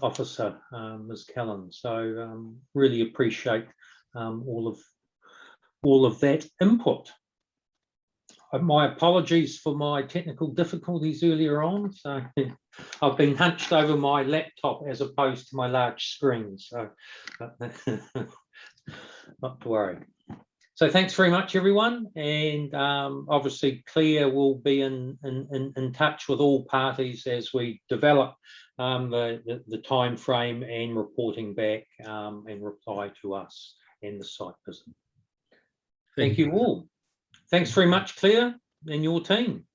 officer, Ms. Cullen. So really appreciate all of that input. My apologies for my technical difficulties earlier on. So I've been hunched over my laptop as opposed to my large screen. So not to worry. So thanks very much, everyone. And obviously Claire will be in touch with all parties as we develop the time frame and reporting back and reply to us and the site visit. Thank you all. Thanks very much, Claire, and your team.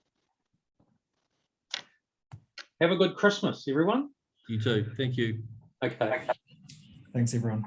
Have a good Christmas, everyone. You too. Thank you. Okay. Thanks, everyone.